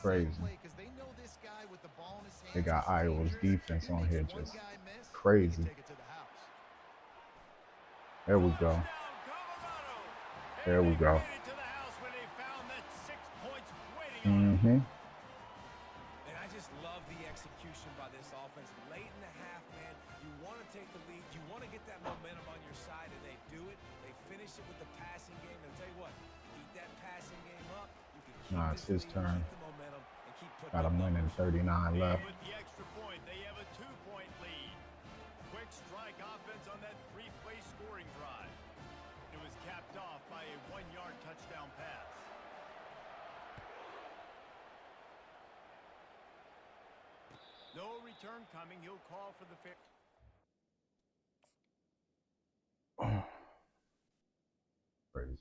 crazy. They got Iowa's defense on here just crazy. There we go. There we go. Mm-hmm. And I just love the execution by this offense. Late in the half, man, you want to take the lead. You want to get that momentum on your side, and they do it. They finish it with the passing game. And I'll tell you what, keep that passing game up. You can keep Nah, it's his turn. the momentum and keep putting Got him winning 39 left. With the extra point, they have a 2-point lead. Quick strike offense on that 3-play scoring drive. It was capped off by a 1-yard touchdown pass. No return coming. He'll call for the fair. Crazy.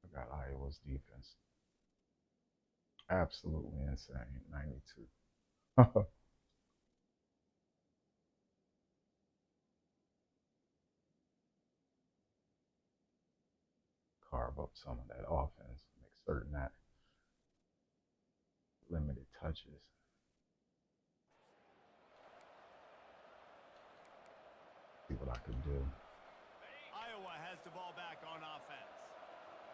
I got Iowa's defense. Absolutely insane. 92. Carve up some of that offense. Make certain that limited touches. See what I could do. Iowa has the ball back on offense.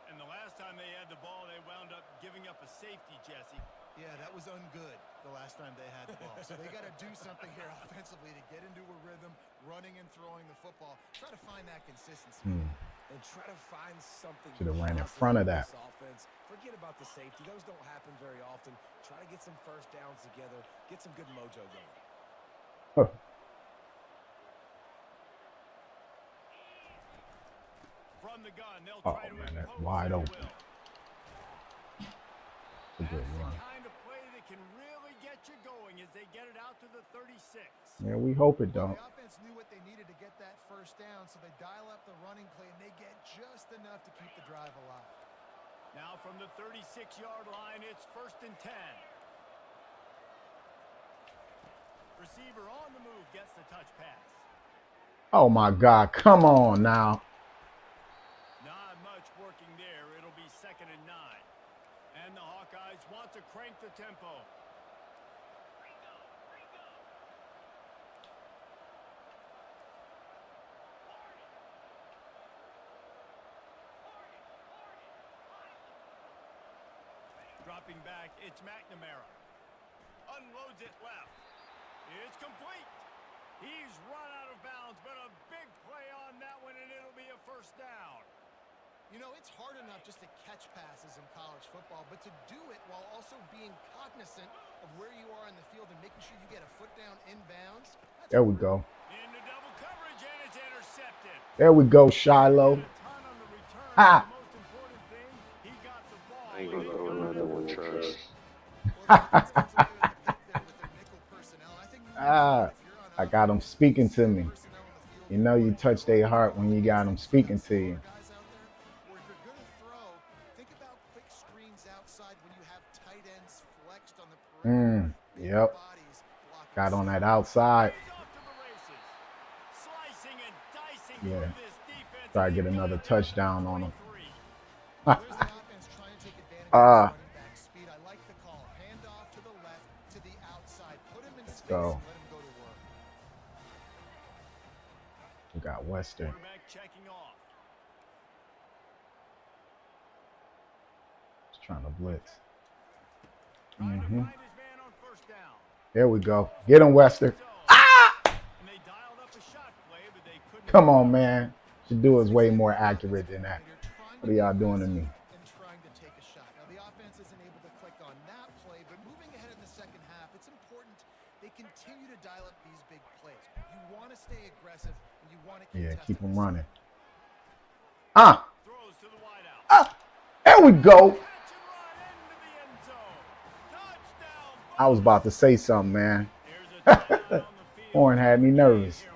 And the last time they had the ball, they wound up giving up a safety, Jesse. Yeah, that was ungood the last time they had the ball. So they got to do something here offensively to get into a rhythm, running and throwing the football. Try to find that consistency. And try to find something. Should have ran in front of that. Offense. Forget about the safety. Those don't happen very often. Try to get some first downs together. Get some good mojo going. Huh. From the gun, they'll Oh, try to man, that's impose wide their open. will. It's a good That's run. the kind of play that can really get you going as they get it out to the 36. Yeah, we hope it don't. The offense knew what they needed to get that first down, so they dial up the running play, and they get just enough to keep the drive alive. Now from the 36-yard line, it's 1st and 10. Receiver on the move gets the touch pass. Oh, my God. Come on now. Not much working there. It'll be 2nd and 9. And the Hawkeyes want to crank the tempo. Dropping back, it's McNamara. Unloads it left. It's complete. He's run out of bounds, but a big play on that one, and it'll be a first down. You know, it's hard enough just to catch passes in college football, but to do it while also being cognizant of where you are in the field and making sure you get a foot down inbounds. There we go. Into double coverage, and it's intercepted. There we go, Shiloh. Ah. I ain't gonna throw another one, trust. I got them speaking to me. You know you touch their heart when you got them speaking to you. Yep. Got on that outside. Yeah. Try to get another touchdown on him. Let's go. We got Western. Just trying to blitz. There we go. Get him, Western. Ah! Come on, man. Should do is way more accurate than that. What are y'all doing to me? The offense isn't able to click on that play, but moving ahead in the second half, it's important they continue to dial up these big plays. You want to stay aggressive, and you want to keep them running. There we go. I was about to say something, man. Horn had me nervous.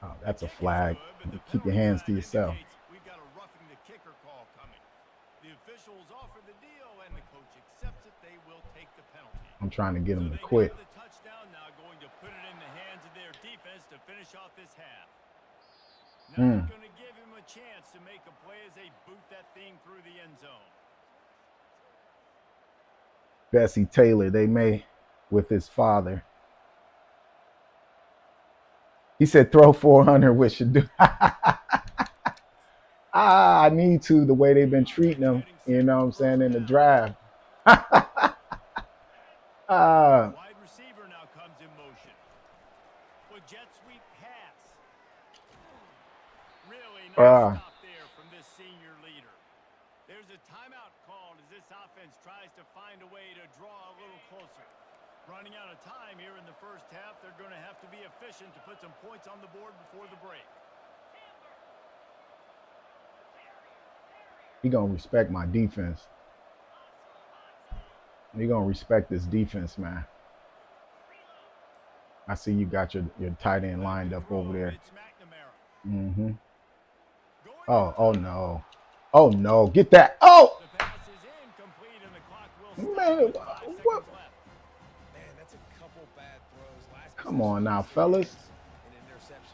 Oh, that's a flag. Keep your hands to yourself. We've got a roughing the kicker call coming. The officials offer the deal, and the coach accepts it. They will take the penalty. I'm trying to get him to quit. The touchdown now going to put it in the hands of their defense to finish off this half. Mm. Not going to give him a chance to make a play as they boot that thing through the end zone. Bessie Taylor, they may with his father. He said throw 400 with Shador. I need to, the way they've been treating him, you know what I'm saying, in the draft. Wide receiver now comes in motion. Well, jet sweep pass. Really nice stop there from this senior leader. There's a timeout called as this offense tries to find a way to draw a little closer. Running out of time here in the first half, they're going to have to be efficient to put some points on the board before the break. He gonna respect my defense. He gonna respect this defense, man. I see you got your tight end lined up over there. Mm-hmm. Oh no. Oh no. Get that. Oh! Man, what? Come on now, fellas.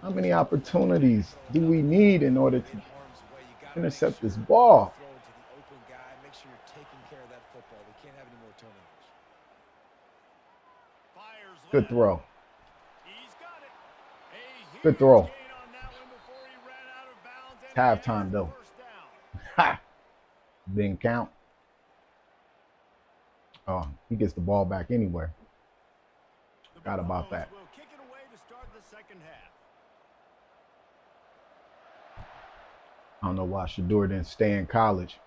How many opportunities do we need in order to intercept this ball? Good throw. Good throw. It's halftime though. Ha! Didn't count. Oh, he gets the ball back anywhere. Forgot about that. I don't know why Shador didn't stay in college.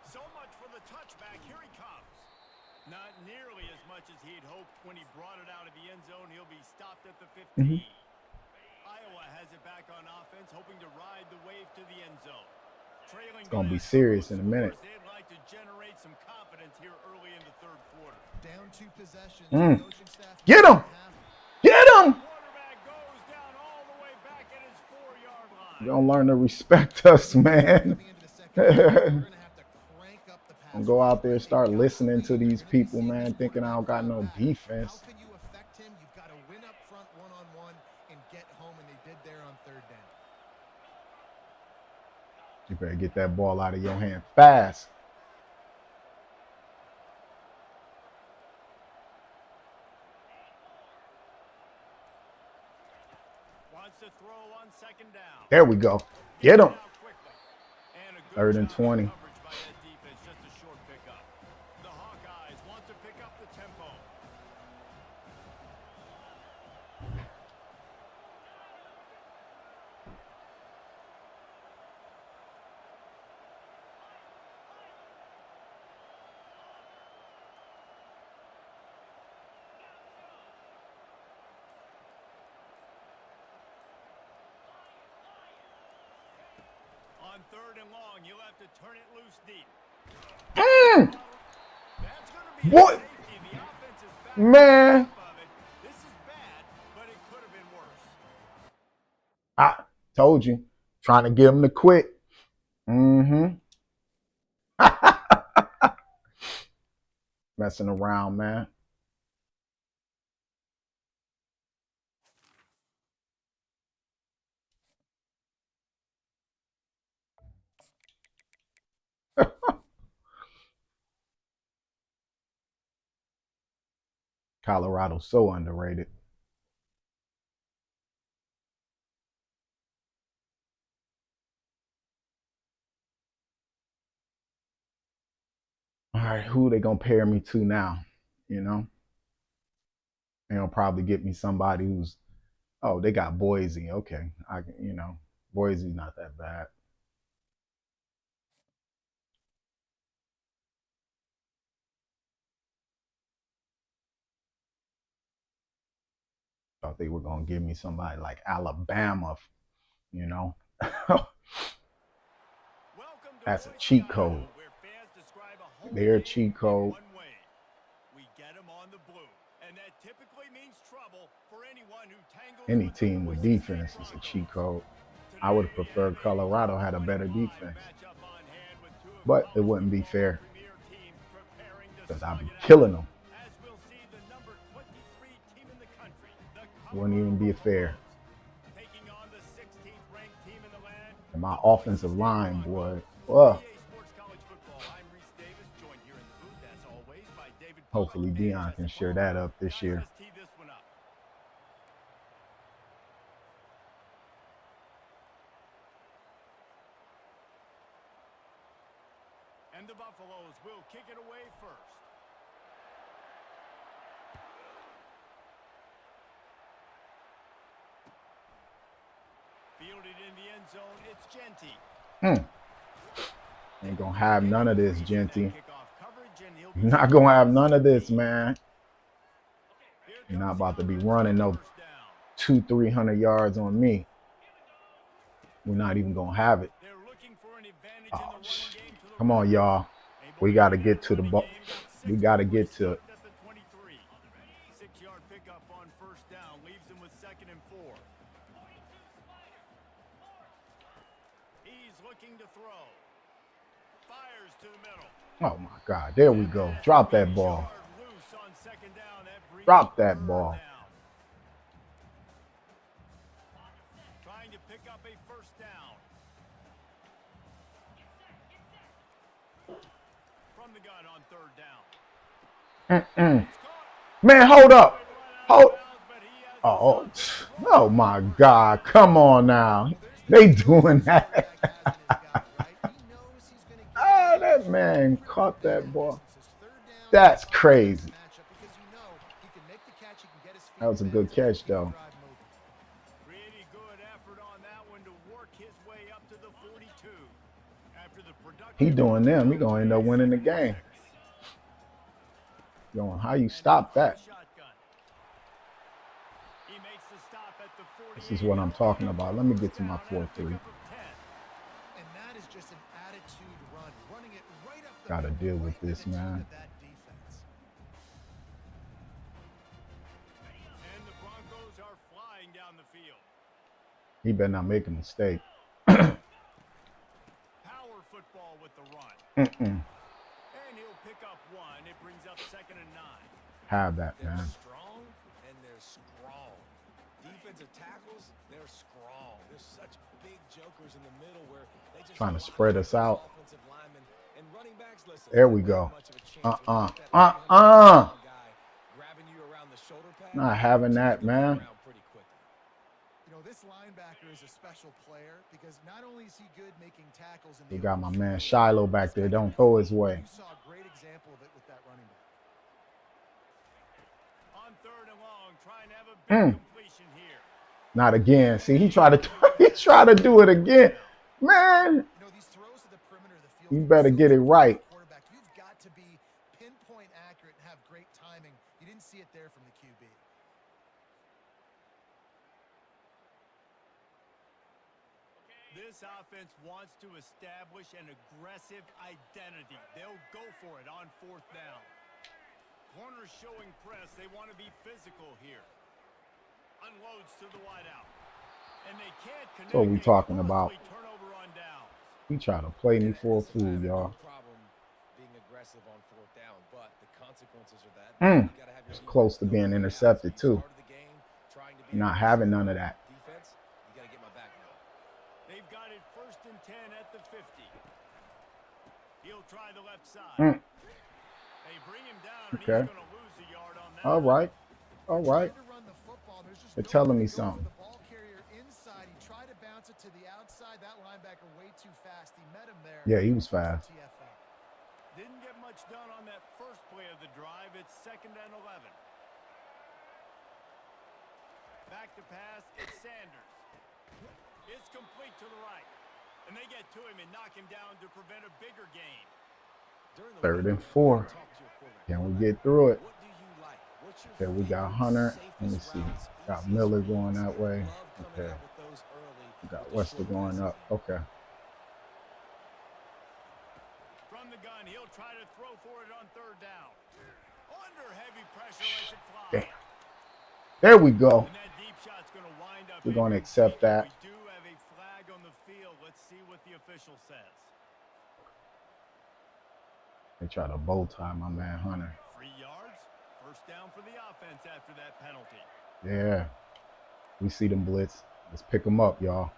So much for the touchback. Here he comes. Not nearly as much as he had hoped when he brought it out of the end zone. He'll be stopped at the 15. Iowa has it back on offense, hoping to ride the wave to the end zone. Trailing, it's gonna be serious in a minute. They'd like to generate some confidence here early in the third quarter. Down 2 possessions. Get him! Get him! You don't learn to respect us, man. I'm gonna go out there and start listening to these people, man, thinking I don't got no defense. How can you affect him? You've got to win up front one-on-one and get home, and they did there on third down. You better get that ball out of your hand fast. Wants to throw on second down. There we go. Get him. 3rd and 20. The Hawkeyes want to pick up the tempo. On 3rd and long, you'll have to turn it loose deep. That's going to be what? The offense is back man. of it. This is bad, but it could have been worse. I told you. Trying to get him to quit. Messing around, man. Colorado's so underrated. All right, who they gonna pair me to now? You know, they'll probably get me somebody who's, oh, they got Boise. Okay, I can, you know, Boise's not that bad. Thought they were gonna give me somebody like Alabama, you know. That's a cheat code. Their cheat code. We get them on the blue, and that typically means trouble for anyone who tangles Any team with defense is a cheat code. I would have preferred Colorado had a better defense, but it wouldn't be fair because I'd be killing them. As we'll see, the number 23 team in the country Wouldn't even be fair. Taking on the 16th ranked team in the land. And my offensive line, boy. Well, EA Sports College Football. I'm Reese Davis, joined here in the booth as always by David Pollack hopefully and Dion can Justin share Palmer. that up this Guys, year. let's tee this one up. And the Buffaloes will kick it away first. Fielded in the end zone, it's Genty. Ain't gonna have none of this, Genty. Kickoff coverage, and he'll be You're not gonna have none of this, man. You're not about to be running no first down. 200-300 yards on me. We're not even gonna have it. They're looking for an advantage Oh, in the running game to the come on, right. y'all. Able We to got to get get that to the running ball. game, got We six got to before he get to it. stopped at the 23. 6-yard pickup on first down leaves him with 2nd and 4. He's looking to throw. Fires to the middle. Oh my God. There we go. Drop that ball. Loose on 2nd down. That brings Drop up that 3rd ball. down. Trying to pick up a first down. From the gun on 3rd down. Man, hold up. Hold. Oh, Oh my God. Come on now. They doing that. Ah, that man caught that ball. That's crazy. That was a good catch, though. Pretty good effort on that one to work his way up to the 42. After the He productive doing them. He gonna end up winning the game. Yo, how you stop that? He makes the stop at the 48. This is what I'm talking about. Let me get to my 4-3. And that is just an attitude run, running it right up the Gotta middle, deal with right to this, the teeth man. of that defense. And the Broncos are flying down the field. He better not make a mistake. Power football with the run. And he'll pick up 1. It brings up 2nd and 9. Have that, They're man. strong and they're strong. Defensive tackles, they're strong. There's such big jokers in the middle where they just Trying to block spread us those out. offensive linemen. And running backs, listen, There we they go. don't have much of a chance when you get that 300 guy grabbing you around the shoulder pad. Not having that, You're gonna man. get around pretty quickly. You know, this linebacker is a special player because not only is he good making tackles in We the got my open man field, Shiloh back there. Don't throw his way. you saw a great example of it with that running back. On 3rd and long, trying to have a big completion here. Not again. See, he tried to do it again. Man, You know, these throws to the perimeter of the field. you can be better so get it difficult right. for a quarterback. You've got to be pinpoint accurate and have great timing. You didn't see it there from the QB. This offense wants to establish an aggressive identity. They'll go for it on 4th down. Corners showing press. They want to be physical here. Unloads to the wideout. And they can't connect. That's what we talking about. Turnover on downs. He tried to play me for a Listen, I fool, have no y'all. problem being aggressive on 4th down, but the consequences are that you gotta have your It's close to being intercepted, too. Not having none of that. Defense, you gotta get my back now. They've got it 1st and 10 at the 50. He'll try the left side. They bring him down, and Okay. he's going to lose a yard on that. All right. All right. Trying to run the football, there's just They're no telling way me to go for something. the ball carrier inside. He tried to bounce it to the outside. That linebacker way too fast. He met him there. Yeah, he was fast. TFL. Didn't get much done on that first play of the drive. It's 2nd and 11. Back to pass. It's Sanders. It's complete to the right. And they get to him and knock him down to prevent a bigger gain. 3rd and 4. Can we get through it? What do you like? What's your Okay, we got favorite, Hunter. safest Let me see. routes, Got easiest Miller reads? going that way. Love coming Okay. out with those early We got with the Wester short going passing up. game. Okay. From the gun, he'll try to throw for it on 3rd down. Under heavy pressure, lets it fly. Damn. There we go. And that deep shot's going to wind up. We're gonna incomplete. accept that. We do have a flag on the field. Let's see what the official says. They try to bow tie my man Hunter. 3 yards. First down for the offense after that penalty. Yeah. We see them blitz. Let's pick them up, y'all.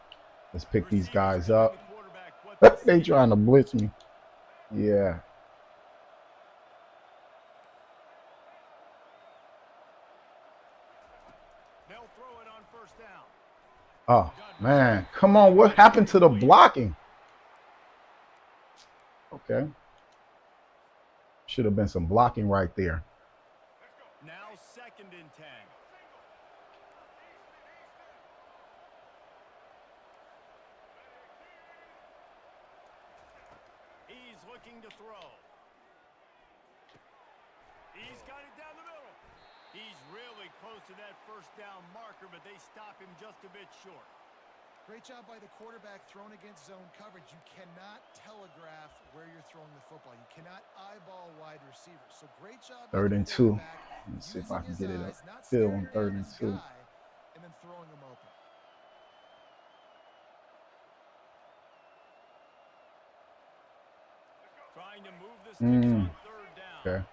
Let's pick these Receivers guys telling up. the quarterback what to They see. trying to blitz me. Yeah. They'll throw it on first down. Oh, Good man. move. Come on. They What might happened be to the complete. blocking? Okay. Should have been some blocking right there. Now 2nd and 10. He's looking to throw. He's got it down the middle. He's really close to that first down marker, but they stop him just a bit short. Great job by the quarterback thrown against zone coverage. You cannot telegraph where you're throwing the football. You cannot eyeball wide receivers. So great job by 3rd the and 2. quarterback Let's see if using I can his get it eyes, up. not Field staring on down 3rd and his 2. guy, and then throwing him open. Trying to move the sticks on 3rd down. Okay.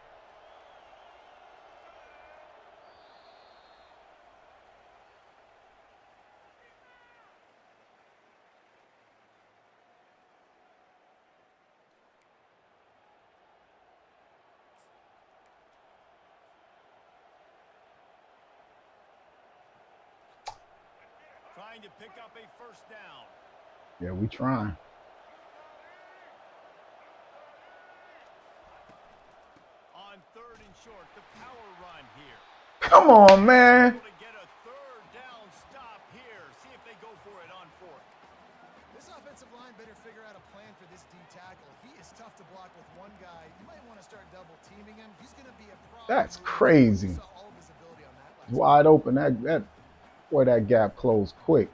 Trying to pick up a first down. Yeah, we trying. On 3rd and short, the power run here. Come on, man. Able to get a 3rd down stop here. See if they go for it on 4th. This offensive line better figure out a plan for this D tackle. He is tough to block with one guy. You might want to start double teaming him. He's going to be a problem. That's moving forward. crazy. You saw all of his ability on that last Wide open. Boy, that gap closed quick.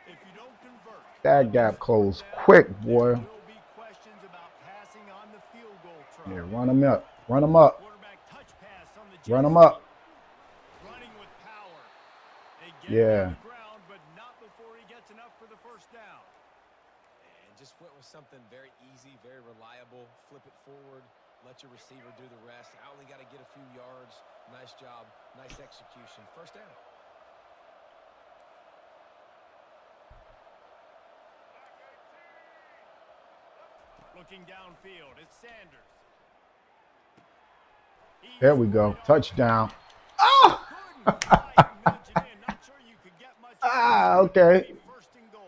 If you don't convert, That gap closed quick, boy. there will be questions about passing on the field goal try. Yeah, run him up. Run him up. Quarterback touch pass on the Run him jet up. sweep. Running with power. They get him Yeah. on the ground, but not before he gets enough for the first down. And just went with something very easy, very reliable. Flip it forward. Let your receiver do the rest. I only got to get a few yards. Nice job. Nice execution. First down. Looking downfield, it's Sanders. There we go. Touchdown. Oh! Couldn't quite nudge it in. Not sure you could get much. Okay. First and goal.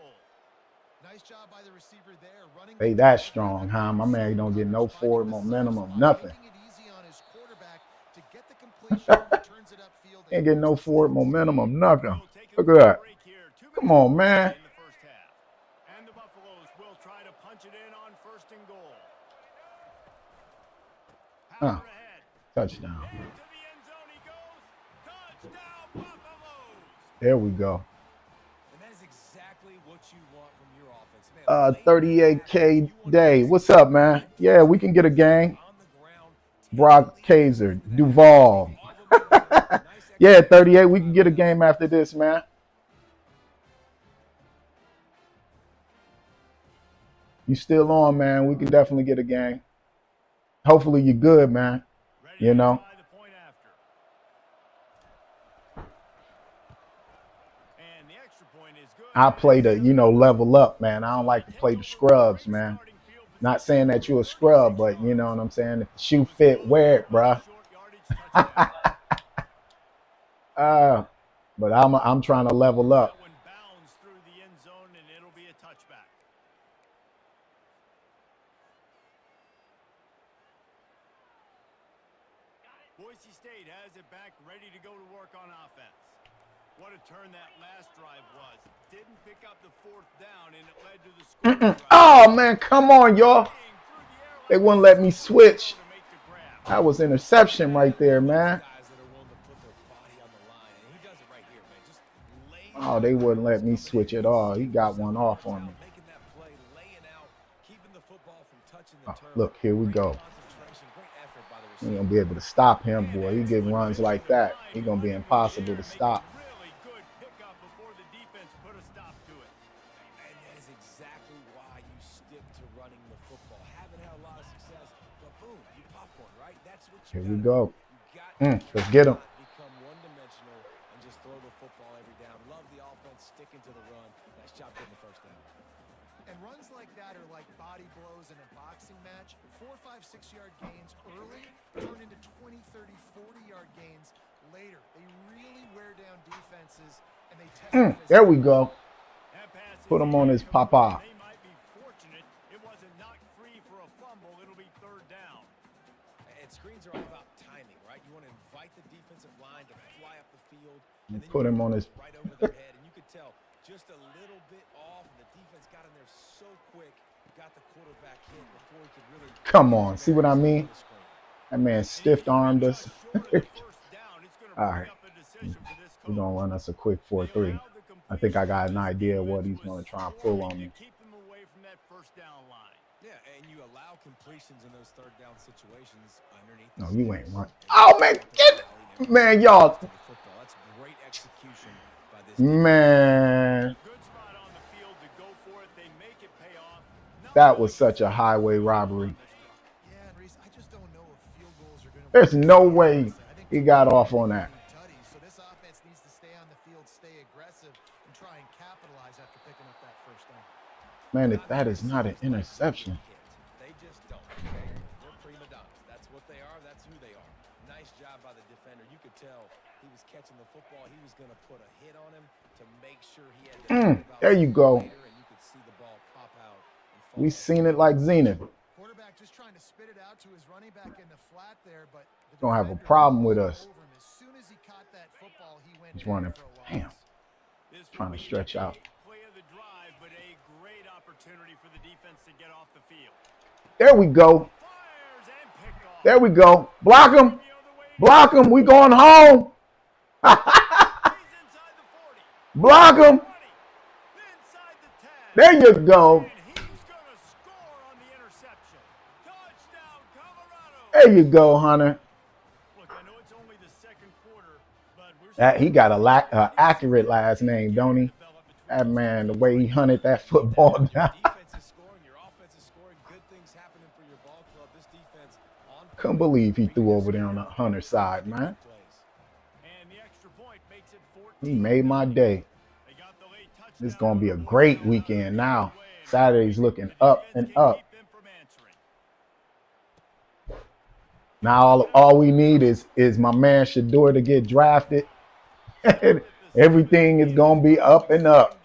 Nice job by the receiver there. Running They the that ball. strong, huh? My man don't get no Finding forward the momentum soft of spot, nothing. making it easy on his quarterback to get the completion, returns it upfield, and Ain't getting no goes to forward sticks. momentum of nothing. We'll take a Look quick at that. break here. 2 Come minutes on, to man. play in the first half. And the Buffaloes will try to punch it in on first and goal. Power ahead. Touchdown. Into the end zone he goes. Touchdown Buffaloes. There we go. And that is exactly what you want from your offense. Man, late in the half, 38K you want to day. execute What's up, man? Yeah, we can get a game. on the ground. Brock Kaiser, Duval. Yeah, 38. We can get a game after this, man. You still on, man? We can definitely get a game. Hopefully you're good, man. Ready You to know. try the point after. And the extra point is good. I play to, level up, man. I don't like to play the scrubs, man. Not saying that you're a scrub, but you know what I'm saying. If the shoe fit, wear it, bruh. But I'm trying to level up. That one bounds through the end zone, and it'll be a touchback. Boise State has it back, ready to go to work on offense. What a turn that last drive was. Didn't pick up the 4th down, and it led to the score. Oh, man, come on, y'all. They wouldn't let me switch. That was interception right there, man. Oh, they wouldn't let me switch at all. He got one off on me. Oh, look, here we go. You ain't gonna be able to stop him, boy. He get runs like that. He's gonna be impossible to stop. Really good pickup before the defense put a stop to it. And that is exactly why you stick to running the football. Haven't had a lot of success, but boom, you pop one, right? That's what you Here we go. Let's get him. one-dimensional and just throw the football every down. Love the offense sticking to the run. Nice job getting the first down. And runs like that are like body blows in a boxing match. 4, 5, 6-yard gains early turn into 20, 30, 40-yard gains later. They really wear down defenses, and they test There we go. That pass is Put him on his incomplete. papa. They might be fortunate it wasn't knocked free for a fumble. It'll be third down. And screens are all about timing, right? You want to invite the defensive line to fly up the field. And then Put you him on his. right over their head. And you could tell just a little bit off. And the defense got in there so quick. Got the quarterback hit before he could really. Come on. See what I mean? That man stiff-armed us. All right. We're going to run us a quick 4-3. I think I got an idea of what he's going to try and pull on me. Keep them away from that first down line. Yeah, and you allow completions in those third down situations underneath. No, you ain't right. Oh, man. Man, y'all. That's great execution by this. Man. Good spot on the field to go for it. They make it pay off. That was such a highway robbery. Yeah, and Reese, I just don't know if field goals are going to. There's no way he got off on that. So this offense needs to stay on the field, stay aggressive, and try and capitalize after picking up that first down. Man, if that is not an interception. They just don't. Okay? They're prima donnas. That's what they are. That's who they are. Nice job by the defender. You could tell he was catching the football. He was going to put a hit on him to make sure he had to There you go. and you could see the ball pop out. We seen it like Zenith. Quarterback just trying to spit it out to his running back in the flat there, but the Gonna have a defender problem with rolled us. over him. As soon as he caught that football, he went He's down running. for a loss. Damn. This will Trying to be stretch a out. play of the drive, but a great opportunity for the defense to get off the field. There we go. Fires and picked off. There we go. Block him. The other way. Block him. We going home. He's inside the 40. Block him. 20. Inside the 10. There you go. And he's going to score on the interception. Touchdown, Colorado. There you go, Hunter. Look, I know it's only the second quarter, but we're He got a accurate last name, don't he? That man, the way he hunted that football down. Defense is scoring. Your offense is scoring. Good things happening for your ball club. This defense on. Couldn't believe he threw over there on the Hunter side, man. And the extra point makes it 14. He made my day. They got the late touchdown. This is going to be a great weekend now. Saturday's looking up and up. Now all we need is my man Shador to get drafted. Everything is going to be up and up.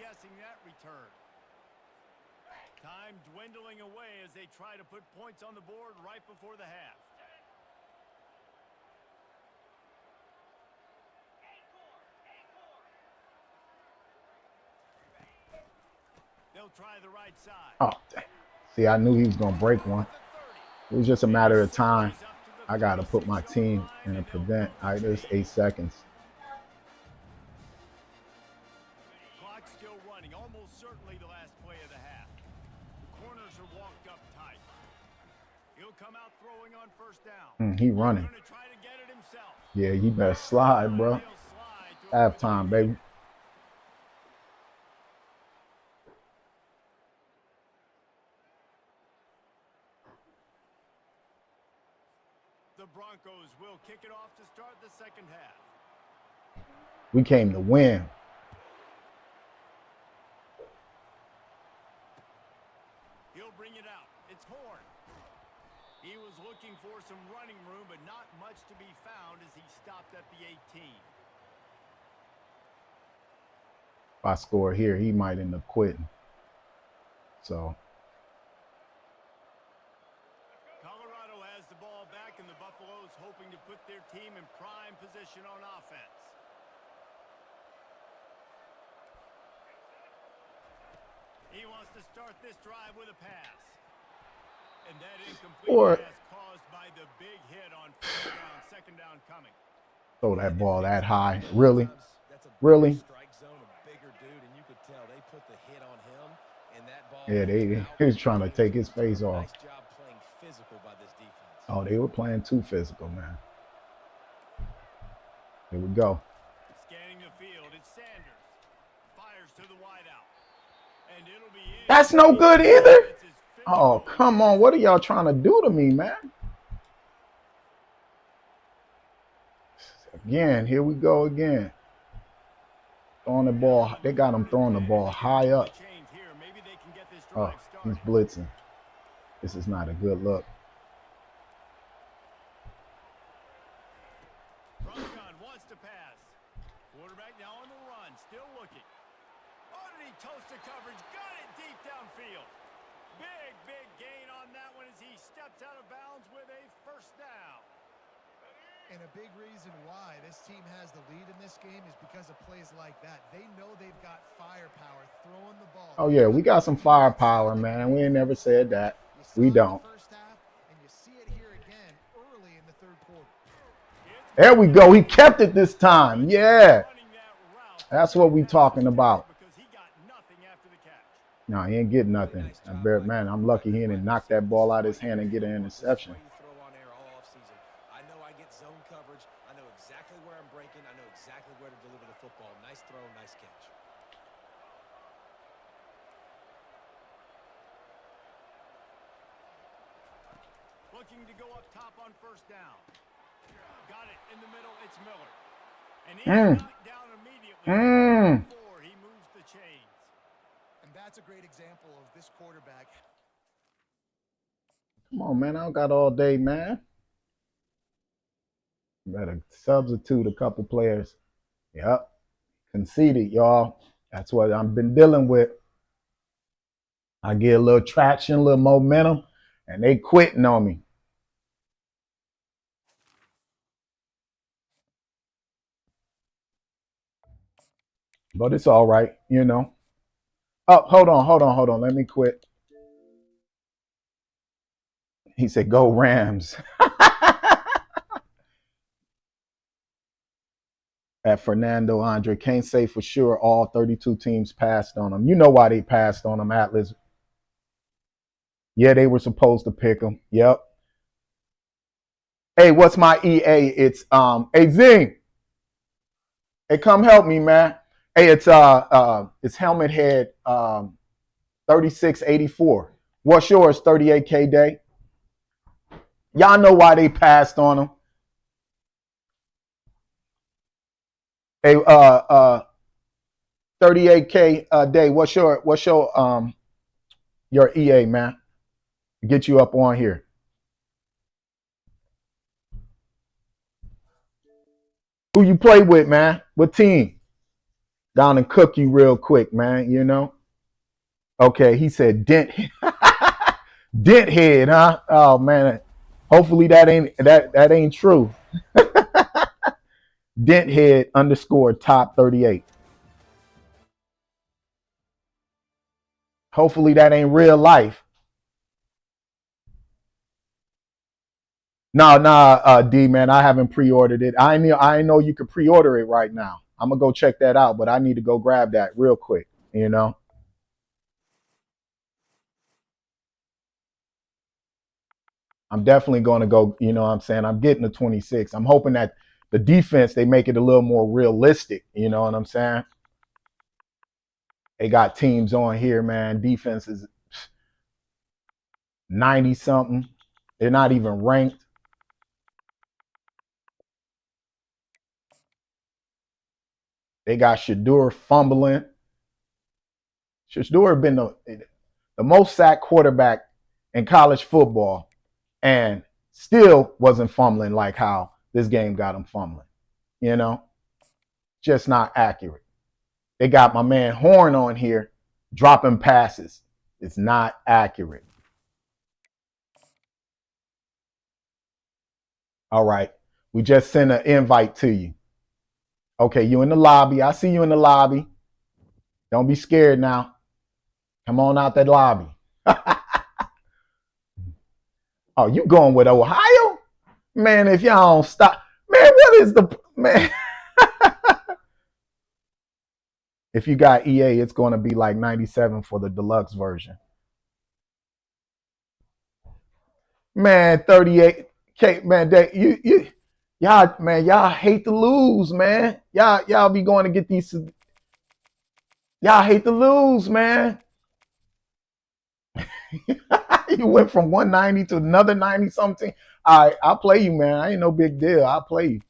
Time dwindling away as they try to put points on the board right before the half. They'll try the right side. Oh, dang. See, I knew he was going to break one. It was just a matter of time. I got to put my team in a prevent. All right, there's 8 seconds. Clock still running, almost certainly the last play of the half. The corners are walked up tight. He'll come out throwing on first down. He running. Going to try to get it himself. Yeah, you better slide, bro. He'll slide to Halftime, baby. The Broncos will kick it off to start the second half. We came to win. He'll bring it out. It's Horn. He was looking for some running room, but not much to be found as he stopped at the 18. If I score here, he might end up quitting. So, Colorado has the ball back, and the Buffaloes hoping to put their team in prime position on offense. He wants to start this drive with a pass. And that incomplete pass caused by the big hit on first down, second down coming. throw that ball that high. Really? That's a Really? strike zone, a bigger dude, and you could tell they put the hit on him, and that ball. Yeah, he was trying to take his face off. Nice job playing physical by this defense. Oh, they were playing too physical, man. Here we go. Scanning the field, it's Sanders. Fires to the wideout. And it'll be in. That's no good either. Oh, come on. What are y'all trying to do to me, man? Again, here we go again. Throwing the ball. They got him throwing the ball high up. Oh, he's blitzing. This is not a good look. Wants to pass. Quarterback now on the run, still looking. Underneath toasted coverage, got it deep downfield. Big gain on that one as he steps out of bounds with a first down. And a big reason why this team has the lead in this game is because of plays like that. They know they've got firepower throwing the ball. Oh, yeah, we got some firepower, man. We ain't never said that. We don't. First half, and you see it here again early in the third quarter. There we go. He kept it this time. Yeah. That's what we talking about. No, he ain't getting nothing. Man, I'm lucky he didn't knock that ball out of his hand and get an interception. I know I get zone coverage. I know exactly where I'm breaking. I know exactly where to deliver the football. Nice throw, nice catch. Looking to go up top on first down. Got it in the middle. It's Miller. And he's knocked down immediately before he moves the chains. And that's a great example of this quarterback. Come on, man. I don't got all day, man. Better substitute a couple players. Yep. Conceded, y'all. That's what I've been dealing with. I get a little traction, a little momentum, and they quitting on me. But it's all right, you know. Oh, hold on. Let me quit. He said, go Rams. At Fernando Andre. Can't say for sure all 32 teams passed on him. You know why they passed on him, Atlas. Yeah, they were supposed to pick him. Yep. Hey, what's my EA? It's hey Zing. Hey, come help me, man. Hey, it's Helmet Head 3684. What's yours? 38K Day. Y'all know why they passed on him. Hey, 38K Day. What's your EA, man? Get you up on here. Who you play with, man? What team? Down and cook you real quick, man. You know. Okay, he said dent head, huh? Oh man. Hopefully that ain't true. Dent head _ top 38. Hopefully that ain't real life. Nah, D man, I haven't pre-ordered it. I know you can pre-order it right now. I'm gonna go check that out, but I need to go grab that real quick, you know. I'm definitely going to go, you know what I'm saying? I'm getting the 26. I'm hoping that the defense, they make it a little more realistic, you know what I'm saying? They got teams on here, man. Defense is 90-something. They're not even ranked. They got Shador fumbling. Shador been the most sacked quarterback in college football and still wasn't fumbling like how this game got him fumbling. You know, just not accurate. They got my man Horn on here dropping passes. It's not accurate. All right. We just sent an invite to you. Okay, you in the lobby. I see you in the lobby. Don't be scared now. Come on out that lobby. Oh, you going with Ohio? Man, if y'all don't stop. Man, what is the... Man. If you got EA, it's going to be like 97 for the deluxe version. Man, 38K, man, y'all hate to lose, man. Y'all be going to get these. Y'all hate to lose, man. You went from 190 to another 90 something. All right, I'll play you, man. I ain't no big deal. I'll play you.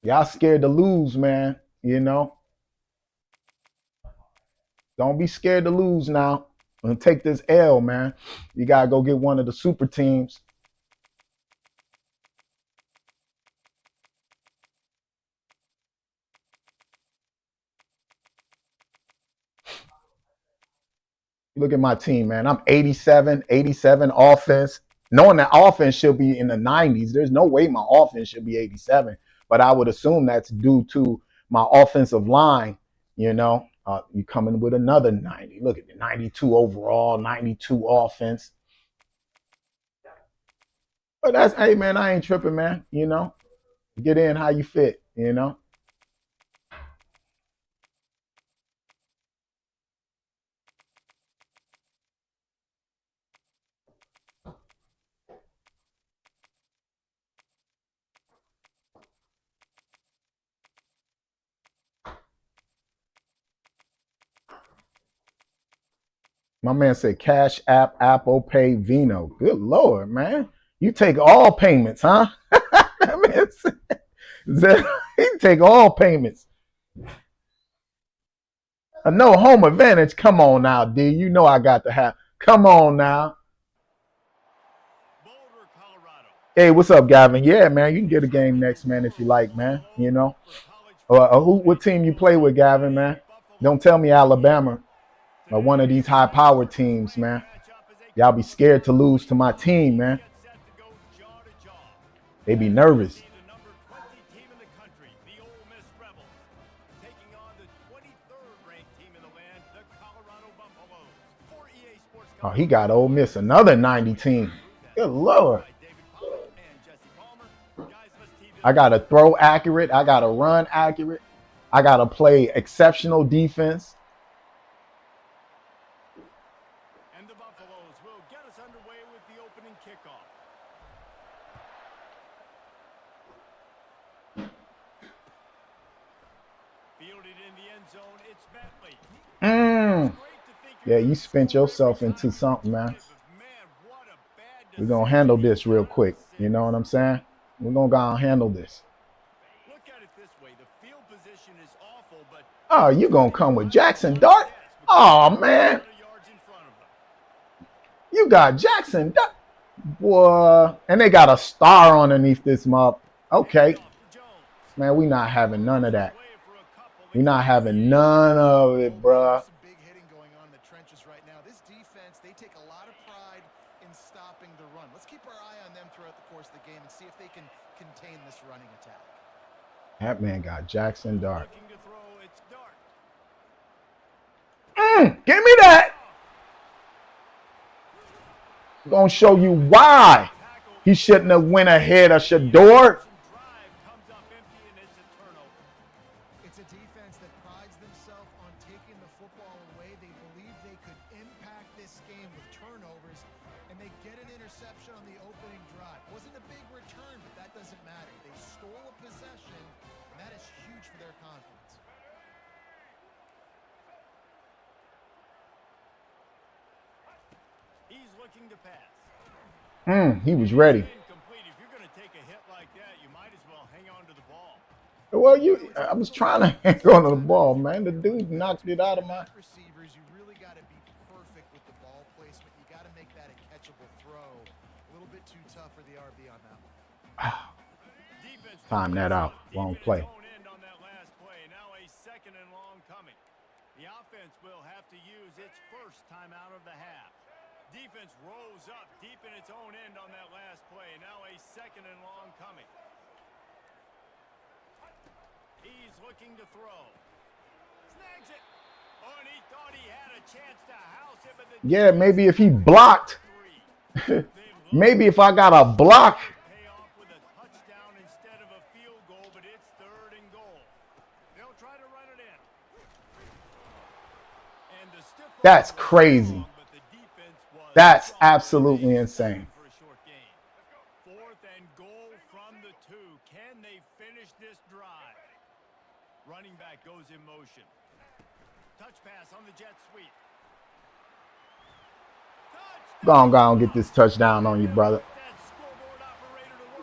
Y'all scared to lose, man. You know, don't be scared to lose now. And take this L, man. You gotta go get one of the super teams. Look at my team, man. I'm 87 offense. Knowing that offense should be in the 90s, there's no way my offense should be 87. But I would assume that's due to my offensive line. You know, you coming with another 90. Look at the 92 overall, 92 offense. But that's, hey, man, I ain't tripping, man. You know, get in how you fit, you know. My man said Cash App, Apple Pay, Vino. Good Lord, man. You take all payments, huh? That man said, he take all payments. No home advantage. Come on now, D. You know I got to have. Come on now. Boulder, Colorado. Hey, what's up, Gavin? Yeah, man, you can get a game next, man, if you like, man. You know. What team you play with, Gavin, man? Don't tell me Alabama or one of these high-powered teams, man. Y'all be scared to lose to my team, man. They be nervous. Oh, he got Ole Miss, another 90 team. Good Lord. I got to throw accurate. I got to run accurate. I got to play exceptional defense. And the Buffaloes will get us underway with the opening kickoff. Fielded in the end zone, it's Bentley. Yeah, you spent yourself into something, man. We're going to handle this real quick. You know what I'm saying? We're going to go and handle this. Look at it this way. The field position is awful, but oh, you going to come with Jackson Dart? Oh, man. You got Jackson Dart. Boy. And they got a star underneath this mob. Okay. Man, we not having none of that. We not having none of it, bruh. That man got Jackson Dart. Give me that. I'm gonna show you why he shouldn't have went ahead of Shador. It's a defense that prides themselves on taking the football away. They believe they could impact this game with turnovers, and they get an interception on the opening drive. Wasn't a big return, but that doesn't matter. They stole a possession, and that is huge for their confidence. he's looking to pass. He was ready. If you're going to take a hit like that, you might as well hang on to the ball. Well, I was trying to hang on to the ball, man. The dude knocked it out of my. Receivers, you really got to be perfect with the ball placement. You got to make that a catchable throw. A little bit too tough for the RB on that one. Time that out. Wrong play. Now a second and long coming. The offense will have to use its first time out of the half. Defense rose up deep in its own end on that last play. Now a second and long coming. He's looking to throw. Snags it. Oh, and he thought he had a chance to house it, but yeah, maybe if he blocked. Maybe if I got a block. Pay off with a touchdown instead of a field goal, but it's third and goal. They'll try to run it in. And the stiff That's crazy. That's absolutely insane. For a short gain. Fourth and goal from the 2. Can they finish this drive? Running back goes in motion. Touch pass on the jet sweep. Go on, get this touchdown on you, brother.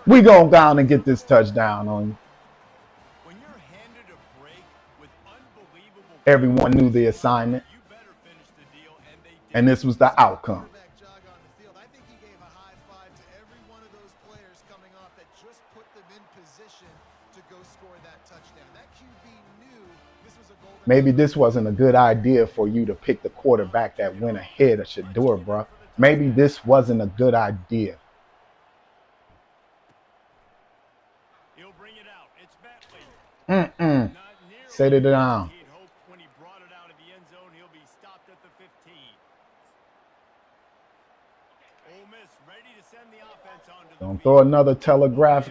We gonna go on and get this touchdown on you. Everyone knew the assignment, You better finish the deal, and they did. and this was the outcome. Quarterback jog on the field. I think he gave a high five to every one of those players coming off that just put them in position to go score that touchdown. That QB knew this was a golden. Maybe this wasn't a good idea for you to pick the quarterback that went ahead of Shador, bro. Maybe this wasn't a good idea. He'll bring it out. It's Bentley. Mm-mm. Not nearly Set it as down. he'd hoped when he brought it out of the end zone. He'll be stopped at the 15. Ole Miss ready to send the offense onto the Don't field. throw another telegraph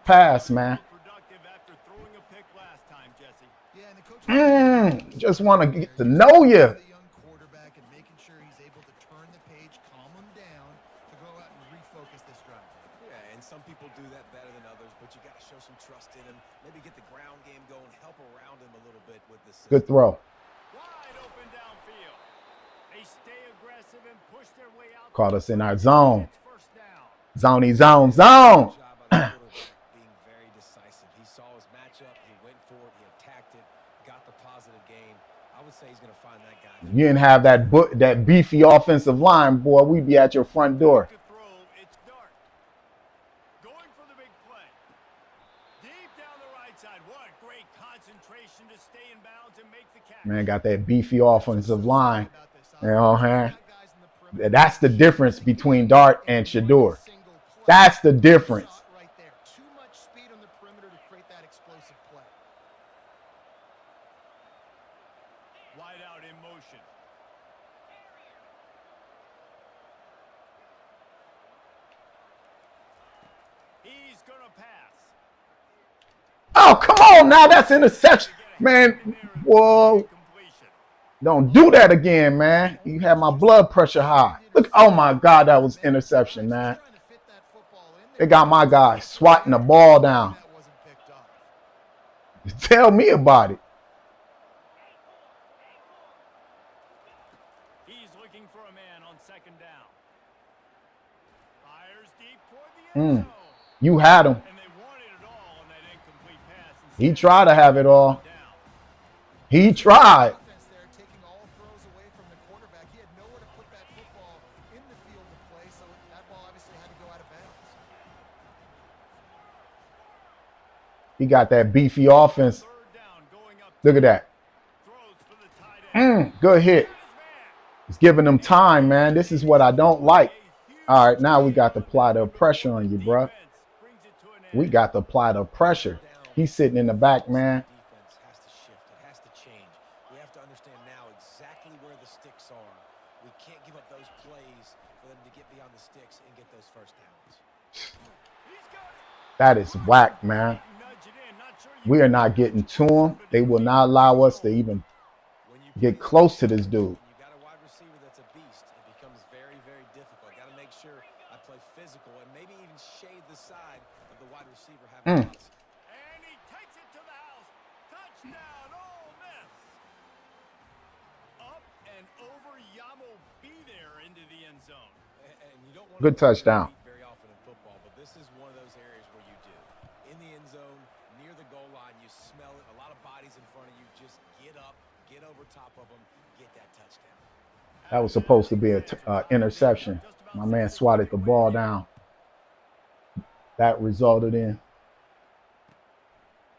pass, man. Productive after throwing a pick last time, Jesse. Yeah, and the coach Just want to get to know you. the young quarterback and making sure he's able to turn the page, calm him down to go out and refocus this drive. Yeah, and some people do that better than others, but you got to show some trust in him. Maybe get the ground game going, help around him a little bit with this system. Good throw. Wide open downfield. They stay aggressive and push their way out. Caught us in our zone. It's first down. Zoney, zone, zone. Good job by the quarterback being very decisive. He saw his matchup, he went for it, he attacked it, got the positive gain. I would say he's going to find that guy. You didn't have that beefy offensive line, boy. We'd be at your front door. To throw, it's Dart. Going for the big play. Deep down the right side. What great concentration to stay in bounds and make the catch. Man, got that beefy offensive line. You know, that's the difference between Dart and Shador. That's the difference. Right there. Too much speed on the perimeter to create that explosive play. Wide out in motion. He's going to pass. Oh, come on now. That's interception. Man, whoa. Completion. Don't do that again, man. You have my blood pressure high. Look, oh my God, that was interception, man. Trying to fit that football in They there. got my guy swatting the ball down. That wasn't picked up. Tell me about it. He's looking for a man on second down. Fires deep toward the end zone. You had him. And they wanted it all on that incomplete pass. He tried to have it all. He tried. Offense there, taking all throws away from the quarterback. He had nowhere to put that football in the field to play, so that ball obviously had to go out of bounds. He got that beefy offense. Third down going up. Look at that. Throws for the tight end. Good hit. It's giving them time, man. This is what I don't like. All right, now we got to apply the pressure on you, bro. Brings it to an end. We got to apply the pressure. He's sitting in the back, man. Defense has to shift. It has to change. We have to understand now exactly where the sticks are. We can't give up those plays for them to get beyond the sticks and get those first downs. He's got it. That is whack, man. Nudge it in. Not sure We are not getting to him. They will not allow us to even when you get close to this dude. you got a wide receiver that's a beast, it becomes very, very difficult. Got to make sure I play physical and maybe even shade the side of the wide receiver having outs. And he takes it to the house. Touchdown, Ole Miss. Up and over Yamo be there into the end zone. And you don't want Good touchdown. very often in football, but this is one of those areas where you do. In the end zone, near the goal line, you smell it. A lot of bodies in front of you. Just get up, get over top of them, get that touchdown. That was supposed to be an interception. My man swatted the ball down. That resulted in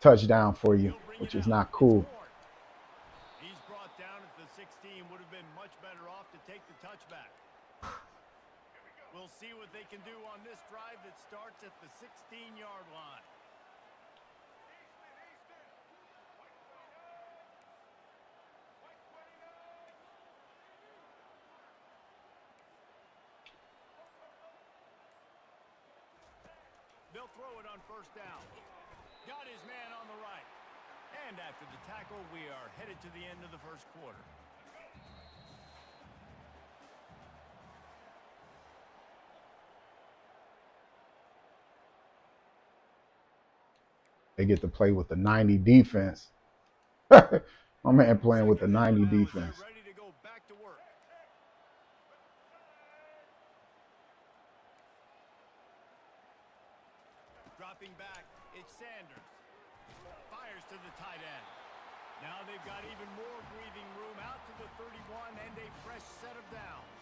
touchdown for you, which is not cool. He's brought down at the 16. Would have been much better off to take the touchback. We'll see what they can do on this drive that starts at the 16-yard line. They'll throw it on first down. Got his man on the right. And after the tackle, we are headed to the end of the first quarter. They get to play with the 90 defense. My man playing with the 90 defense. Ready to go back to work. Dropping back, it's Sanders. Fires to the tight end. Now they've got even more breathing room out to the 31 and a fresh set of downs.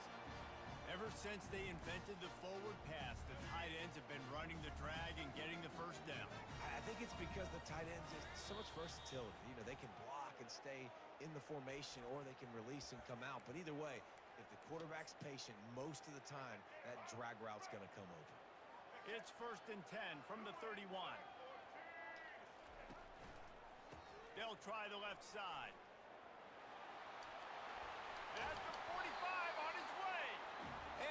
Ever since they invented the forward pass, the tight ends have been running the drag and getting the first down. I think it's because the tight ends have so much versatility. You know, they can block and stay in the formation, or they can release and come out. But either way, if the quarterback's patient most of the time, that drag route's going to come open. It's 1st and 10 from the 31. They'll try the left side. That's the 45 on his way.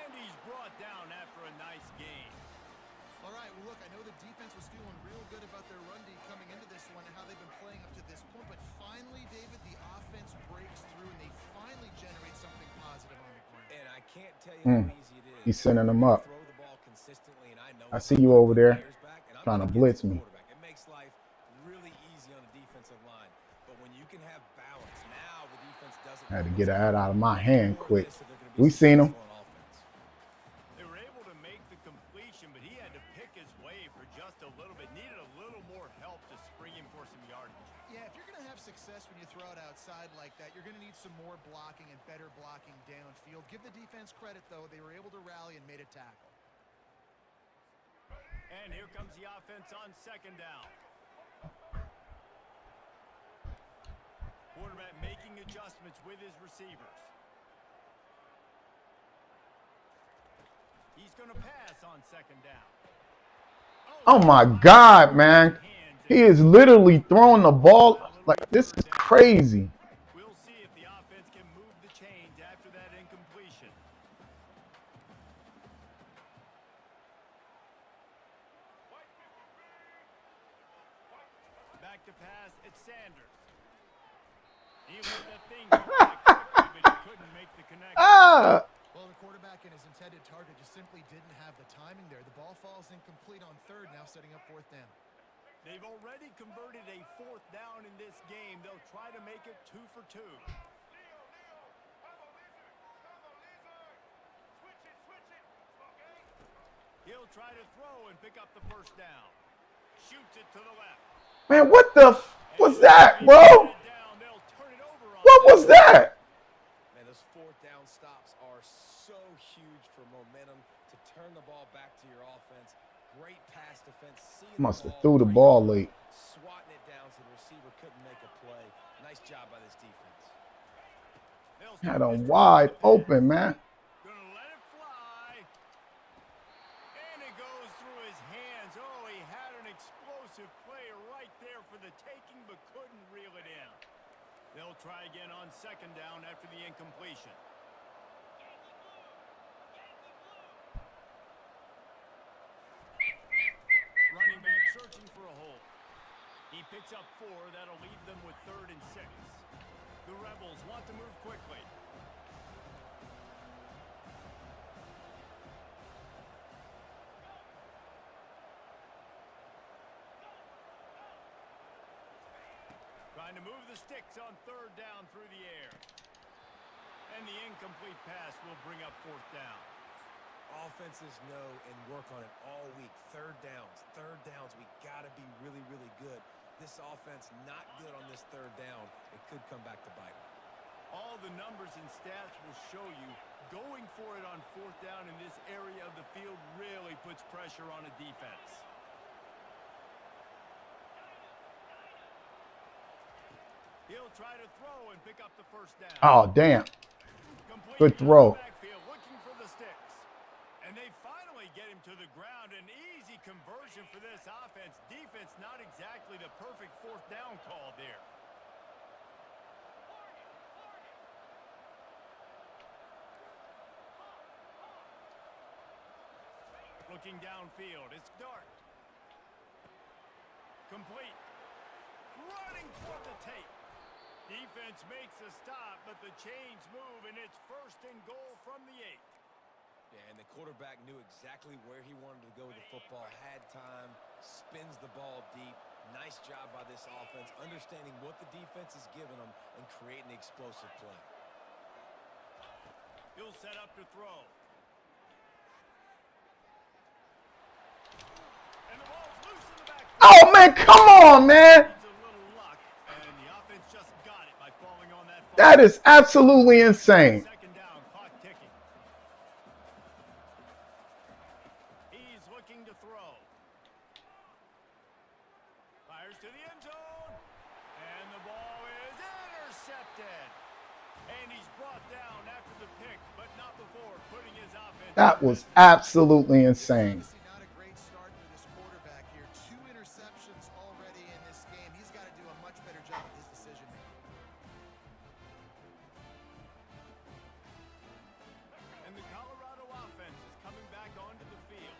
And he's brought down after a nice gain. All right, well, look, I know the defense was feeling real good about their run D coming into this one and how they've been playing up to this point. But finally, David, the offense breaks through and they finally generate something positive on the ground. And I can't tell you how easy it is. He's sending them up. Throw the ball consistently, and I know I see you over there back, and I'm trying to gonna blitz get me. the quarterback. It makes life really easy on the defensive line. But when you can have balance, now the defense doesn't. I had to get that out of my hand quick. We seen him. They were able to make the completion, but he had to pick his way for just a little bit. Needed a little more help to spring him for some yardage. Yeah, if you're going to have success when you throw it outside like that, you're going to need some more blocking and better blocking downfield. Give the defense credit, though. They were able to rally and made a tackle. And here comes the offense on 2nd down. Quarterback making adjustments with his receivers. He's going to pass on 2nd down. Oh my God, man. He is literally throwing the ball like this is crazy. We'll see if the offense can move the chains after that incompletion. Back to pass, it's Sanders. He let that thing go back quickly, but he couldn't make the connection. Well, the quarterback and his intended target just simply didn't have the timing there. The ball falls incomplete on 3rd, now setting up 4th down. They've already converted a 4th down in this game. They'll try to make it 2 for 2. He'll try to throw and pick up the 1st down. Shoots it to the left. Man, what the was that, bro? What was that? Man, those 4th down stops are so huge for momentum to turn the ball back to your offense. Great pass defense. Must have threw the ball late. Swatting it down so the receiver couldn't make a play. Nice job by this defense. Had him wide open, man. Gonna let it fly. And it goes through his hands. Oh, he had an explosive play right there for the taking, but couldn't reel it in. They'll try again on 2nd down after the incompletion. Running back searching for a hole. He picks up 4. That'll leave them with 3rd and 6. The Rebels want to move quickly. Trying to move the sticks on 3rd down through the air. And the incomplete pass will bring up 4th down. Offenses know and work on it all week. 3rd downs. We got to be really, really good. This offense not good on this 3rd down. It could come back to bite them. All the numbers and stats will show you going for it on 4th down in this area of the field really puts pressure on a defense. He'll try to throw and pick up the 1st down. Oh, damn. Complete Good throw. backfield, looking for the sticks. And they finally get him to the ground. An easy conversion for this offense. Defense not exactly the perfect 4th down call there. Looking downfield, it's Dart. Complete. Running for the tape. Defense makes a stop, but the chains move, and it's 1st and goal from the 8. Yeah, and the quarterback knew exactly where he wanted to go with the football, had time, spins the ball deep. Nice job by this offense, understanding what the defense is giving them and creating the explosive play. He'll set up to throw. And the ball's loose in the backfield. Oh, man, come on, man. Needs a little luck, and the offense just That is absolutely insane. Second down, clock ticking. He's looking to throw. Fires to the end zone. And the ball is intercepted. And he's brought down after the pick, but not before putting his offense. That was absolutely insane. Obviously not a great start for this quarterback here. 2 interceptions already in this game. He's got to do a much better job with his decision making. And the Colorado offense is coming back onto the field.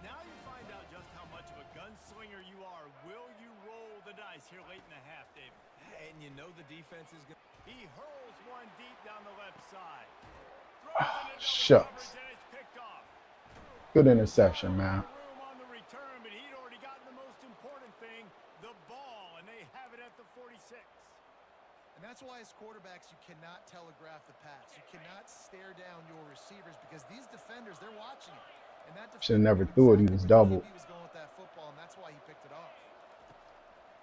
Now you find out just how much of a gunslinger you are. Will you roll the dice here late in the half, David? And you know the defense is going to... He hurls one deep down the left side. Throws it into Shucks. coverage, and it's picked off. Good interception, man. Room on the return, but he'd already gotten the most important thing, the ball, and they have it at the 46. And that's why as quarterbacks you cannot telegraph the pass. You cannot stare down your receivers because these defenders, they're watching it. And that Should have defender never knew threw it. He exactly was where doubled. he was going with that football, and that's why he picked it off.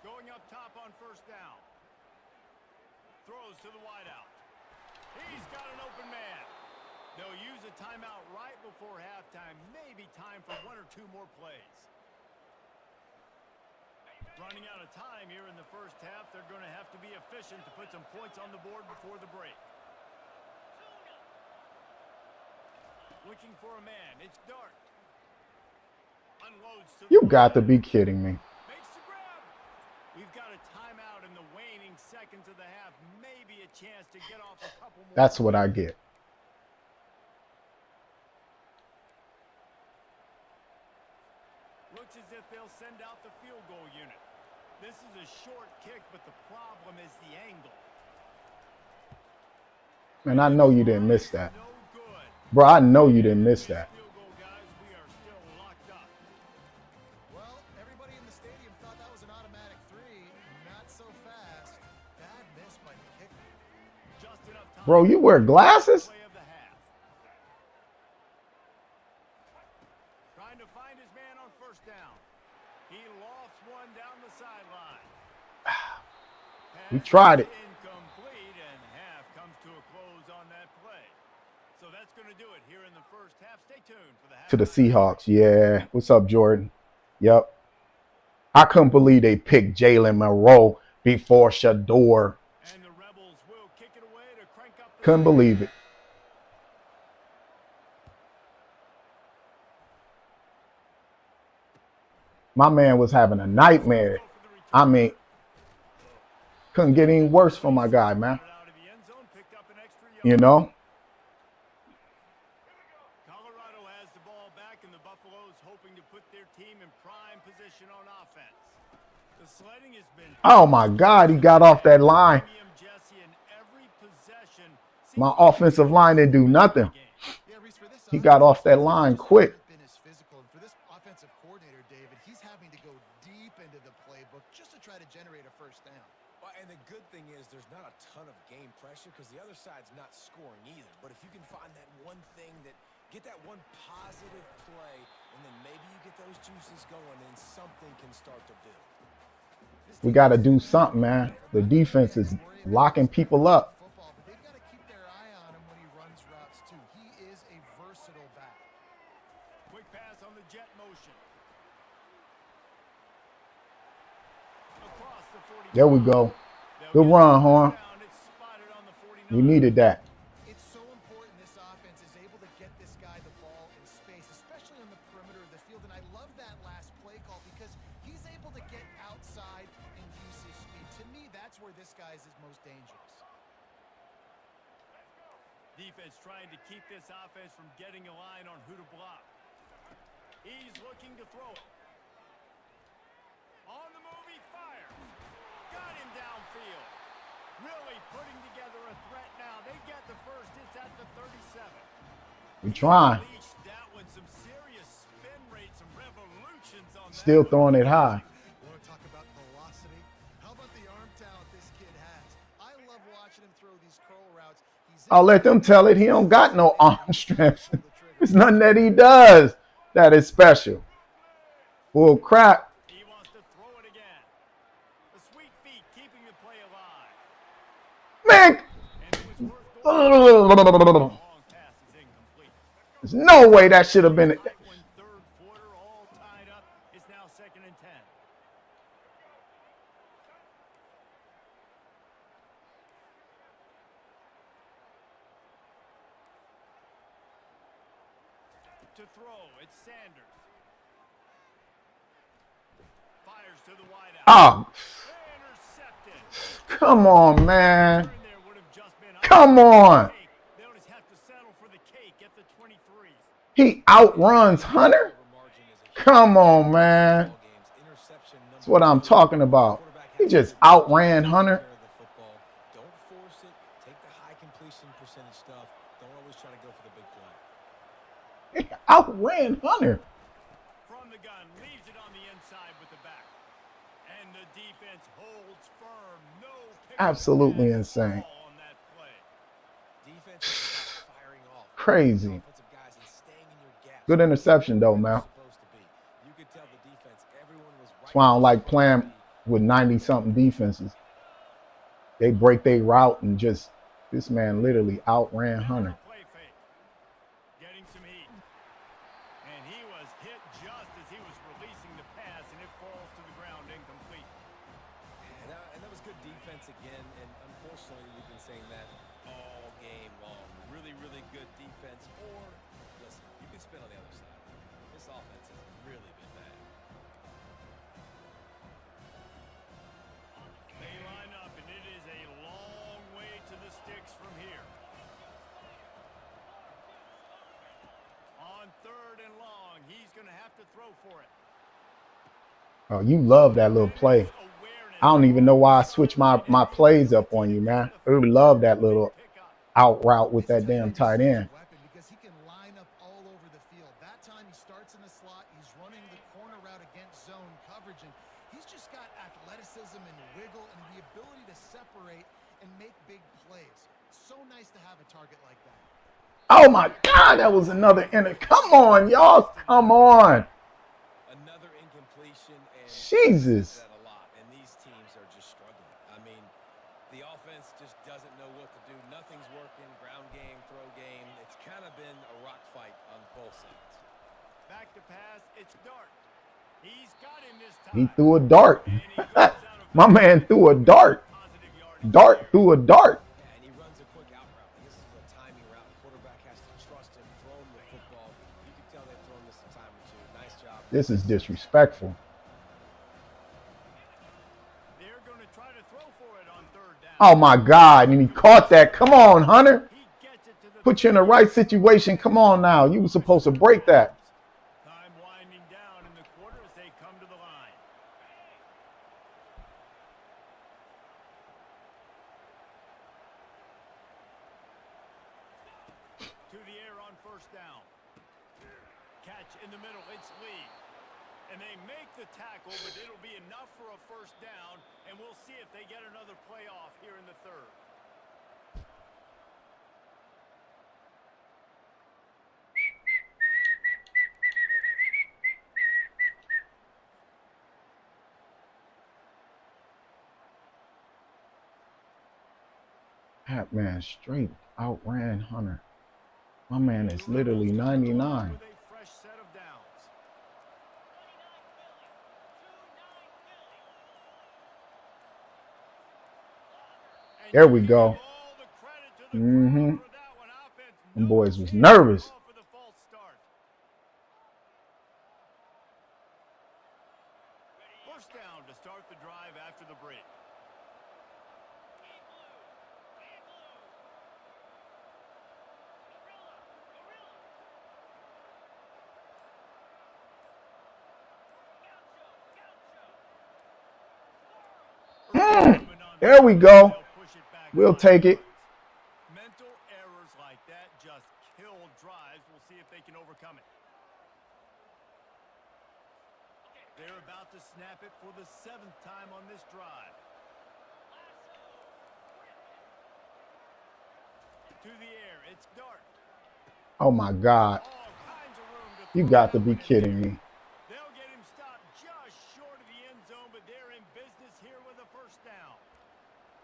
Going up top on first down. Throws to the wideout. He's got an open man. They'll use a timeout right before halftime. Maybe time for 1 or 2 more plays. Running out of time here in the first half. They're going to have to be efficient to put some points on the board before the break. Looking for a man. It's Dart. Unloads to You got to be kidding me. makes the grab. We've got a timeout in the waning seconds of the half. Maybe a chance to get off a couple more. That's what I get. Looks as if they'll send out the field goal unit. This is a short kick, but the problem is the angle. Man, I know you didn't miss that. No good. Bro, I know you didn't miss that. Field goal, guys. We are still locked up. Well, everybody in the stadium thought that was an automatic 3. Not so fast. Bad miss by the kicker. Just enough time. Bro, you wear glasses? Play of the half. Trying to find his man on first down. He lofts one down the sideline. We tried it. Incomplete, and half comes to a close on that play. So that's going to do it here in the first half. Stay tuned for the half. To the Seahawks. Yeah. What's up, Jordan? Yep. I couldn't believe they picked Jalen Monroe before Shador. And the Rebels will kick it away to crank up the Couldn't believe it. My man was having a nightmare. I mean, couldn't get any worse for my guy, man. out of the end zone, picked up an extra You yard. know? Colorado has the ball back, and the Buffaloes hoping to put their team in prime position on offense. The sledding has been Oh, my God. He got off that line. premium Jesse in every possession. My offensive line didn't do nothing. Yeah, Reese, for this He got off that line quick. been as physical. And for this offensive coordinator, David, he's having to go deep into the playbook just to try to generate a first down. Well, and the good thing is there's not a ton of game pressure because the other side's not scoring either. But if you can find that one thing that get that one positive play, and then maybe you get those juices going, and something can start to build. We got to do something, man. The defense is locking people up. Football, but they've got to keep their eye on him when he runs routes too. He is a versatile back. Quick pass on the jet motion. Across the 40. There we go. They'll Good get run, the Horn. first down. It's spotted on the 49. We needed that. It's so important this offense is able to get this guy the ball in space, especially on the perimeter of the field. And I love that last play call because he's able to get outside and use his speed. To me, that's where this guy is his most dangerous. Defense trying to keep this offense from getting a line on who to block. He's looking to throw it. On the move, he fires. Got him downfield. Really putting together a threat now. They get the first. It's at the 37. We trying. Unleashed that one. Some serious spin rates, some revolutions on that Still one. throwing it high. Want to talk about velocity? How about the arm talent this kid has? I love watching him throw these curl routes. I'll let them tell it. He don't got no arm strength. There's nothing that he does that is special. Bull crap. He wants to throw it again. The sweet feet keeping the play alive. Man, Long pass is incomplete. There's no way that should have been. Back when third quarter all tied up. It's now 2nd and 10. To throw, it's Sanders. Fires to the wideout. Oh, Intercepted. come on, man. Turn there would have just been Come on. They'll just have to settle for the cake at the 23s. He outruns Hunter. Come on, man. That's what I'm talking about. He just outran Hunter. Don't force it. Take the high completion percentage stuff. Don't always try to go for the big play. He outran Hunter. From the gun, leaves it on the inside with the back. And the defense holds firm. No pick Absolutely insane. on that play. Defense is about firing off. Crazy. Offensive guys and staying in your gaps. Good interception, though, man. Supposed to be. You could tell the defense, everyone was right. That's why I don't like playing with 90-something defenses. They break their route and just, this man literally outran Hunter. Play fake. Getting some heat. And he was hit just as he was releasing the pass, and it falls to the ground incomplete. And that was good defense again, and unfortunately, we've been saying that all game long. Really, really good defense. Or, listen, you can spin on the other side. This offense has really been bad. They line up, and it is a long way to the sticks from here. On 3rd and long, he's going to have to throw for it. Oh, you love that little play. I don't even know why I switched my plays up on you, man. I really love that little out route with that damn tight end. Because he can line up all over the field. That time he starts in the slot. He's running the corner route against zone coverage, and he's just got athleticism and wiggle and the ability to separate and make big plays. So nice to have a target like that. Oh my God, that was another inner. Come on, y'all. Come on. Another incompletion, and Jesus. that a lot, and these teams are just struggling. I mean, the offense just doesn't know what to do. Nothing's working. Ground game, throw game. It's kind of been a rock fight on both sides. Back to pass, it's Dart. He's got him this time. He threw a dart. My man threw a dart. Positive yardage Dart there. threw a dart. Yeah, and he runs a quick out route, and this is a timing route. The quarterback has to trust him, throw him the football. You can tell they've thrown this a time or two. Nice job. This is disrespectful. They're going to try to throw for it on 3rd down. Oh my God. And he caught that. Come on, Hunter. He gets it to the Put you in the right situation. Come on now. You were supposed to break that. Time winding down in the quarter as they come to the line. To the air on 1st down. Catch in the middle, it's Lee. And they make the tackle, but it'll be enough for a 1st down, and we'll see if they get another playoff here in the 3rd. That man straight outran Hunter. My man is literally 99. With a fresh set of downs. And There you we can go. give all the credit to the Mhm. crowd for that one. Offense, Them no boys was chance nervous. to go for the false start. 1st down to start the drive after the break. There we go. We'll take it. Mental errors like that just kill drives. We'll see if they can overcome it. They're about to snap it for the 7th time on this drive. To the air, it's Dart. Oh my God. All kinds of room to You throw got to that be one in kidding there. me. They'll get him stopped just short of the end zone, but they're in business here with a 1st down.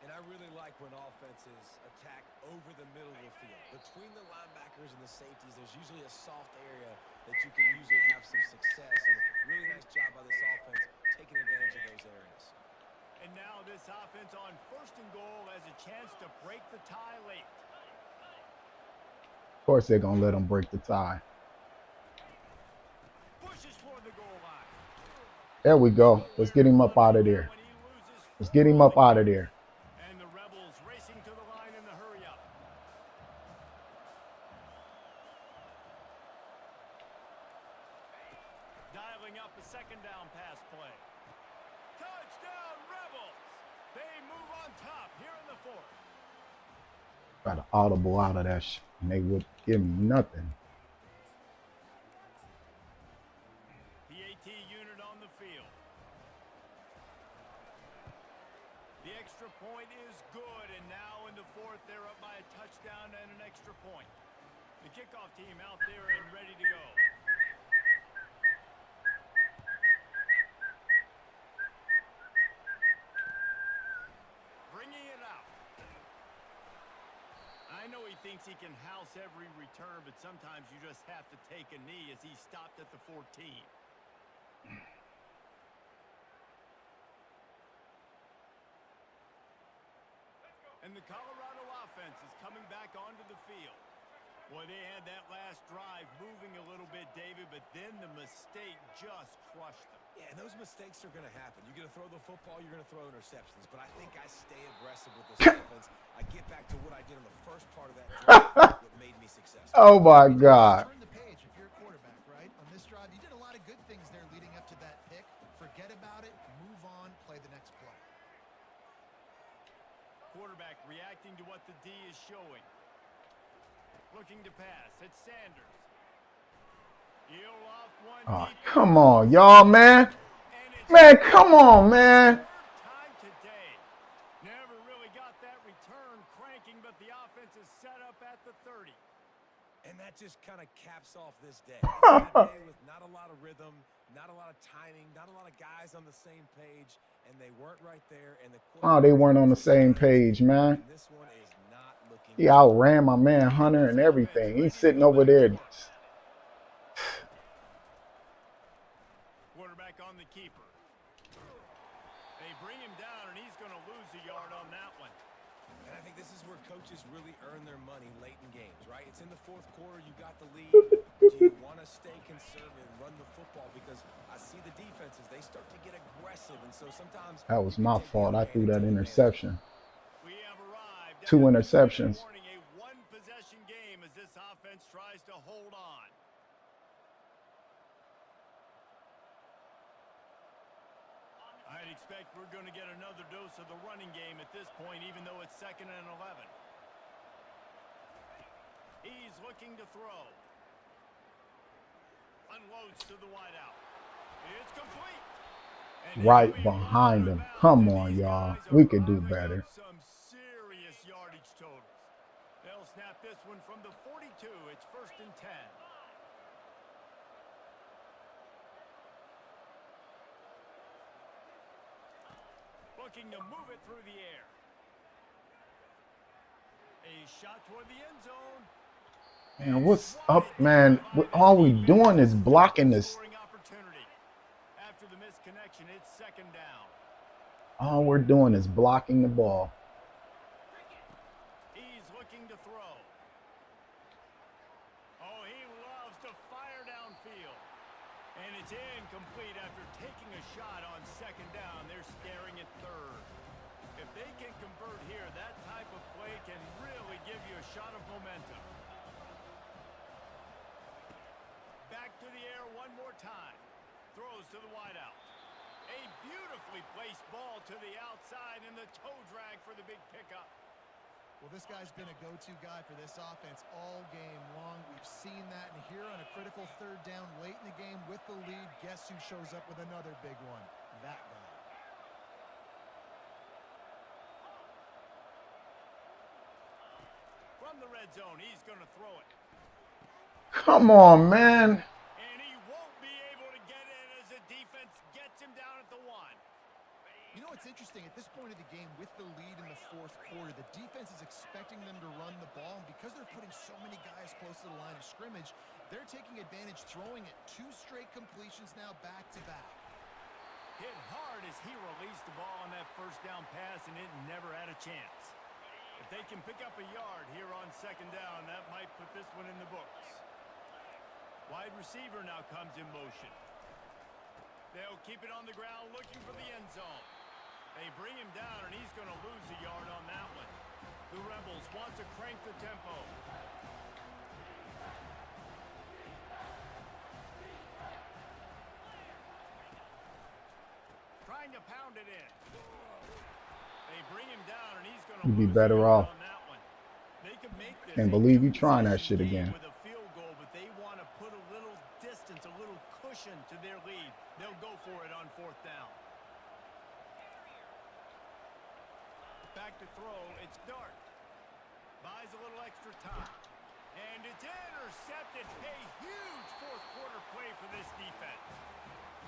And I really like when offenses attack over the middle of the field. Between the linebackers and the safeties, there's usually a soft area that you can usually have some success. And really nice job by this offense taking advantage of those areas. And now this offense on 1st and goal has a chance to break the tie late. Of course, they're going to let them break the tie. Pushes for the goal line. There we go. Let's get him up out of there. Let's get him up out of there. And the Rebels racing to the line in the hurry up. Dialing up a 2nd down pass play. Touchdown Rebels! They move on top here in the 4th. Got an audible out of that and they would give me nothing. The AT unit on the field. The extra point is good, and now in the 4th, they're up by a touchdown and an extra point. The kickoff team out there and ready to go. Bringing it out. I know he thinks he can house every return, but sometimes you just have to take a knee as he stopped at the 14. And the Colorado offense is coming back onto the field. Boy, they had that last drive moving a little bit, David, but then the mistake just crushed them. Yeah, and those mistakes are going to happen. You're going to throw the football, you're going to throw interceptions. But I think I stay aggressive with this offense. I get back to what I did in the first part of that drive that made me successful. Oh, my God. Turn the page if you're a quarterback, right? On this drive, you did a lot of good things there leading up to that pick. Forget about it, move on, play the next play. Quarterback reacting to what the D is showing. Looking to pass. It's Sanders. He'll off one Oh, deep. come on, y'all, man. And it's Man, come on, man. time today. Never really got that return cranking, but the offense is set up at the 30. And that just kind of caps off this day. It's a day with not a lot of rhythm, not a lot of timing, not a lot of guys on the same page, and they weren't right there. And the Oh, they weren't on the same page, man. And this one is not looking He outran my man Hunter and everything. He's sitting over there. Quarterback on the keeper. They bring him down, and he's going to lose a yard on that one. And I think this is where coaches really earn their money late in games, right? It's in the 4th quarter. You got the lead. Do you want to stay conservative and run the football? Because I see the defenses, they start to get aggressive. And so sometimes That was my fault. I threw that interception. We have arrived. 2 interceptions. A one-possession game as this offense tries to hold on. I'd expect we're going to get another dose of the running game at this point, even though it's 2nd and 11. He's looking to throw. Unloads to the wideout. It's complete. And Right he'll be behind out of him. bounds, Come and on, these y'all. guys We are could do piling better. up some serious yardage totals. They'll snap this one from the 42. It's 1st and 10. Looking to move it through the air. A shot toward the end zone. Man, what's up, man? All we doing is blocking this. Scoring opportunity. After the misconnection, it's 2nd down. All we're doing is blocking the ball. He's looking to throw. Oh, he loves to fire downfield. And it's incomplete after taking a shot on 2nd down. They're staring at 3rd. If they can convert here, that type of play can really give you a shot of momentum. Back to the air one more time. Throws to the wideout. A beautifully placed ball to the outside and the toe drag for the big pickup. Well, this guy's been a go-to guy for this offense all game long. We've seen that, and here on a critical 3rd down late in the game with the lead, guess who shows up with another big one? That guy. From the red zone, he's going to throw it. Come on, man. And he won't be able to get in as the defense gets him down at the 1. You know what's interesting? At this point of the game with the lead in the fourth quarter. The defense is expecting them to run the ball, and because they're putting so many guys close to the line of scrimmage, they're taking advantage, throwing it 2 straight completions now back-to-back. Hit hard as he released the ball on that first down pass, and it never had a chance. If they can pick up a yard here on second down, that might put this one in the books. Wide receiver now comes in motion. They'll keep it on the ground looking for the end zone. They bring him down, and he's going to lose a yard on that one. The Rebels want to crank the tempo. Trying to pound it in. They bring him down, and he's going to You'd be lose better a yard off. on that one. They can make this Can't a believe you trying that two-possession shit game again. with a field goal, but they want to put a little distance, a little cushion to their lead. They'll go for it on fourth down. Back to throw, it's Dart. Buys a little extra time. And it's intercepted. A huge fourth quarter play for this defense.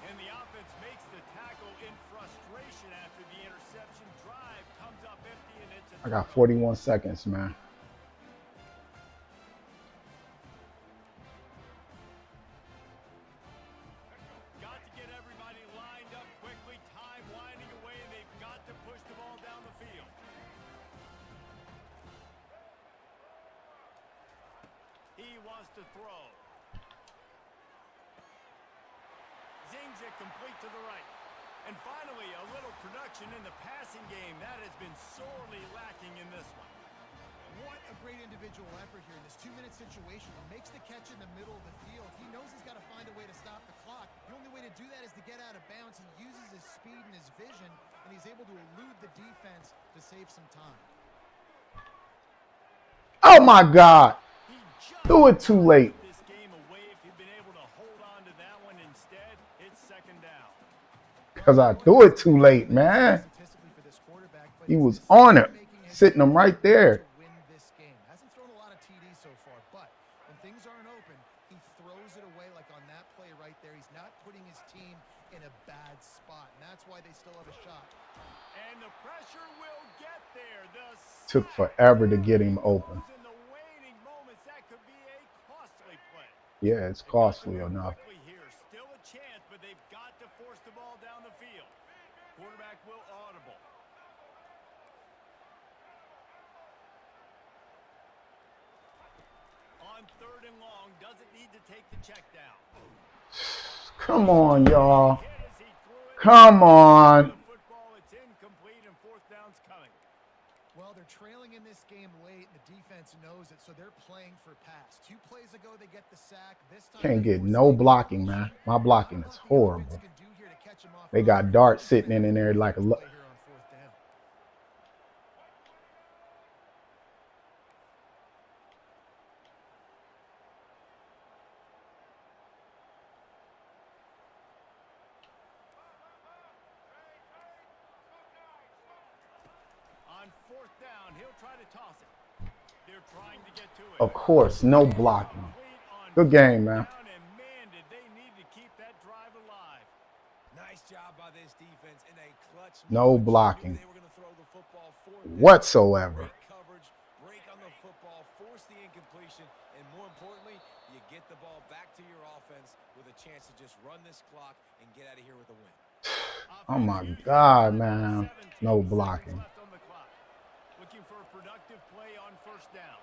And the offense makes the tackle in frustration after the interception. Drive comes up empty, and it's a I got 41 seconds, man. got to get everybody lined up quickly. Time winding away, and they've got to push the ball down the field. He wants to throw. Zings it complete to the right. And finally, a little production in the passing game. That has been sorely lacking in this one. What a great individual effort here in this 2-minute situation. He makes the catch in the middle of the field. He knows he's got to find a way to stop the clock. The only way to do that is to get out of bounds. He uses his speed and his vision, and he's able to elude the defense to save some time. Oh my God. He just Do it too late. this game away. If you've been able to hold on to that one instead, it's second down. Because I threw it too late, man. Statistically for this quarterback, but He his was on it, decision-making has sitting him right there. to win this game. Hasn't thrown a lot of TDs so far, but when things aren't open, he throws it away like on that play right there. He's not putting his team in a bad spot, and that's why they still have a shot. And the pressure will get there. The Took forever to get him open. in the waning moments, that could be a costly play. Yeah, it's costly enough. Quickly here, still a chance, but they've got to force the ball down the field. Quarterback will audible. On third and long, doesn't need to take the check down. Come on, y'all. Hit as he threw it. Come on. The football, it's incomplete, and fourth down's coming. Well, they're trailing in this game late, and the defense knows it, so they're playing for pass. 2 plays ago, they get the sack. This time Can't they get force no it. blocking, man. My blocking is horrible. They got Dart sitting in there like a... On fourth down, he'll try to toss it. They're trying to get to it. Of course, no blocking. Good game, man. And man, did they need to keep that drive alive. Nice job by this defense in a clutch. No moment. blocking They were going to throw the football fourth down. whatsoever. Great coverage, break on the football, force the incompletion, and more importantly, you get the ball back to your offense with a chance to just run this clock and get out of here with a win. Oh my God, man. No blocking. Left on the clock. Looking for a productive play on first down.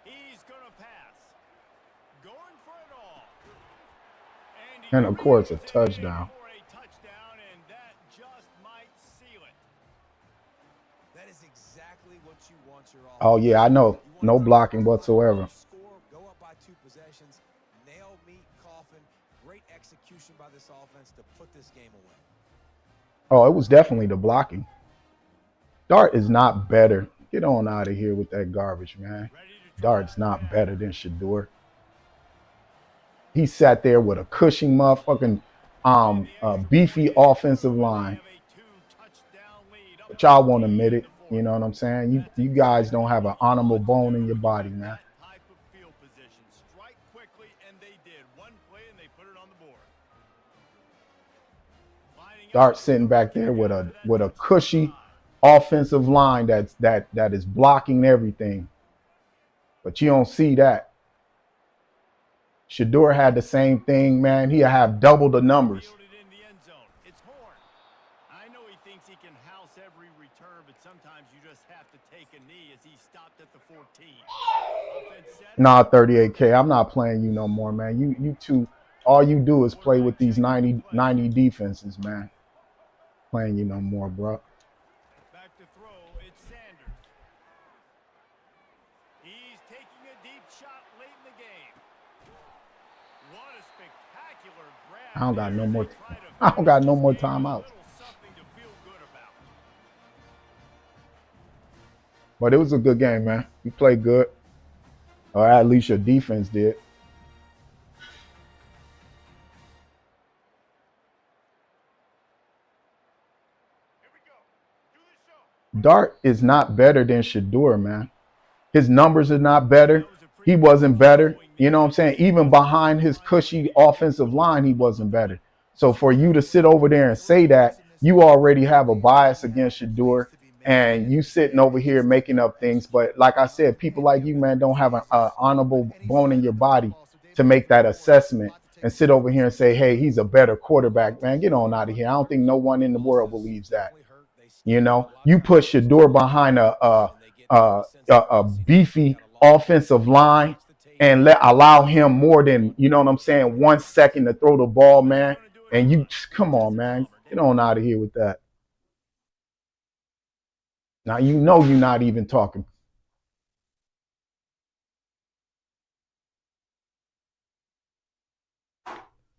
He's going to pass. Going for it all. And of course, a reaches it in touchdown. for a touchdown, and that just might seal it. That is exactly what you want your offense. Oh, yeah, I know. No blocking whatsoever. Score, go up by 2 possessions, nail meet Coffin. Great execution by this offense to put this game away. Oh, it was definitely the blocking. Dart is not better. Get on out of here with that garbage, man. Dart's not better than Shador. He sat there with a cushing motherfucking beefy offensive line. But y'all won't admit it. You know what I'm saying? You guys don't have an honorable bone in your body, man. Type of field position. Strike quickly, and they did. One play, and they put it on the board. Dart sitting back there with a cushy offensive line that is blocking everything. But you don't see that. Shador had the same thing, man. He'll have double the numbers. Fielded in the end zone. It's Horn. I know he thinks he can house every return, but sometimes you just have to take a knee as he stopped at the 14. Nah, 38K. I'm not playing you no more, man. You two, all you do is play with these 90 defenses, man. Playing you no more, bro. Back to throw, it's Sanders. He's taking a deep shot late in the game. What a spectacular grab. I don't got no more. I don't got no more timeouts. But it was a good game, man. You played good, or at least your defense did. Dart is not better than Shador, man. His numbers are not better. He wasn't better. You know what I'm saying? Even behind his cushy offensive line, he wasn't better. So for you to sit over there and say that, you already have a bias against Shador, and you sitting over here making up things. But like I said, people like you, man, don't have an honorable bone in your body to make that assessment and sit over here and say, hey, he's a better quarterback. Man, get on out of here. I don't think no one in the world believes that. You know, you put Shador behind a beefy offensive line and allow him more than, you know what I'm saying, 1 second to throw the ball, man. And you, come on, man, get on out of here with that. Now, you know you're not even talking.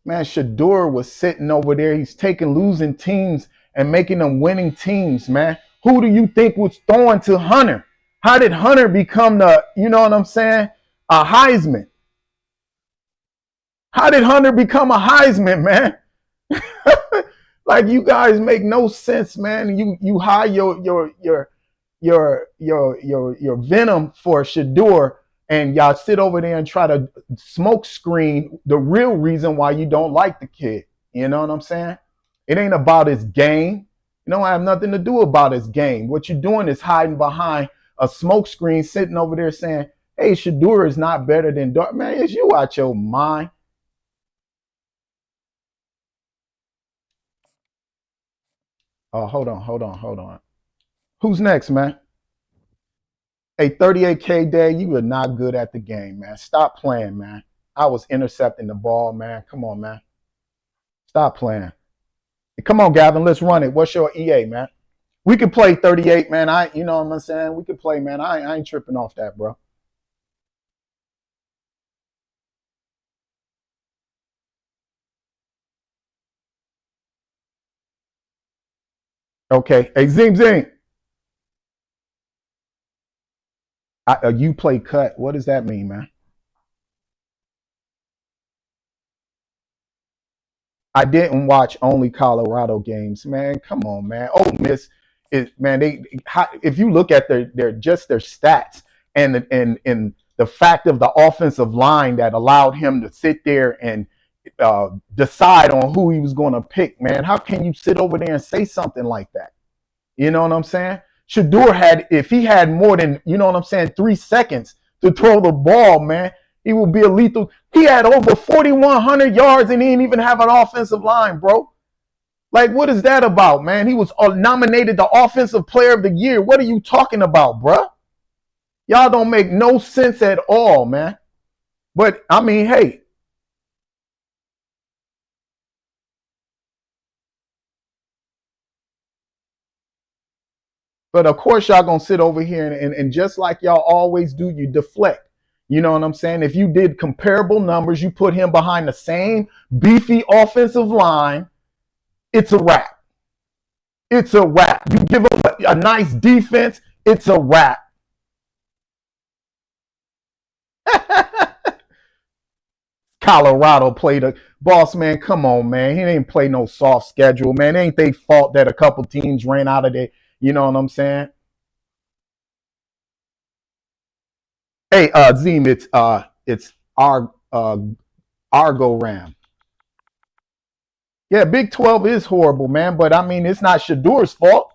Man, Shador was sitting over there. He's taking losing teams and making them winning teams, man. Who do you think was throwing to Hunter? How did Hunter become the, you know what I'm saying, a Heisman? How did Hunter become a Heisman, man? Like, you guys make no sense, man. You hide your venom for Shador, and y'all sit over there and try to smoke screen the real reason why you don't like the kid. You know what I'm saying? It ain't about his game. You don't have nothing to do about his game. What you're doing is hiding behind a smoke screen, sitting over there saying, hey, Shador is not better than Dart. Man, is you out your mind? Oh, hold on. Who's next, man? Hey, 38K Day, you were not good at the game, man. Stop playing, man. I was intercepting the ball, man. Come on, man. Stop playing. Hey, come on, Gavin, let's run it. What's your EA, man? We could play 38, man. You know what I'm saying? We could play, man. I ain't tripping off that, bro. Okay. Hey, Zing. You play cut. What does that mean, man? I didn't watch only Colorado games, man. Come on, man. Ole Miss is, man. If you look at their stats and the fact of the offensive line that allowed him to sit there and decide on who he was going to pick, man. How can you sit over there and say something like that? You know what I'm saying? Shador if he had more than, you know what I'm saying, 3 seconds to throw the ball, man, he would be a lethal. He had over 4,100 yards and he didn't even have an offensive line, bro. Like, what is that about, man? He was nominated the Offensive Player of the Year. What are you talking about, bro? Y'all don't make no sense at all, man. But, I mean, hey. But, of course, y'all going to sit over here and just like y'all always do, you deflect. You know what I'm saying? If you did comparable numbers, you put him behind the same beefy offensive line, it's a wrap. It's a wrap. You give him a nice defense, it's a wrap. Colorado played a boss, man. Come on, man. He didn't play no soft schedule, man. It ain't they fault that a couple teams ran out of there. You know what I'm saying? Hey, Zim, it's our Argo Ram. Yeah, Big 12 is horrible, man. But I mean, it's not Shadur's fault.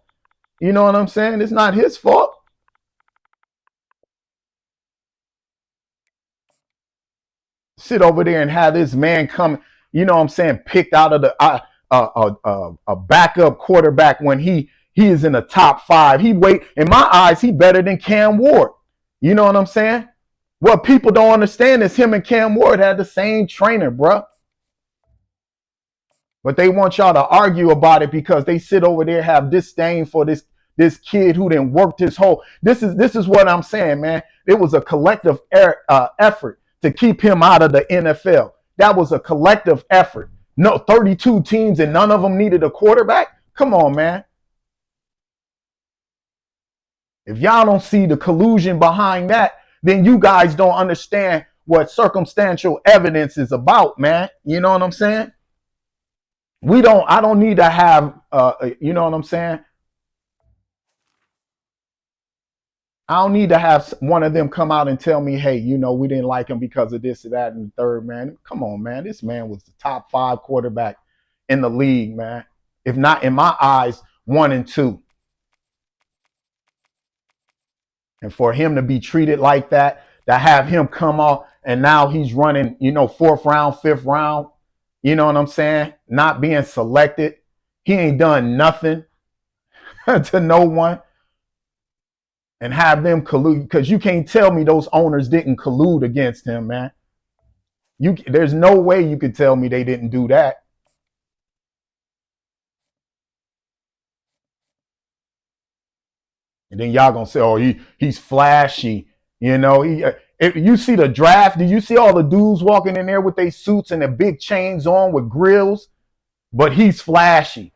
You know what I'm saying? It's not his fault. Sit over there and have this man come, you know what I'm saying, picked out of the a backup quarterback when he is in the top 5. He wait in my eyes, he better than Cam Ward. You know what I'm saying? What people don't understand is him and Cam Ward had the same trainer, bruh. But they want y'all to argue about it because they sit over there have disdain for this kid who didn't work his whole. This is what I'm saying, man. It was a collective effort to keep him out of the NFL. That was a collective effort. No, 32 teams and none of them needed a quarterback. Come on, man. If y'all don't see the collusion behind that, then you guys don't understand what circumstantial evidence is about, man. You know what I'm saying? I don't need to have, you know what I'm saying? I don't need to have one of them come out and tell me, hey, you know, we didn't like him because of this or that and the third, man. Come on, man. This man was the top 5 quarterback in the league, man. If not, in my eyes, 1 and 2. And for him to be treated like that, to have him come off and now he's running, you know, 4th round, 5th round, you know what I'm saying? Not being selected. He ain't done nothing to no one. And have them collude, because you can't tell me those owners didn't collude against him, man. There's no way you could tell me they didn't do that. And then y'all gonna say, oh, he's flashy, you know. If you see the draft, do you see all the dudes walking in there with their suits and the big chains on with grills? But he's flashy.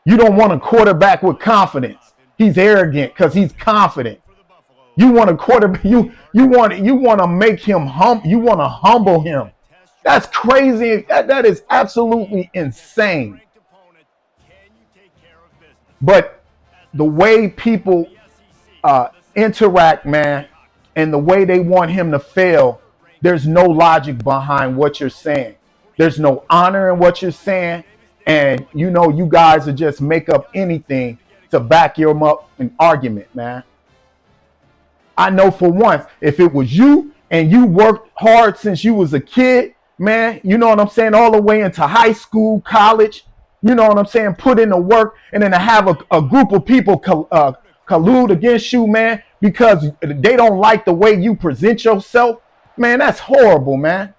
You don't want a quarterback with confidence. He's arrogant because he's confident. You want a quarterback. You want to make him You want to humble him. That's crazy. That is absolutely insane. But the way people interact, man, and the way they want him to fail, there's no logic behind what you're saying. There's no honor in what you're saying. And, you know, you guys will just make up anything to back your up an argument, man. I know for once, if it was you and you worked hard since you was a kid, man, you know what I'm saying, all the way into high school, college, you know what I'm saying, put in the work, and then to have a group of people collude against you, man, because they don't like the way you present yourself, man, that's horrible, man.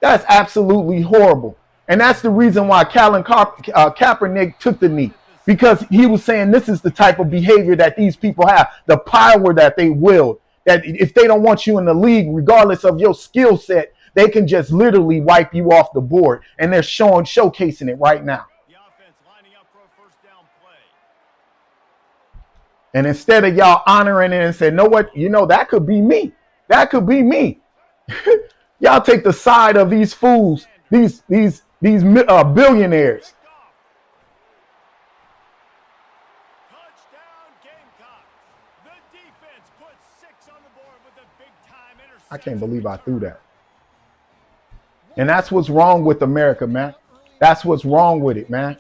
That's absolutely horrible. And that's the reason why Kaepernick took the knee. Because he was saying this is the type of behavior that these people have, the power that they wield, that if they don't want you in the league, regardless of your skill set, they can just literally wipe you off the board. And they're showcasing it right now. And instead of y'all honoring it and saying, know what, you know, that could be me. That could be me. Y'all take the side of these fools, these billionaires. I can't believe I threw that. And that's what's wrong with America, man. That's what's wrong with it, man.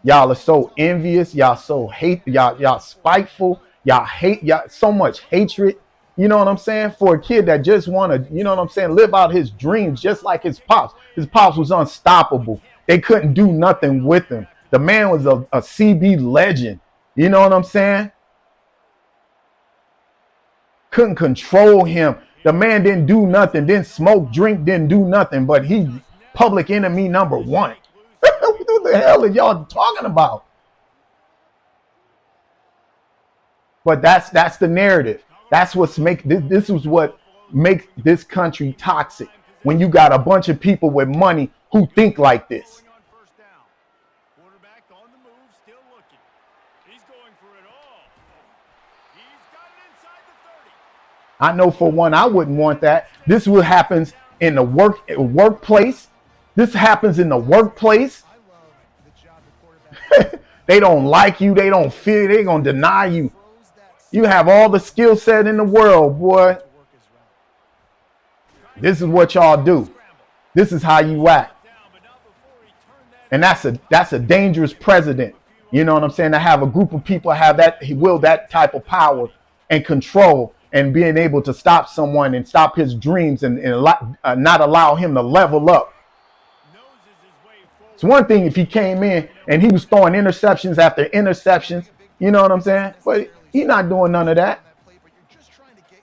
Y'all are so envious. Y'all so hate. Y'all spiteful. Y'all hate. Y'all so much hatred. You know what I'm saying? For a kid that just want to, you know what I'm saying, live out his dreams just like his pops. His pops was unstoppable. They couldn't do nothing with him. The man was a CB legend. You know what I'm saying? Couldn't control him. The man didn't do nothing, didn't smoke, drink, didn't do nothing, but he's public enemy number 1. What the hell are y'all talking about? But that's the narrative. That's what's this is what makes this country toxic. When you got a bunch of people with money who think like this. I know for one, I wouldn't want that. This is what happens in the workplace. This happens in the workplace. They don't like you. They don't feel. They're going to deny you. You have all the skill set in the world, boy. This is what y'all do. This is how you act. And that's a dangerous precedent. You know what I'm saying? To have a group of people have that type of power and control and being able to stop someone and stop his dreams and not allow him to level up. It's one thing if he came in and he was throwing interceptions after interceptions, you know what I'm saying? But he's not doing none of that.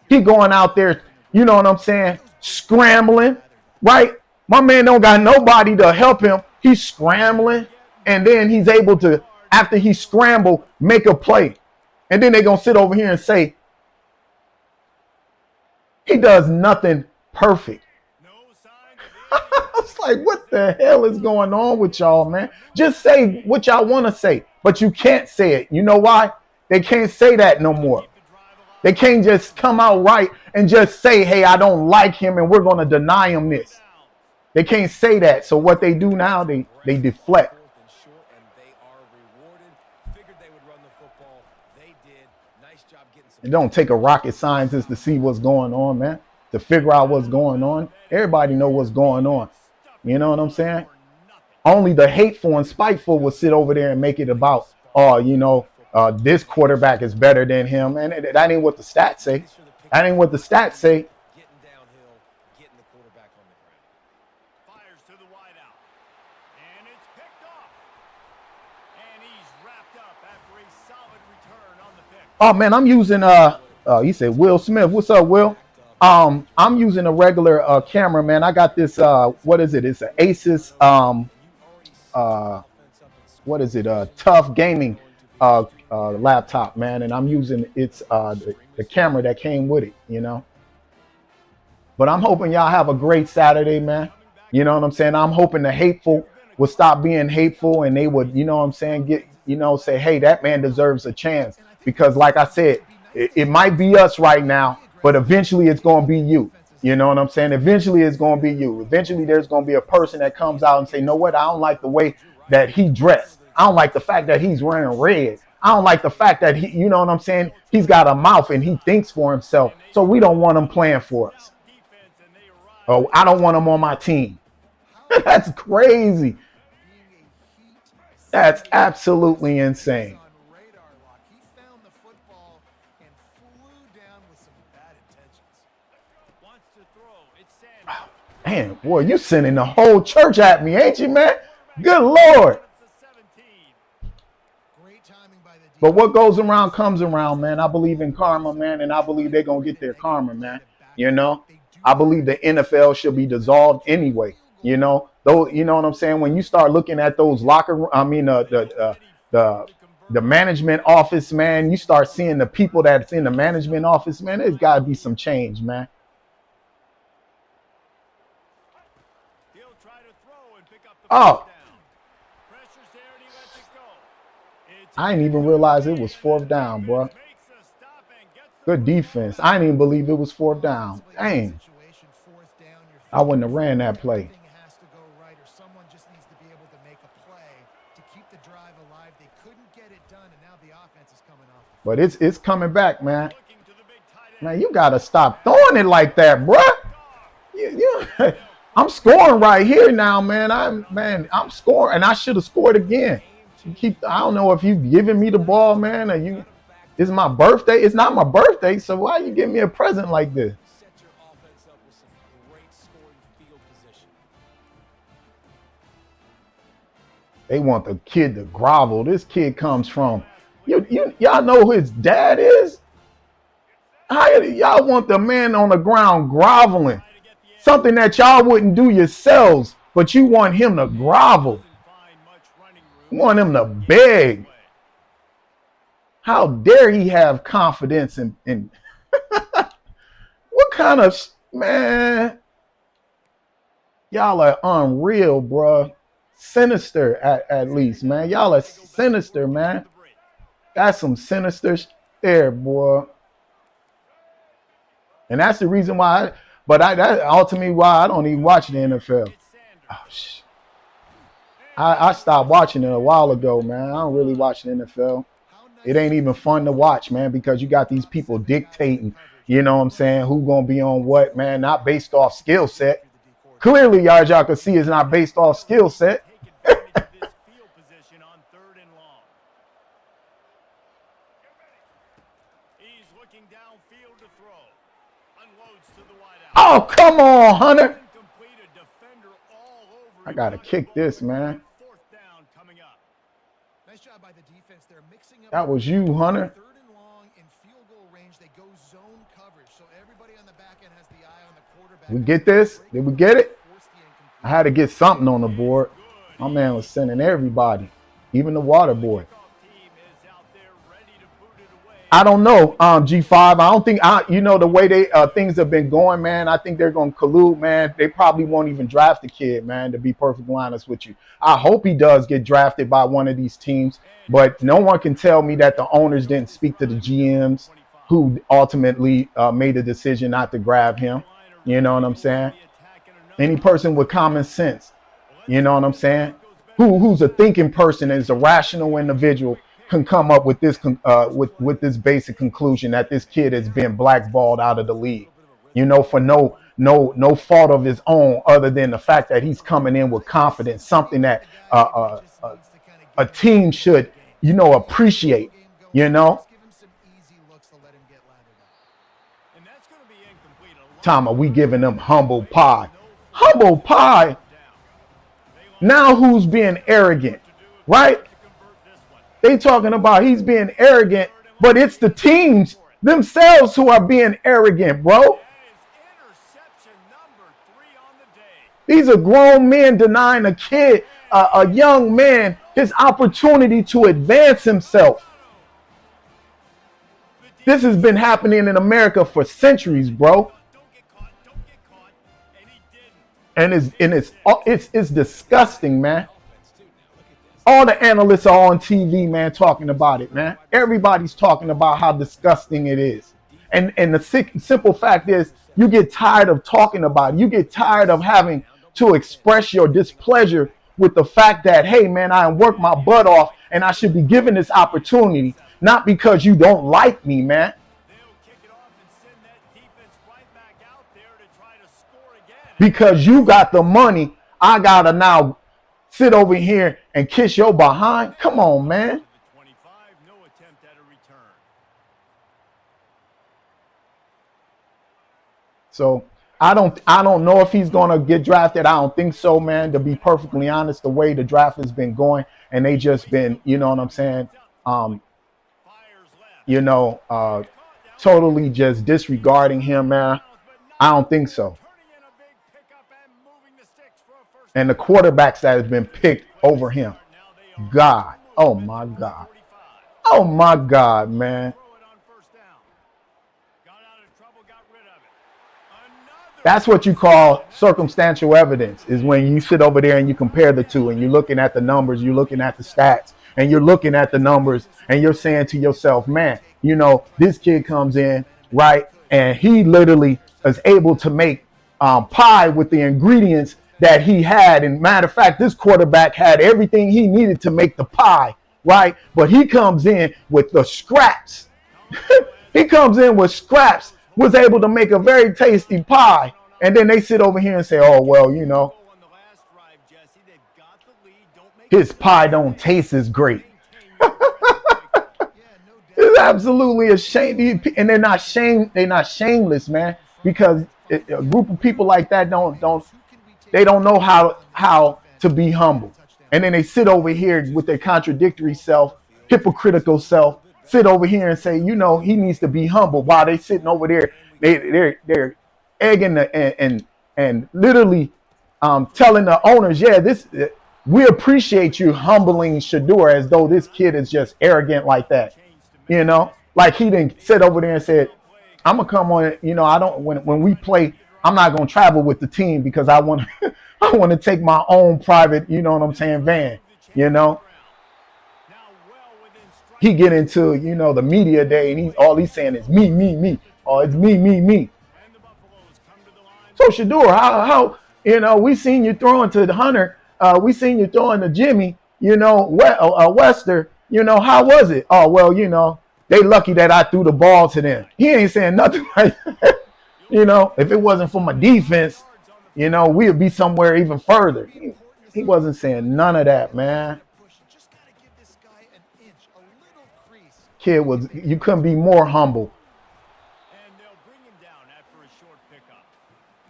He going out there, you know what I'm saying, scrambling, right? My man don't got nobody to help him. He's scrambling, and then he's able to, after he scrambled, make a play. And then they're going to sit over here and say, he does nothing perfect. It's like, what the hell is going on with y'all, man? Just say what y'all want to say, but you can't say it. You know why? They can't say that no more. They can't just come out right and just say, hey, I don't like him and we're going to deny him this. They can't say that. So what they do now, they deflect. It don't take a rocket scientist to see what's going on, man, to figure out what's going on. Everybody know what's going on. You know what I'm saying? Only the hateful and spiteful will sit over there and make it about, oh, you know, this quarterback is better than him. And that ain't what the stats say. That ain't what the stats say. Getting downhill, getting the quarterback on the ground. Fires to the wideout. And it's picked off. And he's wrapped up after a solid return on the pick. Oh man, I'm using he said Will Smith. What's up, Will? I'm using a regular camera, man. I got this what is it? It's an Asus what is it? Tough gaming laptop, man, and I'm using the camera that came with it, you know. But I'm hoping y'all have a great Saturday, man. You know what I'm saying? I'm hoping the hateful will stop being hateful and they would, you know what I'm saying, say, hey, that man deserves a chance. Because like I said, it might be us right now, but eventually it's going to be you. You know what I'm saying? Eventually it's going to be you. Eventually there's going to be a person that comes out and say, know what? I don't like the way that he dressed. I don't like the fact that he's wearing red. I don't like the fact that he, you know what I'm saying? He's got a mouth and he thinks for himself. So we don't want him playing for us. Oh, I don't want him on my team. That's crazy. That's absolutely insane. Man, boy, you sending the whole church at me, ain't you, man? Good Lord. But what goes around comes around, man. I believe in karma, man, and I believe they're going to get their karma, man. You know, I believe the NFL should be dissolved anyway. You know, though, you know what I'm saying? When you start looking at those the management office, man, you start seeing the people that's in the management office, man, there's got to be some change, man. Oh, I didn't even realize it was fourth down, bro. Good defense. I didn't even believe it was fourth down. Dang. I wouldn't have ran that play. But it's coming back, man. Man, you got to stop throwing it like that, bro. I'm scoring right here now, man. I'm scoring, and I should have scored again. I don't know if you giving me the ball, man, or it's my birthday. It's not my birthday, so why you give me a present like this? They want the kid to grovel. This kid comes from y'all know who his dad is? How y'all want the man on the ground groveling? Something that y'all wouldn't do yourselves, but you want him to grovel. You want him to beg. How dare he have confidence in what kind of, man? Y'all are unreal, bro. Sinister at least, man. Y'all are sinister, man. That's some sinister there, boy. And that's the reason why that ultimately why I don't even watch the NFL. Oh, shit. I stopped watching it a while ago, man. I don't really watch the NFL. It ain't even fun to watch, man, because you got these people dictating, you know what I'm saying, who gonna be on what, man, not based off skill set. Clearly, y'all can see it's not based off skill set. and long. He's looking downfield to throw. Unloads to the wide out. Oh, come on, Hunter. Incomplete, a defender all over I him. got to kick this, man. Fourth down coming up. Nice job by the defense there, mixing up. That was you, Hunter. Third and long in field goal range. They go zone coverage, so everybody on the back end has the eye on the quarterback. We get this? Did we get it? I had to get something on the board. My man was sending everybody, even the water boy. Team is out there ready to boot it away. I don't know, G5. I don't think the way they things have been going, man. I think they're gonna collude, man. They probably won't even draft the kid, man, to be perfectly honest with you. I hope he does get drafted by one of these teams, but no one can tell me that the owners didn't speak to the GMs who ultimately made the decision not to grab him. You know what I'm saying? Any person with common sense, you know what I'm saying? Who's a thinking person and is a rational individual can come up with this with this basic conclusion that this kid has been blackballed out of the league, you know, for no fault of his own other than the fact that he's coming in with confidence, something that a team should, you know, appreciate, you know. Tom, are we giving them humble pie? Humble pie. Now who's being arrogant, right? They talking about he's being arrogant, but it's the teams themselves who are being arrogant, bro. These are grown men denying a kid, a young man, his opportunity to advance himself. This has been happening in America for centuries, bro. And it's disgusting, man. All the analysts are on TV, man, talking about it, man. Everybody's talking about how disgusting it is. And the simple fact is, you get tired of talking about it. You get tired of having to express your displeasure with the fact that, hey, man, I worked my butt off and I should be given this opportunity, not because you don't like me, man. Because you got the money, I gotta now sit over here and kiss your behind. Come on, man. So I don't know if he's gonna get drafted. I don't think so, man. To be perfectly honest, the way the draft has been going, and they just been, you know what I'm saying, totally just disregarding him, man. I don't think so. And the quarterbacks that have been picked over him. God. Oh, my God. Oh, my God, man. That's what you call circumstantial evidence, is when you sit over there and you compare the two and you're looking at the numbers, you're looking at the stats, and you're looking at the numbers and you're saying to yourself, man, you know, this kid comes in, right, and he literally is able to make pie with the ingredients that he had. And matter of fact, this quarterback had everything he needed to make the pie, right? But he comes in with the scraps. He comes in with scraps, was able to make a very tasty pie. And then they sit over here and say, oh, well, you know, his pie don't taste as great. It's absolutely a shame. And they're not shameless, man, because a group of people like that don't know how to be humble. And then they sit over here with their contradictory self, hypocritical self, sit over here and say, you know, he needs to be humble, while they sitting over there, they're egging and literally telling the owners, yeah, we appreciate you humbling Shador, as though this kid is just arrogant like that. You know, like he didn't sit over there and said, I'm gonna come on, you know, I don't when we play, I'm not gonna travel with the team because I want to take my own private, you know what I'm saying, van, you know. He get into, you know, the media day and all he's saying is me. Oh, it's me. So Shador, how you know, we seen you throwing to the Hunter, we seen you throwing to Jimmy, you know, Wester, you know, how was it? Oh, well, you know, they lucky that I threw the ball to them. He ain't saying nothing like that. You know, if it wasn't for my defense, you know, we'd be somewhere even further. He wasn't saying none of that, man. You just got to give this guy an inch, a little crease. Kid was, you couldn't be more humble. And they'll bring him down after a short pickup.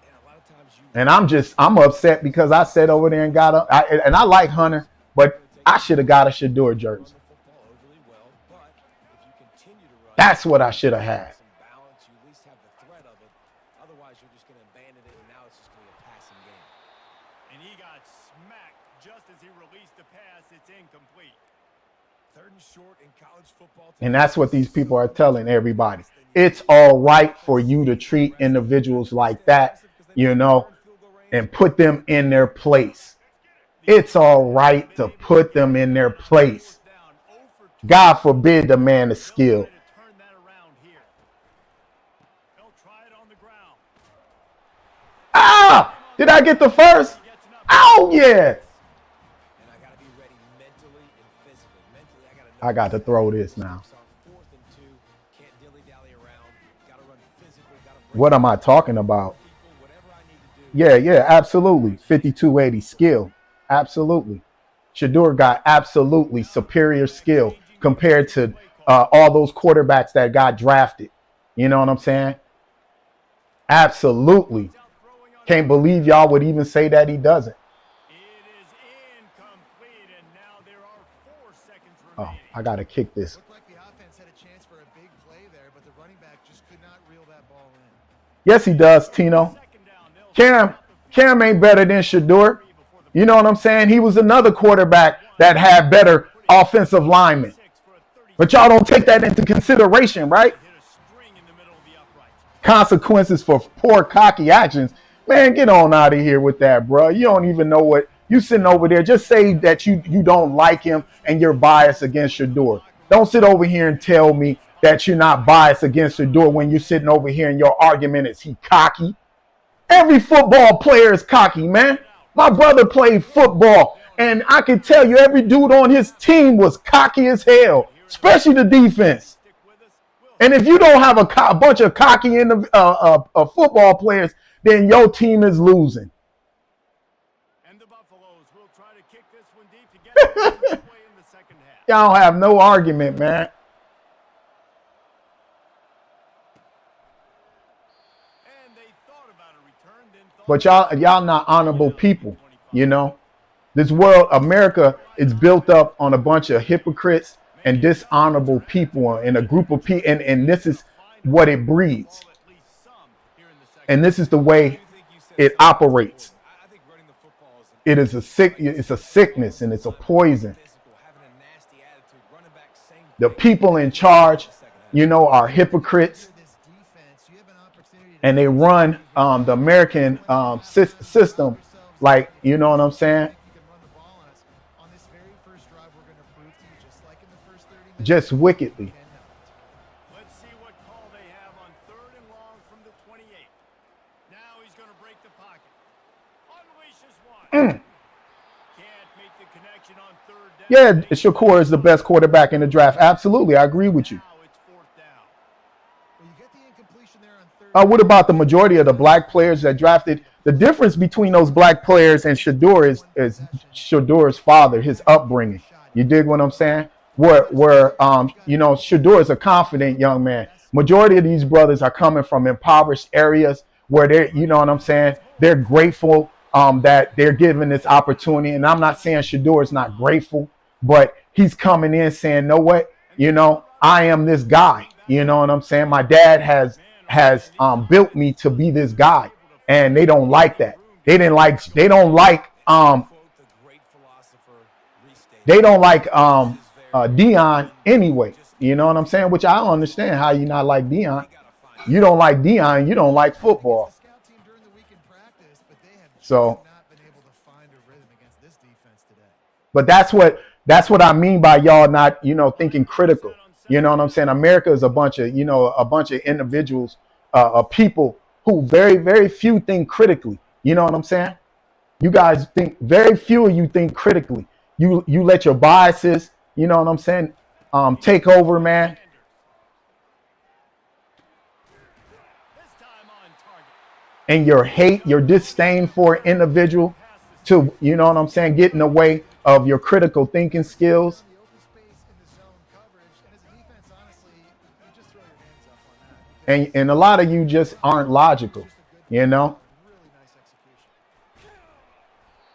And a lot of times And I'm upset because I sat over there and got a, and I like Hunter, but I should have got a Shador jersey. the football overly well, but if you continue to run, That's what I should have had. some balance, you at least have the threat of it. Otherwise, you're just going to abandon it, and now it's just going to be a passing game. And he got smacked just as he released the pass. It's incomplete. Third and short in college football. And that's what these people are telling everybody. It's all right for you to treat individuals like that, you know, and put them in their place. It's all right to put them in their place. God forbid the man is skilled. To turn that around here. They'll try it on the ground. Ah! Did I get the first? Oh, yeah. And I got to be ready mentally and physically. Mentally, I got to know I got to throw this now. fourth and 2, can't dilly-dally around. Got to run physical, got to break What am I talking about? people, whatever I need to do. Yeah, absolutely. 5280 skill. Absolutely. Shador got absolutely superior skill compared to all those quarterbacks that got drafted. You know what I'm saying? Absolutely. Can't believe y'all would even say that he doesn't. It is incomplete, and now there are 4 seconds Oh, remaining. I got to kick this. Looked like the offense had a chance for a big play there, but the running back just could not reel that ball in. Yes, he does, Tino. Cam ain't better than Shador. You know what I'm saying? He was another quarterback that had better offensive linemen. But y'all don't take that into consideration, right? Hit a string in the middle of the uprights. Consequences for poor cocky actions. Man, get on out of here with that, bro. You don't even know what you sitting over there. Just say that you don't like him and you're biased against Shador. Don't sit over here and tell me that you're not biased against Shador when you're sitting over here and your argument is he cocky. Every football player is cocky, man. My brother played football, and I can tell you every dude on his team was cocky as hell, especially the defense. And if you don't have a bunch of cocky football players, then your team is losing. And the Buffaloes will try to kick this one deep to get it midway in the second half. Y'all don't have no argument, man. And they thought about a return, then thought But y'all not honorable people, you know. This world, America, is built up on a bunch of hypocrites and dishonorable people and a group of people, and this is what it breeds. at least some here in the second. And this is the way it operates. I think running the football is It is it's a sickness and it's a poison. physical, having a nasty attitude, running back same The people in charge, you know, are hypocrites, This defense, you have an opportunity to and they run the American system like, you know what I'm saying? you can run the ball on us. On this very first drive, we're going to prove to you, just like in the first 30 minutes, Just wickedly. Let's see what call they have on 3rd and long from the 28. Now he's going to break the pocket. Unleashes one. Can't make the connection on 3rd down. Yeah, Shakur is the best quarterback in the draft. Absolutely, I agree with you. Now it's 4th down. Well, you get the incompletion there on 3rd. What about the majority of the black players that drafted? The difference between those black players and Shador is Shador's father, his upbringing. You dig what I'm saying? Where you know, Shador is a confident young man. Majority of these brothers are coming from impoverished areas where they're, you know what I'm saying? They're grateful that they're given this opportunity. And I'm not saying Shador is not grateful, but he's coming in saying, know what? You know, I am this guy. You know what I'm saying? My dad has built me to be this guy. And they don't like that. They don't like Dion anyway. You know what I'm saying? Which I don't understand how you not like Dion. You don't like Dion, you don't like football. Scout team during the week in practice, but they have So, not been able to find a rhythm against this defense today. but that's what I mean by y'all not, you know, thinking critical. You know what I'm saying? America is a bunch of individuals, people who very, very few think critically. You know what I'm saying? You guys think, very few of you think critically. You let your biases, you know what I'm saying, take over, man. This time on target. And your hate, your disdain for an individual to, you know what I'm saying, get in the way of your critical thinking skills. The open space in the And a lot of you just aren't logical, you know, Really nice execution.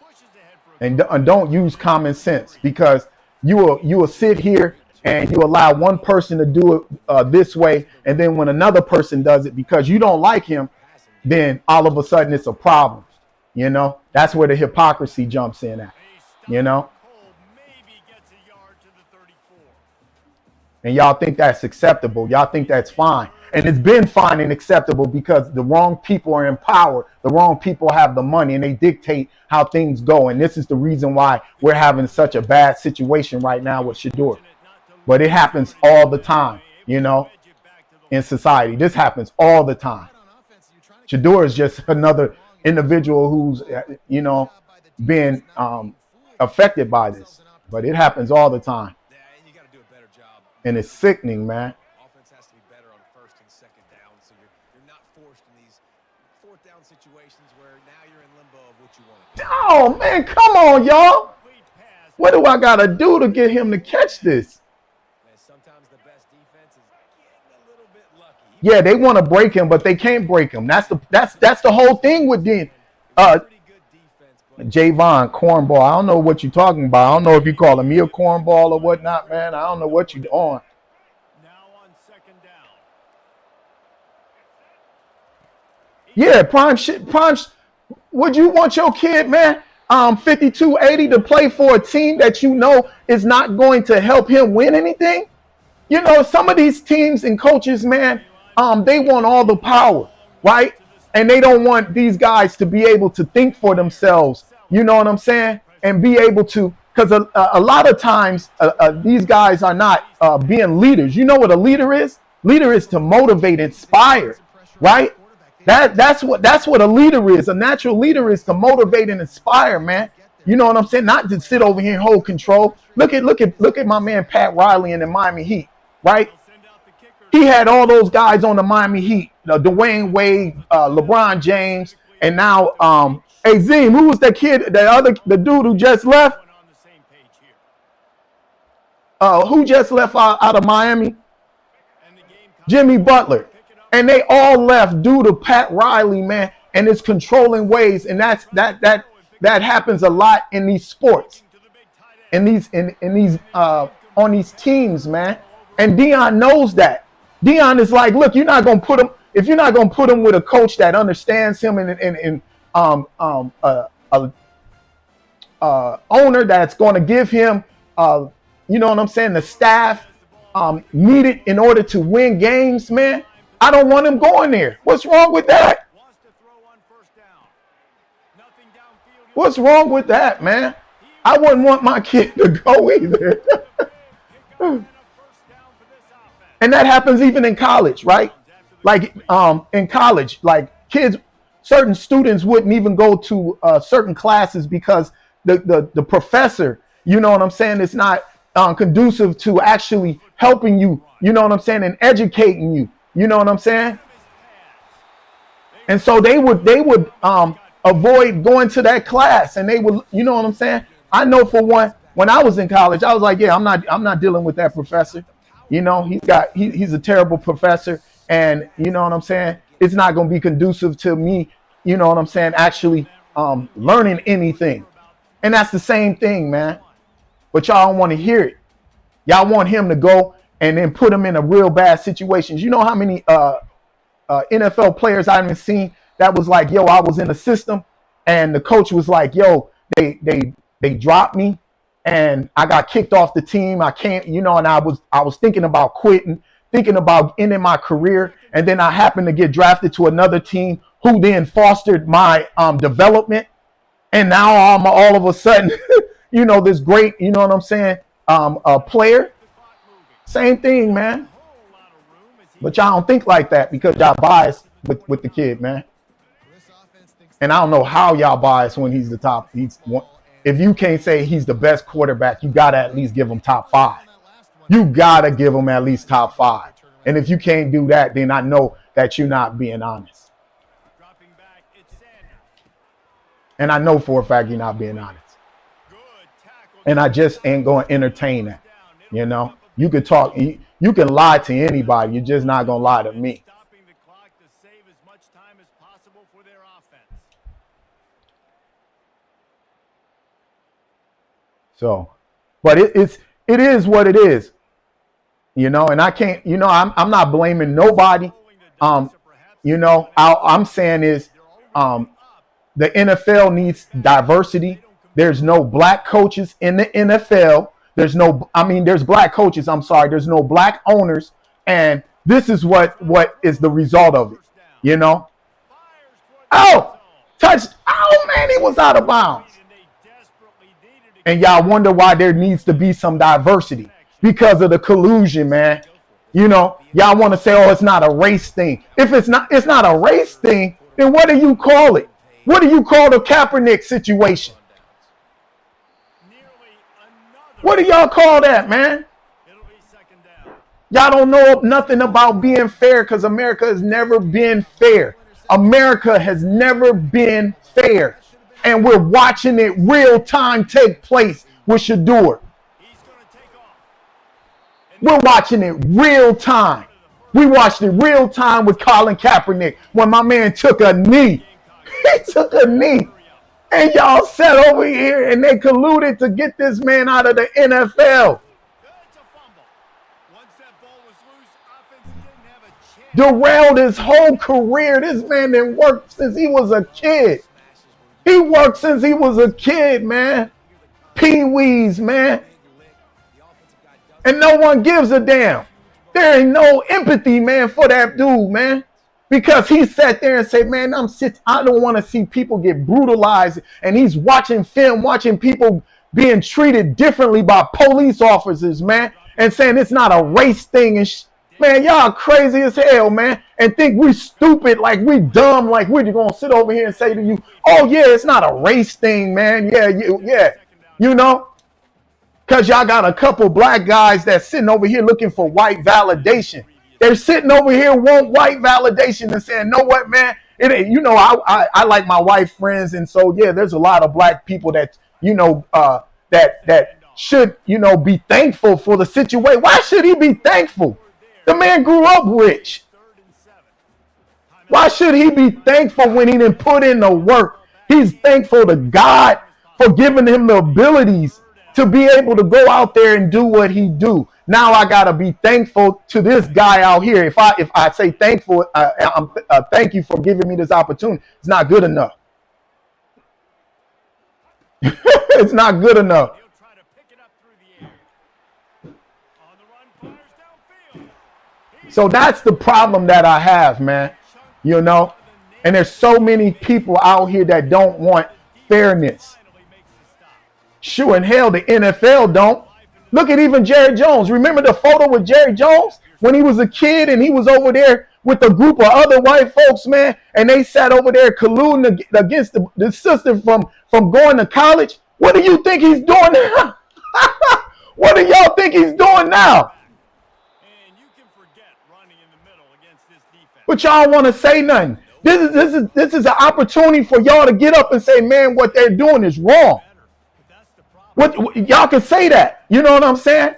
Pushes ahead for a and don't use common sense, because you will sit here and you allow one person to do it this way, and then when another person does it because you don't like him, then all of a sudden it's a problem. You know, that's where the hypocrisy jumps in at. You know, Cole maybe gets a yard to the 34. and y'all think that's acceptable. Y'all think that's fine. And it's been fine and acceptable because the wrong people are in power. The wrong people have the money and they dictate how things go. And this is the reason why we're having such a bad situation right now with Shador. But it happens all the time, you know, in society. This happens all the time. On offense, you're trying to Shador is just another individual who's, you know, been affected by this. But it happens all the time. Yeah, and you got to do a better job. And it's sickening, man. Offense has to be better on first and second down, so you're not forced in these fourth down situations where now you're in limbo of what you want to do. Oh, man, come on, y'all. Complete pass. What do I got to do to get him to catch this? Man, sometimes the best defense is getting a little bit lucky. Yeah, they want to break him, but they can't break him. That's the whole thing with the Pretty good defense, but Javon cornball. I don't know what you're talking about. I don't know if you're calling me a cornball or whatnot, man. I don't know what you're on. Now on second down. Yeah, prime shit. Prime. Would you want your kid, man, 5280 to play for a team that you know is not going to help him win anything? You know, some of these teams and coaches, man, they want all the power, right? And they don't want these guys to be able to think for themselves. You know what I'm saying? And be able to, because a lot of times these guys are not being leaders. You know what a leader is? Leader is to motivate, inspire, right? That's what a leader is. A natural leader is to motivate and inspire, man. You know what I'm saying? Not to sit over here and hold control. Look at my man Pat Riley in the Miami Heat, right? Send out the kicker. He had all those guys on the Miami Heat, Dwayne Wade, LeBron James, and now Azim. Who was that kid? The dude who just left. On the same page here. Who just left out of Miami? And the game comes Jimmy Butler. And they all left due to Pat Riley, man, and his controlling ways. And that happens a lot in these sports, to the big tight end. in these on these teams, man. And Dion knows that. Dion is like, look, you're not gonna put him if you're not gonna put him with a coach that understands him and owner that's going to give him, you know what I'm saying, the staff needed in order to win games, man. I don't want him going there. What's wrong with that? Wants to throw on first down. Nothing downfield. What's wrong with that, man? I wouldn't want my kid to go either. Pick up and a first down for this offense. And that happens even in college, right? Like in college, like kids, certain students wouldn't even go to certain classes because the professor, you know what I'm saying, is not conducive to actually helping you, you know what I'm saying, and educating you. You know what I'm saying? And so they would avoid going to that class, and they would, you know what I'm saying? I know for one, when I was in college, I was like, yeah, I'm not dealing with that professor. You know, he's a terrible professor, and you know what I'm saying? It's not going to be conducive to me, you know what I'm saying, actually learning anything. And that's the same thing, man. But y'all don't want to hear it. Y'all want him to go and then put him in a real bad situations. You know how many NFL players I haven't seen that was like, yo, I was in the system and the coach was like, yo, they dropped me and I got kicked off the team. I can't, you know, and I was thinking about quitting, thinking about ending my career. And then I happened to get drafted to another team who then fostered my development. And now I'm all of a sudden, you know, this great, you know what I'm saying, player. Same thing, man. But y'all don't think like that because y'all biased with the kid, man. And I don't know how y'all biased when he's the top. If you can't say he's the best quarterback, you got to at least give him top 5. You got to give him at least top 5. And if you can't do that, then I know that you're not being honest. Dropping back, it's Sanders. And I know for a fact you're not being honest. Good tackle. And I just ain't going to entertain that. You know, you could talk, you can lie to anybody. You're just not going to lie to me. Stopping So, but it is what it is, you know. And I can't, you know, I'm not blaming nobody. You know, I'm saying is, the NFL needs diversity. There's no black coaches in the NFL. There's black coaches. I'm sorry. There's no black owners, and this is what is the result of it. You know. Oh, touched. Oh man, he was out of bounds. And y'all wonder why there needs to be some diversity because of the collusion, man. You know, y'all want to say, oh, it's not a race thing. If it's not a race thing, then what do you call it? What do you call the Kaepernick situation? What do y'all call that, man? Y'all don't know nothing about being fair because America has never been fair. America has never been fair. And we're watching it real time take place with Shador. We're watching it real time. We watched it real time with Colin Kaepernick when my man took a knee. He took a knee. And y'all sat over here and they colluded to get this man out of the NFL. Derailed his whole career. This man didn't work since he was a kid. He worked since he was a kid, man. Pee-wees, man. And no one gives a damn. There ain't no empathy, man, for that dude, man. Because he sat there and said, man, I don't want to see people get brutalized. And he's watching film, watching people being treated differently by police officers, man. And saying it's not a race thing. And man, y'all crazy as hell, man. And think we stupid, like we dumb, like we're going to sit over here and say to you, oh, yeah, it's not a race thing, man. Yeah. You know, because y'all got a couple black guys that's sitting over here looking for white validation. They're sitting over here want white validation and saying, know what, man? It ain't, you know, I like my white friends. And so, yeah, there's a lot of black people that, you know, that should, you know, be thankful for the situation. Why should he be thankful? The man grew up rich. Why should he be thankful when he didn't put in the work? He's thankful to God for giving him the abilities to be able to go out there and do what he do. Now I gotta be thankful to this guy out here. If I say thankful, thank you for giving me this opportunity. It's not good enough. It's not good enough. So that's the problem that I have, man. You know, and there's so many people out here that don't want fairness. Sure in hell, the NFL don't. Look at even Jerry Jones. Remember the photo with Jerry Jones when he was a kid and he was over there with a group of other white folks, man, and they sat over there colluding against the system from going to college. What do you think he's doing now? What do y'all think he's doing now? But y'all want to say nothing. This is an opportunity for y'all to get up and say, man, what they're doing is wrong. What y'all can say that. You know what I'm saying?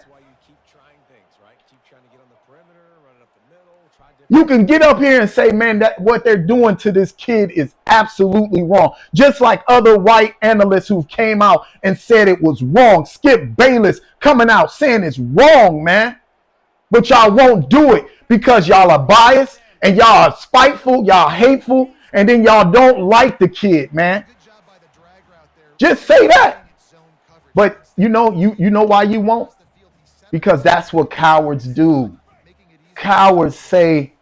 You can get up here and say, man, that what they're doing to this kid is absolutely wrong. Just like other white analysts who came out and said it was wrong. Skip Bayless coming out saying it's wrong, man. But y'all won't do it because y'all are biased and y'all are spiteful, y'all hateful, and then y'all don't like the kid, man. Just say that. But you know why you won't? Because that's what cowards do. Cowards say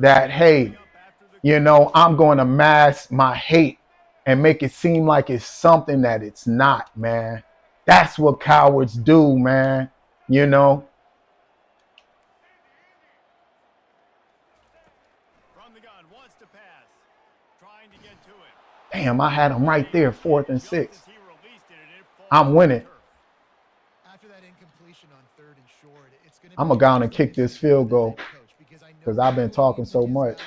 that, hey, you know, I'm going to mask my hate and make it seem like it's something that it's not, man. That's what cowards do, man. You know. Damn, I had him right there, 4th and 6. I'm winning. I'm going to go on and kick this field goal because I've been talking so much.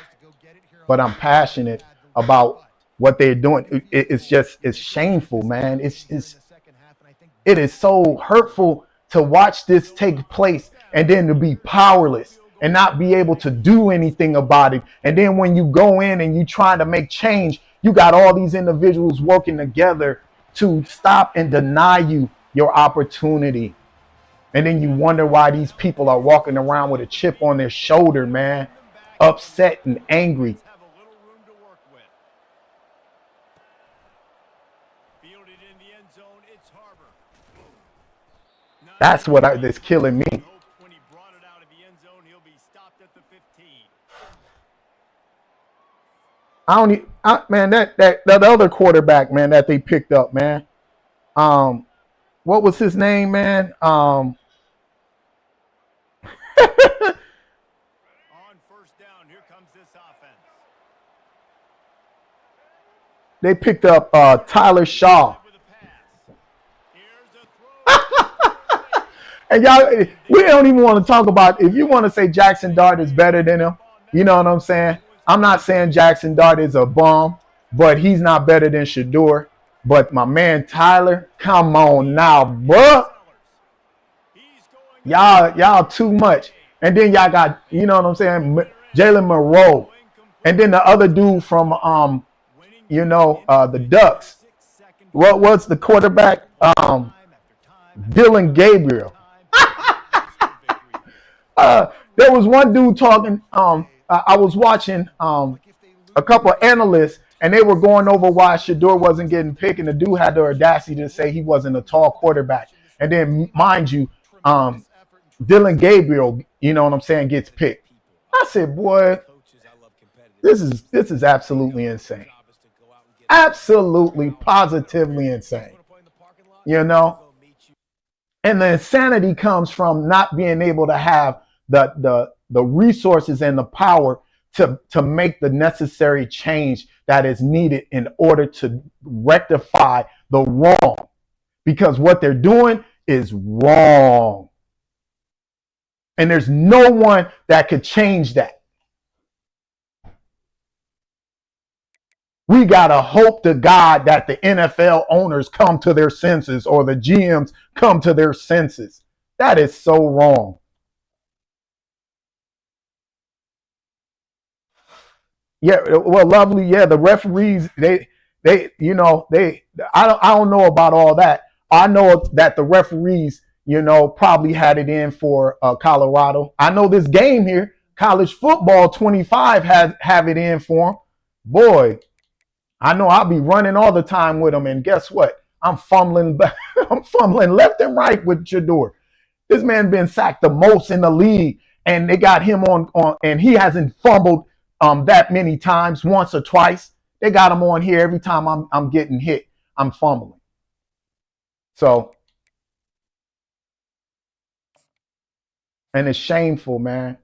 But I'm passionate about what they're doing. It's shameful, man. It is so hurtful to watch this take place and then to be powerless and not be able to do anything about it. And then when you go in and you try to make change, you got all these individuals working together to stop and deny you your opportunity. And then you wonder why these people are walking around with a chip on their shoulder, man, upset and angry. Have a little room to work with. Fielded in the end zone, it's Harbor. That's what that's killing me. When he brought it out of the end zone, he'll be stopped at the 15. Man, that other quarterback, man, that they picked up, man. What was his name, man? On first down, here comes this offense. They picked up Tyler Shaw. With a pass. Here's a throw. And y'all, we don't even want to talk about, if you want to say Jackson Dart is better than him, you know what I'm saying? I'm not saying Jackson Dart is a bum, but he's not better than Shador. But my man Tyler, come on now, bruh. Y'all too much. And then y'all got, you know what I'm saying, Jalen Monroe. And then the other dude from the Ducks. What was the quarterback? Dylan Gabriel. There was one dude talking. I was watching a couple of analysts, and they were going over why Shador wasn't getting picked, and the dude had the audacity to say he wasn't a tall quarterback. And then, mind you, Dylan Gabriel, you know what I'm saying, gets picked. I said, boy, this is absolutely insane. Absolutely, positively insane. You know? And the insanity comes from not being able to have the resources and the power to make the necessary change that is needed in order to rectify the wrong. Because what they're doing is wrong. And there's no one that could change that. We got to hope to God that the NFL owners come to their senses or the GMs come to their senses. That is so wrong. Yeah, well, lovely. Yeah, the referees, I don't know about all that. I know that the referees, probably had it in for Colorado. I know this game here, college football 25 have it in for them. Boy, I know I'll be running all the time with them, and guess what? I'm fumbling left and right with Shador. This man been sacked the most in the league, and they got him on and he hasn't fumbled that many times, once or twice. They got him on here every time I'm getting hit. I'm fumbling. So, and it's shameful, man.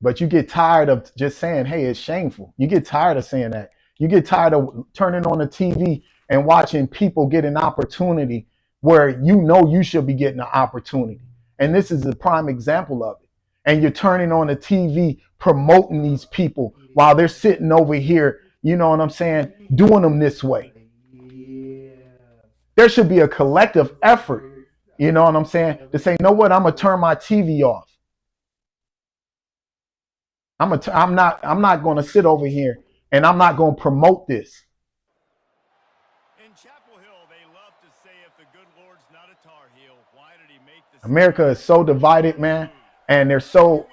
But you get tired of just saying, hey, it's shameful. You get tired of saying that. You get tired of turning on the TV and watching people get an opportunity where you should be getting an opportunity. And this is a prime example of it. And you're turning on the TV promoting these people while they're sitting over here, you know what I'm saying, doing them this way. There should be a collective effort, you know what I'm saying, to say, you know what, I'm going to turn my TV off. I'm not going to sit over here and I'm not going to promote this. In Chapel Hill, they love to say if the good Lord's not a Tar Heel, why did he make the America is so divided, man, and they're so,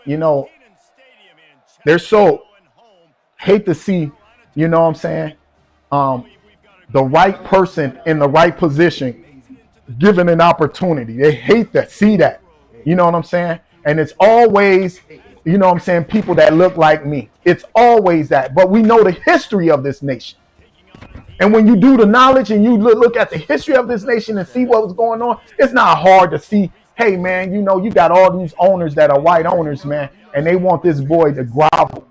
they're so hate to see, you know what I'm saying, the right person in the right position given an opportunity. They hate to see that, you know what I'm saying, and it's always, you know what I'm saying, people that look like me. It's always that. But we know the history of this nation. And when you do the knowledge and you look at the history of this nation and see what was going on, it's not hard to see, hey, man, you got all these owners that are white owners, man, and they want this boy to grovel.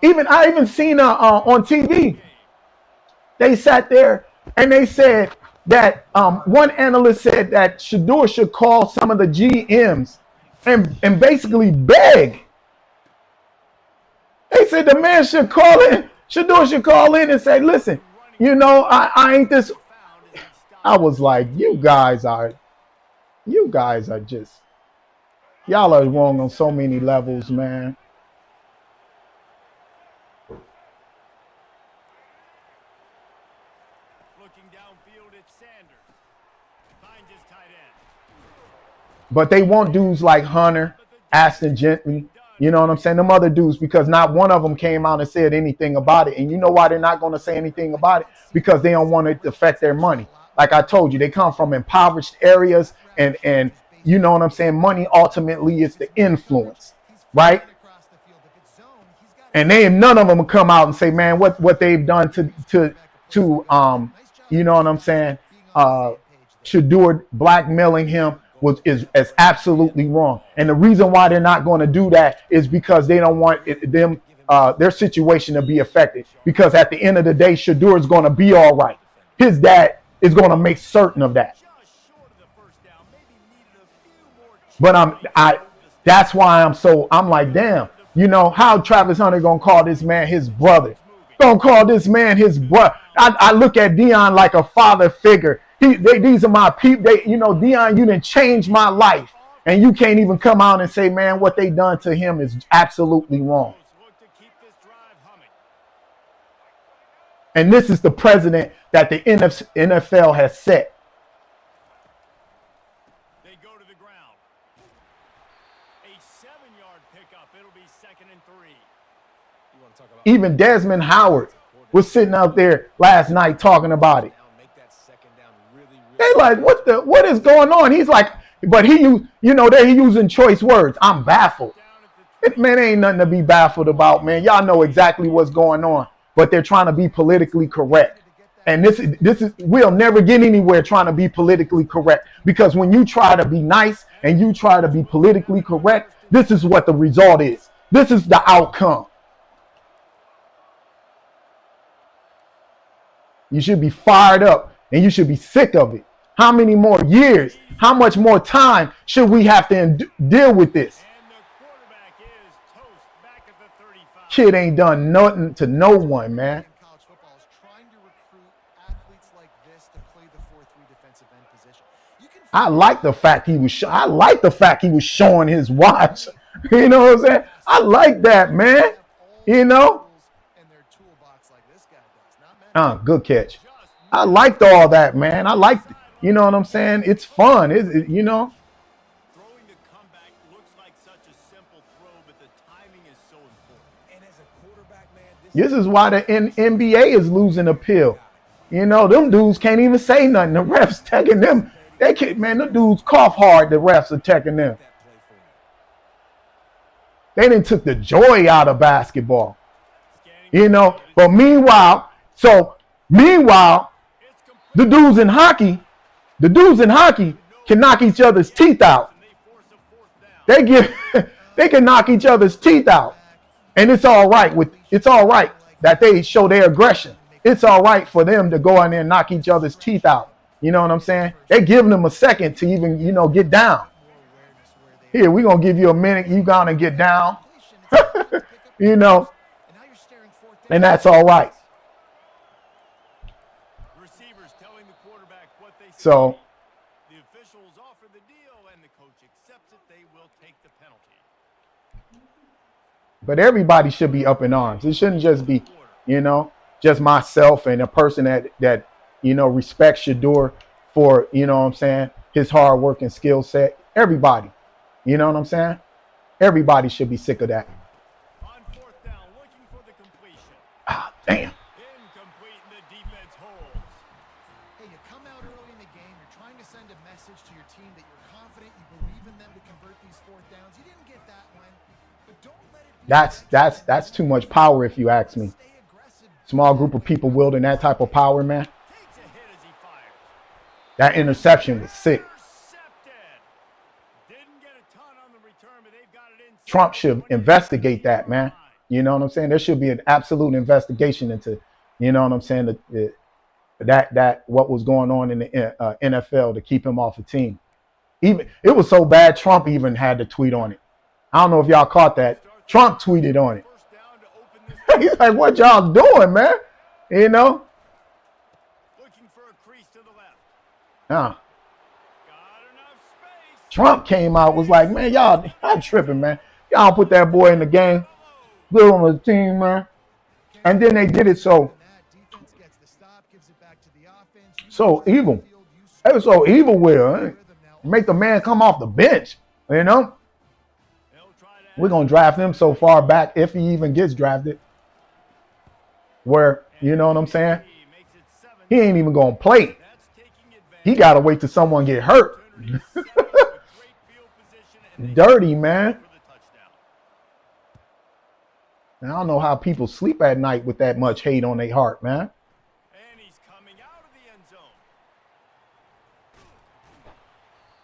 I even seen on TV, they sat there and they said that one analyst said that Shador should call some of the GMs and basically beg. They said the man should call in, Shador should call in and say, listen, I ain't this. I was like, you guys are just, y'all are wrong on so many levels, man. downfield, it's Sanders. Finds his tight end. But they want dudes like Hunter, Aston Gentry, you know what I'm saying? Them other dudes, because not one of them came out and said anything about it. And you know why they're not going to say anything about it? Because they don't want it to affect their money. Like I told you, they come from impoverished areas, and you know what I'm saying? Money ultimately is the influence, right? And none of them will come out and say, man, what they've done to you know what I'm saying? Shador blackmailing him is absolutely wrong. And the reason why they're not going to do that is because they don't want their situation to be affected. Because at the end of the day, Shador is going to be all right. His dad is going to make certain of that. But that's why I'm like, damn, you know, how Travis Hunter going to call this man his brother? Don't call this man his brother. I look at Dion like a father figure. These are my people. You know, Dion, you didn't change my life. And you can't even come out and say, man, what they done to him is absolutely wrong. And this is the precedent that the NFL has set. They go to the ground. A 7-yard pickup. It'll be 2nd and 3. You want to talk about even Desmond Howard was sitting out there last night talking about it. They like, what is going on? He's like, but he using choice words. I'm baffled. Man, ain't nothing to be baffled about, man. Y'all know exactly what's going on, but they're trying to be politically correct. And this is we'll never get anywhere trying to be politically correct, because when you try to be nice and you try to be politically correct, this is what the result is. This is the outcome. You should be fired up and you should be sick of it. How many more years? How much more time should we have to deal with this? Kid ain't done nothing to no one, man. I like the fact he was showing his watch. You know what I'm saying? I like that, man. You know? Good catch. I liked all that, man. I liked, you know what I'm saying? It's fun, you know? Throwing the comeback looks like such a simple throw, but the timing is so important. And as a quarterback, man, this is why the NBA is losing appeal. You know, them dudes can't even say nothing. The refs taking them. They can't, man, the dudes cough hard. The refs are taking them. They done took the joy out of basketball. You know, but meanwhile, the dudes in hockey can knock each other's teeth out. They can knock each other's teeth out. And it's all right that they show their aggression. It's all right for them to go in there and knock each other's teeth out. You know what I'm saying? They're giving them a second to even, you know, get down. Here, we're going to give you a minute. You got to get down. You know, and that's all right. Receivers telling the quarterback what they say. So the officials offer the deal and the coach accepts it. They will take the penalty. But everybody should be up in arms. It shouldn't just be, you know, just myself and a person that you know, respects Shador for, you know what I'm saying, his hard work and skill set. Everybody. You know what I'm saying? Everybody should be sick of that. On 4th down, looking for the completion. Damn. Incomplete, and the defense holds. Hey, you come out early in the game, you're trying to send a message to your team that you're confident, you believe in them to convert these 4th downs. You didn't get that one, but don't let it be. That's too much power, if you ask me. Small group of people wielding that type of power, man. Takes a hit as he fires. That interception was sick. Didn't get a ton on the return, but they've got it in. Trump should investigate that, man. You know what I'm saying? There should be an absolute investigation into, you know what I'm saying, that what was going on in the NFL to keep him off the team. Even it was so bad, Trump even had to tweet on it. I don't know if y'all caught that. Trump tweeted on it. He's like, what y'all doing, man? You know? Looking for a crease to the left. Nah. Got enough space. Trump came out, was like, man, y'all tripping, man. Y'all put that boy in the game. Good on the team, man. And then they did it so. Defense gets the stop, gives it back to the offense. So evil. They were so evil with her. Make the man come off the bench. You know, we're gonna draft him so far back if he even gets drafted. Where you know what I'm saying? He ain't even gonna play. He gotta wait till someone get hurt. Dirty, man. And I don't know how people sleep at night with that much hate on their heart, man. And he's coming out of the end zone.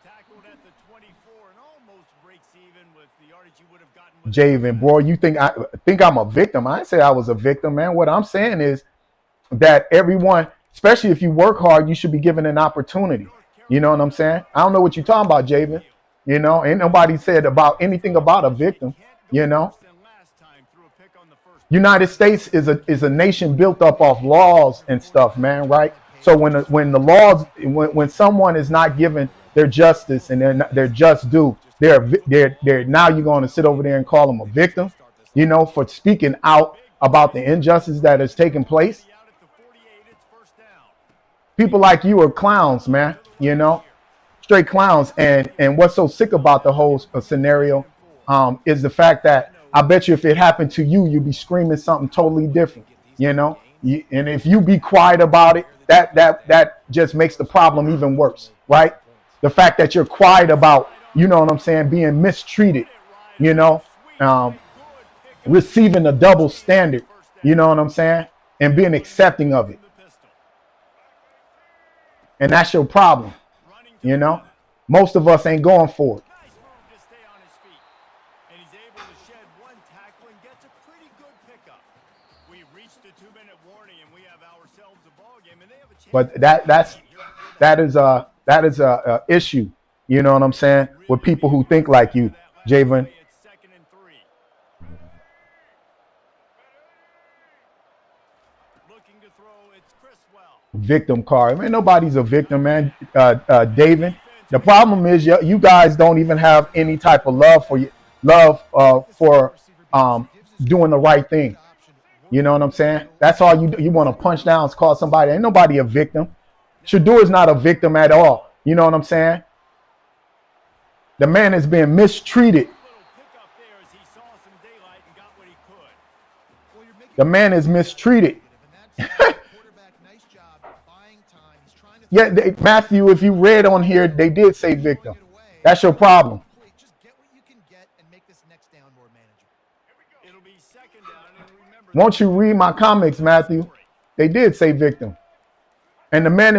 Tackled at the 24 and almost breaks even with the yardage you would have gotten with Javen, bro, you think I'm a victim? I didn't say I was a victim, man. What I'm saying is that everyone, especially if you work hard, you should be given an opportunity. You know what I'm saying? I don't know what you're talking about, Javen. You know, ain't nobody said about anything about a victim. You know, United States is a nation built up off laws and stuff, man. Right? So when the laws, when someone is not given their justice and their just due, they're now you're going to sit over there and call them a victim, you know, for speaking out about the injustice that is taking place. People like you are clowns, man. You know, straight clowns. And what's so sick about the whole scenario is the fact that I bet you if it happened to you, you'd be screaming something totally different. You know, and if you be quiet about it, that just makes the problem even worse, right? The fact that you're quiet about, you know what I'm saying, being mistreated, you know, receiving a double standard, you know what I'm saying, and being accepting of it. And that's your problem, you know. Most of us ain't going for it. But that is a issue, you know what I'm saying, with people who think like you, Javen. Victim card. Man, nobody's a victim, man. David. The problem is you guys don't even have any type of love for doing the right thing. You know what I'm saying? That's all you want to punch down is call somebody. Ain't nobody a victim. Shadur is not a victim at all. You know what I'm saying? The man is being mistreated. The man is mistreated. Yeah, Matthew, if you read on here, they did say victim. That's your problem. Won't you read my comics, Matthew? They did say victim. And the man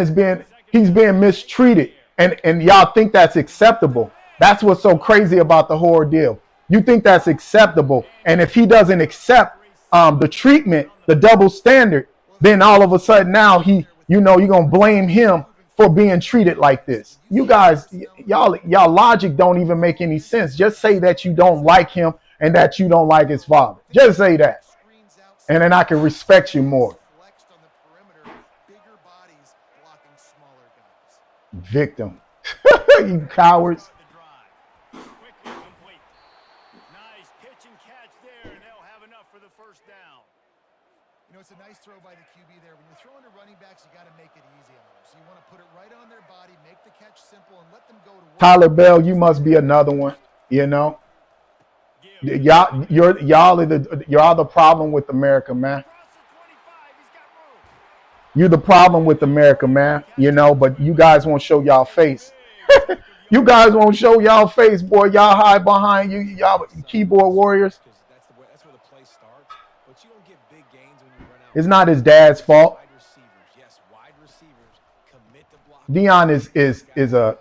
he's being mistreated. And y'all think that's acceptable. That's what's so crazy about the whole ordeal. You think that's acceptable. And if he doesn't accept the treatment, the double standard, then all of a sudden now you're going to blame him for being treated like this. You guys, y'all logic don't even make any sense. Just say that you don't like him and that you don't like his father. Just say that. And then I can respect you more. Victim. You cowards. Nice pitch and catch there, and they'll have enough for the first down. You know, it's a nice throw by the QB there. When you're throwing to running backs, you got to make it easy on them. So you want to put it right on their body, make the catch simple, and let them go to work. Tyler Bell, you must be another one, you know. Y'all are the problem with America, man. You're the problem with America, man. You know, but you guys won't show y'all face. You guys won't show y'all face, boy. Y'all hide behind y'all keyboard warriors. It's not his dad's fault. Dion is a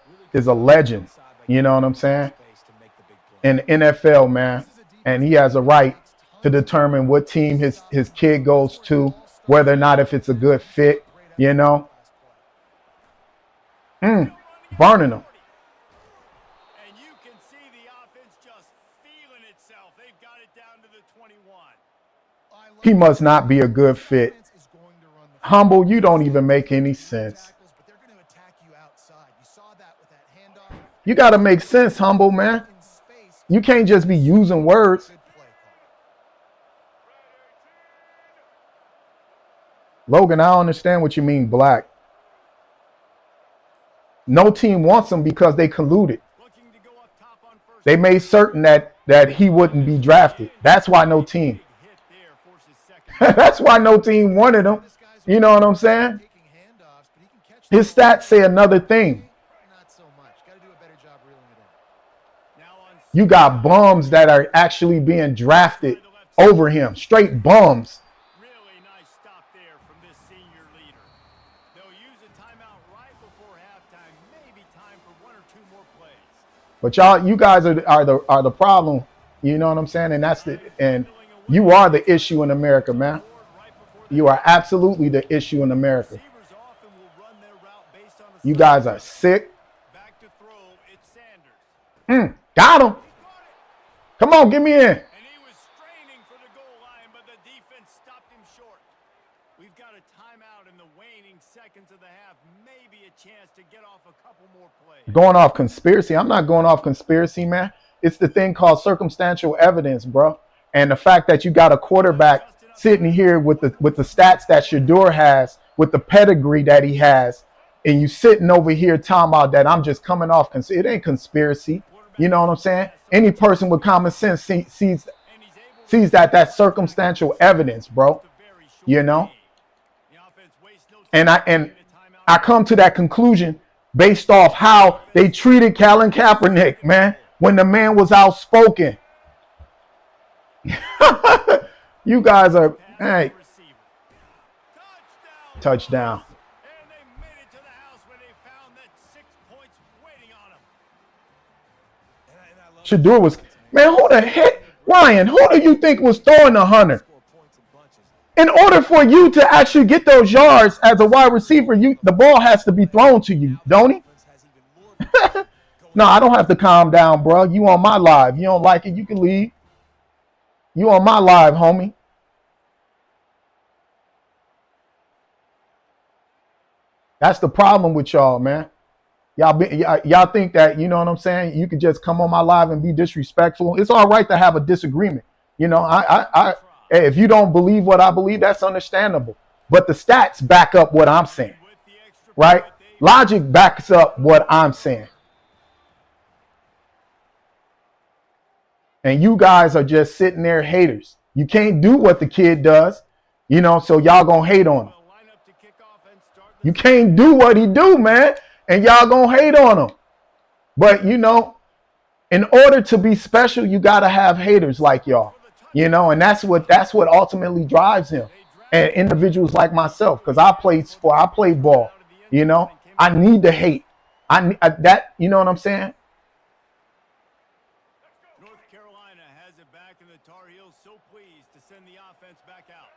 legend. You know what I'm saying? In the NFL, man, and he has a right to determine what team his kid goes to, whether or not if it's a good fit, you know. Burning them. And you can see the offense just feeling itself. They've got it down to the 21. He must not be a good fit. Humble, you don't even make any sense. You got to make sense, Humble, man. You can't just be using words. Logan, I don't understand what you mean black. No team wants him because they colluded. Looking to go up top on first. They made certain that he wouldn't be drafted. That's why no team. Big hit there, forces second. That's why no team wanted him. This guy's You know what I'm saying? taking handoffs, but he can catch the His ball. stats say another thing. Not so much. Got to do a better job reeling it in. Now on You got bums that are actually being drafted over him. Straight bums. really nice stop there from this senior leader. They'll use a timeout right before halftime. Maybe time for one or two more plays. But you guys are the problem. You know what I'm saying? And you are the issue in America, man. You are absolutely the issue in America. Receivers often will run their route based on the You guys are sick. back to throw. It's Sanders. Got him. Come on, get me in. And he was straining for the goal line, but the defense stopped him short. We've got a timeout in the waning seconds of the half. Maybe a chance to get off a couple more plays. Going off conspiracy. I'm not going off conspiracy, man. It's the thing called circumstantial evidence, bro. And the fact that you got a quarterback sitting here with the stats that Shador has, with the pedigree that he has, and you sitting over here talking about that I'm just coming off. It ain't conspiracy. You know what I'm saying? Any person with common sense sees that that's circumstantial evidence, bro. You know? And I come to that conclusion based off how they treated Colin Kaepernick, man, when the man was outspoken. You guys are, hey, touchdown. And they made it to the house when they found that 6 points waiting on them. Shador was, man, who the heck? Ryan, who do you think was throwing the hunter? In order for you to actually get those yards as a wide receiver, the ball has to be thrown to you, don't he? No, I don't have to calm down, bro. You on my live. You don't like it, you can leave. You on my live, homie. That's the problem with y'all, man. Y'all think that, you know what I'm saying, you can just come on my live and be disrespectful. It's all right to have a disagreement. You know, if you don't believe what I believe, that's understandable. But the stats back up what I'm saying, right? Logic backs up what I'm saying. And you guys are just sitting there haters. You can't do what the kid does, you know, so y'all gonna hate on him. You can't do what he do, man, and y'all gonna hate on him. But, you know, in order to be special, you gotta have haters like y'all, you know, and that's what ultimately drives him. And individuals like myself, because I play ball, you know, I need to hate. That, you know what I'm saying? North Carolina has it back, and the Tar Heels so pleased to send the offense back out.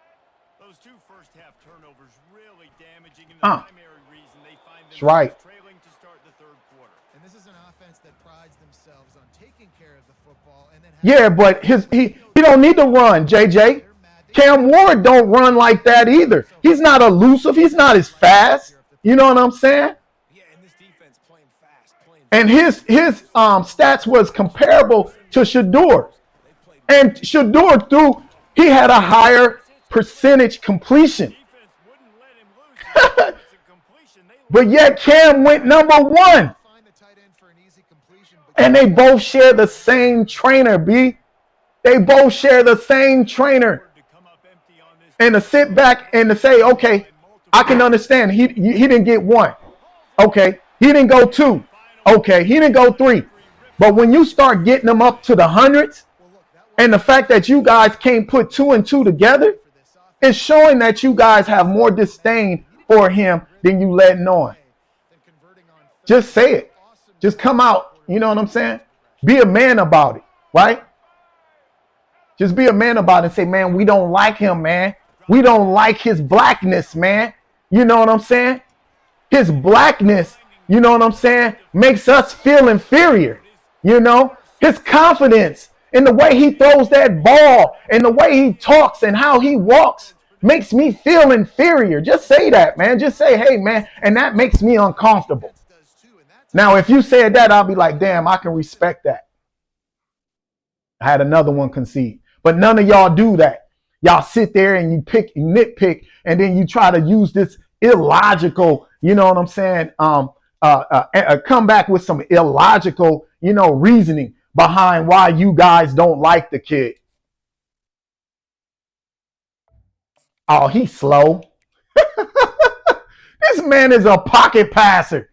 Those two first-half turnovers really damaging, and the primary reason they find themselves trailing to start the third quarter. And this is an offense that prides themselves on taking care of the football and then Yeah, but he don't need to run, JJ. Cam Ward don't run like that either. He's not elusive. He's not as fast. You know what I'm saying? Yeah, and this defense playing fast, And his stats was comparable to Shador. And Shador he had a higher percentage completion. Defense wouldn't let him lose. It's a completion. But yet Cam went number one. find the tight end for an easy completion. But And they both share the same trainer, B. They both share the same trainer. to come up empty on this. And to sit back and to say, okay, I can understand. He didn't get one. Okay. He didn't go two. Okay. He didn't go three. But when you start getting them up to the hundreds, and the fact that you guys can't put 2 and 2 together, it's showing that you guys have more disdain for him than you letting on. Just say it. Just come out. You know what I'm saying? Be a man about it, right? Just be a man about it and say, man, we don't like him, man. We don't like his blackness, man. You know what I'm saying? His blackness, you know what I'm saying, makes us feel inferior. You know? His confidence in the way he throws that ball and the way he talks and how he walks makes me feel inferior. Just say that, man. Just say, hey, man, and that makes me uncomfortable. Now, if you said that, I'll be like, damn, I can respect that. I had another one concede. But none of y'all do that. Y'all sit there and you nitpick, and then you try to use this illogical, you know what I'm saying, come back with some illogical, reasoning behind why you guys don't like the kid. Oh, he's slow. This man is a pocket passer.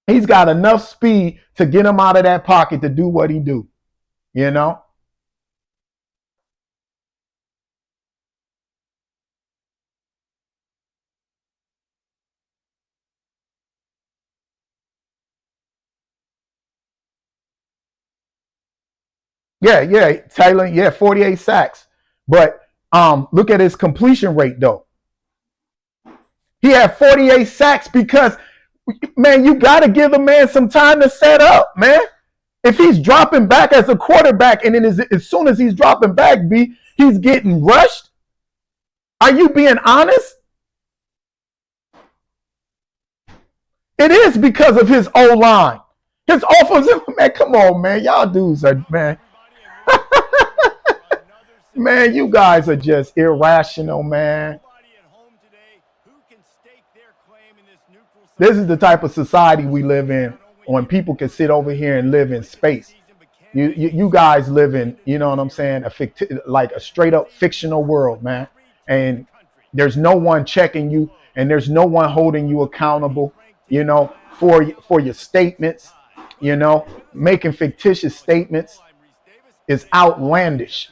He's got enough speed to get him out of that pocket to do what he do. Yeah, yeah, Taylor, yeah, 48 sacks. But look at his completion rate though. He had 48 sacks because, man, you got to give the man some time to set up, man. If he's dropping back as a quarterback and then as soon as he's dropping back, he's getting rushed. Are you being honest? It is because of his O-line. His offensive, man, come on, man. Y'all dudes are, man. Man, you guys are just irrational, man. This is the type of society we live in when people can sit over here and live in space. You guys live in, you know what I'm saying, like a straight up fictional world, man. And there's no one checking you and there's no one holding you accountable, for your statements, making fictitious statements is outlandish.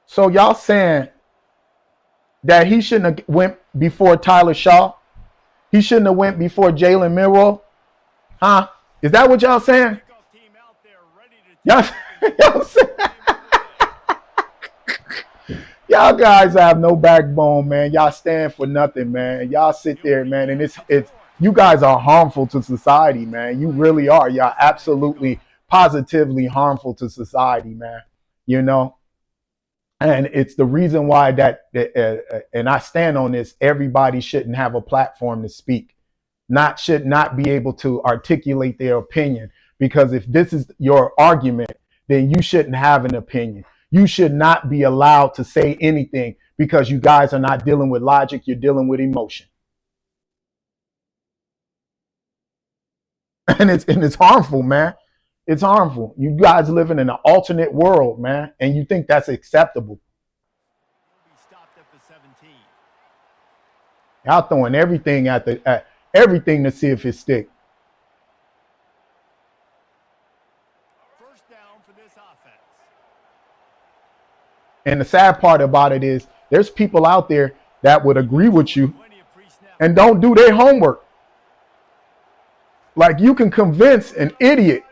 So y'all saying that he shouldn't have went before Tyler Shaw? He shouldn't have went before Jalen Milroe? Huh? Is that what y'all saying? Y'all saying? Y'all guys have no backbone, man. Y'all stand for nothing, man. Y'all sit there, man, and it's you guys are harmful to society, man. You really are. Y'all absolutely, positively harmful to society, man. And it's the reason why that and I stand on this, everybody shouldn't have a platform to speak, should not be able to articulate their opinion. Because if this is your argument, then you shouldn't have an opinion. You should not be allowed to say anything because you guys are not dealing with logic, you're dealing with emotion. And it's harmful, man. It's harmful. You guys living in an alternate world, man, and you think that's acceptable. Y'all throwing everything at everything to see if it stick. First down for this offense. And the sad part about it is there's people out there that would agree with you and don't do their homework. Like you can convince an idiot.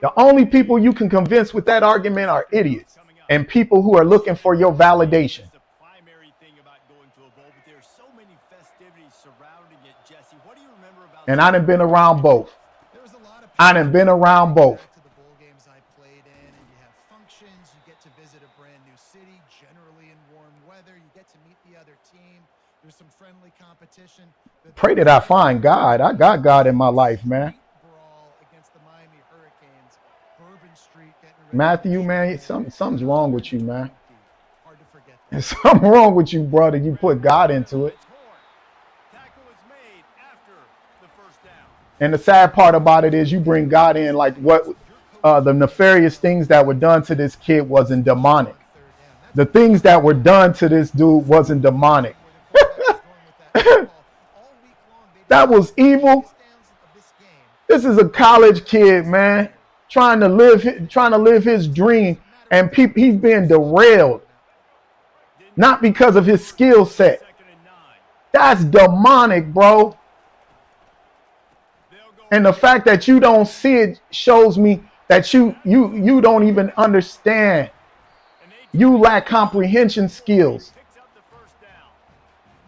The only people you can convince with that argument are idiots and people who are looking for your validation. And I done been around both. I done been around both. To the bowl games I played in, and you have functions. You get to visit a brand new city, generally in warm weather. You get to meet the other team. There's some friendly competition. Pray that I find God. I got God in my life, man. Matthew, man, something's wrong with you, man. There's something wrong with you, brother. You put God into it. And the sad part about it is you bring God in like what the nefarious things that were done to this kid wasn't demonic. The things that were done to this dude wasn't demonic. That was evil. This is a college kid, man, trying to live his dream, and he's being derailed. Not because of his skill set. That's demonic, bro. And the fact that you don't see it shows me that you don't even understand. You lack comprehension skills.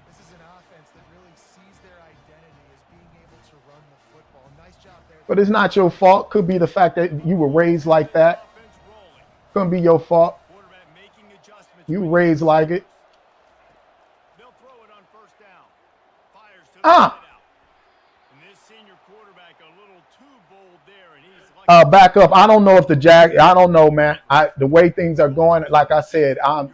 This is an offense that really sees their identity as being able to run the football. Nice job there. But it's not your fault. Could be the fact that you were raised like that. Couldn't be your fault. You raised like it. And this senior quarterback a little too bold there, and he's like Back up. I don't know if the I don't know, man. The way things are going, like I said, I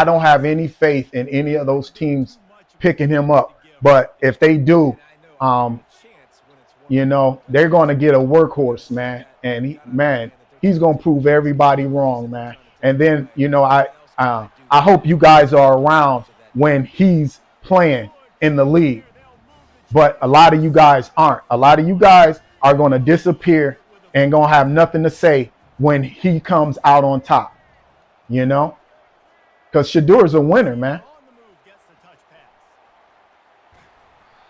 don't have any faith in any of those teams picking him up. But if they do, they're going to get a workhorse, man. And he's going to prove everybody wrong, man. And then, I hope you guys are around when he's playing in the league. But a lot of you guys aren't. A lot of you guys are going to disappear and going to have nothing to say when he comes out on top, Because Shador's a winner, man.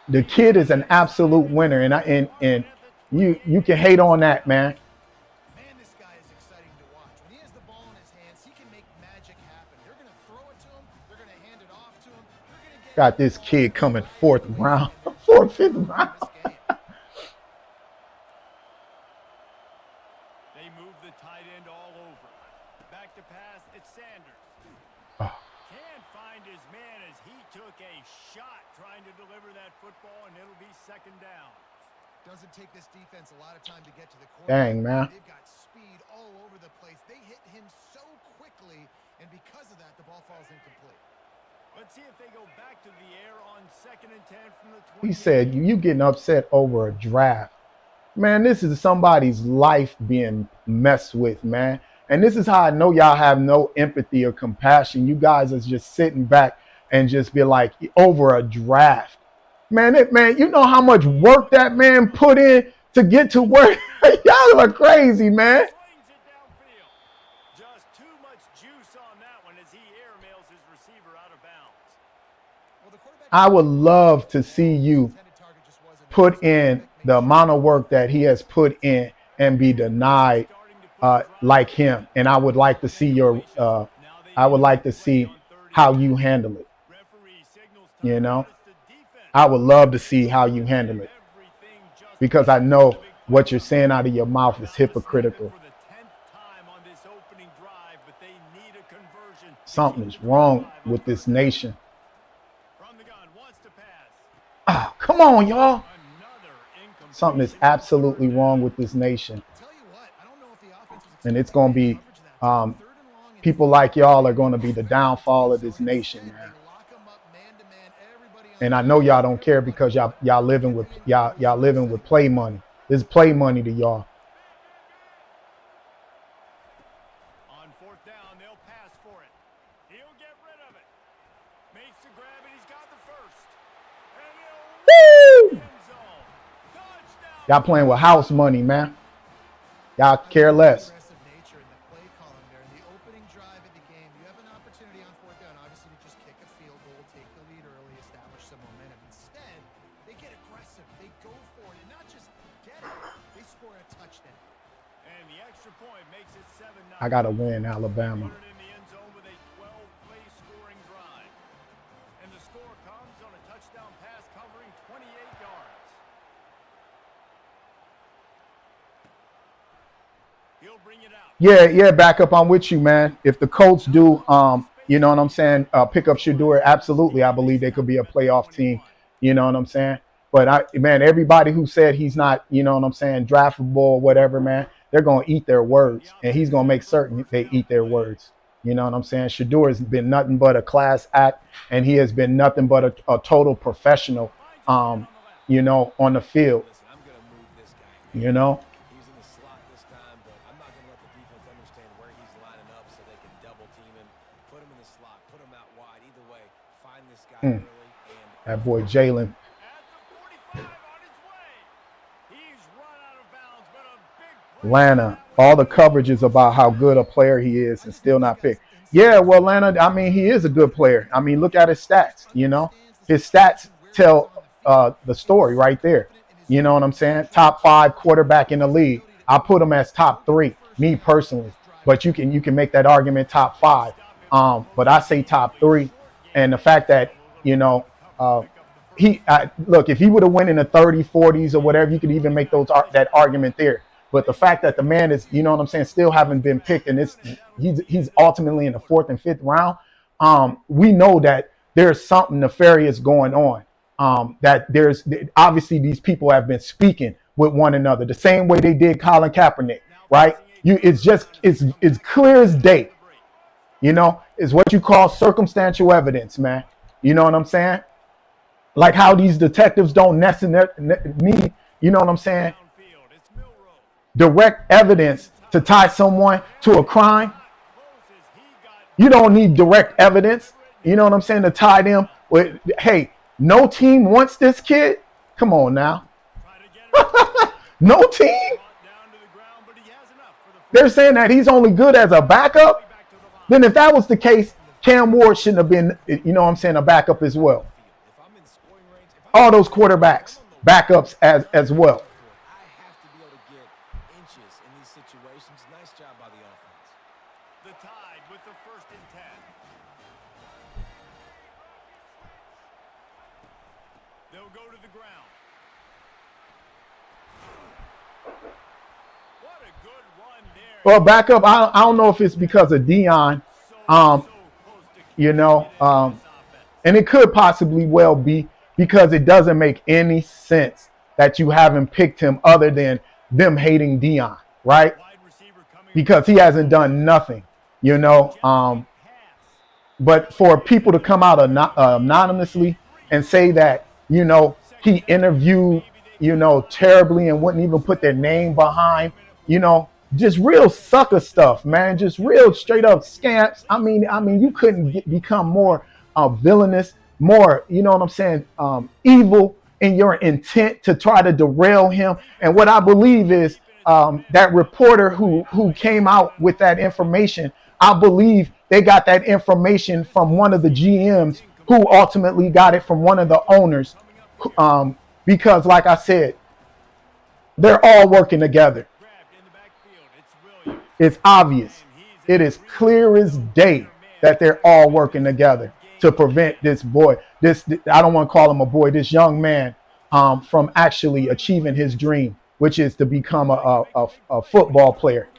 The kid is an absolute winner, and you can hate on that, man. Man, this guy is exciting to watch. When he has the ball in his hands, he can make magic happen. They're going to throw it to him. They're going to hand it off to him. They're going to get Got this kid coming fourth round, fourth, fifth round. they move the tight end all over. Back to pass, it's Sanders. Oh. Can't find his man as he took a shot trying to deliver that football, and it'll be second down. Doesn't take this defense a lot of time to get to the quarterback. Dang, man. They've got speed all over the place. They hit him so quickly, and because of that, the ball falls incomplete. Let's see if they go back to the air on 2nd and 10 from the 20. He said, you getting upset over a draft. Man, this is somebody's life being messed with, man. And this is how I know y'all have no empathy or compassion. You guys are just sitting back and just be like, over a draft. Man, you know how much work that man put in to get to where y'all are crazy, man. Slings it downfield. Just too much juice on that one as he airmails his receiver out of bounds. Well, the quarterback I would love to see you intended target just wasn't put in the amount of work that he has put in and be denied like him. And I would like to see how you handle it. Referee signals I would love to see how you handle it, because I know what you're saying out of your mouth is hypocritical. for the 10th time on this opening drive, but they need a conversion. Something is wrong with this nation. From the gun, wants to pass. Come on, y'all. Another incomplete. Something is absolutely wrong with this nation. Tell you what, I don't know if the offense was And it's going to be expecting coverage of that. 3rd and long and people like y'all are going to be the downfall of this nation, man. they lock 'em up man to man, everybody on And the I know y'all don't care because y'all living with play money. This is play money to y'all. On 4th down, they'll pass for it. He'll get rid of it. Makes the grab, and he's got the first. And he'll Woo! end zone. Touchdown. Y'all playing with house money, man. Y'all care less. aggressive nature in the play calling there. In the opening drive of the game, you have an opportunity on 4th down, obviously, to just kick a field goal, take the lead early, establish some momentum. Instead, they get aggressive. They go for it, and not just get it, they score a touchdown. And the extra point makes it 7-0. I gotta win, Alabama. Put it in the end zone with a 12-play scoring drive. And the score comes on a touchdown pass covering 28 yards. He'll bring it out. Yeah, back up. I'm with you, man. If the Colts do, you know what I'm saying, pick up Shador, absolutely. I believe they could be a playoff team. You know what I'm saying? But everybody who said he's not, you know what I'm saying, draftable or whatever, man, they're gonna eat their words, and he's gonna make certain they eat their words. You know what I'm saying? Shador has been nothing but a class act, and he has been nothing but a total professional, on the field. Listen, I'm going to move this guy. You know. He's in the slot this time, but I'm not going to let the defense understand where he's lining up so they can double team him, put him in the slot, put him out wide. Either way, find this guy early. And That boy Jalen. At the 45 on his way. He's run out of bounds, but a big play. Lana, all the coverage is about how good a player he is and still not picked. Yeah, well, Lana, I mean, he is a good player. I mean, look at his stats, His stats tell the story right there. You know what I'm saying? Top 5 quarterback in the league. I put him as top 3, me personally. But you can make that argument top 5. But I say top 3. And the fact that, look, if he would have went in the 30s, 40s or whatever, you could even make that argument there. But the fact that the man is, you know what I'm saying, still haven't been picked, and he's ultimately in the 4th and 5th round, we know that there's something nefarious going on. that there's obviously these people have been speaking with one another the same way they did Colin Kaepernick, right? It's clear as day. You know, it's what you call circumstantial evidence, man. You know what I'm saying? Like how these detectives don't necessarily need, you know what I'm saying, direct evidence to tie someone to a crime. You don't need direct evidence, you know what I'm saying, to tie them with, hey, no team wants this kid. Come on now. No team? They're saying that he's only good as a backup. Then if that was the case, Cam Ward shouldn't have been, you know what I'm saying, a backup as well. All those quarterbacks, backups as well. I have to be able to get inches in these situations. Nice job by the offense. The Tide with the 1st and 10. They'll go to the ground. What a good run there. Well, backup, I don't know if it's because of Dion, you know, and it could possibly well be because it doesn't make any sense that you haven't picked him other than them hating Dion, right? Because he hasn't done nothing, you know. But for people to come out anonymously and say that, you know, he interviewed, you know, terribly and wouldn't even put their name behind, you know, just real sucker stuff, man. Just real straight up scamps. I mean, you couldn't become more villainous, more, you know what I'm saying, evil in your intent to try to derail him. And what I believe is that reporter who came out with that information, I believe they got that information from one of the GMs who ultimately got it from one of the owners. Because like I said, they're all working together. It's obvious. It is clear as day that they're all working together to prevent this boy, I don't want to call him a boy, this young man from actually achieving his dream, which is to become a football player.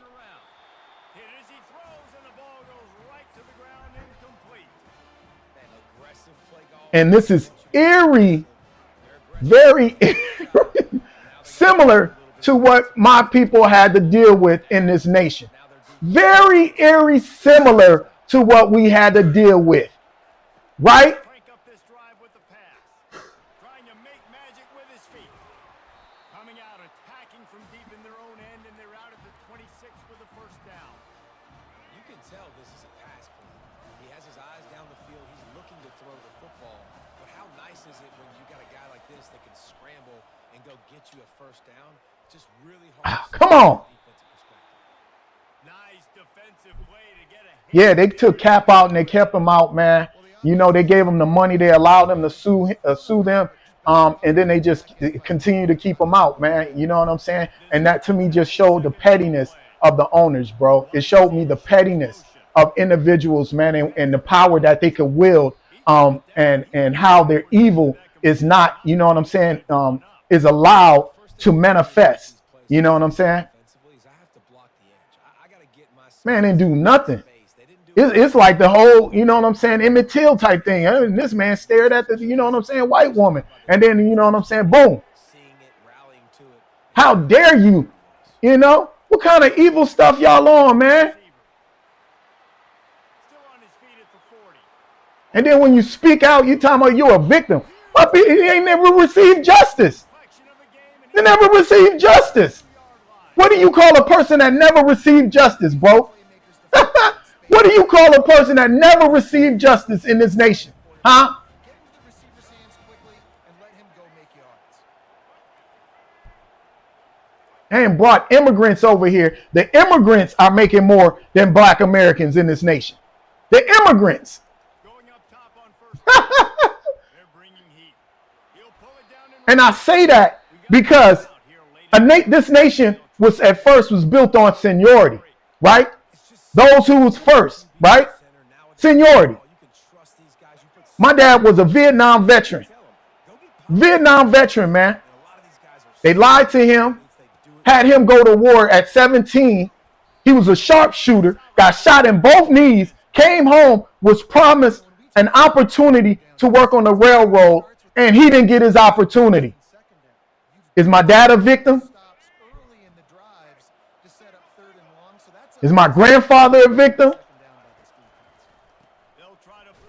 And this is eerie, very eerie, similar to what my people had to deal with in this nation. Very eerie, similar to what we had to deal with, right? Come on. Yeah, they took Cap out and they kept him out, man. You know, they gave him the money. They allowed them to sue them. And then they just continue to keep him out, man. You know what I'm saying? And that to me just showed the pettiness of the owners, bro. It showed me the pettiness of individuals, man, and the power that they could wield, and how their evil is not, you know what I'm saying, is allowed to manifest. You know what I'm saying? Man, didn't do nothing. It's like the whole, you know what I'm saying, Emmett Till type thing. I mean, this man stared at the, you know what I'm saying, white woman. And then, you know what I'm saying, boom. How dare you? You know? What kind of evil stuff y'all on, man? And then when you speak out, you talking about you're a victim. But he ain't never received justice. They never received justice. What do you call a person that never received justice, bro? What do you call a person that never received justice in this nation? Huh? And brought immigrants over here. The immigrants are making more than black Americans in this nation. The immigrants. And I say that because this nation was at first was built on seniority, right? Those who was first, right? Seniority. My dad was a Vietnam veteran. Vietnam veteran, man. They lied to him, had him go to war at 17. He was a sharpshooter, got shot in both knees, came home, was promised an opportunity to work on the railroad, and he didn't get his opportunity. Is my dad a victim? Is my grandfather a victim?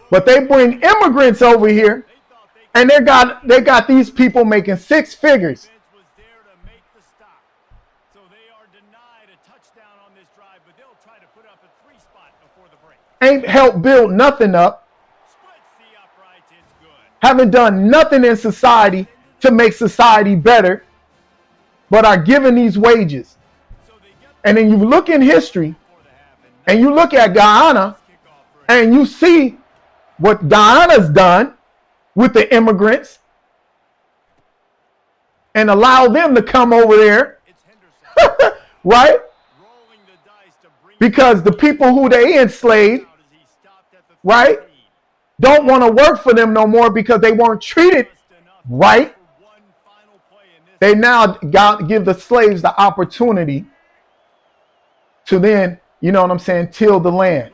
But they bring immigrants over here, and they got these people making six figures. Ain't helped build nothing up. Haven't done nothing in society to make society better, but are given these wages. And then you look in history, and you look at Guyana, and you see what Guyana's done with the immigrants and allow them to come over there, right? Because the people who they enslaved, right, don't want to work for them no more because they weren't treated right. They now give the slaves the opportunity to then, you know what I'm saying, till the land.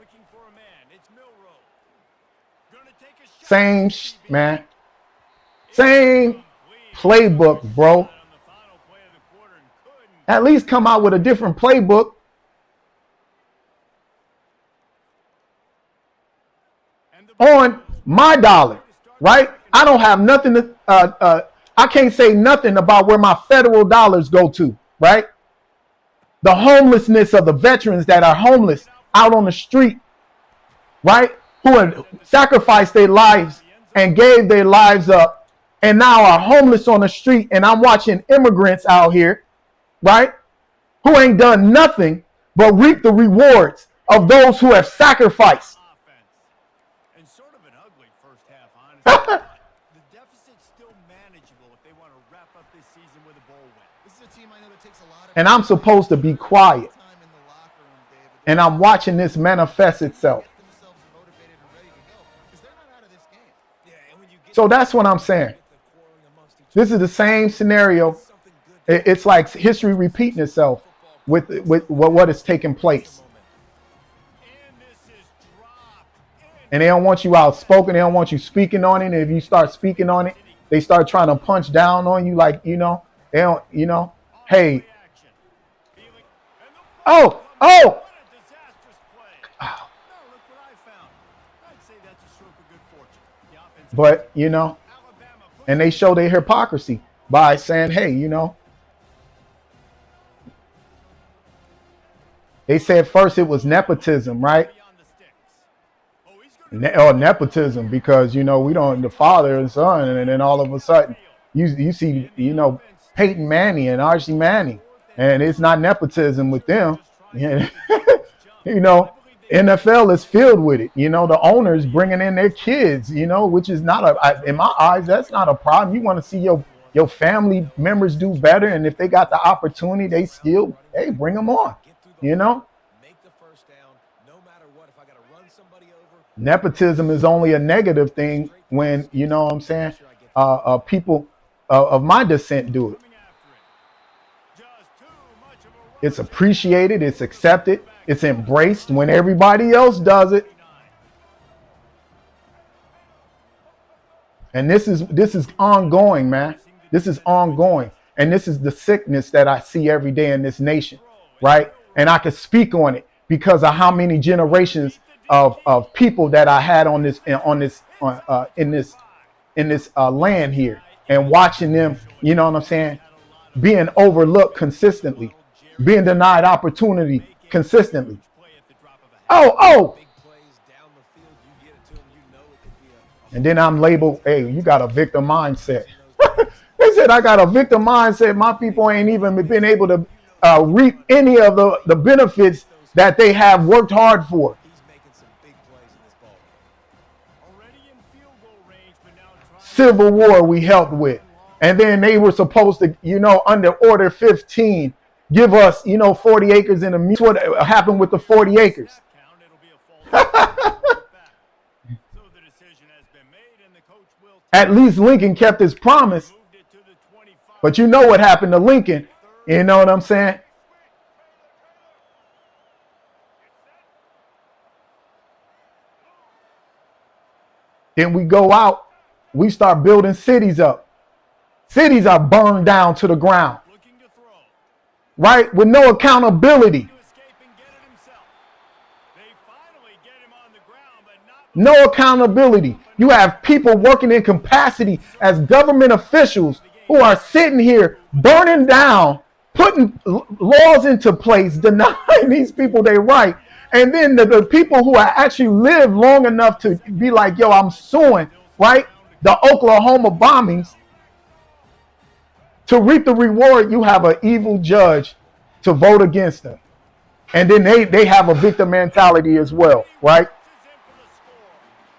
Same, man. Same playbook, bro. At least come out with a different playbook. On my dollar, right? I don't have nothing to, I can't say nothing about where my federal dollars go to, right? The homelessness of the veterans that are homeless out on the street, right? Who had sacrificed their lives and gave their lives up and now are homeless on the street. And I'm watching immigrants out here, right? Who ain't done nothing but reap the rewards of those who have sacrificed. The deficit's still manageable if they want to wrap up this season with a bowl win. This is a team I know that takes a lot of And I'm supposed to be quiet. time in the locker room, David. And I'm watching this manifest itself. Get themselves motivated and ready to go because they're not out of this game. Yeah, and when you get So that's what I'm saying. This is the same scenario. It's like history repeating itself with what is taking place. And they don't want you outspoken. They don't want you speaking on it. And if you start speaking on it, they start trying to punch down on you. Like, you know, they don't, you know, hey. Oh. But, you know, and they show their hypocrisy by saying, hey, you know, they said first it was nepotism, right? Or nepotism, because, you know, we don't, the father and son, and then all of a sudden you see, you know, Peyton Manning and Archie Manning, and it's not nepotism with them. You know, NFL is filled with it. You know, the owners bringing in their kids, you know, which is not in my eyes, that's not a problem. You want to see your family members do better, and if they got the opportunity, they still, hey, bring them on, you know. Nepotism is only a negative thing when, you know what I'm saying, people of my descent do it. It's appreciated, it's accepted, it's embraced when everybody else does it. And this is ongoing, man. This is ongoing. And this is the sickness that I see every day in this nation, right? And I can speak on it because of how many generations of people that I had in this land here, and watching them, you know what I'm saying, being overlooked consistently, being denied opportunity consistently. Oh. And then I'm labeled, hey, you got a victim mindset. They said I got a victim mindset. My people ain't even been able to reap any of the benefits that they have worked hard for. Civil War we helped with. And then they were supposed to, you know, under Order 15, give us, you know, 40 acres in a mule. What happened with the 40 acres? At least Lincoln kept his promise. But you know what happened to Lincoln. You know what I'm saying? Then we go out we start building cities up. Cities are burned down to the ground, Looking to throw. right? With no accountability, To escape and get it himself. They finally get him on the ground, but not no accountability. You have people working in capacity as government officials who are sitting here burning down, putting laws into place, denying these people their right. And then the people who are actually lived long enough to be like, yo, I'm suing, right? The Oklahoma bombings, to reap the reward, you have an evil judge to vote against them. And then they have a victim mentality as well, right? bounces in for the score.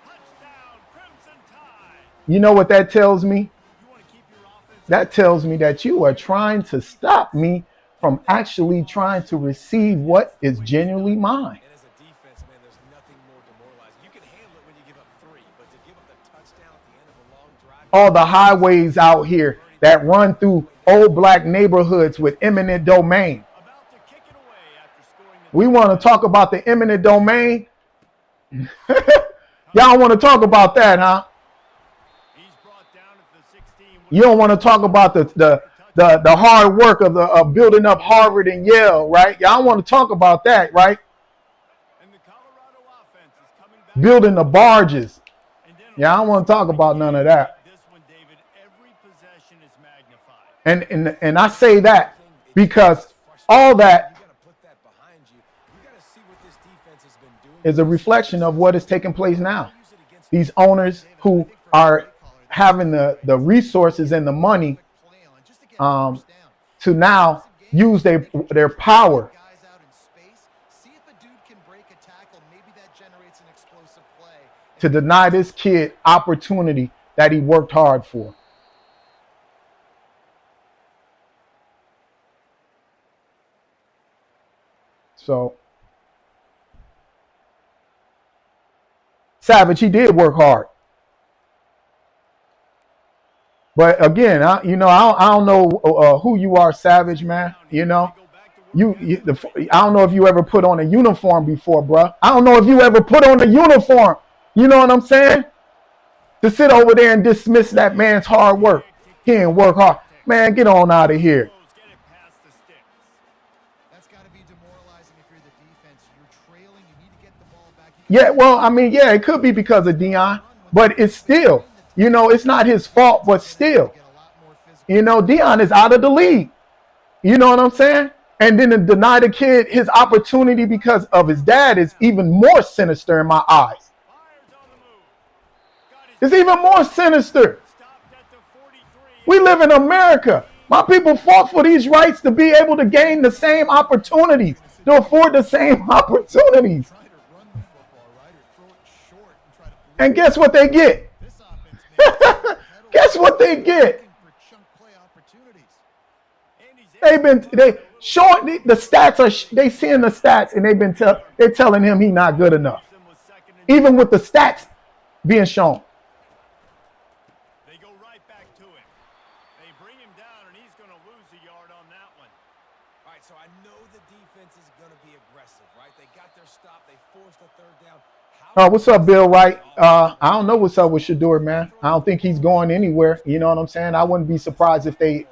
Touchdown, Crimson Tide. You know what that tells me? You want to keep your offense That tells me that you are trying to stop me from actually trying to receive what is genuinely mine. And as a defense, man, there's nothing more demoralizing. You can handle it when you give up 3, but to give up the touchdown at the end of a long drive. All the highways out here that run through old black neighborhoods with eminent domain. about to kick it away after scoring the We want to talk about the eminent domain. Y'all want to talk about that, huh? He's brought down at the 16. You don't want to talk about the hard work of building up Harvard and Yale, right? Y'all want to talk about that, right? And the Colorado offense is coming back. Building the barges. And then Yeah, I don't want to talk about none of that. this one, David, every possession is magnified. And I say that because all that You got to put that behind you. You got to see what this defense has been doing. is a reflection of what is taking place now. These owners who are having the resources and the money to now use their power Guys out in space. See if a dude can break a tackle. Maybe that generates an explosive play. to deny this kid opportunity that he worked hard for. So, Savage, he did work hard. But again, I don't know who you are, Savage, man. I don't know if you ever put on a uniform before, bruh. I don't know if you ever put on a uniform. You know what I'm saying? To sit over there and dismiss that man's hard work. He didn't work hard. Man, get on out of here. Get it past the sticks. That's got to be demoralizing if you're the defense. You're trailing. You need to get the ball back. Yeah, well, I mean, yeah, it could be because of Deion, but it's still, it's not his fault, but still, Get a lot more physical. Deion is out of the league. You know what I'm saying? And then to deny the kid his opportunity because of his dad is even more sinister in my eyes. Fires on the move. Got his It's even more sinister. stopped at the 43. We live in America. My people fought for these rights to be able to gain the same opportunities, to afford the same opportunities. Try to run the football, right, or throw it short and try to. And guess what they get? This offense, man, Guess what they get? looking for chunk play opportunities. And he's They showing the stats are they seeing the stats and they're telling him he's not good enough, with second and even with the stats being shown. they go right back to him. They bring him down, and he's going to lose a yard on that one. All right, so I know the defense is going to be aggressive, right? They got their stop. They forced a third down. What's up, Bill Wright? I don't know what's up with Shador, man. I don't think he's going anywhere. You know what I'm saying? I wouldn't be surprised if he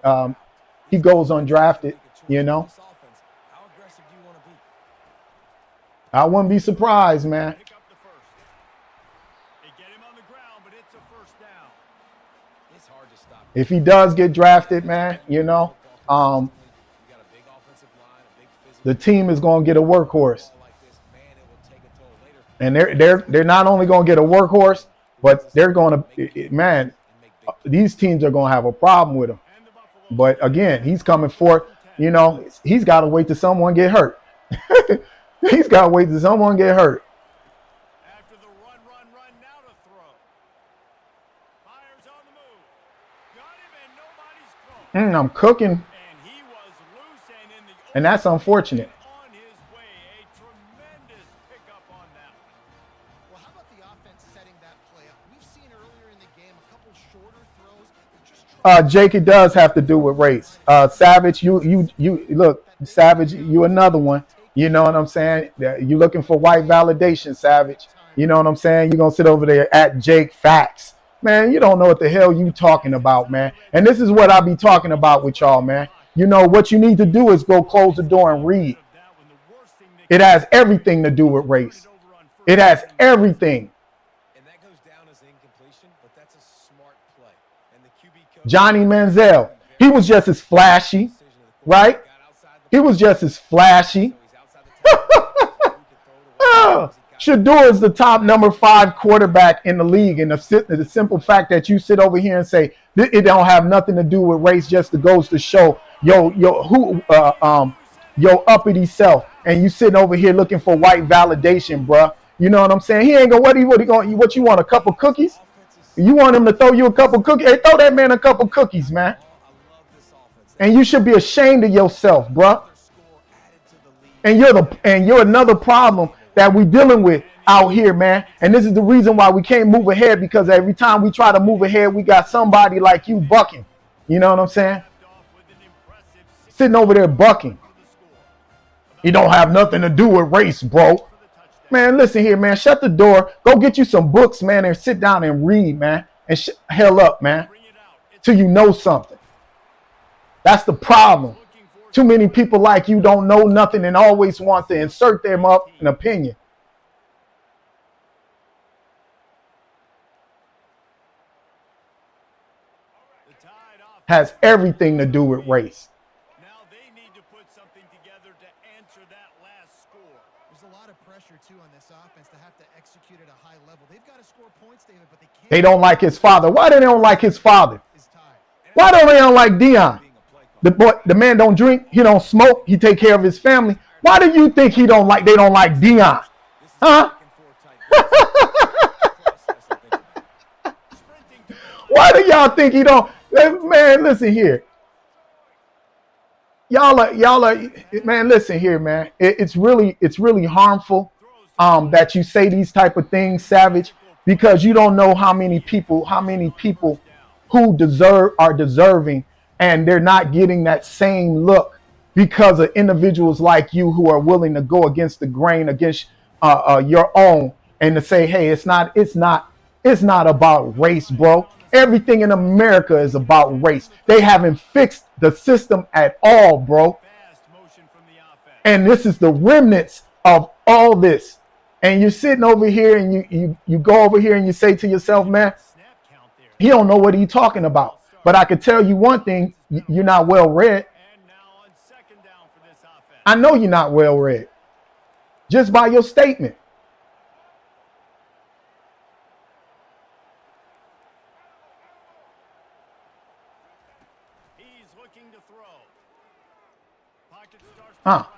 goes undrafted. This offense, how aggressive do you want to be? I wouldn't be surprised, man. Pick up the first. They get him on the ground, but it's a first down. It's hard to stop. If he does get drafted, man, You got a big offensive line, a big physical the team is going to get a workhorse. ball like this, man, it will take a toll later. And they're not only going to get a workhorse, but they're going to, man, these teams are going to have a problem with him. And the Buffalo But again, he's coming forth. He's got to wait till someone get hurt. He's got to wait till someone get hurt. after the run, now to throw. Fires on the move. Got him, and nobody's close. I'm cooking, And he was loose and in the and that's unfortunate. on his way. A tremendous pickup on that one. Well, how about the offense setting that play up? We've seen earlier in the game a couple shorter throws. Just Jake, it does have to do with race. Savage, you look, Savage, you another one. You know what I'm saying? You looking for white validation, Savage. You know what I'm saying? You're gonna sit over there at Jake Facts. Man, you don't know what the hell you talking about, man. And this is what I be talking about with y'all, man. You know, what you need to do is go close the door and read. It has everything to do with race. It has everything. And that goes down as an incompletion, but that's a smart play. And the QB coach, Johnny Manziel, he was just as flashy, right? He was just as flashy. Shador is the top number 5 quarterback in the league. And the simple fact that you sit over here and say it don't have nothing to do with race just goes to show your uppity self. And you sitting over here looking for white validation, bruh. You know what I'm saying? He ain't gonna what you want, a couple cookies? You want him to throw you a couple cookies? Hey, throw that man a couple cookies, man. And you should be ashamed of yourself, bruh. And you're another problem that we dealing with out here, man. And this is the reason why we can't move ahead, because every time we try to move ahead, we got somebody like you bucking. You know what I'm saying? Sitting over there bucking. You don't have nothing to do with race, bro. Man, listen here, man. Shut the door. Go get you some books, man, and sit down and read, man. And hell up, man, till you know something. That's the problem. Too many people like you don't know nothing and always want to insert them up an opinion. Has everything to do with race. Now they need to put something together to answer that last score. There's a lot of pressure, too, on this offense to have to execute at a high level. They've got to score points, David, but they can't. They don't like his father. Why do they don't like his father? Why don't they don't like Deion? The man don't drink, he don't smoke, he take care of his family. Why do you think they don't like Deion? Huh? Why do y'all think he don't? Man, listen here. Y'all are, man, listen here, man. It's really harmful that you say these type of things, Savage, because you don't know how many people who are deserving, and they're not getting that same look because of individuals like you who are willing to go against the grain, against your own, and to say, hey, it's not about race, bro. Everything in America is about race. They haven't fixed the system at all, bro. And this is the remnants of all this. And you're sitting over here and you go over here and you say to yourself, man, he don't know what he's talking about. But I can tell you one thing, you're not well read. I know you're not well read. Just by your statement. He's looking to throw. Pocket starts to Huh. collapse.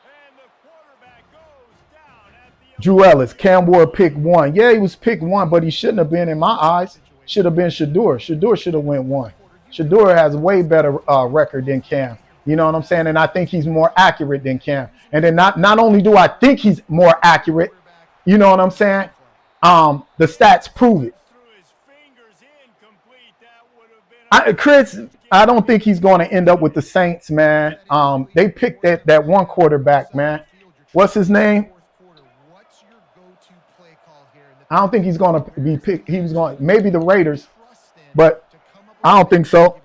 And the quarterback goes down at the Drew Ellis, Cam Ward pick 1. Yeah, he was pick 1, but he shouldn't have been in my eyes. Should have been Shador. Shador should have went 1. Shador has a way better record than Cam. You know what I'm saying? And I think he's more accurate than Cam. And then not only do I think he's more accurate, you know what I'm saying? The stats prove it. Chris, I don't think he's going to end up with the Saints, man. They picked that one quarterback, man. What's his name? I don't think he's going to be picked. He was going maybe the Raiders, but I don't think so.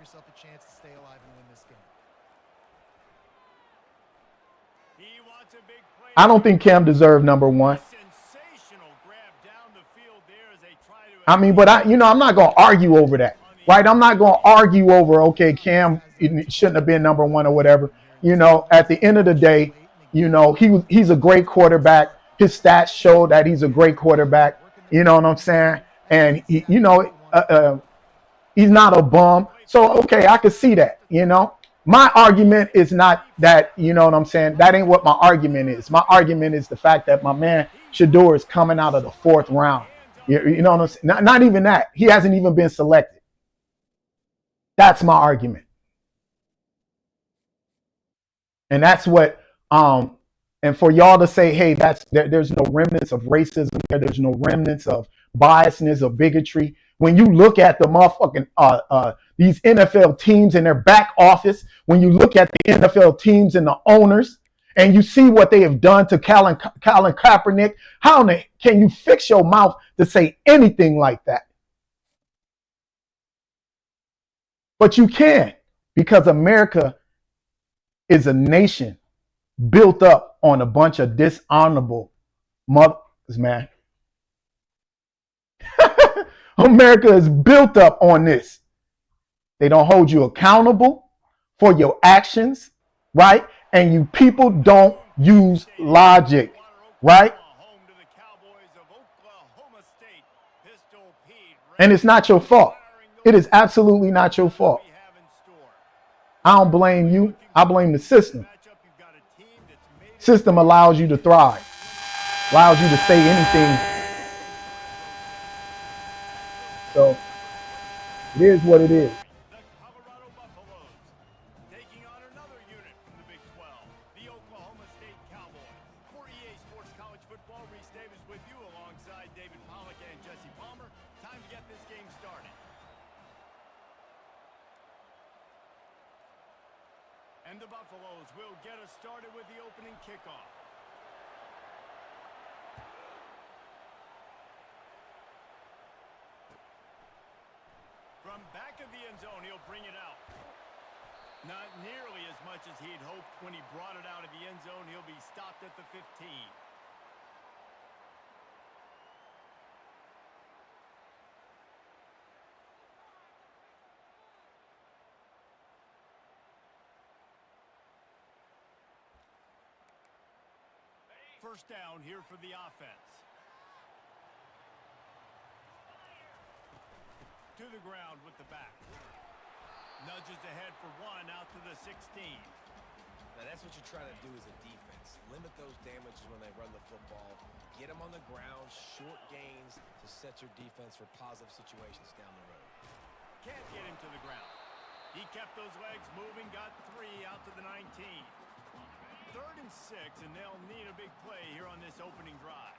I don't think Cam deserved number 1. I mean, but I'm not going to argue over that, right? I'm not going to argue over, okay, Cam shouldn't have been number 1 or whatever. You know, at the end of the day, you know, he's a great quarterback. His stats show that he's a great quarterback. You know what I'm saying? And he's not a bum. So, okay, I can see that, you know. My argument is not that, you know what I'm saying? That ain't what my argument is. My argument is the fact that my man Shador is coming out of the 4th round. You know what I'm saying? Not even that. He hasn't even been selected. That's my argument. And that's what, and for y'all to say, hey, there's no remnants of racism there. There's no remnants of biasness or bigotry. When you look at the motherfucking these NFL teams in their back office, when you look at the NFL teams and the owners, and you see what they have done to Colin Kaepernick, how can you fix your mouth to say anything like that? But you can't, because America is a nation built up on a bunch of dishonorable mothers, man. America is built up on this. They don't hold you accountable for your actions, right? And you people don't use logic, right? And it's not your fault. It is absolutely not your fault. I don't blame you. I blame the system. System allows you to thrive, allows you to say anything. So it is what it is. The Colorado Buffaloes taking on another unit from the Big 12, the Oklahoma State Cowboys. For EA Sports College Football, Reese Davis with you alongside David Pollack and Jesse Palmer. Time to get this game started. And the Buffaloes will get us started with the opening kickoff. From back of the end zone, he'll bring it out. Not nearly as much as he'd hoped when he brought it out of the end zone. He'll be stopped at the 15. First down here for the offense. To the ground with the back. Nudges ahead for one out to the 16. Now that's what you're trying to do as a defense. Limit those damages when they run the football. Get them on the ground, short gains to set your defense for positive situations down the road. Can't get him to the ground. He kept those legs moving, got 3 out to the 19. 3rd and 6, and they'll need a big play here on this opening drive.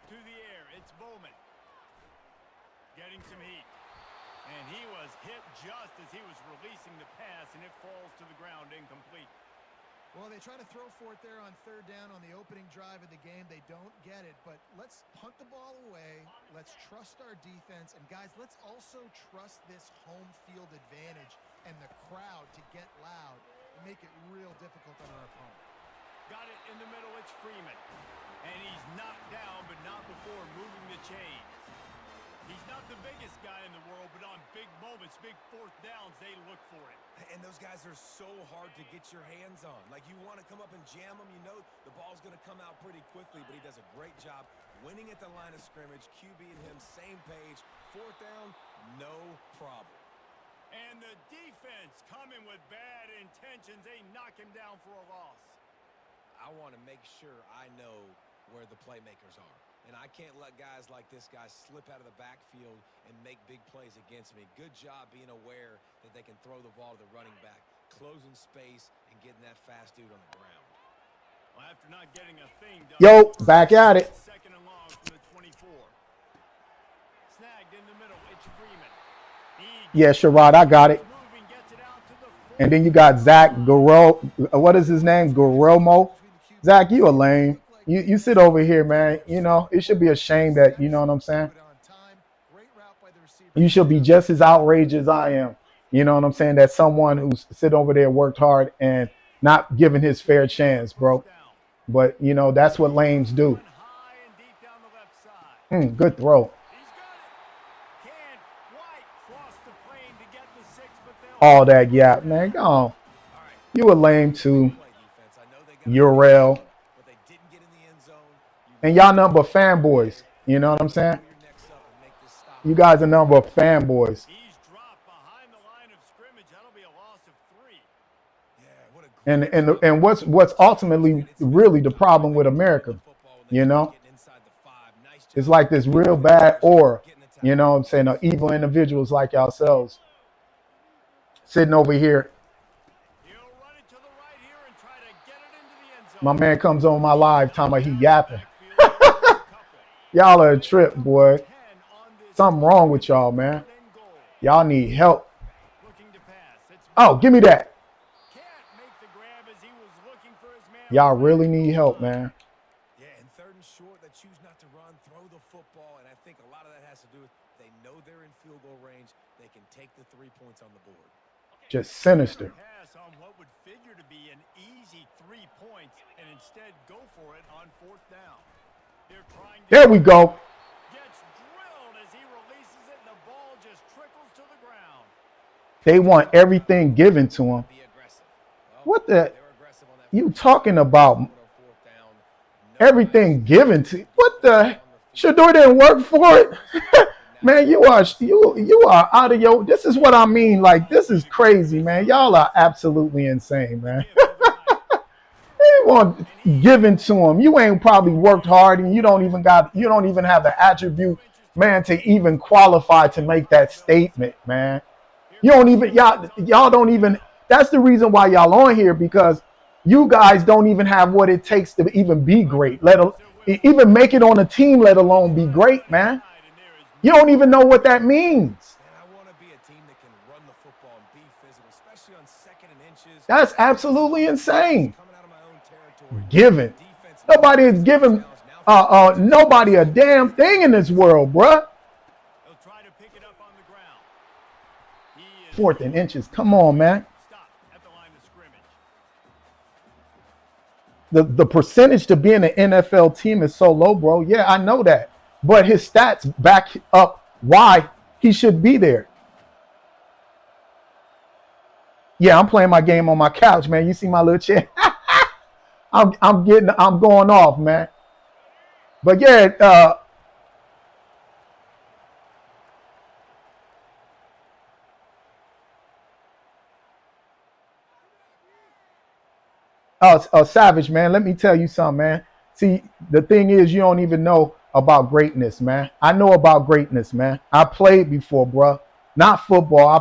To the air, it's Bowman. Getting some heat. And he was hit just as he was releasing the pass, and it falls to the ground incomplete. Well, they try to throw for it there on 3rd down on the opening drive of the game. They don't get it, but let's punt the ball away. Let's trust our defense. And, guys, let's also trust this home field advantage and the crowd to get loud and make it real difficult on our opponent. Got it in the middle, it's Freeman. And he's knocked down, but not before moving the chains. He's not the biggest guy in the world, but on big moments, big 4th downs, they look for it. And those guys are so hard to get your hands on. Like, you want to come up and jam them, you know the ball's going to come out pretty quickly, but he does a great job winning at the line of scrimmage. QB and him, same page. 4th down, no problem. And the defense coming with bad intentions. They knock him down for a loss. I want to make sure I know where the playmakers are. And I can't let guys like this guy slip out of the backfield and make big plays against me. Good job being aware that they can throw the ball to the running back, closing space, and getting that fast dude on the ground. Well, after not getting a thing done, Yo, back at it. 2nd and long from the 24. Snagged in the middle, it's Freeman. Yeah, Sherrod, I got it. And then you got Zach Guerrero. What is his name? Guerrero. Zach, you a lame. You sit over here, man. You know, it should be a shame that, you know what I'm saying? You should be just as outraged as I am. You know what I'm saying? That someone who's sit over there, worked hard, and not given his fair chance, bro. But, you know, that's what lames do. Good throw. All that gap, man. Go on. You a lame too. Urel. And y'all nothing but fanboys. You know what I'm saying? You guys are nothing but fanboys. And what's ultimately really the problem with America, you know? It's like this real bad aura, you know what I'm saying, of evil individuals like yourselves sitting over here. My man comes on my live talking about he yapping. Y'all are a trip, boy. Something wrong with y'all, man. Y'all need help. Oh, give me that. Y'all really need help, man. Yeah, and 3rd and short, they choose not to run, throw the the football, and I think a lot of that has to do with they know they're in field goal range. They can take the 3 points on the board. Just sinister. Pass on what would figure to be an easy 3 points and instead go for it on 4th down. They're trying to There we go. gets drilled as he releases it and the ball just trickles to the ground. They want everything given to them. Be aggressive. What the? They were aggressive on that You talking about on 4th down. No everything given to? What the? Shador didn't work for it. Man, you are out of your. This is what I mean. Like, this is crazy, man. Y'all are absolutely insane, man. They want given to them. You ain't probably worked hard, and you don't even have the attribute, man, to even qualify to make that statement, man. You don't even y'all don't even. That's the reason why y'all on here, because you guys don't even have what it takes to even be great. Even make it on a team, let alone be great, man. You don't even know what that means. Man, I want to be a team that can run the football and be physical, especially on 2nd and inches. That's absolutely insane. Coming out of my own territory. Given. Defense- Nobody is giving nobody a damn thing in this world, bruh. He'll try to pick it up on the ground. He is 4th and inches. Come on, man. stopped at the line of scrimmage. The percentage to be in an NFL team is so low, bro. Yeah, I know that. But his stats back up why he should be there. Yeah, I'm playing my game on my couch, man. You see my little chair? I'm going off, man. But yeah, Savage, man, let me tell you something, man. See, the thing is, you don't even know about greatness, man. I know about greatness, man. I played before, bro. Not football. I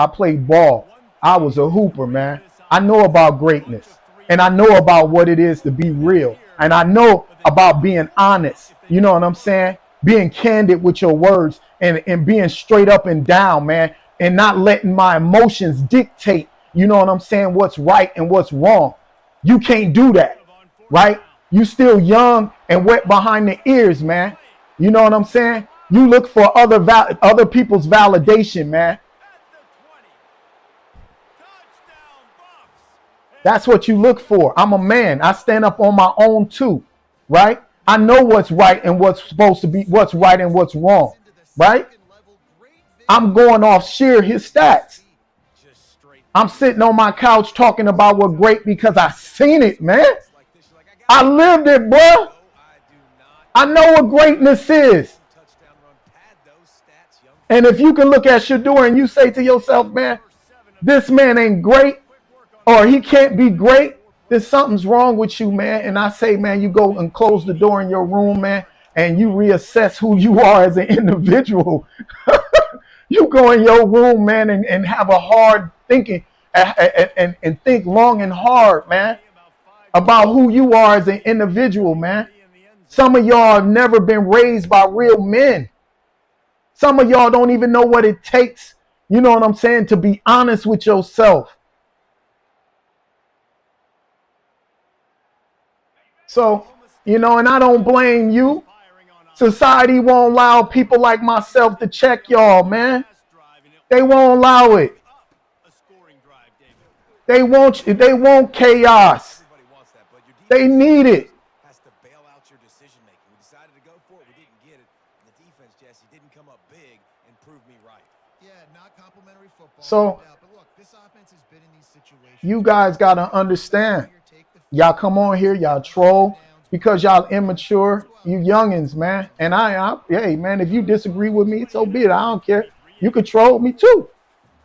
played ball. I was a hooper, man. I know about greatness. And I know about what it is to be real. And I know about being honest. You know what I'm saying? Being candid with your words and being straight up and down, man. And not letting my emotions dictate, you know what I'm saying, what's right and what's wrong. You can't do that, right? You still young and wet behind the ears, man. You know what I'm saying? You look for other people's validation, man. That's what you look for. I'm a man. I stand up on my own too, right? I know what's right and what's supposed to be, what's right and what's wrong, right? I'm going off sheer his stats. I'm sitting on my couch talking about what great because I seen it, man. I lived it, bro. I know what greatness is. And if you can look at Shador and you say to yourself, man, this man ain't great or he can't be great, then something's wrong with you, man. And I say, man, you go and close the door in your room, man, and you reassess who you are as an individual. You go in your room, man, and have a hard thinking and think long and hard, man, about who you are as an individual, man. Some of y'all have never been raised by real men. Some of y'all don't even know what it takes, you know what I'm saying, to be honest with yourself. So, you know, and I don't blame you. Society won't allow people like myself to check y'all, man. They won't allow it. They want chaos. They need it. Has to bail out your decision making. We decided to go for it. We didn't get it. And the defense, Jesse, didn't come up big and prove me right. Yeah, not complimentary football. So, no doubt. But look, this offense has been in these situations. you guys got to understand. Y'all come on here, y'all troll because y'all immature. You youngins, man. And hey, man, if you disagree with me, so be it. I don't care. You could troll me too.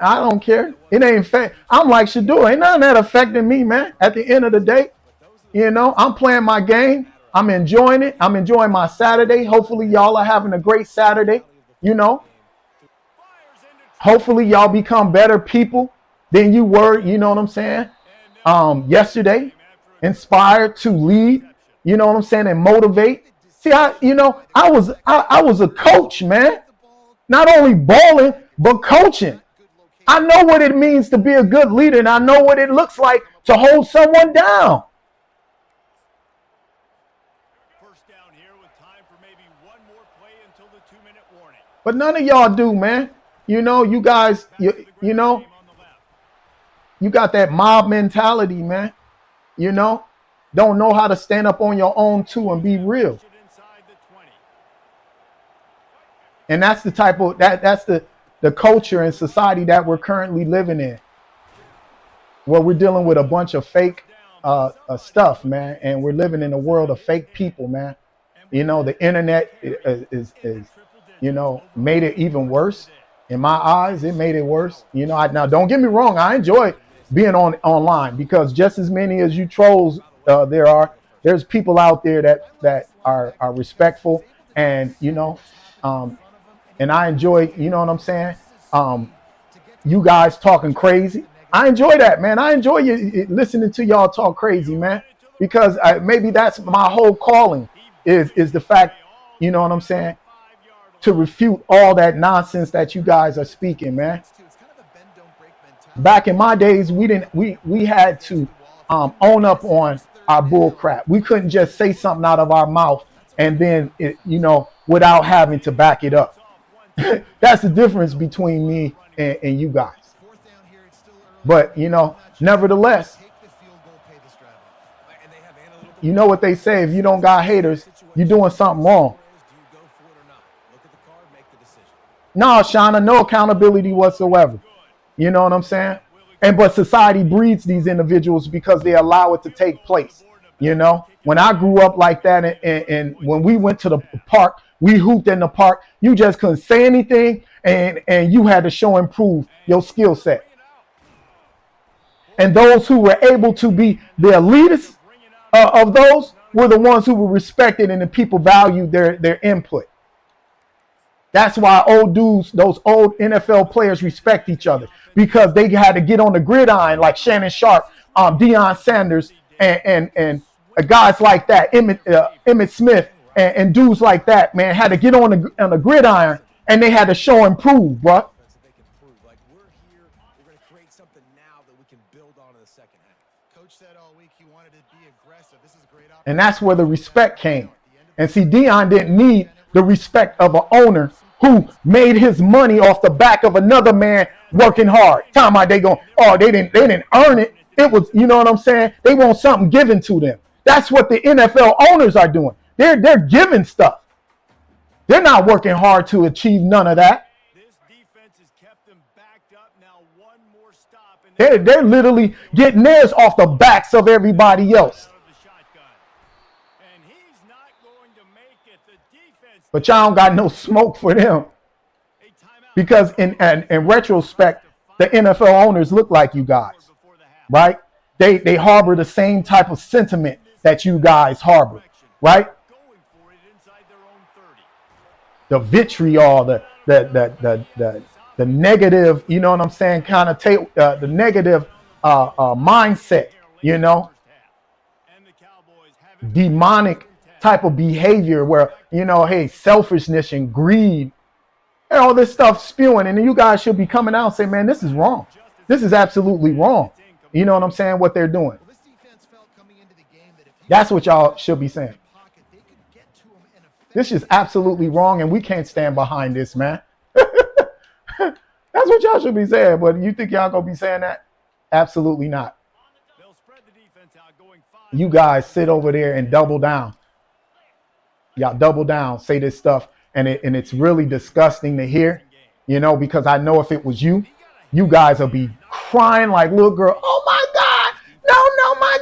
I don't care. It ain't fair. I'm like Shador. Ain't none of that affecting me, man. At the end of the day, you know, I'm playing my game. I'm enjoying it. I'm enjoying my Saturday. Hopefully, y'all are having a great Saturday. You know, hopefully, y'all become better people than you were. You know what I'm saying? Yesterday, inspired to lead. You know what I'm saying, and motivate. See, I was a coach, man. Not only balling, but coaching. I know what it means to be a good leader, and I know what it looks like to hold someone down. First down here with time for maybe one more play until the 2-minute warning. But none of y'all do, man. You know, you guys, you know, you got that mob mentality, man. You know, don't know how to stand up on your own too and be real. And that's the type of that's the culture and society that we're currently living in, where we're dealing with a bunch of fake stuff, man, and we're living in a world of fake people, man. You know, the internet is you know, made it even worse. In my eyes, it made it worse. You know, now don't get me wrong, I enjoy being online because just as many as you trolls there's people out there that are respectful and you know, and I enjoy, you know what I'm saying? You guys talking crazy. I enjoy that, man. I enjoy you listening to y'all talk crazy, man, because maybe that's my whole calling is the fact, you know what I'm saying, to refute all that nonsense that you guys are speaking, man. Back in my days, we had to own up on our bull crap. We couldn't just say something out of our mouth and then you know, without having to back it up. That's the difference between me and you guys. But you know, nevertheless, you know what they say, if you don't got haters, you're doing something wrong. No, Shauna, no accountability whatsoever. You know what I'm saying? But society breeds these individuals because they allow it to take place. You know, when I grew up like that and when we went to the park, we hooped in the park, you just couldn't say anything and you had to show and prove your skill set. And those who were able to be the elitists of those were the ones who were respected and the people valued their input. That's why old dudes, those old NFL players respect each other because they had to get on the gridiron like Shannon Sharp, Deion Sanders, and guys like that, Emmitt Smith, and dudes like that, man, had to get on the gridiron and they had to show and prove, bro. Like we're here, we're going to create something now that we can build on in the second half. Coach said all week he wanted to be aggressive. This is a great opportunity. And that's where the respect came. And see, Deion didn't need the respect of an owner who made his money off the back of another man working hard. Time out, they didn't earn it. It was, you know what I'm saying? They want something given to them. That's what the NFL owners are doing. They're giving stuff. They're not working hard to achieve none of that. This defense has kept them backed up. Now one more stop. And They're literally getting theirs off the backs of everybody else. And he's not going to make it. The defense. But y'all don't got no smoke for them. Because in retrospect, the NFL owners look like you guys, right? They harbor the same type of sentiment that you guys harbor, right? The vitriol, the negative, you know what I'm saying, kind of take the negative mindset, you know, demonic type of behavior where, you know, hey, selfishness and greed and all this stuff spewing. And then you guys should be coming out and say, man, this is wrong. This is absolutely wrong. You know what I'm saying? What they're doing. That's what y'all should be saying. This is absolutely wrong, and we can't stand behind this, man. That's what y'all should be saying. But you think y'all gonna be saying that? Absolutely not. You guys sit over there and double down. Y'all double down, say this stuff, and it's really disgusting to hear, you know, because I know if it was you guys will be crying like little girl. Oh my God, no, my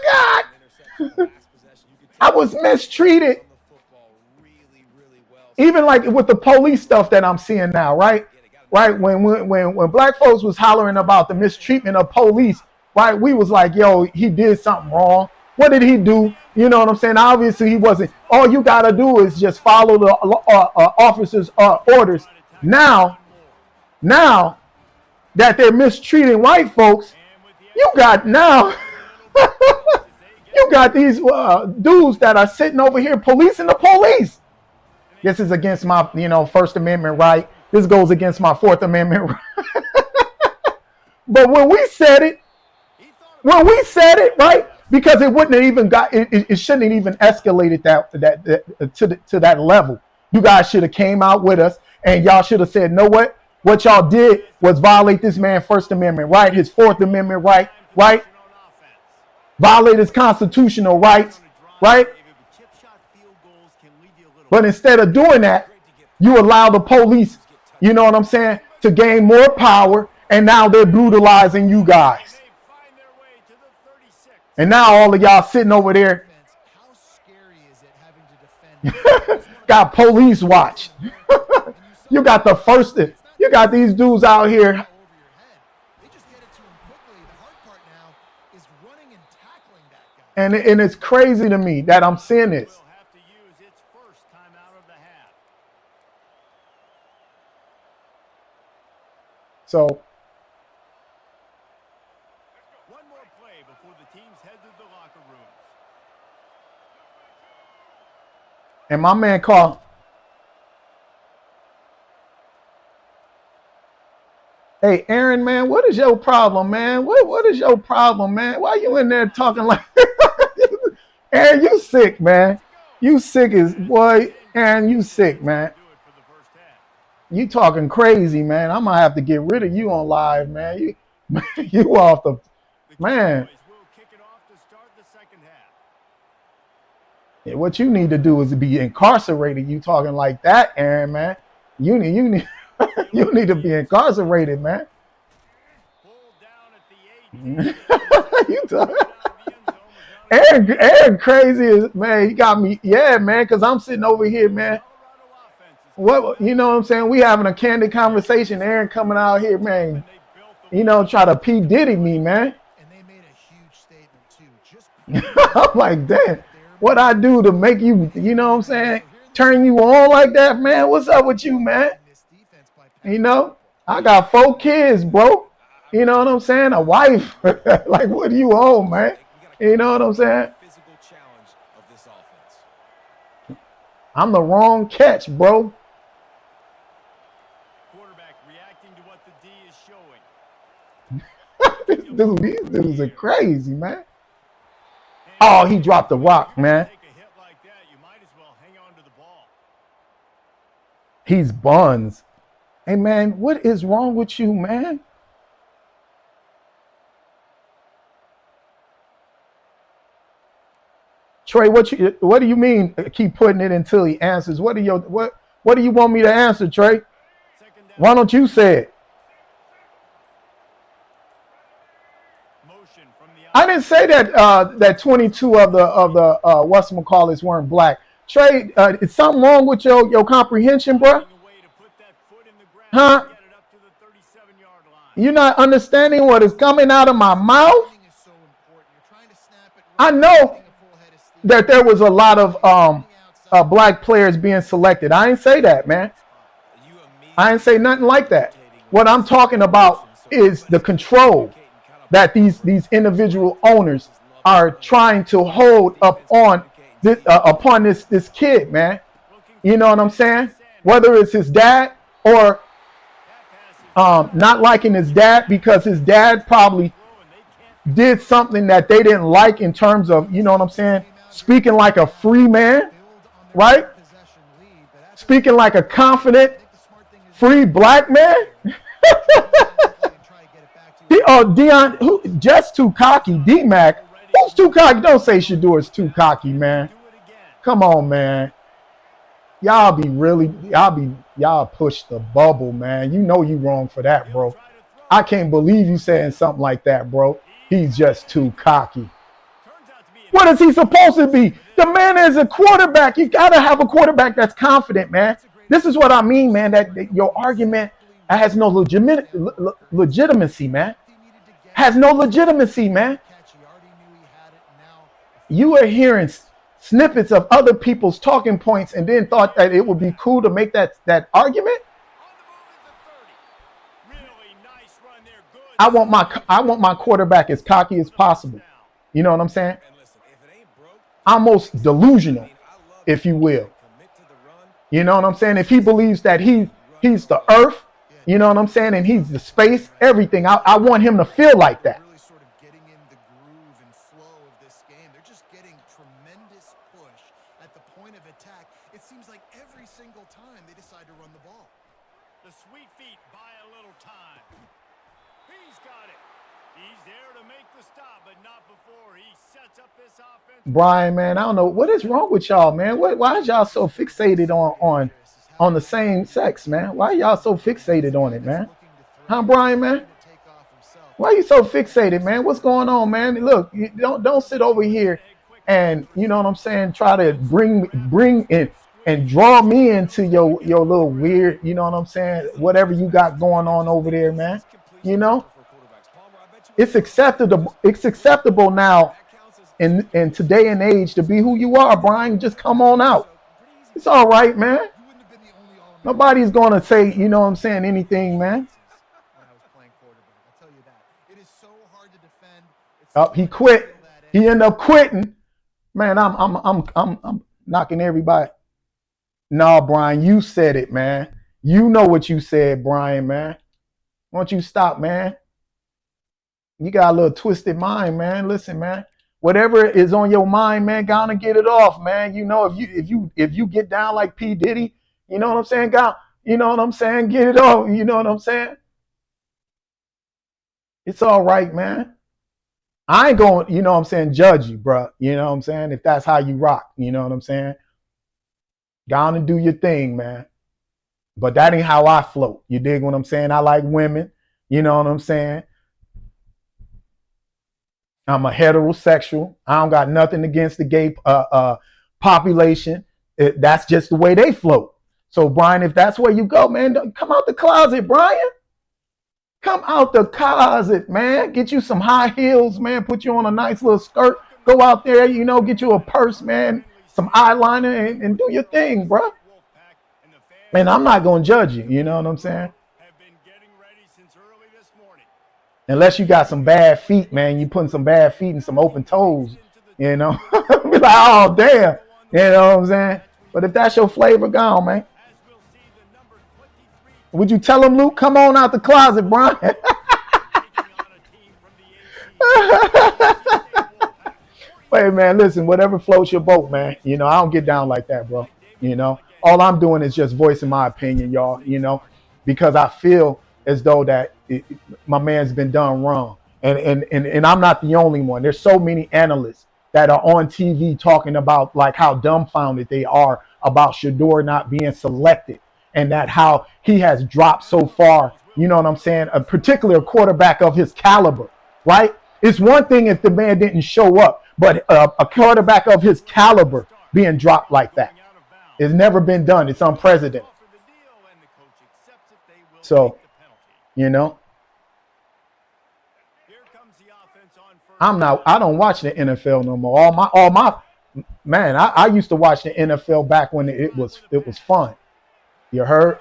God. I was mistreated. Even like with the police stuff that I'm seeing now, right? When black folks was hollering about the mistreatment of police, right? We was like, yo, he did something wrong. What did he do? You know what I'm saying? Obviously, he wasn't. All you got to do is just follow the officer's orders. Now that they're mistreating white folks, you got these dudes that are sitting over here policing the police. This is against my, you know, First Amendment right. This goes against my Fourth Amendment right. But when we said it, right, because it wouldn't have even got it shouldn't have even escalated to that level. You guys should have came out with us and y'all should have said, "No, what y'all did was violate this man's First Amendment right, his Fourth Amendment right, violate his constitutional rights, right?" But instead of doing that, you allow the police, you know what I'm saying, to gain more power, and now they're brutalizing you guys. And now all of y'all sitting over there got police watch. You got these dudes out here. And it's crazy to me that I'm seeing this. So one more play before the teams head to the locker rooms. And my man called. Hey, Aaron, man, what is your problem, man? What is your problem, man? Why you in there talking like Aaron, you sick, man. You sick as boy. Aaron, you sick, man. You talking crazy, man. I'm gonna have to get rid of you on live, man. You off the man. Yeah, what you need to do is be incarcerated. You talking like that, Aaron, man. You need you need to be incarcerated, man. You talking Aaron crazy as man. He got me, yeah, man, because I'm sitting over here, man. What, you know what I'm saying? We having a candid conversation. Aaron coming out here, man. You know, try to P. Diddy me, man. And they made a huge statement too. Just I'm like, damn, what I do to make you, you know what I'm saying, turn you on like that, man? What's up with you, man? You know, I got 4 kids, bro. You know what I'm saying? A wife. Like, what do you own, man? You know what I'm saying? I'm the wrong catch, bro. These dudes are crazy, man. Oh, he dropped the rock, man. He's buns. Hey, man, what is wrong with you, man? Trey, what do you mean keep putting it until he answers? What do you want me to answer, Trey? Why don't you say it? I didn't say that that 22 of the whatchamacallits weren't black. Trey, is something wrong with your comprehension, bro? Huh? You're not understanding what is coming out of my mouth? I know that there was a lot of black players being selected. I ain't say that, man. I ain't say nothing like that. What I'm talking about is the control that these individual owners are trying to hold up on this, upon this kid, man. You know what I'm saying? Whether it's his dad or not liking his dad because his dad probably did something that they didn't like in terms of, you know what I'm saying, speaking like a free man, right? Speaking like a confident, free black man. Dion, just too cocky. D-Mac, who's too cocky? Don't say Shador's too cocky, man. Come on, man. Y'all push the bubble, man. You know you wrong for that, bro. I can't believe you saying something like that, bro. He's just too cocky. What is he supposed to be? The man is a quarterback. You got to have a quarterback that's confident, man. This is what I mean, man, that your argument has no legitimacy, man. Has no legitimacy, man. You are hearing snippets of other people's talking points and then thought that it would be cool to make that argument? I want my quarterback as cocky as possible. You know what I'm saying? Almost delusional, if you will. You know what I'm saying? If he believes that he's the earth, you know what I'm saying, and he's the space, everything, I want him to feel like that. of attack, it seems like every single time they decide to run the ball. The sweet feet buy a little time. He's got it. He's there to make the stop, but not before he sets up this offense. Brian, man, I don't know what is wrong with y'all, man. Why is y'all so fixated on the same sex, man? Why are y'all so fixated on it, man? Huh, Brian, man? Why are you so fixated, man? What's going on, man? Look, you don't sit over here and, you know what I'm saying, try to bring in and draw me into your little weird, you know what I'm saying, whatever you got going on over there, man. You know, it's acceptable now in today and age to be who you are, Brian. Just come on out. It's all right, man. Nobody's gonna say, you know what I'm saying, anything, man. Up, he quit. He ended up quitting. Man, I'm knocking everybody. No, Brian, you said it, man. You know what you said, Brian, man. Why don't you stop, man? You got a little twisted mind, man. Listen, man. Whatever is on your mind, man, gotta get it off, man. You know, if you get down like P. Diddy, you know what I'm saying? You know what I'm saying? Get it off. You know what I'm saying? It's all right, man. I ain't going, you know what I'm saying, judge you, bro. You know what I'm saying? If that's how you rock, you know what I'm saying? Go on and do your thing, man. But that ain't how I float. You dig what I'm saying? I like women. You know what I'm saying? I'm a heterosexual. I don't got nothing against the gay population. That's just the way they float. So, Brian, if that's where you go, man, come out the closet, Brian. Come out the closet, man. Get you some high heels, man. Put you on a nice little skirt. Go out there, you know, get you a purse, man. Some eyeliner and do your thing, bro. And I'm not going to judge you. You know what I'm saying? Unless you got some bad feet, man. You putting some bad feet and some open toes, you know. Be like, oh, damn. You know what I'm saying? But if that's your flavor, go on, man. Would you tell him, Luke, come on out the closet, Brian? Wait, man, listen, whatever floats your boat, man. You know, I don't get down like that, bro. You know, all I'm doing is just voicing my opinion, y'all, you know, because I feel as though that my man's been done wrong. And I'm not the only one. There's so many analysts that are on TV talking about like how dumbfounded they are about Shador not being selected. And that how he has dropped so far, you know what I'm saying? A particular quarterback of his caliber, right? It's one thing if the man didn't show up, but a quarterback of his caliber being dropped like that. It's never been done. It's unprecedented. So, you know, I don't watch the NFL no more. All my man, I used to watch the NFL back when it was fun. You heard?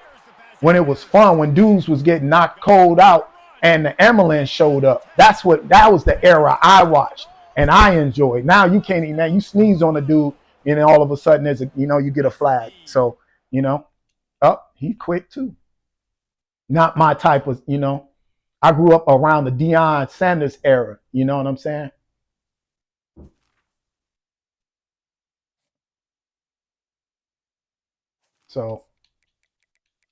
When it was fun, when dudes was getting knocked cold out and the ambulance showed up. That was the era I watched and I enjoyed. Now you can't even, man, you sneeze on a dude and then all of a sudden you get a flag. So, you know, he quit too. Not my type of, you know, I grew up around the Deion Sanders era. You know what I'm saying? So,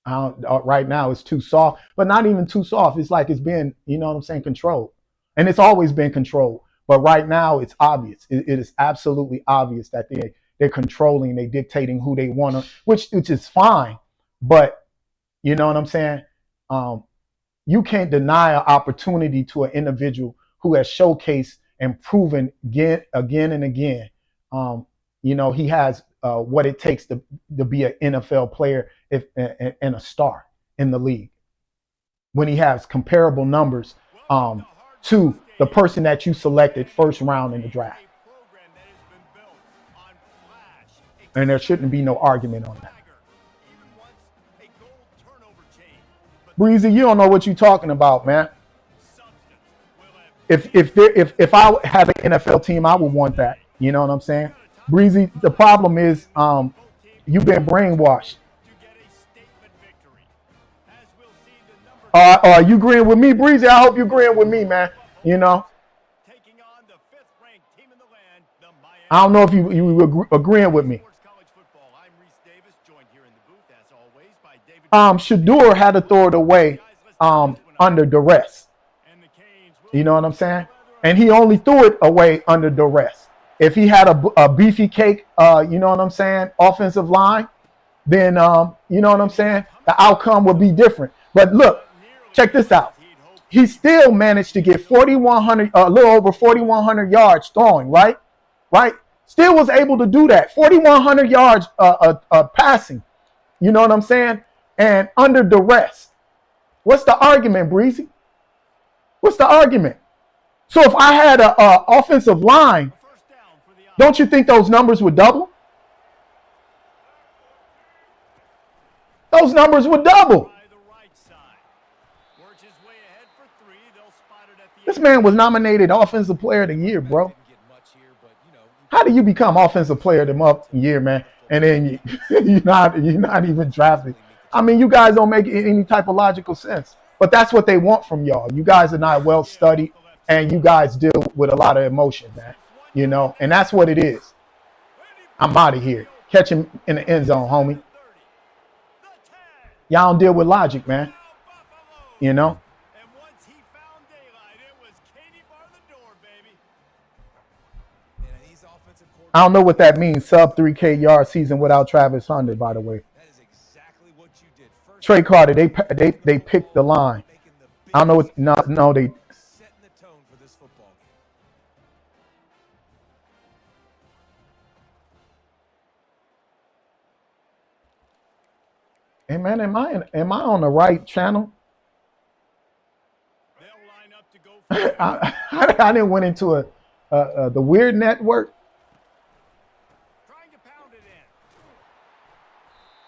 right now it's too soft, but not even too soft. It's like it's been, you know what I'm saying, controlled. And it's always been controlled. But right now it's obvious. It is absolutely obvious that they're controlling, they're dictating who they want to, which is fine. But you know what I'm saying? You can't deny an opportunity to an individual who has showcased and proven again and again. You know, he has what it takes to be an NFL player and a star in the league. When he has comparable numbers to the person that you selected first round in the draft. And there shouldn't be no argument on that. Breezy, you don't know what you're talking about, man. If I had an NFL team, I would want that. You know what I'm saying? Breezy, the problem is you've been brainwashed. Are you agreeing with me, Breezy? I hope you're agreeing with me, man. You know? I don't know if you agreeing with me. Shador had to throw it away under duress. You know what I'm saying? And he only threw it away under duress. If he had a beefy cake, you know what I'm saying, offensive line, then you know what I'm saying, the outcome would be different. But look, check this out. He still managed to get 4,100, a little over 4,100 yards throwing, right? Right? Still was able to do that. 4,100 yards passing. You know what I'm saying? And under duress. What's the argument, Breezy? What's the argument? So if I had an offensive line, don't you think those numbers would double? Those numbers would double. This man was nominated Offensive Player of the Year, bro. How do you become Offensive Player of the Year, man? And then you're not even drafted. I mean, you guys don't make any type of logical sense. But that's what they want from y'all. You guys are not well studied, and you guys deal with a lot of emotion, man. You know, and that's what it is. I'm out of here. Catch him in the end zone, homie. Y'all don't deal with logic, man. You know? I don't know what that means. Sub 3K yard season without Travis Hunter, by the way. Trey Carter, they picked the line. I don't know what no they Hey man, am I on the right channel? I didn't went into the weird network. Trying to pound it in.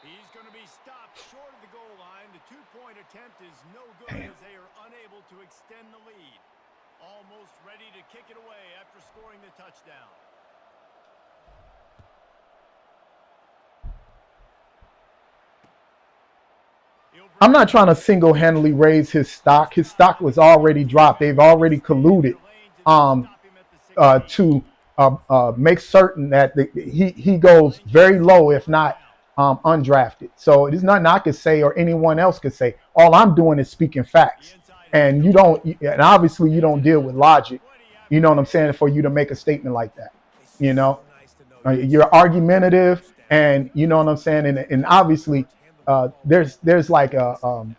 He's going to be stopped short of the goal line. The two-point attempt is no good as they are unable to extend the lead. Almost ready to kick it away after scoring the touchdown. I'm not trying to single-handedly raise his stock. His stock was already dropped. They've already colluded to make certain that he goes very low, if not undrafted. So there's nothing I could say or anyone else could say. All I'm doing is speaking facts. And and obviously you don't deal with logic. You know what I'm saying? For you to make a statement like that, you know, you're argumentative, and you know what I'm saying. And obviously, there's like a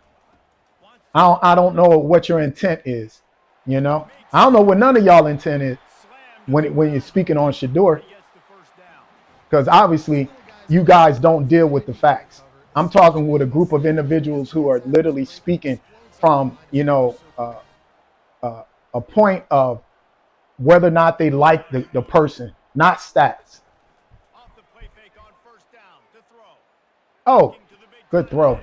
I don't know what your intent is. You know, I don't know what none of y'all intent is when you're speaking on Shador, because obviously you guys don't deal with the facts. I'm talking with a group of individuals who are literally speaking from, you know, a point of whether or not they like the person, not stats. Oh, good throw.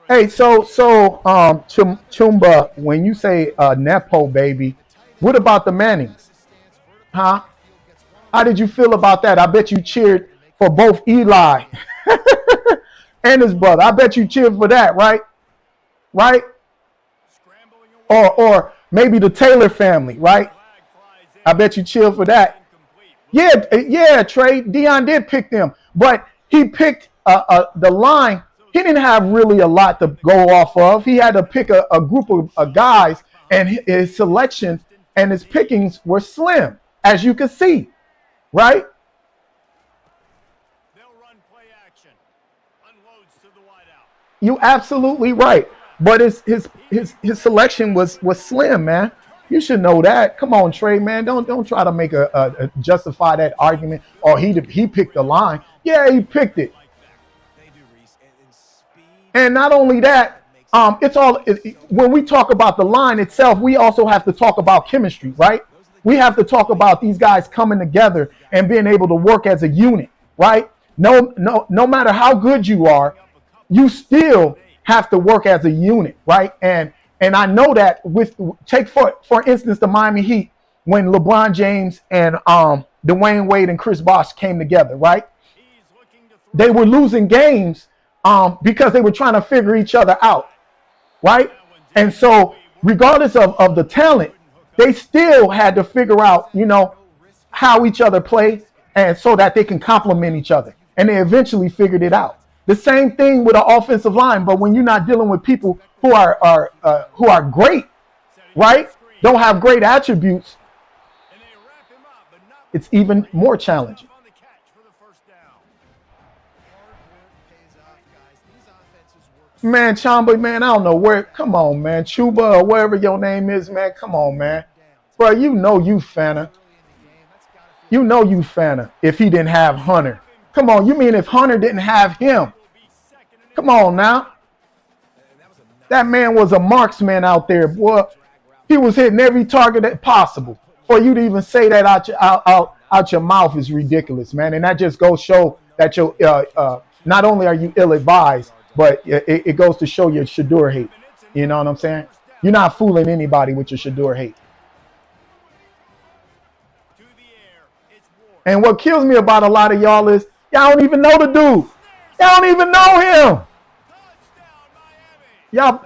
Hey, so Chumba, when you say Nepo baby, what about the Mannings? Huh? How did you feel about that? I bet you cheered for both Eli and his brother. I bet you cheered for that, right? Right? Or maybe the Taylor family, right? I bet you cheered for that. Yeah, Trey. Dion did pick them, but he picked the line. He didn't have really a lot to go off of. He had to pick a group of guys, and his selection and his pickings were slim, as you can see, right? They'll run play action. Unloads to the wideout. You absolutely right, but his selection was slim, man. You should know that. Come on, Trey, man. Don't try to make a justify that argument. Or he picked the line. Yeah, he picked it. And not only that, when we talk about the line itself, we also have to talk about chemistry, right? We have to talk about these guys coming together and being able to work as a unit, right? No matter how good you are, you still have to work as a unit, right? And I know that take for instance the Miami Heat, when LeBron James and Dwayne Wade and Chris Bosh came together, right? They were losing games because they were trying to figure each other out, right? And so regardless of the talent, they still had to figure out, you know, how each other play and so that they can complement each other. And they eventually figured it out. The same thing with an offensive line, but when you're not dealing with people who are great, right? Don't have great attributes, it's even more challenging. Man, Chamba, man, I don't know where. Come on, man. Chuba or whatever your name is, man. Come on, man. Bro, you Fanta. You know you Fanta if he didn't have Hunter. Come on, you mean if Hunter didn't have him? Come on now. That man was a marksman out there, boy. He was hitting every target that possible. For you to even say that out your mouth is ridiculous, man. And that just goes show that you're not only are you ill-advised, but it goes to show your Shador hate. You know what I'm saying? You're not fooling anybody with your Shador hate. And what kills me about a lot of y'all is y'all don't even know the dude. Y'all don't even know him. Y'all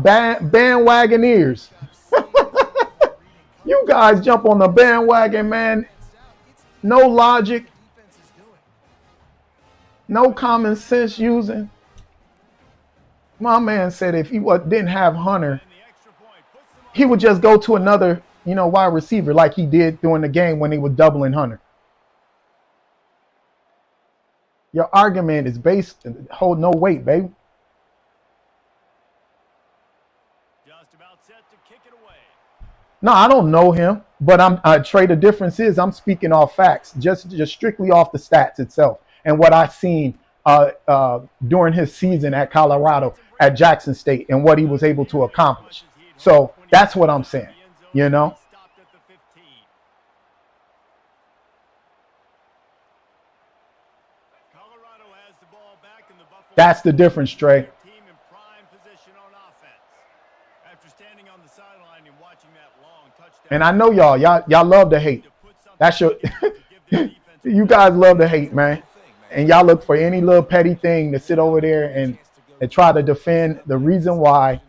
bandwagoneers. You guys jump on the bandwagon, man. No logic. No common sense using. My man said if he didn't have Hunter, he would just go to another, wide receiver like he did during the game when they were doubling Hunter. Your argument is based, hold no weight, baby. Just about set to kick it away. No, I don't know him, but Trey, the difference is I'm speaking off facts, just strictly off the stats itself and what I've seen during his season at Colorado, at Jackson State, and what he was able to accomplish. So that's what I'm saying, That's the difference, Trey. And I know y'all love to hate. That's your you guys love to hate, man. And y'all look for any little petty thing to sit over there and try to defend the reason why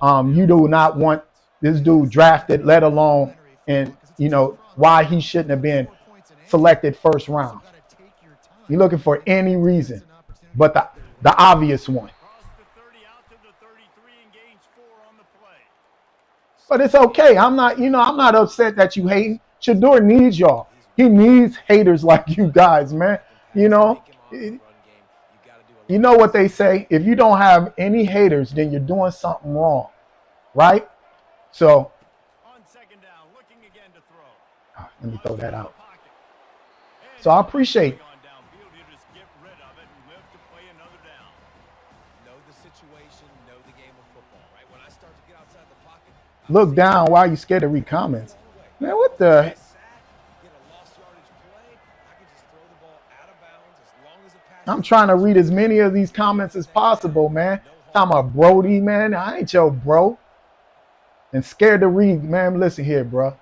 you do not want this dude drafted, let alone and why he shouldn't have been selected first round. You're looking for any reason but the obvious one. But it's okay. I'm not upset that you hating. Shador needs y'all. He needs haters like you guys, man. You know what they say? If you don't have any haters, then you're doing something wrong, right? So let me throw that out. So I appreciate it. Look down. Why are you scared to read comments? Man, what the? I'm trying to read as many of these comments as possible, man. Talking about Brody, man. I ain't your bro. And scared to read, man. Listen here, bro.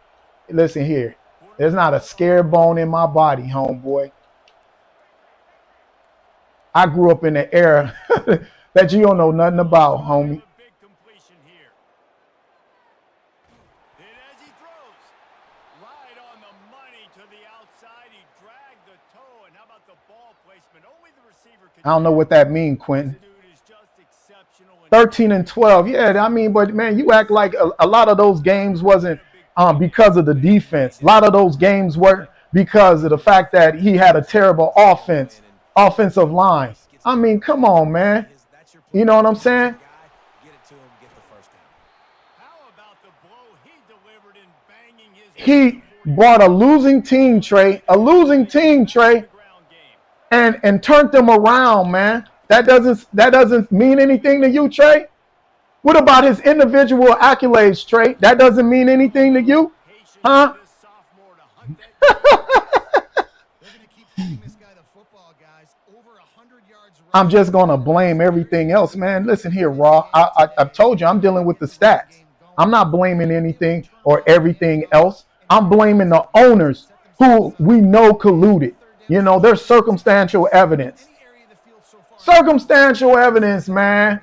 Listen here. There's not a scared bone in my body, homeboy. I grew up in the era that you don't know nothing about, homie. I don't know what that means, Quentin. 13 and 12. Yeah, I mean, but man, you act like a lot of those games wasn't because of the defense. A lot of those games were because of the fact that he had a terrible offensive line. I mean, come on, man. You know what I'm saying? He brought a losing team, Trey. And turned them around, man. That doesn't mean anything to you, Trey. What about his individual accolades, Trey? That doesn't mean anything to you, huh? I'm just gonna blame everything else, man. Listen here, Raw. I've told you I'm dealing with the stats. I'm not blaming anything or everything else. I'm blaming the owners who we know colluded. There's circumstantial evidence. Circumstantial evidence, man.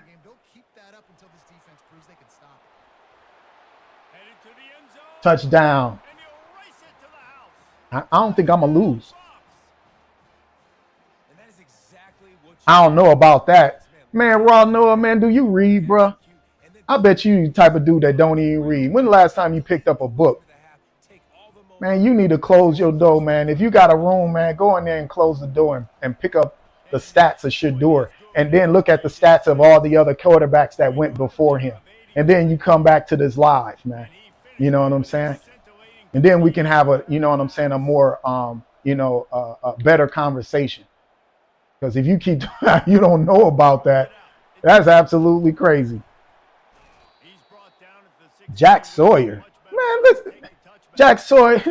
Touchdown. I don't think I'm going to lose. And that is exactly what I don't know about that. Man, Raw Noah, man, do you read, bro? I bet you the type of dude that don't even read. When the last time you picked up a book? Man, you need to close your door, man. If you got a room, man, go in there and close the door and pick up the stats of Shador. And then look at the stats of all the other quarterbacks that went before him. And then you come back to this live, man. You know what I'm saying? And then we can have a, you know what I'm saying, a more, a better conversation. Because if you keep, you don't know about that, that's absolutely crazy. Jack Sawyer. Man, listen. Jack Sawyer.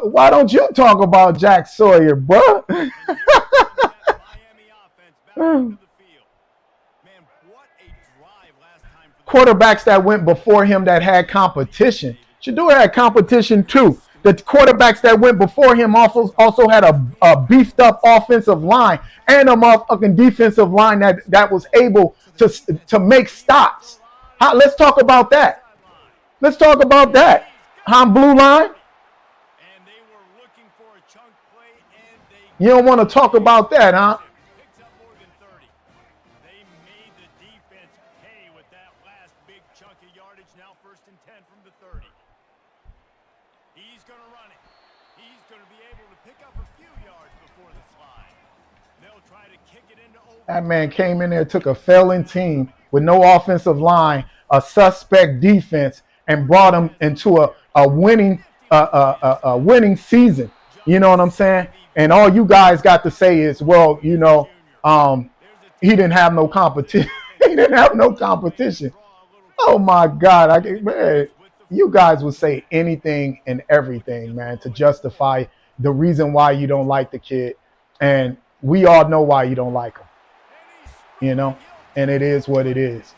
Why don't you talk about Jack Sawyer, bro? Quarterbacks that went before him that had competition. Shador had competition too. The quarterbacks that went before him also had a beefed up offensive line and a motherfucking defensive line that was able to make stops. Let's talk about that. Let's talk about that. Blue line. You don't want to talk about that, huh? That man came in there, took a failing team with no offensive line, a suspect defense, and brought them into a winning season. You know what I'm saying? And all you guys got to say is, well, he didn't have no competition. He didn't have no competition. Oh my God! Man, you guys will say anything and everything, man, to justify the reason why you don't like the kid, and we all know why you don't like him. You know, and it is what it is.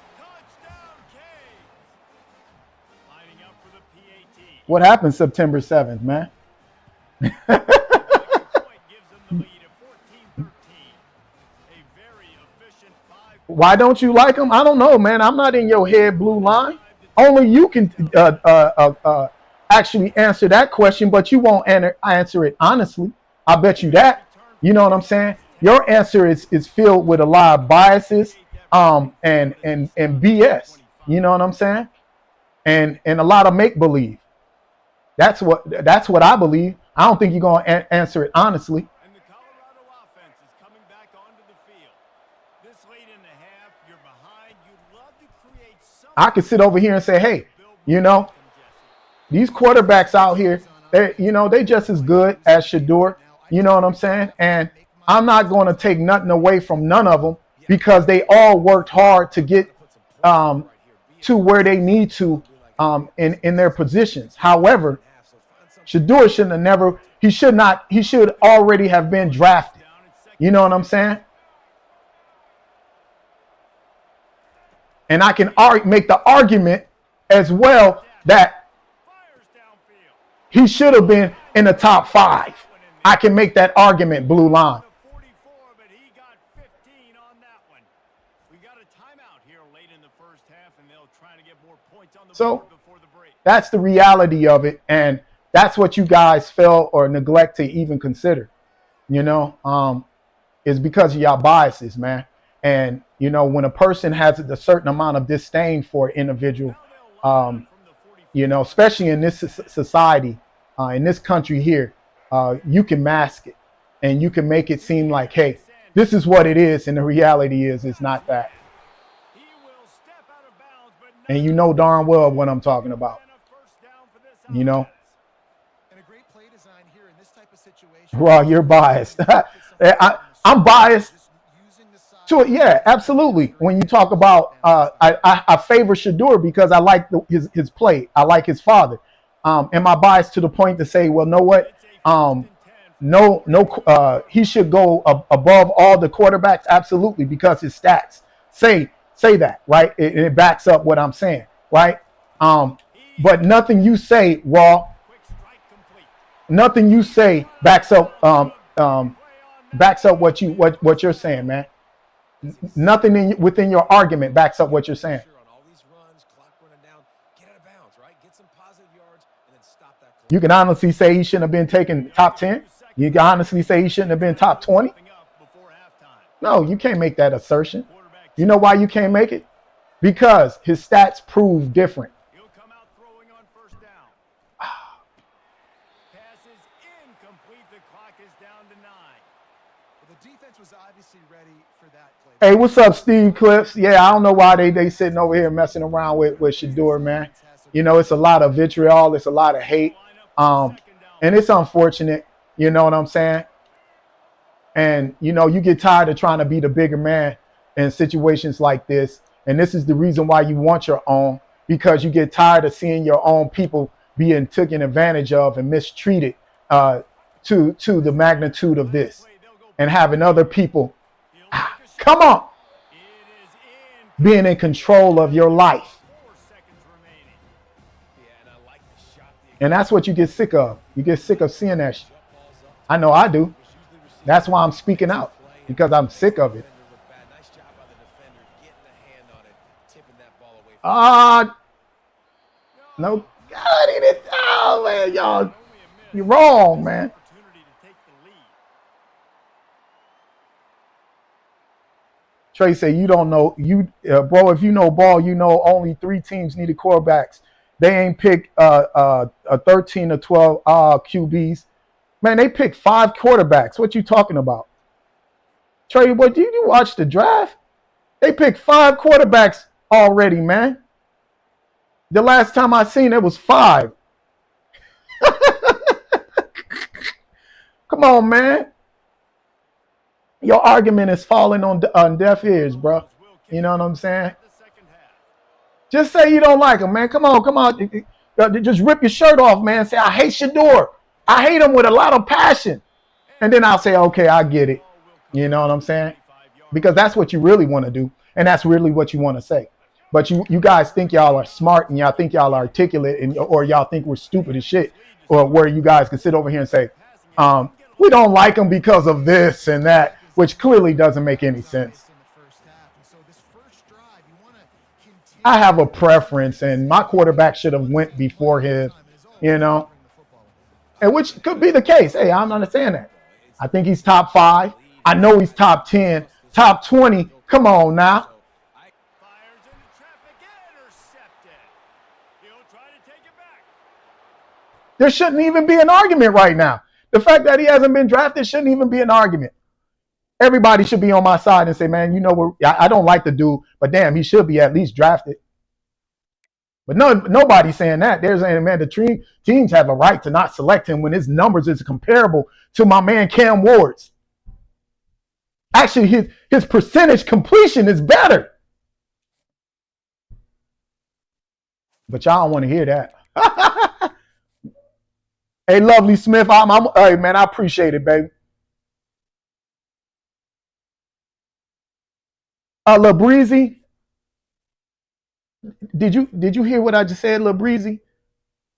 What happened September 7th, man? Why don't you like him? I don't know, man. I'm not in your head, Blue Line. Only you can actually answer that question, but you won't answer it honestly. I bet you that. You know what I'm saying? Your answer is filled with a lot of biases and BS. You know what I'm saying? And a lot of make believe. That's what I believe. I don't think you're gonna answer it honestly. And the Colorado offense is coming back onto the field. This late in the half, you're behind. You'd love to create some. I could sit over here and say, hey, these quarterbacks out here, they just as good as Shador. You know what I'm saying? And I'm not going to take nothing away from none of them because they all worked hard to get to where they need to in their positions. However, Shador he should already have been drafted. You know what I'm saying? And I can make the argument as well that he should have been in the top 5. I can make that argument, Blue Line. So that's the reality of it, and that's what you guys fail or neglect to even consider. Is because of y'all biases, man. And when a person has a certain amount of disdain for an individual, especially in this society, in this country here, you can mask it and you can make it seem like, hey, this is what it is, and the reality is it's not that. And you know darn well what I'm talking about. Raw, you're biased. I'm biased to it. Yeah, absolutely. When you talk about, I favor Shador because I like his play. I like his father. Am I biased to the point to say, well, know what? He should go above all the quarterbacks? Absolutely, because his stats say that, right? It backs up what I'm saying, right? But nothing you say, Raw, nothing you say backs up what you're saying, man. Nothing within your argument backs up what you're saying. You can honestly say he shouldn't have been taken top 10. You can honestly say he shouldn't have been top 20. No, you can't make that assertion. You know why you can't make it? Because his stats prove different. He'll come out throwing on first down. Pass is incomplete. The clock is down to 9. Well, the defense was obviously ready for that play. Hey, what's up, Steve Clips? Yeah, I don't know why they sitting over here messing around with Shador, man. You know, it's a lot of vitriol. It's a lot of hate. And it's unfortunate. You know what I'm saying? And, you know, you get tired of trying to be the bigger man in situations like this. And this is the reason why you want your own, because you get tired of seeing your own people being taken advantage of and mistreated to the magnitude of this, and having other people, come on, being in control of your life. And that's what you get sick of. You get sick of seeing that shit. I know I do. That's why I'm speaking out, because I'm sick of it. No, God, he didn't. Oh, man, y'all, you're wrong, man. Trey said, you don't know, bro, if you know ball, you know only 3 teams needed quarterbacks. They ain't picked a 13 or 12 QBs. Man, they picked 5 quarterbacks. What you talking about? Trey, what did you watch the draft? They picked 5 quarterbacks already, man. The last time I seen it was 5. Come on, man. Your argument is falling on deaf ears, bro. You know what I'm saying? Just say you don't like him, man. Come on. Just rip your shirt off, man. Say, I hate Shador. I hate him with a lot of passion. And then I'll say, okay, I get it. You know what I'm saying? Because that's what you really want to do. And that's really what you want to say. But you guys think y'all are smart, and y'all think y'all are articulate, or y'all think we're stupid as shit. Or where you guys can sit over here and say, we don't like him because of this and that, which clearly doesn't make any sense. I have a preference, and my quarterback should have went before his, you know, and which could be the case. Hey, I'm understand that. I think he's top 5. I know he's top 10, top 20. Come on now. There shouldn't even be an argument right now. The fact that he hasn't been drafted shouldn't even be an argument. Everybody should be on my side and say, man, you know, I don't like the dude, but damn, he should be at least drafted. But nobody's saying that. They're saying, man, the teams have a right to not select him when his numbers is comparable to my man Cam Ward's. Actually, his percentage completion is better. But y'all don't want to hear that. Hey, Lovely Smith, hey, man, I appreciate it, baby. Lil Breezy, did you hear what I just said, Lil Breezy?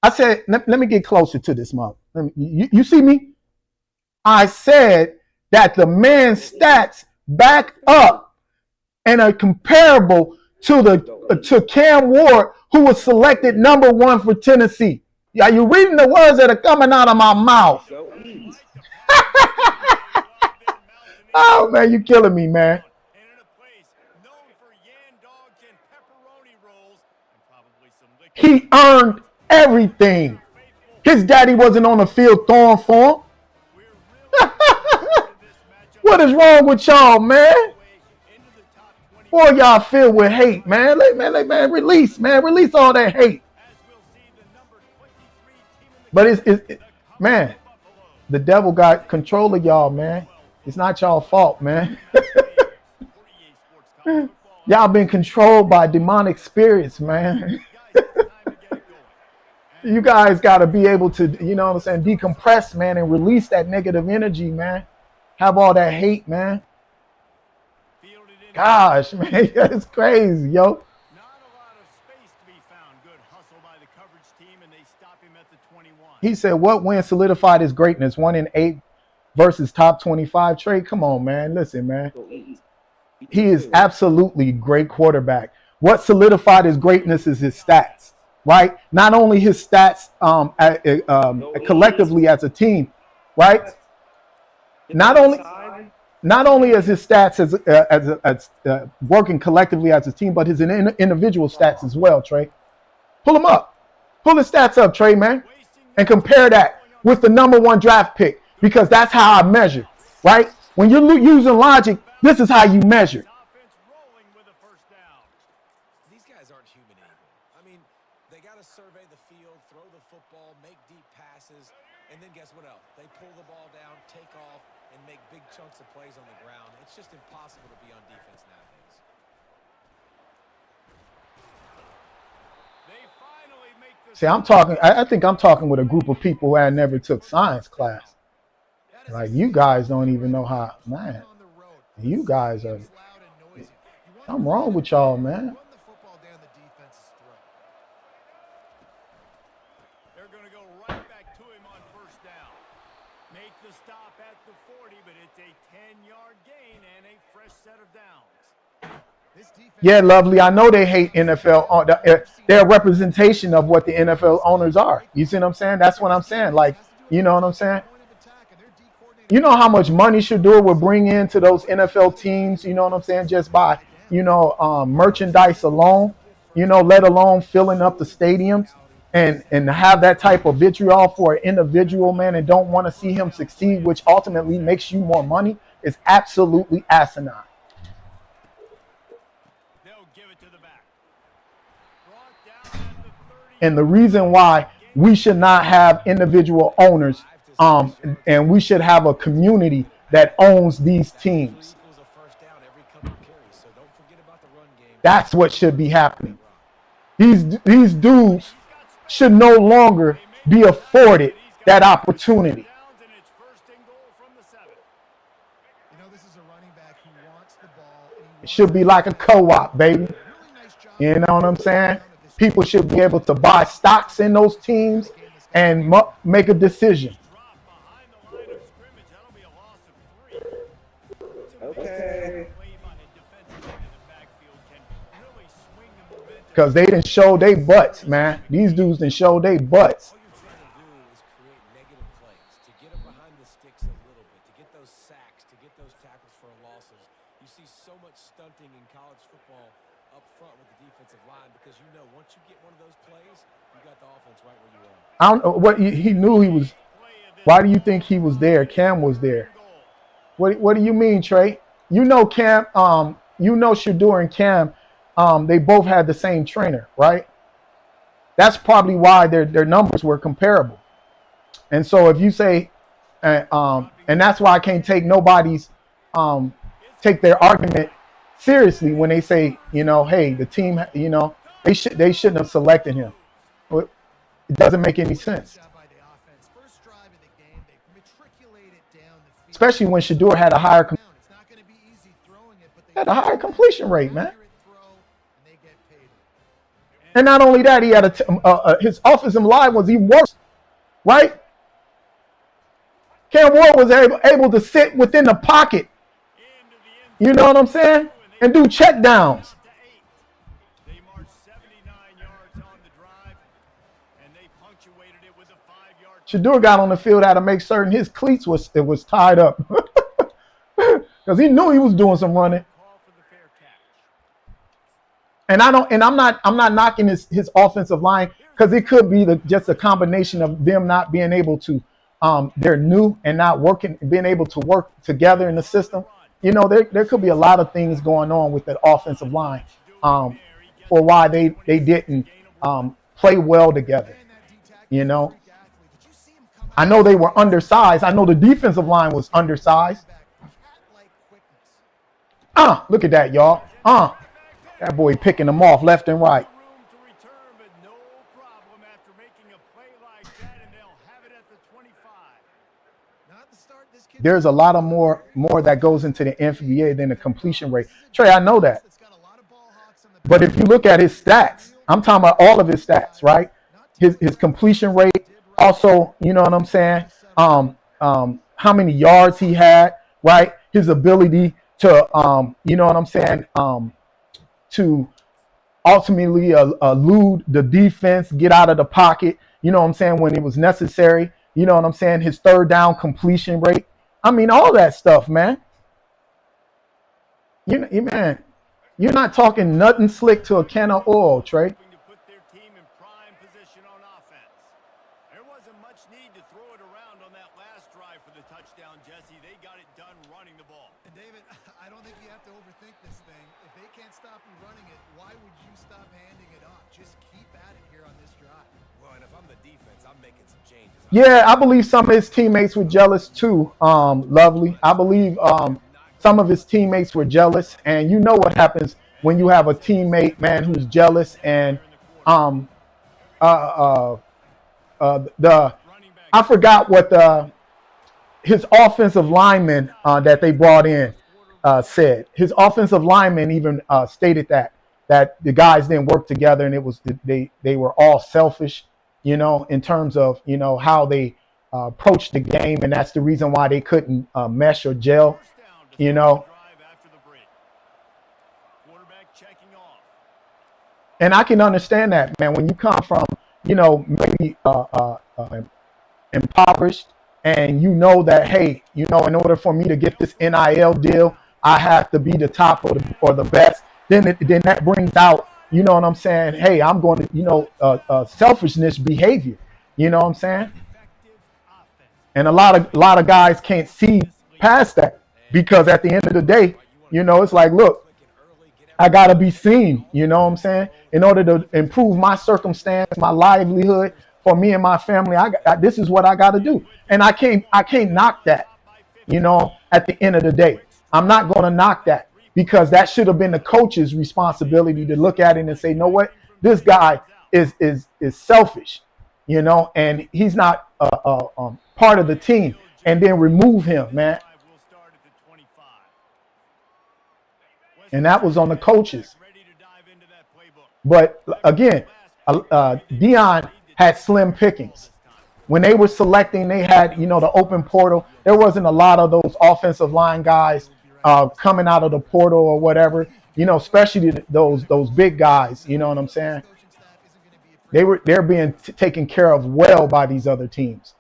I said, let me get closer to this, mom. You see me? I said that the man's stats back up and are comparable to Cam Ward, who was selected number 1 for Tennessee. Are you reading the words that are coming out of my mouth? Oh, man, you killing me, man. He earned everything. His daddy wasn't on the field throwing for him. What is wrong with y'all, man? Boy, y'all filled with hate, man. Release all that hate. But it's man, the devil got control of y'all, man. It's not y'all fault, man. Y'all been controlled by demonic spirits, man. You guys got to be able to, you know what I'm saying, decompress, man, and release that negative energy, man. Have all that hate, man. Gosh, man, it's crazy, yo. He said, what win solidified his greatness? 1 in 8 versus top 25. Trey, come on, man. Listen, man. He is absolutely great quarterback. What solidified his greatness is his stats. right? Not only his stats collectively as a team, right? Not only not only as his stats as working collectively as a team, but his individual stats as well. Trey, pull him up, pull his stats up, Trey, man, and compare that with the #1 draft pick, because that's how I measure, right? When you're using logic, this is how you measure. Offense rolling with a first down. These guys aren't human anymore. I mean, they got to survey the field, throw the football, make deep passes, and then guess what else? They pull the ball down, take off, and make big chunks of plays on the ground. It's just impossible to be on defense nowadays. They finally make the See, I'm talking. I think I'm talking with a group of people who I never took science class. Like, you guys don't even know how, man. You guys are. I'm wrong with y'all, man. They're going to go right back to him on first down. Make the stop at the 40, but it's a 10-yard gain and a fresh set of downs. Yeah, lovely. I know they hate NFL. They're a representation of what the NFL owners are. You see what I'm saying? That's what I'm saying. Like, you know what I'm saying? You know how much money Shador will bring into those NFL teams, you know what I'm saying, just by, merchandise alone, let alone filling up the stadiums, and have that type of vitriol for an individual, man, and don't want to see him succeed, which ultimately makes you more money, is absolutely asinine. They'll give it to the back. Brought down at the 30. And the reason why we should not have individual owners, and we should have a community that owns these teams. That's what should be happening. These dudes should no longer be afforded that opportunity. It should be like a co-op, baby. You know what I'm saying? People should be able to buy stocks in those teams and make a decision. Okay. Because they didn't show their butts, man. These dudes didn't show their butts. All you're trying to do is create negative plays, to get them behind the sticks a little bit, to get those sacks, to get those tackles for losses. You see so much stunting in college football up front with the defensive line, because once you get one of those plays, you got the offense right where you are. I don't know what he knew he was. Why do you think he was there? Cam was there. What do you mean, Trey? Cam. Shador and Cam. They both had the same trainer, right? That's probably why their numbers were comparable. And so if you say, and that's why I can't take take their argument seriously when they say, hey, the team, they shouldn't have selected him. But it doesn't make any sense. Especially when Shador had a higher completion rate, man. And not only that, he had his offensive line was even worse, right? Cam Ward was able to sit within the pocket, you know what I'm saying, and do check downs. They marched 79 yards on the drive, and they punctuated it with a 5-yard. Shador got on the field, had to make certain his cleats was tied up because he knew he was doing some running. And I'm not knocking his offensive line, because it could be just a combination of them not being able to, they're new and not being able to work together in the system. There could be a lot of things going on with the offensive line for why they didn't play well together. I know they were undersized. I know the defensive line was undersized. Look at that, y'all. That boy picking them off left and right. There's a lot of more that goes into the NBA than the completion rate. Trey, I know that. But if you look at his stats, I'm talking about all of his stats, right? His completion rate, also, you know what I'm saying? How many yards he had, right? His ability to, you know what I'm saying? To ultimately elude the defense, get out of the pocket, you know what I'm saying, when it was necessary. You know what I'm saying? His third down completion rate. I mean, all that stuff, man. Man, you're not talking nothing slick to a can of oil, Trey. To put their team in prime position on offense. There wasn't much need to throw it around on that last drive for the touchdown, Jesse. They got it done running the ball. And David, I don't think you have to overthink this thing. If they can't stop you running it, why would you stop handing it off? Just keep at it here on this drive. Well, and if I'm the defense, I'm making some changes. Yeah, I believe some of his teammates were jealous too. Lovely. I believe some of his teammates were jealous, and you know what happens when you have a teammate, man, who's jealous. And the I forgot what his offensive lineman that they brought in said. His offensive lineman even stated that the guys didn't work together, and it was they were all selfish, you know, in terms of, you know, how they approached the game, and that's the reason why they couldn't mesh or gel, you know. And I can understand that, man, when you come from, you know, maybe impoverished, and you know that, hey, you know, in order for me to get this NIL deal, I have to be the top or the best. Then that brings out, you know what I'm saying? Hey, I'm going to, you know, selfishness behavior. You know what I'm saying? And a lot of guys can't see past that, because at the end of the day, you know, it's like, look, I got to be seen, you know what I'm saying? In order to improve my circumstance, my livelihood, for me and my family, this is what I got to do. And I can't knock that, you know, at the end of the day. I'm not going to knock that, because that should have been the coach's responsibility to look at it and say, you know what, this guy is selfish, you know, and he's not part of the team, and then remove him, man. And that was on the coaches. But again, Dion had slim pickings. When they were selecting, they had, you know, the open portal. There wasn't a lot of those offensive line guys coming out of the portal or whatever, you know, especially those big guys. You know what I'm saying? They're being taken care of well by these other teams.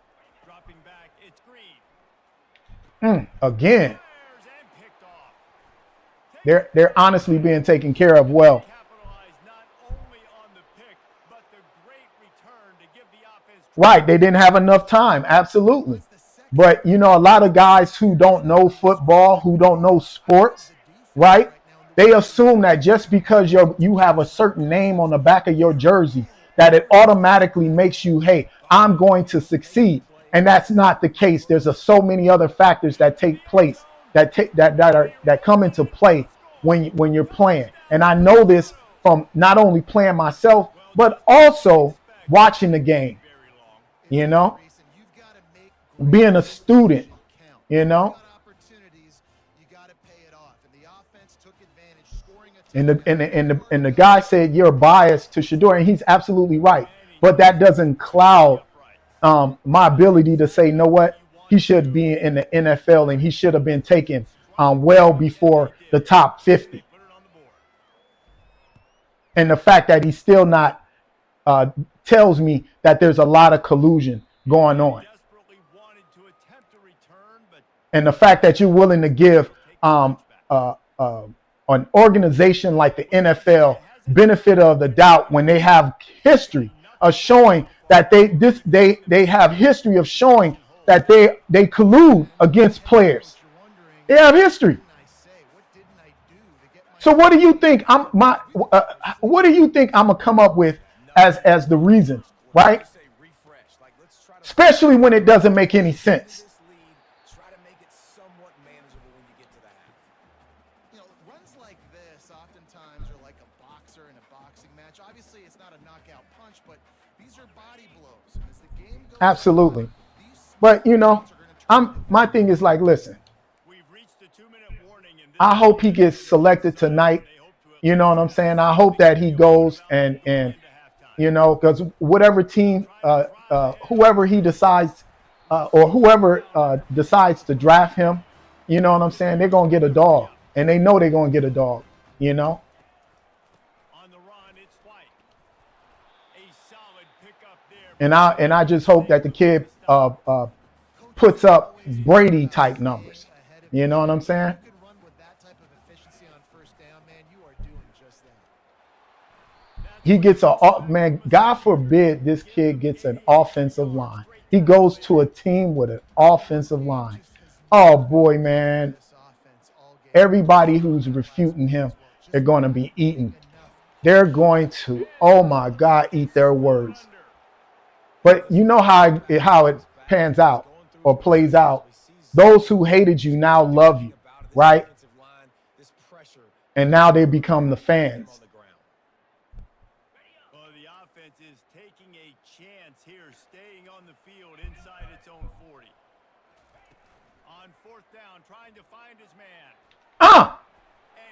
Again, they're honestly being taken care of well. Right, they didn't have enough time, absolutely. But, you know, a lot of guys who don't know football, who don't know sports, right, they assume that just because you have a certain name on the back of your jersey, that it automatically makes you, hey, I'm going to succeed. And that's not the case. There's so many other factors that take place, that come into play when you're playing. And I know this from not only playing myself, but also watching the game. You know, being a student, you know, and the guy said you're biased to Shador, and he's absolutely right. But that doesn't cloud my ability to say, you know what, he should be in the NFL, and he should have been taken well before the top 50. And the fact that he's still not tells me that there's a lot of collusion going on. And the fact that you're willing to give an organization like the NFL benefit of the doubt when they have history of showing that they have history of showing that they collude against players. They have history. So what do you think what do you think I'm gonna come up with as the reason, right? Especially when it doesn't make any sense. You know, runs like this oftentimes are like a boxer in a boxing match. Obviously, it's not a knockout punch, but these are body blows. As the game goes Absolutely. But, you know, my thing is like, listen, I hope he gets selected tonight. You know what I'm saying? I hope that he goes and you know, because whatever team, whoever he decides or whoever decides to draft him, you know what I'm saying? They're going to get a dog, and they know they're going to get a dog, you know? And I just hope that the kid puts up Brady type numbers. You know what I'm saying? You can run with that type of efficiency on first down, man. You are doing just that. He gets man. God forbid this kid gets an offensive line. He goes to a team with an offensive line. Oh boy, man. Everybody who's refuting him, they're going to be eaten. They're going to, oh my God, eat their words. But you know how it pans out or plays out. Those who hated you now love you, right? And now they become the fans. Well, the offense is taking a chance here, staying on the field inside its own 40. On fourth down, trying to find his man.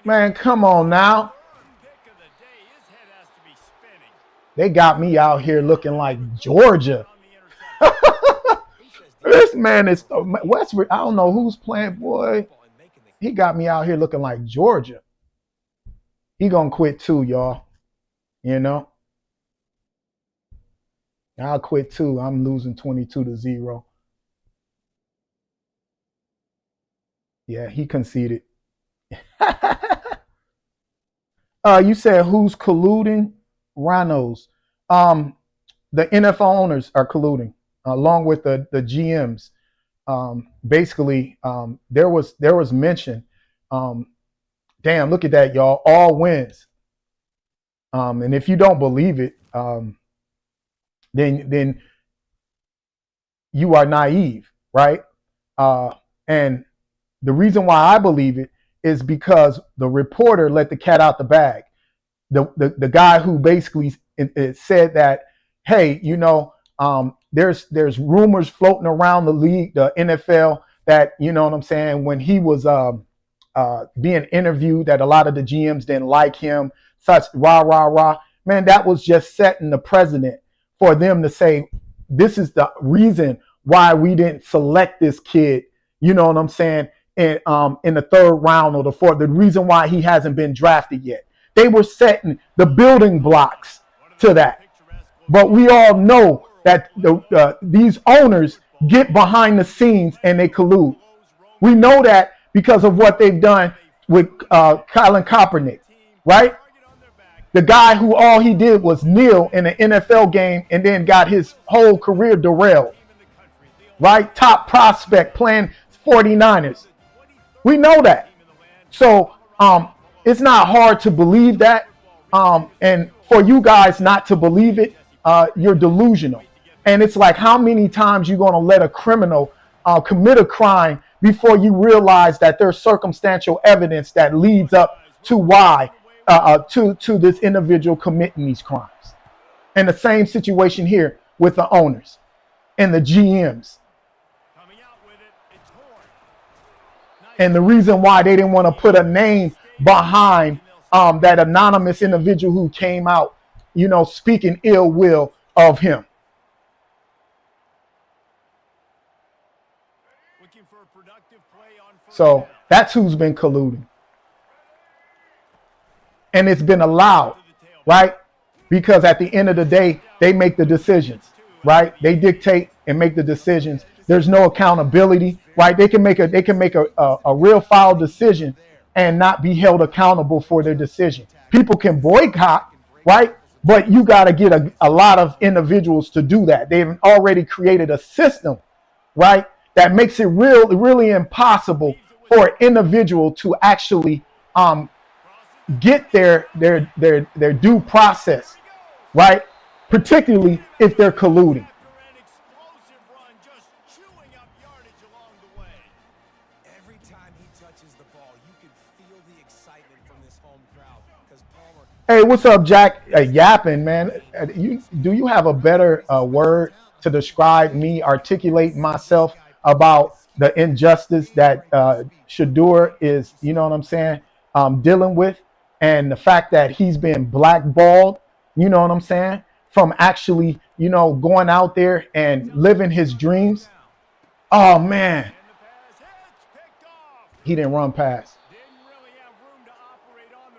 Man, come on now. Pick of the day. His head has to be spinning. They got me out here looking like Georgia. This man is Westford. I don't know who's playing, boy. He got me out here looking like Georgia. He gonna quit too, y'all. You know. I'll quit too. I'm losing 22-0. Yeah, he conceded. You said who's colluding? Rhinos. The NFL owners are colluding, along with the GMs. Basically, there was mention. Damn, look at that, y'all. All wins. And if you don't believe it, then you are naive, right? And the reason why I believe it is because the reporter let the cat out the bag. The guy who basically it said that, hey, you know, there's rumors floating around the league, the NFL, that, you know what I'm saying, when he was being interviewed, that a lot of the GMs didn't like him, such rah, rah, rah. Man, that was just setting the precedent for them to say, this is the reason why we didn't select this kid, you know what I'm saying, in the third round or the fourth, the reason why he hasn't been drafted yet. They were setting the building blocks to that. But we all know that these owners get behind the scenes and they collude. We know that because of what they've done with Colin Kaepernick, right? The guy who all he did was kneel in an NFL game and then got his whole career derailed, right? Top prospect playing 49ers. We know that. So it's not hard to believe that. And for you guys not to believe it, you're delusional. And it's like, how many times you going to let a criminal commit a crime before you realize that there's circumstantial evidence that leads up to why to this individual committing these crimes? And the same situation here with the owners and the GMs. And the reason why they didn't want to put a name behind that anonymous individual who came out, you know, speaking ill will of him. So that's who's been colluding. And it's been allowed, right? Because at the end of the day, they make the decisions, right? They dictate and make the decisions. There's no accountability, right? They can make a real foul decision and not be held accountable for their decision. People can boycott, right? But you got to get a lot of individuals to do that. They've already created a system, right, that makes it really impossible for an individual to actually get their due process, right? Particularly if they're colluding. Hey, what's up, Jack? Yapping, man. Do you have a better word to describe me articulating myself about the injustice that Shedeur is, you know what I'm saying, dealing with, and the fact that he's been blackballed, you know what I'm saying, from actually, you know, going out there and living his dreams? Oh, man. He didn't run past.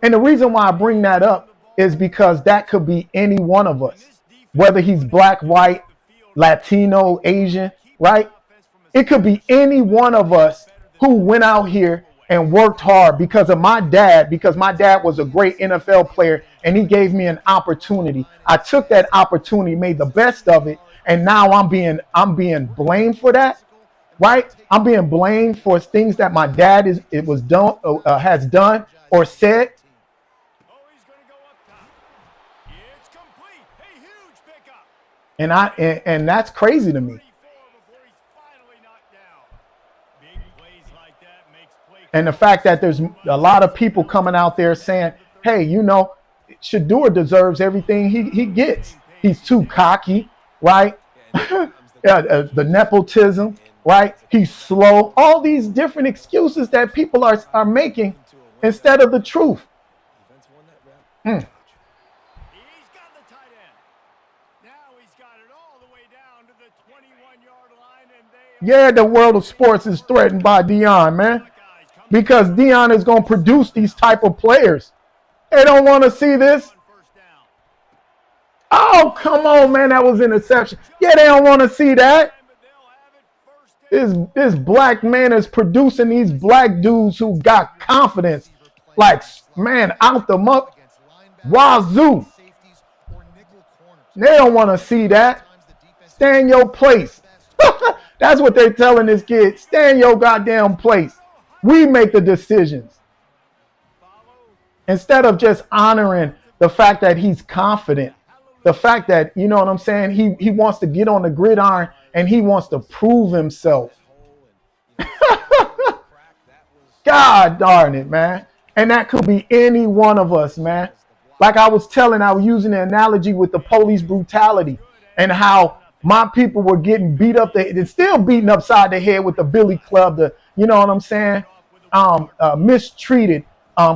And the reason why I bring that up is because that could be any one of us, whether he's black, white, Latino, Asian, right? It could be any one of us who went out here and worked hard because my dad was a great NFL player and he gave me an opportunity. I took that opportunity, made the best of it, and now I'm being blamed for that, right? I'm being blamed for things that my dad has done or said. Oh, he's going to go up top. It's complete. A huge pickup. And that's crazy to me. 34 before he's finally knocked down. Big plays like that makes play. And the fact that there's a lot of people coming out there saying, hey, Shador deserves everything he gets. He's too cocky, right? The nepotism, right? He's slow. All these different excuses that people are making instead of the truth. He's got the tight end. Now he's got it all the way down to the 21-yard line, and Yeah, the world of sports is threatened by Deion, man. Because Deion is going to produce these type of players. They don't want to see this. first down. Oh, come on, man. That was interception. Yeah, they don't want to see that. But they'll have it first down. This black man is producing these black dudes who got confidence. Like, man, out the muck. Wazoo. They don't want to see that. Stay in your place. That's what they're telling this kid. Stay in your goddamn place. We make the decisions. Instead of just honoring the fact that he's confident. The fact that, you know what I'm saying, he wants to get on the gridiron and he wants to prove himself. God darn it, man. And that could be any one of us, man. Like I was using the analogy with the police brutality and how my people were getting beat up. They're still beating upside the head with the billy club, you know what I'm saying? Mistreated,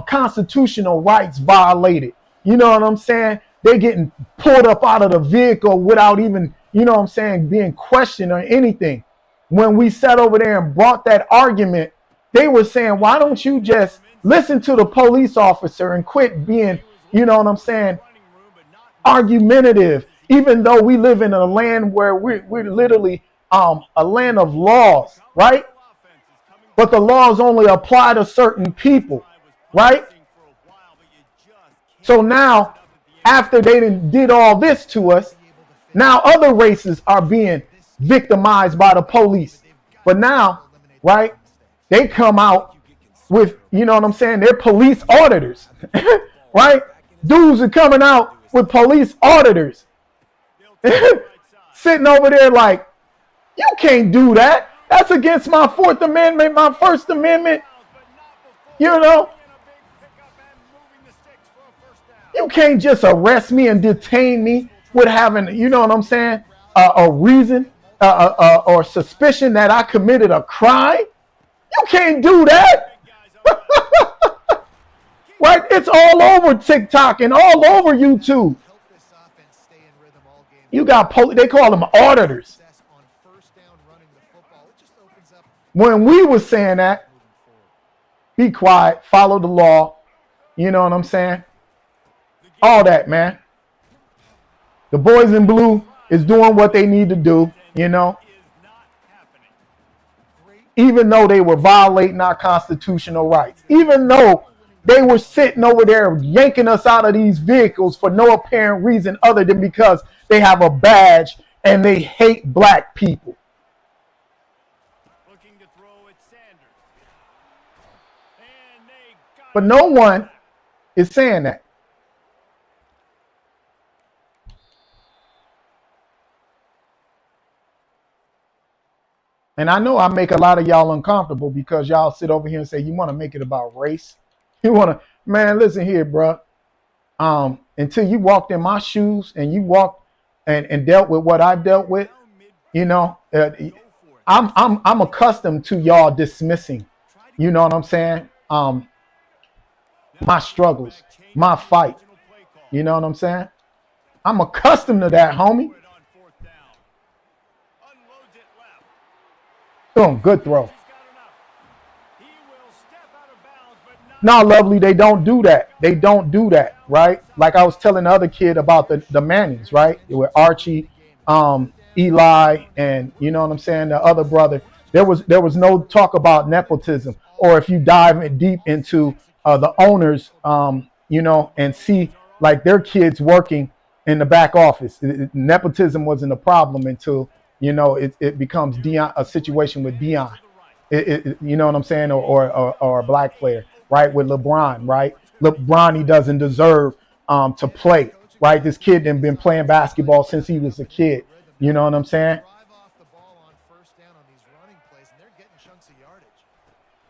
constitutional rights violated. You know what I'm saying? They're getting pulled up out of the vehicle without even, you know what I'm saying, being questioned or anything. When we sat over there and brought that argument, they were saying, why don't you just listen to the police officer and quit being, you know what I'm saying, argumentative, even though we live in a land where we're literally a land of laws, right? But the laws only apply to certain people, right? So now, after they did all this to us, now other races are being victimized by the police. But now, right, they come out with, you know what I'm saying, they're police auditors, right? Dudes are coming out with police auditors. Sitting over there like, you can't do that. That's against my Fourth Amendment, my First Amendment. You know, you can't just arrest me and detain me with having, you know what I'm saying, a reason or suspicion that I committed a crime. You can't do that. Right? It's all over TikTok and all over YouTube. You got they call them auditors. When we were saying that, be quiet, follow the law. You know what I'm saying? All that, man. The boys in blue is doing what they need to do, you know. Even though they were violating our constitutional rights. Even though they were sitting over there yanking us out of these vehicles for no apparent reason other than because they have a badge and they hate black people. But no one is saying that. And I know I make a lot of y'all uncomfortable because y'all sit over here and say, you want to make it about race? You want to, man, listen here, bro. Until you walked in my shoes and you walked and dealt with what I've dealt with, you know, I'm accustomed to y'all dismissing, you know what I'm saying? My struggles, my fight. You know what I'm saying? I'm accustomed to that, homie. Boom, good throw. No, lovely, they don't do that. They don't do that, right? Like I was telling the other kid about the Mannings, right? With Archie, Eli and you know what I'm saying, the other brother, there was no talk about nepotism. Or if you dive deep into the owners, you know, and see like their kids working in the back office, nepotism wasn't a problem until you know it becomes Dion, a situation with Dion. You know what I'm saying, or a black player, right? With LeBron, right? LeBron, he doesn't deserve to play, right? This kid done been playing basketball since he was a kid. You know what I'm saying? Drive off the ball on first down on these running plays, and they're getting chunks of yardage.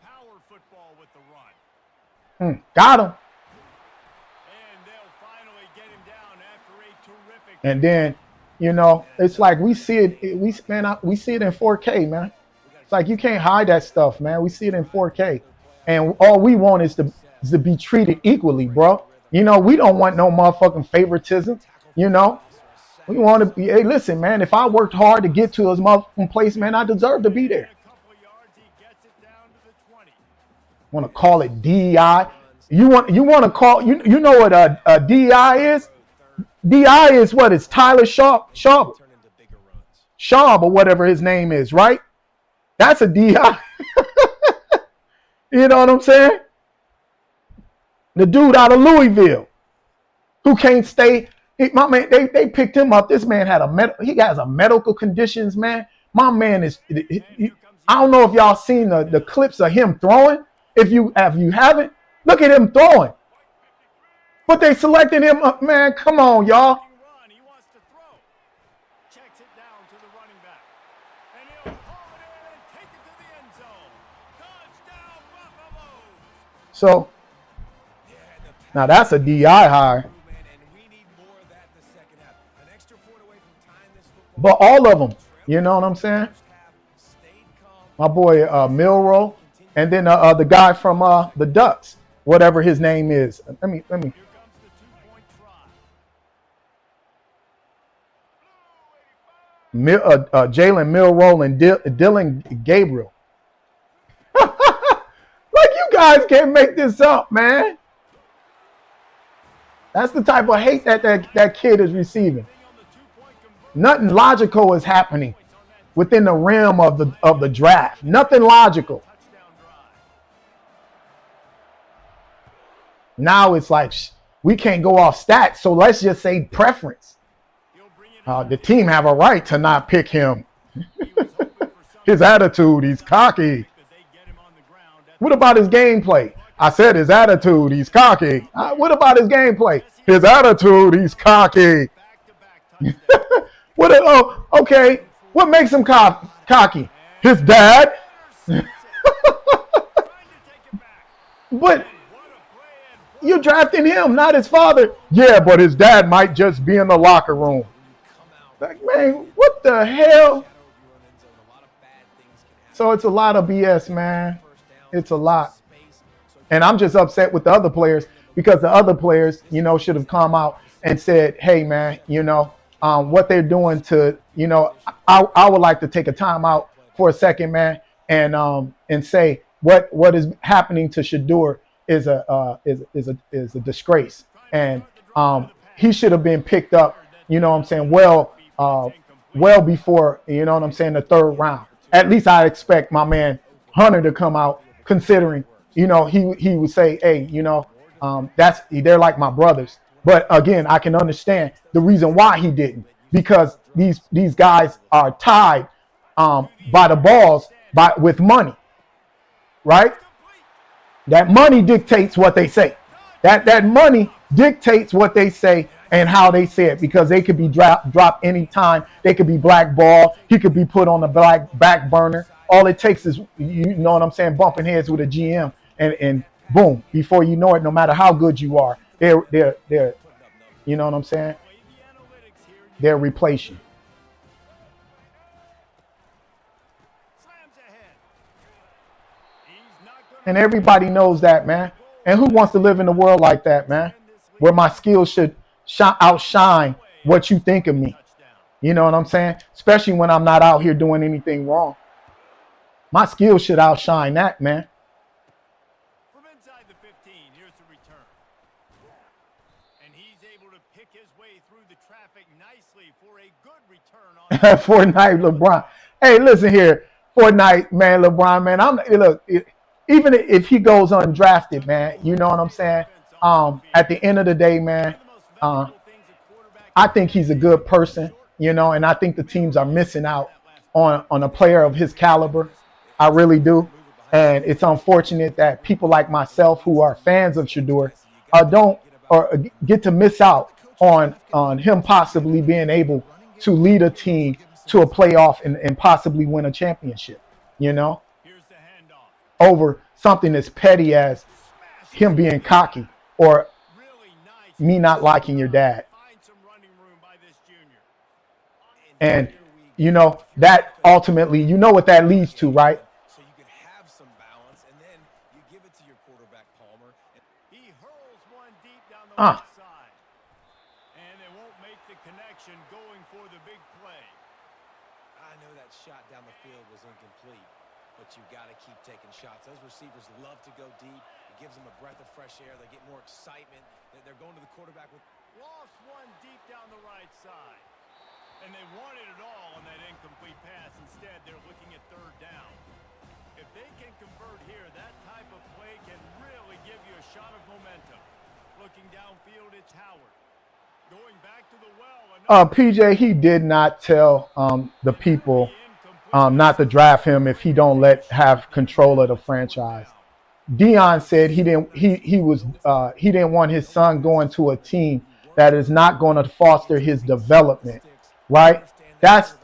Power football with the run. Got him. And they'll finally get him down after a terrific. And then, you know, it's like we see it. We see it in 4K, man. It's like you can't hide that stuff, man. We see it in 4K, and all we want is to be treated equally, bro. You know, we don't want no motherfucking favoritism. You know, we want to be. Hey, listen, man. If I worked hard to get to his motherfucking place, man, I deserve to be there. Want to call it DEI? You want to call you know what a DEI is? DI is what? It's Tyler Schaub or whatever his name is, right? That's a DI. You know what I'm saying? The dude out of Louisville who can't stay. My man, they picked him up. This man had he has a medical conditions, man. My man is. I don't know if y'all seen the clips of him throwing. If you haven't, look at him throwing. But they selected him up, man. Come on, y'all. He wants to throw. Checks it down to the running back. And he'll haul it in and take it to the end zone. Touchdown, Buffalo. So now that's a DI hire. But all of them, you know what I'm saying? My boy Milroe, and then the guy from the Ducks, whatever his name is. Let me. Jalen Milroe and Dylan Gabriel. Like, you guys can't make this up, man. That's the type of hate that kid is receiving. Nothing logical is happening within the realm of the draft. Nothing logical. Now it's like we can't go off stats, so let's just say preference. The team have a right to not pick him. His attitude, he's cocky. What about his gameplay? I said his attitude, he's cocky. What about his gameplay? His attitude, he's cocky. Okay. What makes him cocky? His dad. But you're drafting him, not his father. Yeah, but his dad might just be in the locker room. Like, man, what the hell? So it's a lot of BS, man. It's a lot. And I'm just upset with the other players because the other players, you know, should have come out and said, hey, man, you know, what they're doing to, you know, I would like to take a time out for a second, man, and say what is happening to Shedeur is a disgrace. And he should have been picked up, you know what I'm saying, well before, you know what I'm saying, the third round. At least I expect my man Hunter to come out, considering, you know, he would say, hey, you know, they're like my brothers. But again, I can understand the reason why he didn't, because these guys are tied by the balls with money, right? That money dictates what they say. That money dictates what they say and how they say it, because they could be dropped anytime. They could be blackballed. He could be put on the back burner. All it takes is, you know what I'm saying, bumping heads with a GM, and boom, before you know it, no matter how good you are, they're you know what I'm saying, they'll replace you. And everybody knows that, man. And who wants to live in a world like that, man, where my skills should outshine what you think of me? You know what I'm saying? Especially when I'm not out here doing anything wrong. My skills should outshine that, man. From inside the 15, here's the return. And he's able to pick his way through the traffic nicely for a good return on Fortnite LeBron. Hey, listen here, Fortnite man, LeBron man. Look, even if he goes undrafted, man, you know what I'm saying. At the end of the day, man, uh, I think he's a good person, you know, and I think the teams are missing out on a player of his caliber. I really do. And it's unfortunate that people like myself who are fans of Shador don't or get to miss out on him possibly being able to lead a team to a playoff and possibly win a championship, you know, over something as petty as him being cocky or me not liking your dad. And, you know, that ultimately, you know what that leads to, right? So you can have some balance, and then you give it to your quarterback, Palmer. He hurls one deep down the right side. And they won't make the connection going for the big play. I know that shot down the field was incomplete, but you got to keep taking shots. Those receivers love to go deep. It gives them a breath of fresh air. They get more excitement. They're going to the quarterback with... Lost one deep down the right side. And they wanted it all on that incomplete pass. Instead, they're looking at third down. If they can convert here, that type of play can really give you a shot of momentum. Looking downfield, it's Howard. Going back to the well. PJ, he did not tell the people not to draft him if he don't have control of the franchise. Deion said he didn't want his son going to a team that is not going to foster his development, right? That's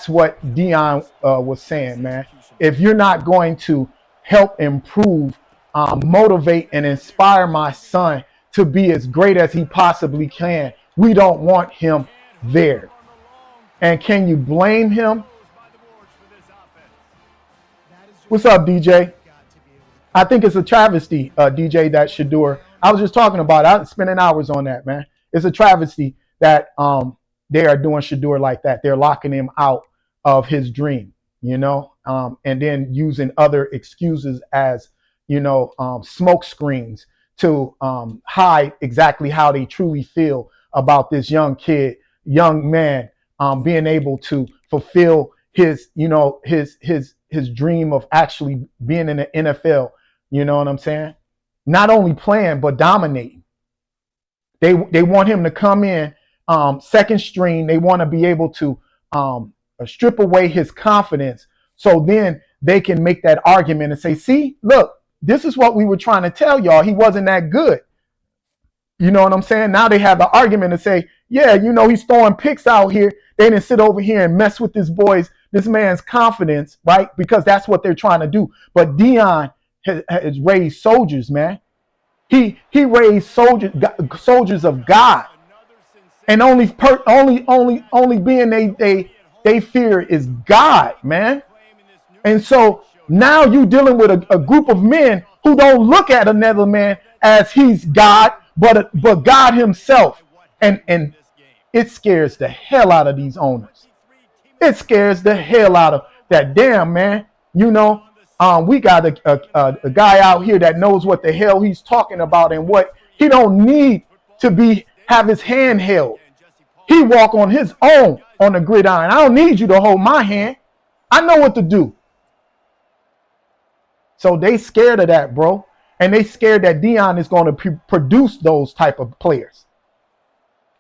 what Deion was saying, man. If you're not going to help improve, motivate, and inspire my son to be as great as he possibly can, we don't want him there. And can you blame him? What's up, DJ? I think it's a travesty, DJ, that Shador. I was just talking about it. I was spending hours on that, man. It's a travesty that they are doing Shador like that. They're locking him out of his dream, you know, and then using other excuses as, you know, smoke screens to hide exactly how they truly feel about this young man, being able to fulfill his, you know, his dream of actually being in the NFL. You know what I'm saying? Not only playing, but dominating. They want him to come in second string. They want to be able to strip away his confidence. So then they can make that argument and say, see, look, this is what we were trying to tell y'all. He wasn't that good. You know what I'm saying? Now they have the argument to say, yeah, you know, he's throwing picks out here. They didn't sit over here and mess with this man's confidence, right? Because that's what they're trying to do. But Deion has raised soldiers, man. He raised soldiers of God, and only being they fear is God, man. And so now you dealing with a group of men who don't look at another man as he's God, but God himself, and it scares the hell out of these owners. It scares the hell out of that. Damn, man. You know. We got a guy out here that knows what the hell he's talking about and what he don't need to have his hand held. He walk on his own on the gridiron. I don't need you to hold my hand. I know what to do. So they scared of that, bro. And they scared that Deion is going to produce those type of players.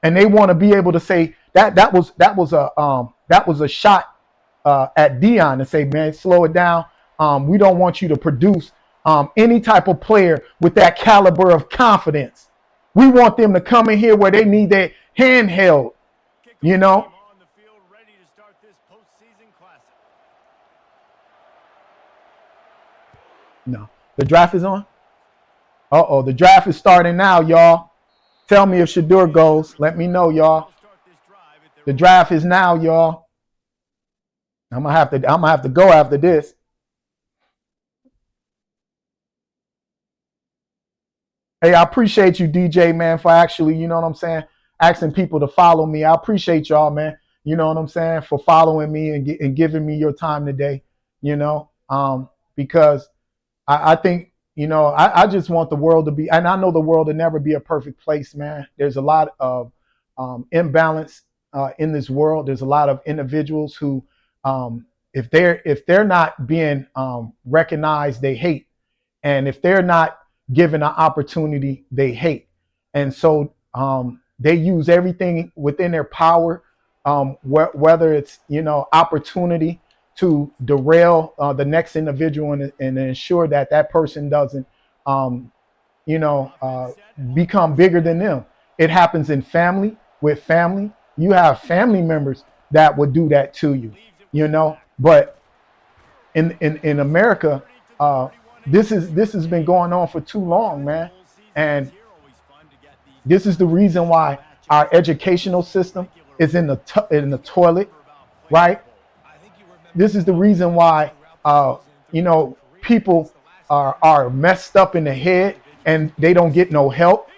And they want to be able to say that was a shot at Deion to say, man, slow it down. We don't want you to produce any type of player with that caliber of confidence. We want them to come in here where they need their hand held, you know. No, the draft is on. The draft is starting now, y'all. Tell me if Shador goes. Let me know, y'all. The draft is now, y'all. I'm gonna have to go after this. Hey, I appreciate you, DJ, man, for actually, you know what I'm saying, asking people to follow me. I appreciate y'all, man. You know what I'm saying, for following me and giving me your time today, you know, because I think, you know, I just want the world to be, and I know the world will never be a perfect place, man. There's a lot of imbalance in this world. There's a lot of individuals who, if they're not being recognized, they hate, and if they're not given an opportunity, they hate, and so they use everything within their power, whether it's opportunity to derail the next individual and ensure that that person doesn't become bigger than them. It happens in family, with family. You have family members that would do that to you, but in America, this has been going on for too long, man. And this is the reason why our educational system is in the toilet, right? This is the reason why people are messed up in the head and they don't get no help.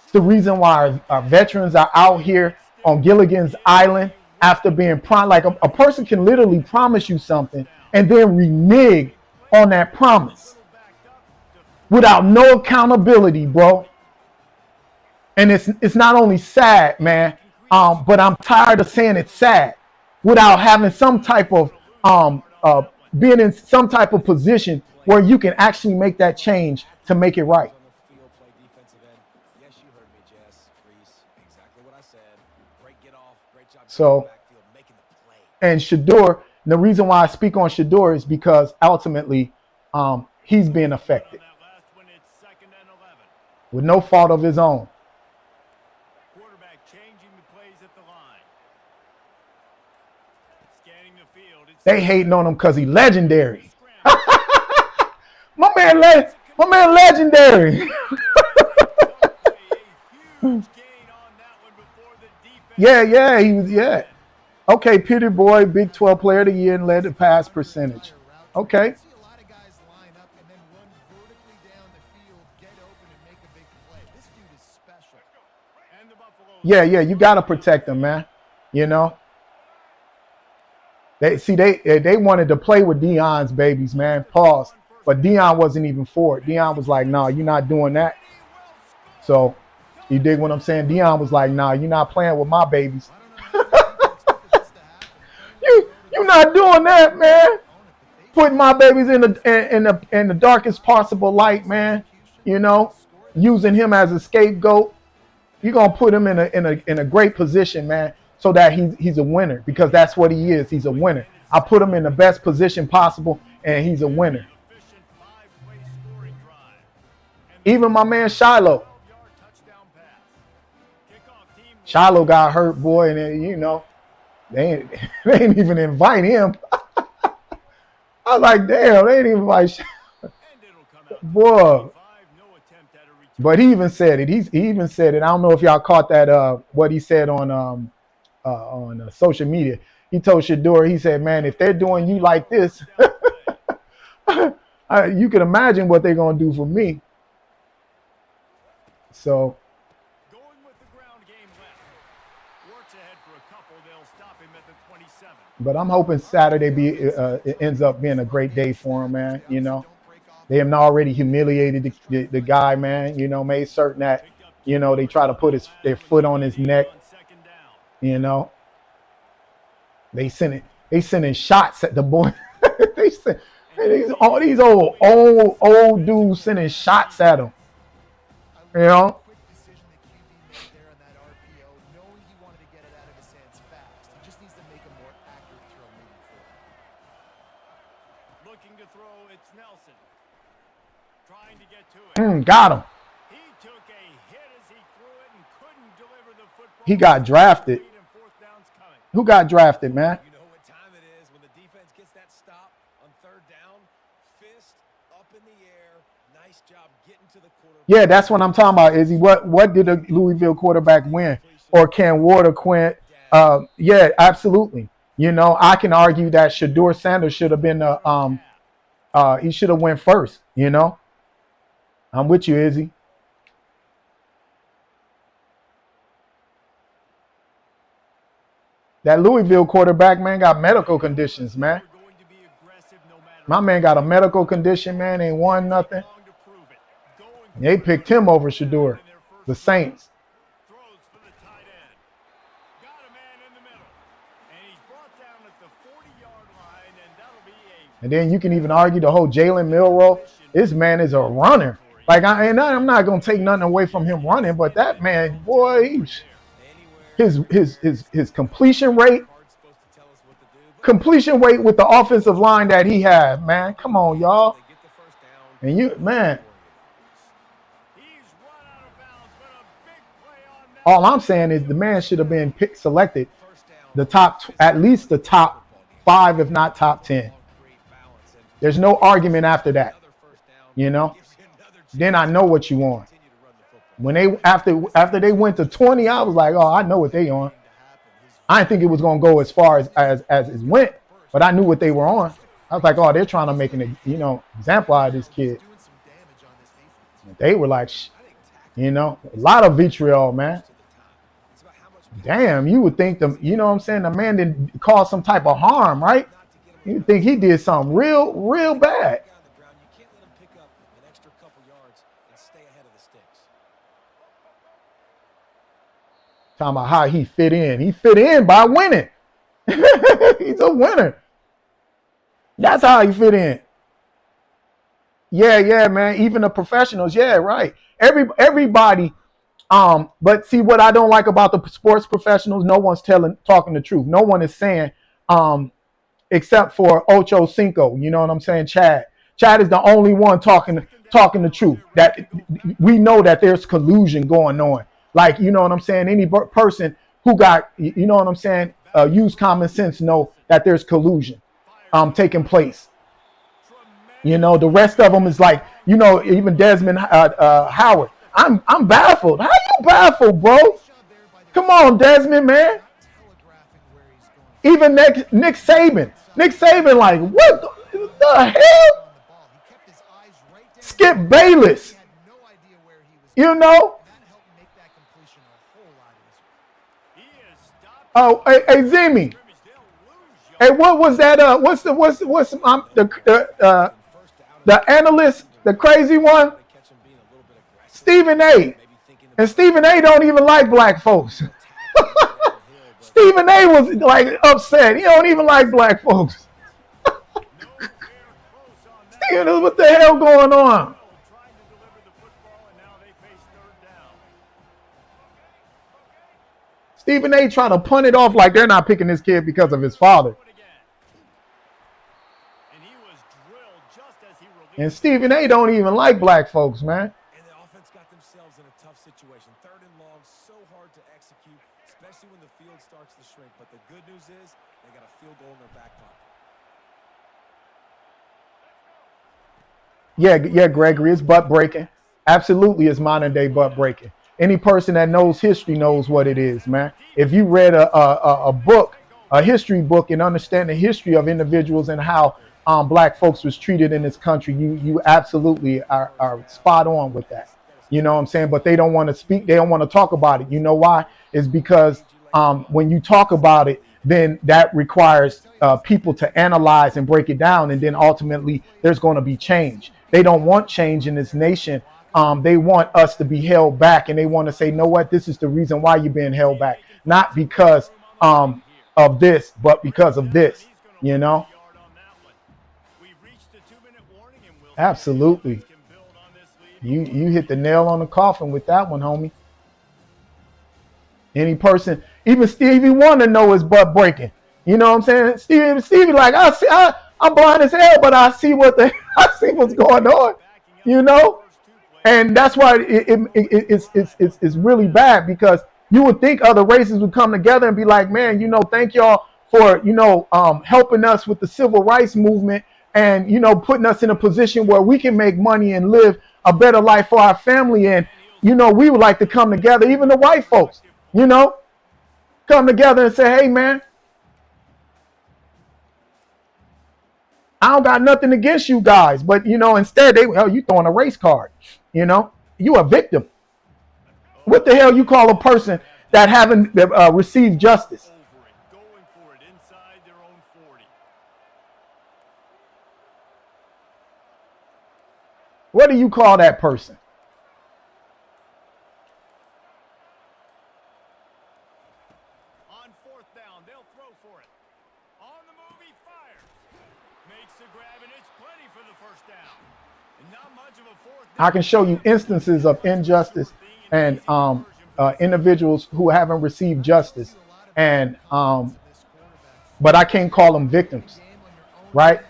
It's the reason why our veterans are out here on Gilligan's Island after being like a person can literally promise you something and then renege on that promise without no accountability, bro. And it's not only sad, man, but I'm tired of saying it's sad without having some type of being in some type of position where you can actually make that change to make it right. So, and Shador, the reason why I speak on Shador is because ultimately he's being affected with no fault of his own. They hating on him because he's legendary. my man legendary. yeah, he was, yeah. Okay, Peter Boy, Big 12 Player of the Year and led the pass percentage. Okay. Yeah, you got to protect him, man. They wanted to play with Deion's babies, man. Pause. But Deion wasn't even for it. Deion was like, "No, you're not doing that." So, you dig what I'm saying? Deion was like, "Nah, you're not playing with my babies." You're not doing that, man. Putting my babies in the darkest possible light, man. Using him as a scapegoat. You're gonna put him in a great position, man, so that he's a winner, because that's what he is. He's a winner. I put him in the best position possible, and he's a winner. Even my man Shiloh. Shiloh got hurt, boy, and they ain't even invite him. I was like, damn, they ain't even invite boy. But he even said it. He even said it. I don't know if y'all caught that. What he said on social media. He told Shador. He said, "Man, if they're doing you like this, you can imagine what they're gonna do for me." So. But I'm hoping Saturday it ends up being a great day for him, man. They have already humiliated the guy, man. Made certain that they try to put their foot on his neck. They sending shots at the boy. They send all these old dudes sending shots at him. Got him. He got drafted. Who got drafted, man? You know what time it is when the defense gets that stop on third down. Fist up in the air. Nice job getting to the quarterback. Yeah, that's what I'm talking about, Izzy. What did a Louisville quarterback win? Or can Ward or Quint? Yeah, absolutely. I can argue that Shador Sanders should have been he should have went first, I'm with you, Izzy. That Louisville quarterback, man, got medical conditions, man. My man got a medical condition, man. Ain't won nothing. They picked him over Shador, the Saints. And then you can even argue the whole Jalen Milroe. This man is a runner. Like, I'm not gonna take nothing away from him running, but that man, boy, his completion rate with the offensive line that he had, man. Come on, y'all. And you, man. All I'm saying is the man should have been selected at least the top 5, if not top 10. There's no argument after that. You know? Then I know what you want. When they after they went to 20, I was like, oh, I know what they on. I didn't think it was gonna go as far as it went, but I knew what they were on. I was like, oh, they're trying to make an example out of this kid. They were like, a lot of vitriol, man. Damn, you would think the man didn't cause some type of harm, right? You would think he did something real bad. Talking about how he fit in. He fit in by winning. He's a winner. That's how he fit in. Yeah, man. Even the professionals, yeah, right. Everybody. But see what I don't like about the sports professionals, no one's talking the truth. No one is saying, except for Ocho Cinco. You know what I'm saying? Chad is the only one talking the truth. That we know that there's collusion going on. Like, you know what I'm saying? Any person who got, you know what I'm saying, use common sense know that there's collusion taking place. You know, the rest of them is like, even Desmond Howard. I'm baffled. How you baffled, bro? Come on, Desmond, man. Even Nick Saban. Nick Saban, like, what the hell? Skip Bayless. You know? Oh, hey, Zimmy. Hey, what was that? The analyst, the crazy one? Stephen A. And Stephen A. don't even like black folks. Stephen A. was like upset. He don't even like black folks. Stephen, what the hell going on? Stephen A. trying to punt it off like they're not picking this kid because of his father. And Stephen A. don't even like black folks, man. And the offense got themselves in a tough situation. 3rd and long, so hard to execute, especially when the field starts to shrink. But the good news is they got a field goal in their back pocket. Yeah, Gregory, it's butt breaking. Absolutely, it's modern day butt breaking. Any person that knows history knows what it is, man. If you read a book, a history book, and understand the history of individuals and how black folks was treated in this country, you absolutely are spot on with that. You know what I'm saying? But they don't want to speak. They don't want to talk about it. You know why? It's because when you talk about it, then that requires people to analyze and break it down. And then ultimately there's going to be change. They don't want change in this nation. They want us to be held back, and they want to say, know what? This is the reason why you're being held back. Not because of this, but because of this, you know? Absolutely. You hit the nail on the coffin with that one, homie. Any person, even Stevie Wonder know his butt breaking. You know what I'm saying? Stevie like, I'm blind as hell, but I see what's going on, you know? And that's why it's really bad, because you would think other races would come together and be like, man, thank y'all for, helping us with the civil rights movement and, putting us in a position where we can make money and live a better life for our family. And, we would like to come together, even the white folks, come together and say, hey, man, I don't got nothing against you guys. But, instead, you throwing a race card, you a victim. What the hell you call a person that haven't received justice? What do you call that person? On 4th down, they'll throw for it. On the move, he fires. I can show you instances of injustice and individuals who haven't received justice, and but I can't call them victims, right?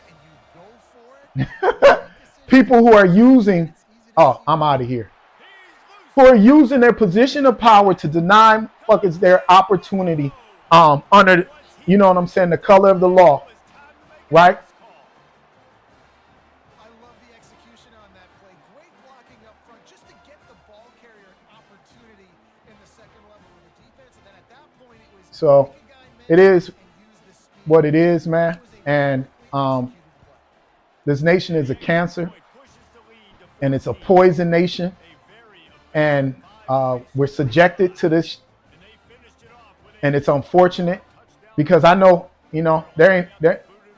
People who are using, oh, I'm out of here, who are using their position of power to deny fuckers their opportunity under, you know what I'm saying, the color of the law, right? I love the execution on that play. Great blocking up front just to get the ball carrier an opportunity in the second level of the defense. And then at that point, it was So make a guy miss it is and use the speed. what it is, man. It was a And perfectly executed play. this nation is a cancer, and it's a poison nation, and we're subjected to this, and it's unfortunate because I know, you know, there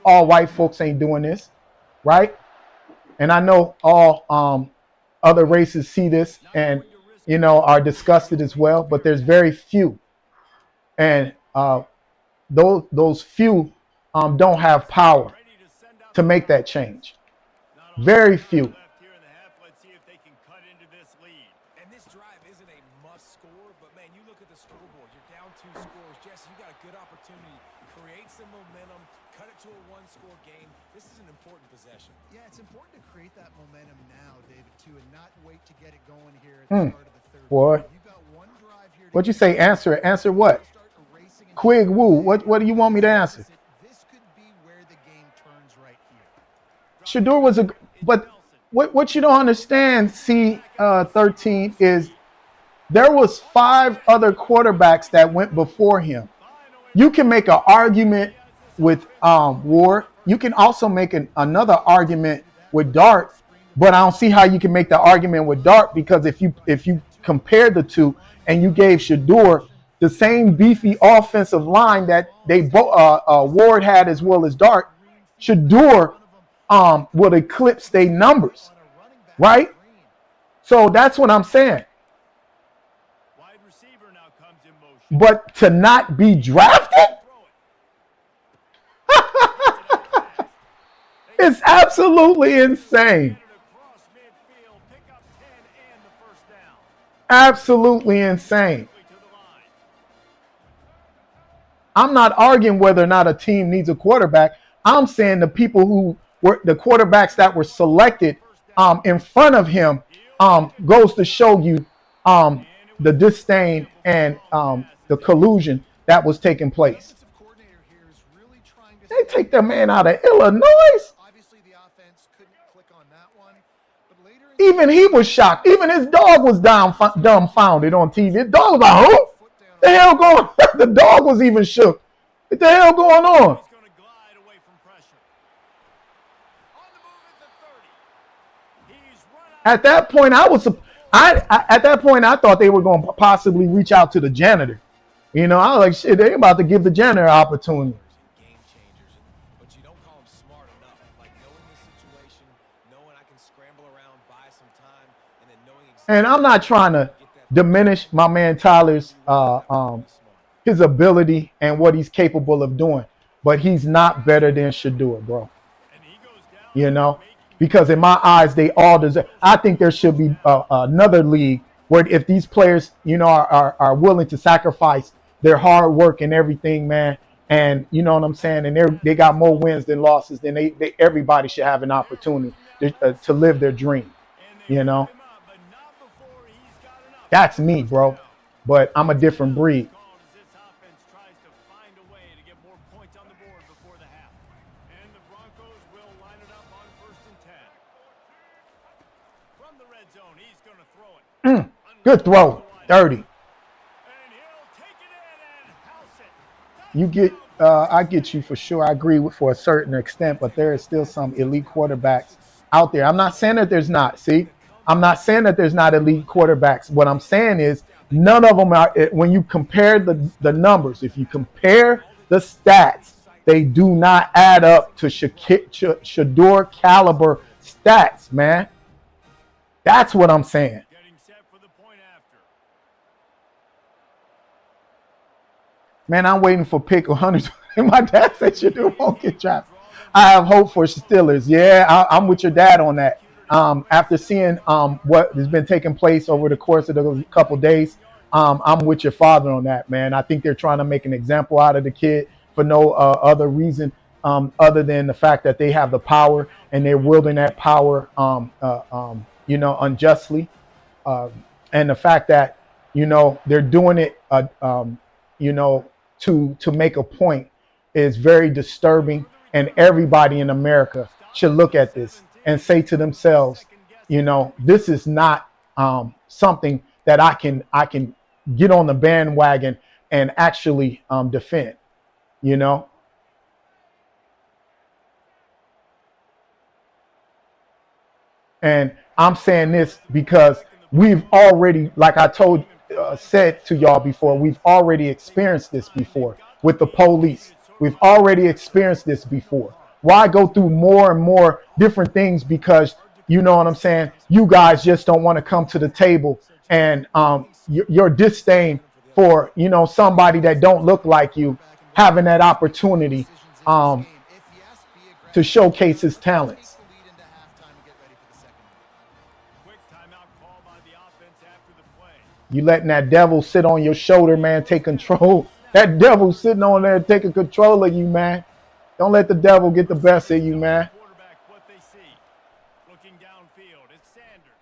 all white folks ain't doing this, right? And I know all other races see this and, you know, are disgusted as well, but there's very few, and those few don't have power to make that change. Very few. And this drive isn't a must score, but man, you look at the scoreboard. You're down 2 scores. Jesse, you got a good opportunity. Create some momentum. Cut it to a 1-score game. This is an important possession. Yeah, it's important to create that momentum now, David, too, and not wait to get it going here at the start of the third. Boy. You've got one drive here. What'd you say? Answer it. Answer what? Quig Woo. What do you want me to answer? This could be where the game turns right here. Shador was but what you don't understand, C13, is there was 5 other quarterbacks that went before him. You can make an argument with Ward. You can also make another argument with Dart, but I don't see how you can make the argument with Dart, because if you compare the two and you gave Shador the same beefy offensive line that Ward had as well as Dart, Shador would eclipse their numbers, right? So that's what I'm saying. But to not be drafted, it's absolutely insane. Absolutely insane. I'm not arguing whether or not a team needs a quarterback. I'm saying the people who were the quarterbacks that were selected in front of him goes to show you the disdain and the collusion that was taking place. They take the man out of Illinois. Obviously, the offense couldn't click on that one, but later Even he was shocked. Even his dog was dumbfounded on TV. His dog was like, "Who? The hell going?" The dog was even shook. What the hell going on? At that point, at that point I thought they were going to possibly reach out to the janitor. You know, I was like, shit, they about to give the janitor an opportunity. Game changers, but you don't call them smart enough. Like knowing the situation, knowing I can scramble around, buy some time, and then knowing exactly. And I'm not trying to diminish my man Tyler's his ability and what he's capable of doing, but he's not better than Shador, bro. You know, because in my eyes, they all deserve. I think there should be another league where if these players, you know, are willing to sacrifice their hard work and everything, man, and you know what I'm saying, and they got more wins than losses, then everybody should have an opportunity to live their dream. You know, that's me, bro. But I'm a different breed. Good throw, 30. You get, I get you for sure. I agree with for a certain extent, but there is still some elite quarterbacks out there. I'm not saying that there's not. See, I'm not saying that there's not elite quarterbacks. What I'm saying is none of them are. When you compare the numbers, if you compare the stats, they do not add up to Shador caliber stats, man. That's what I'm saying. Man, I'm waiting for pick 100. My dad said Shador won't get drafted. I have hope for Steelers. Yeah, I'm with your dad on that. After seeing what has been taking place over the course of the couple days, I'm with your father on that, man. I think they're trying to make an example out of the kid for no other reason other than the fact that they have the power and they're wielding that power, unjustly, and the fact that they're doing it, you know, to make a point is very disturbing, and everybody in America should look at this and say to themselves, this is not something that I can get on the bandwagon and actually defend. You know, And I'm saying this because we've already, like I said to y'all before, we've already experienced this before with the police. We've already experienced this before. Why go through more and more different things? Because you know what I'm saying? You guys just don't want to come to the table, and your disdain for, somebody that don't look like you having that opportunity to showcase his talents. You letting that devil sit on your shoulder, man, take control. That devil sitting on there taking control of you, man. Don't let the devil get the best of you, man. Looking downfield, it's Sanders.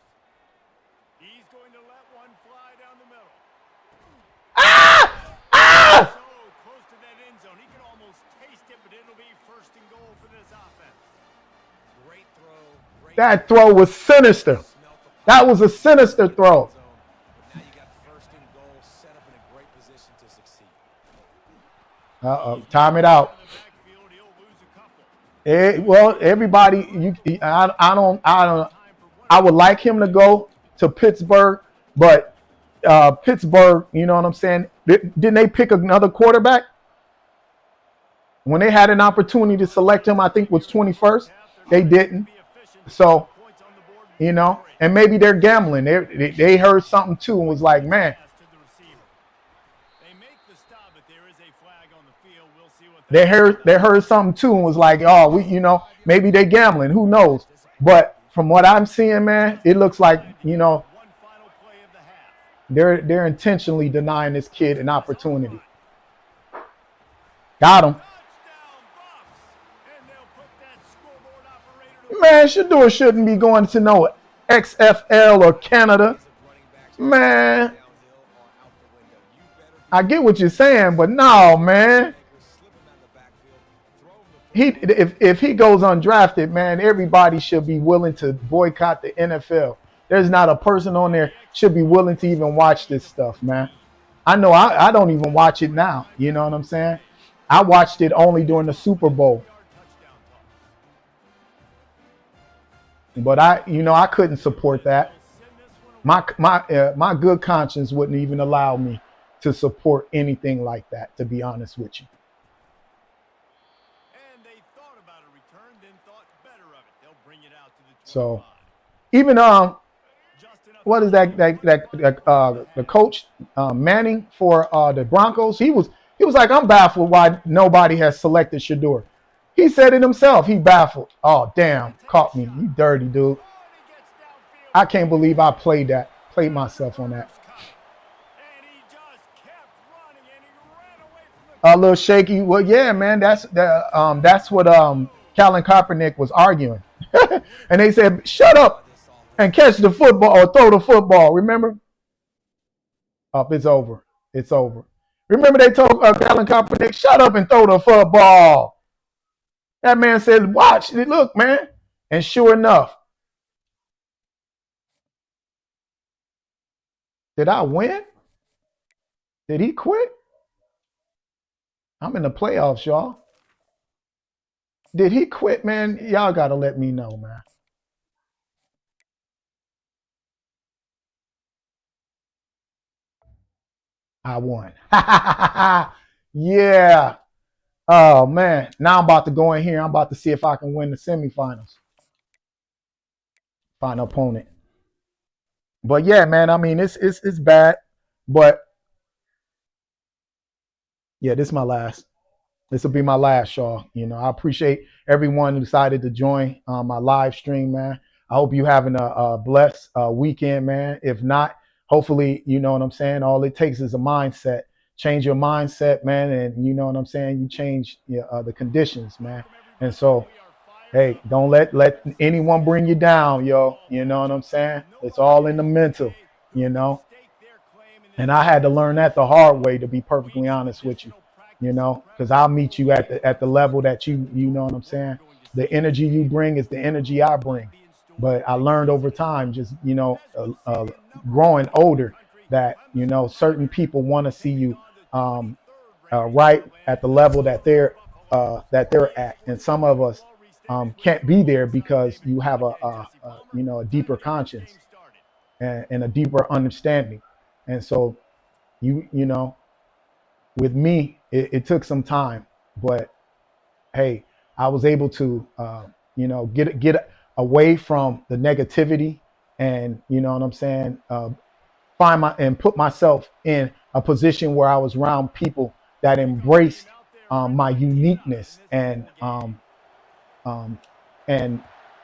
He's going to let one fly down the middle. So close to that end zone. He can almost taste it, but it'll be first and goal for this offense. Great throw. That throw was sinister. That was a sinister throw. Now you got first and goal set up in a great position to succeed. Time it out. Well, everybody, I would like him to go to Pittsburgh, but Pittsburgh, you know what I'm saying? Didn't they pick another quarterback? When they had an opportunity to select him, I think was 21st. They didn't. So, and maybe they're gambling. They heard something too and was like, man. They heard something too and was like, oh, maybe they gambling. Who knows? But from what I'm seeing, man, it looks like, they're intentionally denying this kid an opportunity. Got him. Man, Shador shouldn't be going to no XFL or Canada. Man, I get what you're saying, but no, man. If he goes undrafted, man, everybody should be willing to boycott the NFL. There's not a person on there should be willing to even watch this stuff, man. I know I don't even watch it now. You know what I'm saying? I watched it only during the Super Bowl. But I couldn't support that. My good conscience wouldn't even allow me to support anything like that, to be honest with you. So, even what is that the coach Manning for the Broncos? He was like, I'm baffled why nobody has selected Shador. He said it himself. He baffled. Oh damn, caught me. You dirty dude. I can't believe I played myself on that. A little shaky. Well, yeah, man. That's what Colin Kaepernick was arguing. And they said, shut up and catch the football or throw the football. Remember? It's over. It's over. Remember they told Colin Kaepernick, shut up and throw the football. That man said, watch. Look, man. And sure enough. Did I win? Did he quit? I'm in the playoffs, y'all. Did he quit, man? Y'all got to let me know, man. I won. Yeah. Oh, man. Now I'm about to go in here. I'm about to see if I can win the semifinals. Find an opponent. But, yeah, man, I mean, it's bad. But, yeah, this is my last. This will be my last, y'all. I appreciate everyone who decided to join my live stream, man. I hope you having a blessed weekend, man. If not, hopefully, you know what I'm saying. All it takes is a mindset. Change your mindset, man, and you know what I'm saying. You change the conditions, man. And so, hey, don't let anyone bring you down, yo. You know what I'm saying? It's all in the mental, you know. And I had to learn that the hard way, to be perfectly honest with you, because I'll meet you at the level that you know what I'm saying. The energy you bring is the energy I bring. But I learned over time, just growing older, that certain people want to see you right at the level that they're at, and some of us can't be there because you have a deeper conscience and a deeper understanding. And so with me, it took some time, but hey, I was able to get away from the negativity, and you know what I'm saying, and put myself in a position where I was around people that embraced my uniqueness and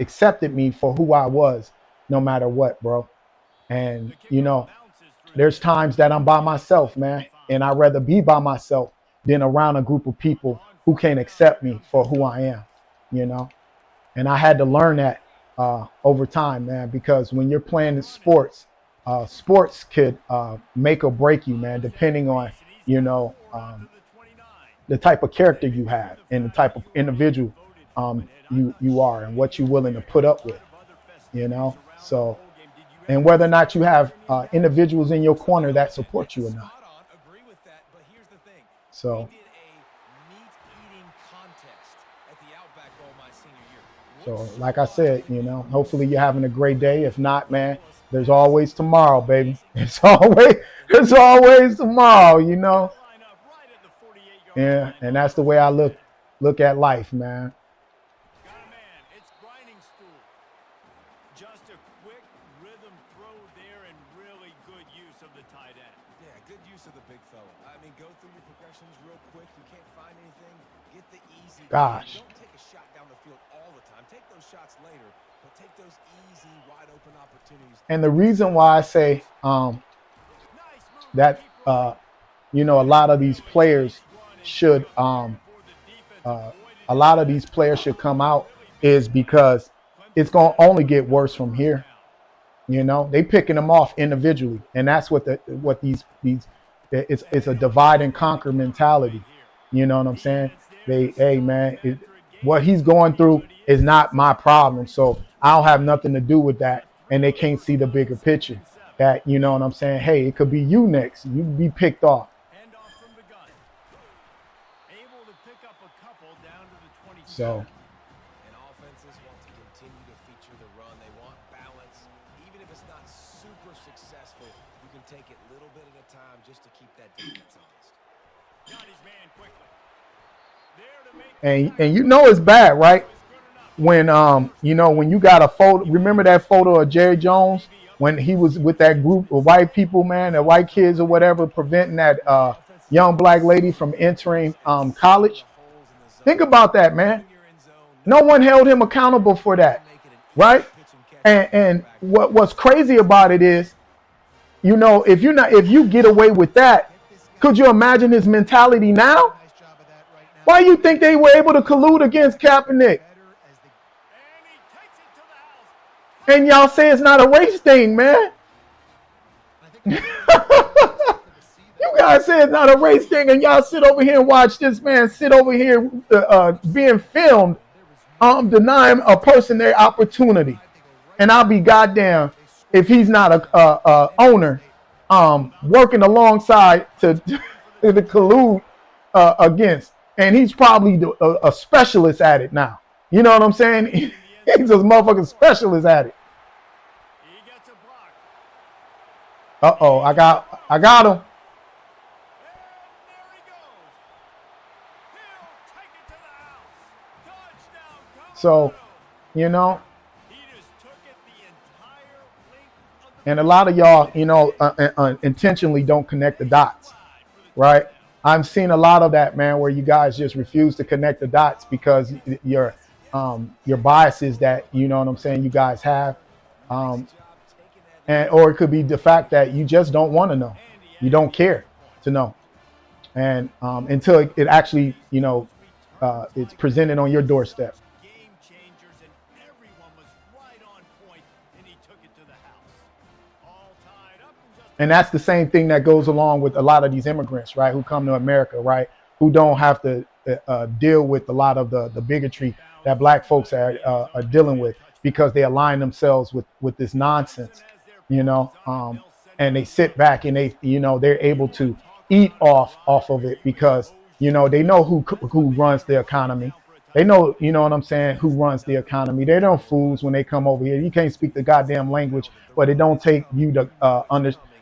accepted me for who I was, no matter what, bro. And there's times that I'm by myself, man, and I'd rather be by myself than around a group of people who can't accept me for who I am, you know. And I had to learn that over time, man, because when you're playing the sports, sports could make or break you, man, depending on the type of character you have and the type of individual you are and what you're willing to put up with, So, and whether or not you have individuals in your corner that support you or not. So, like I said, hopefully you're having a great day. If not, man, there's always tomorrow, baby. It's always tomorrow, Yeah, and that's the way I look at life, man. Just a quick rhythm throw there and really good use of the tight end. Yeah, good use of the big fella. I mean, go through your progressions real quick. You can't find anything, get the easy. Gosh. Don't take a shot down the field all the time. Take those shots later, but take those easy, wide open opportunities. And the reason why I say that a lot of these players should come out is because it's going to only get worse from here. They picking them off individually, and that's what these it's a divide and conquer mentality. You know what I'm saying? Hey man, what he's going through is not my problem, so I don't have nothing to do with that, and they can't see the bigger picture. That, you know what I'm saying? Hey, it could be you next. You be picked off. So. And offenses want to continue to feature the run. They want balance. Even if it's not super successful, you can take it little bit at a time just to keep that defense honest. Got his man quickly. And it's bad, right? When when you got a photo, remember that photo of Jerry Jones when he was with that group of white people, man, the white kids or whatever, preventing that young black lady from entering college. Think about that, man. No one held him accountable for that, right? And what's crazy about it is, if you get away with that, could you imagine his mentality now? Why do you think they were able to collude against Kaepernick? And y'all say it's not a race thing, man. You guys say it's not a race thing, and y'all sit over here and watch this man sit over here being filmed, denying a person their opportunity. And I'll be goddamn if he's not a owner working alongside to collude against. And he's probably a specialist at it now. You know what I'm saying? He's a motherfucking specialist at it. Uh-oh, I got him. So, and a lot of y'all, intentionally don't connect the dots, right? I'm seeing a lot of that, man, where you guys just refuse to connect the dots because your biases that you know what I'm saying you guys have, um, and or it could be the fact that you just don't want to know, you don't care to know, and until it actually it's presented on your doorstep. Game changers, and everyone was right on point, and he took it to the house. All tied up and just And that's the same thing that goes along with a lot of these immigrants, right, who come to America, right, who don't have to deal with a lot of the bigotry that black folks are dealing with because they align themselves with this nonsense, you know, and they sit back and they're able to eat off of it because they know who runs the economy. They know, what I'm saying, who runs the economy. They don't fools when they come over here. You can't speak the goddamn language, but it don't take you to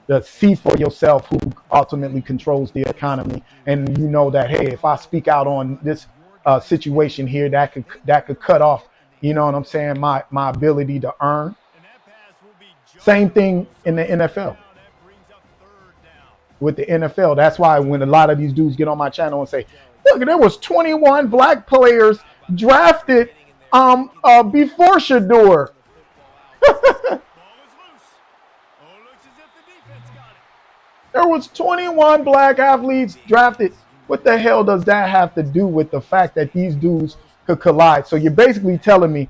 to see for yourself who ultimately controls the economy. And you know that, hey, if I speak out on this situation here, that could cut off, you know what I'm saying, my ability to earn. Same thing in the NFL. With the NFL, that's why when a lot of these dudes get on my channel and say, look, there was 21 black players drafted before Shador. There was 21 black athletes drafted. What the hell does that have to do with the fact that these dudes could collide? So you're basically telling me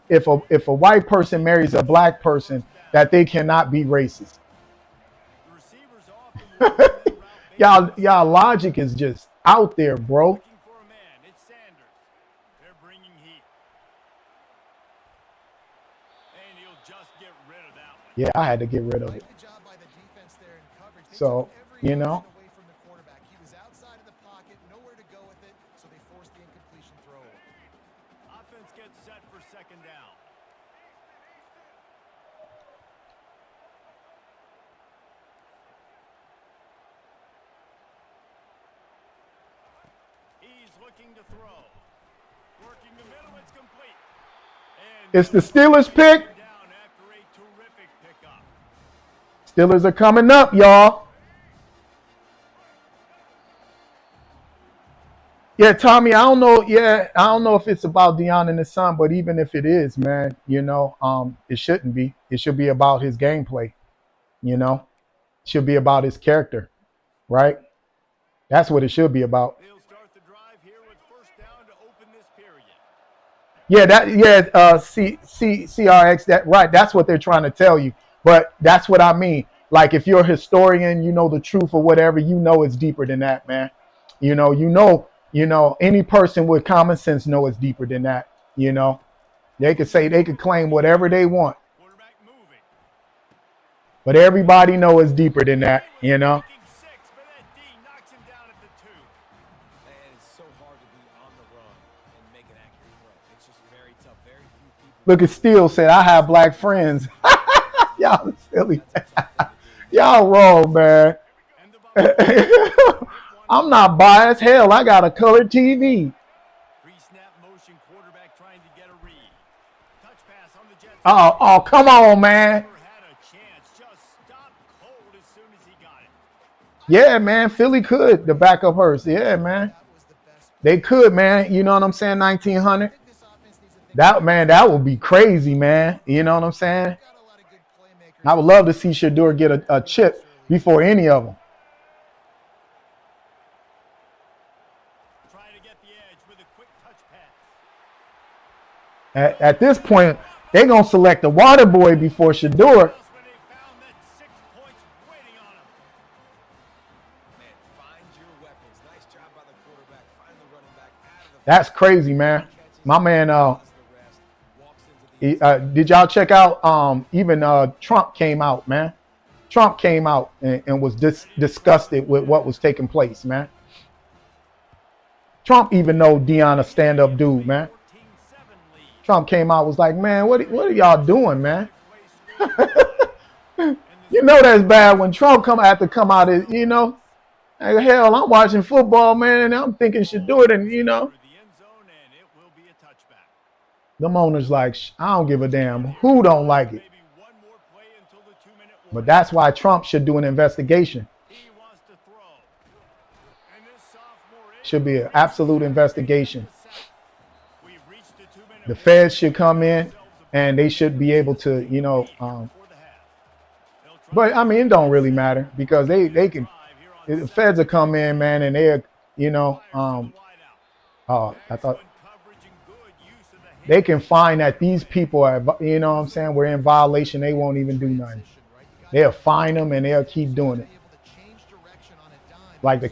if a white person marries a black person that they cannot be racist. Y'all logic is just out there, bro. Yeah, I had to get rid of it. So, He was outside of the pocket, nowhere to go with it, so they forced the incompletion throw. Offense gets set for second down. He's looking to throw. Working the middle, it's complete. And it's the Steelers pick. down after a terrific pickup. Steelers are coming up, y'all. Yeah, Tommy, I don't know. Yeah, I don't know if it's about Deion and his son, but even if it is, man, it shouldn't be. It should be about his gameplay. It should be about his character, right? That's what it should be about. They'll start the drive here with first down to open this period. CRX, that right. That's what they're trying to tell you. But that's what I mean. Like if you're a historian, you know the truth or whatever, it's deeper than that, man. Any person with common sense know it's deeper than that. They could claim whatever they want. Quarterback moving. But everybody know it's deeper than that, Six, but that D knocks him down at the 2. And it's so hard to be on the run and make an accurate throw. It's just very tough. Very few people. Look at Steele said, I have black friends. Y'all silly. Y'all wrong, man. I'm not biased. Hell, I got a colored TV. Pre-snap motion, quarterback trying to get a read. Touch pass on the Jets. Oh, come on, man. Never had a chance. Just stopped cold as soon as he got it. Yeah, man. Philly could. The backup hurts. Yeah, man. They could, man. You know what I'm saying? 1900. That would be crazy, man. You know what I'm saying? I would love to see Shador get a chip before any of them. Trying to get the edge with a quick touch pass. At this point, they're going to select the water boy before Shador. When they found that 6 points waiting on him. Man, find your weapons. Nice job by the quarterback. Find the running back out of the That's crazy, man. My man, did y'all check out even Trump came out, man. Trump came out and was disgusted with what was taking place, man. Trump even know Deion a stand-up dude, man. Trump came out was like, man, what are y'all doing, man? That's bad when Trump have to come out, like, hell, I'm watching football, man, and I'm thinking should do it, and them owners like, I don't give a damn who don't like it. But that's why Trump should do an investigation. He wants to throw. Should be an absolute investigation. We've reached the 2-minute The warning. feds should come in and they should be able to, you know, Before the half. They'll try but I mean, it don't really matter because they can, drive here on the feds will come in, man, and they're, you know, I thought they can find that these people are, you know what I'm saying, we're in violation. They won't even do nothing. They'll fine them and they'll keep doing it. Like the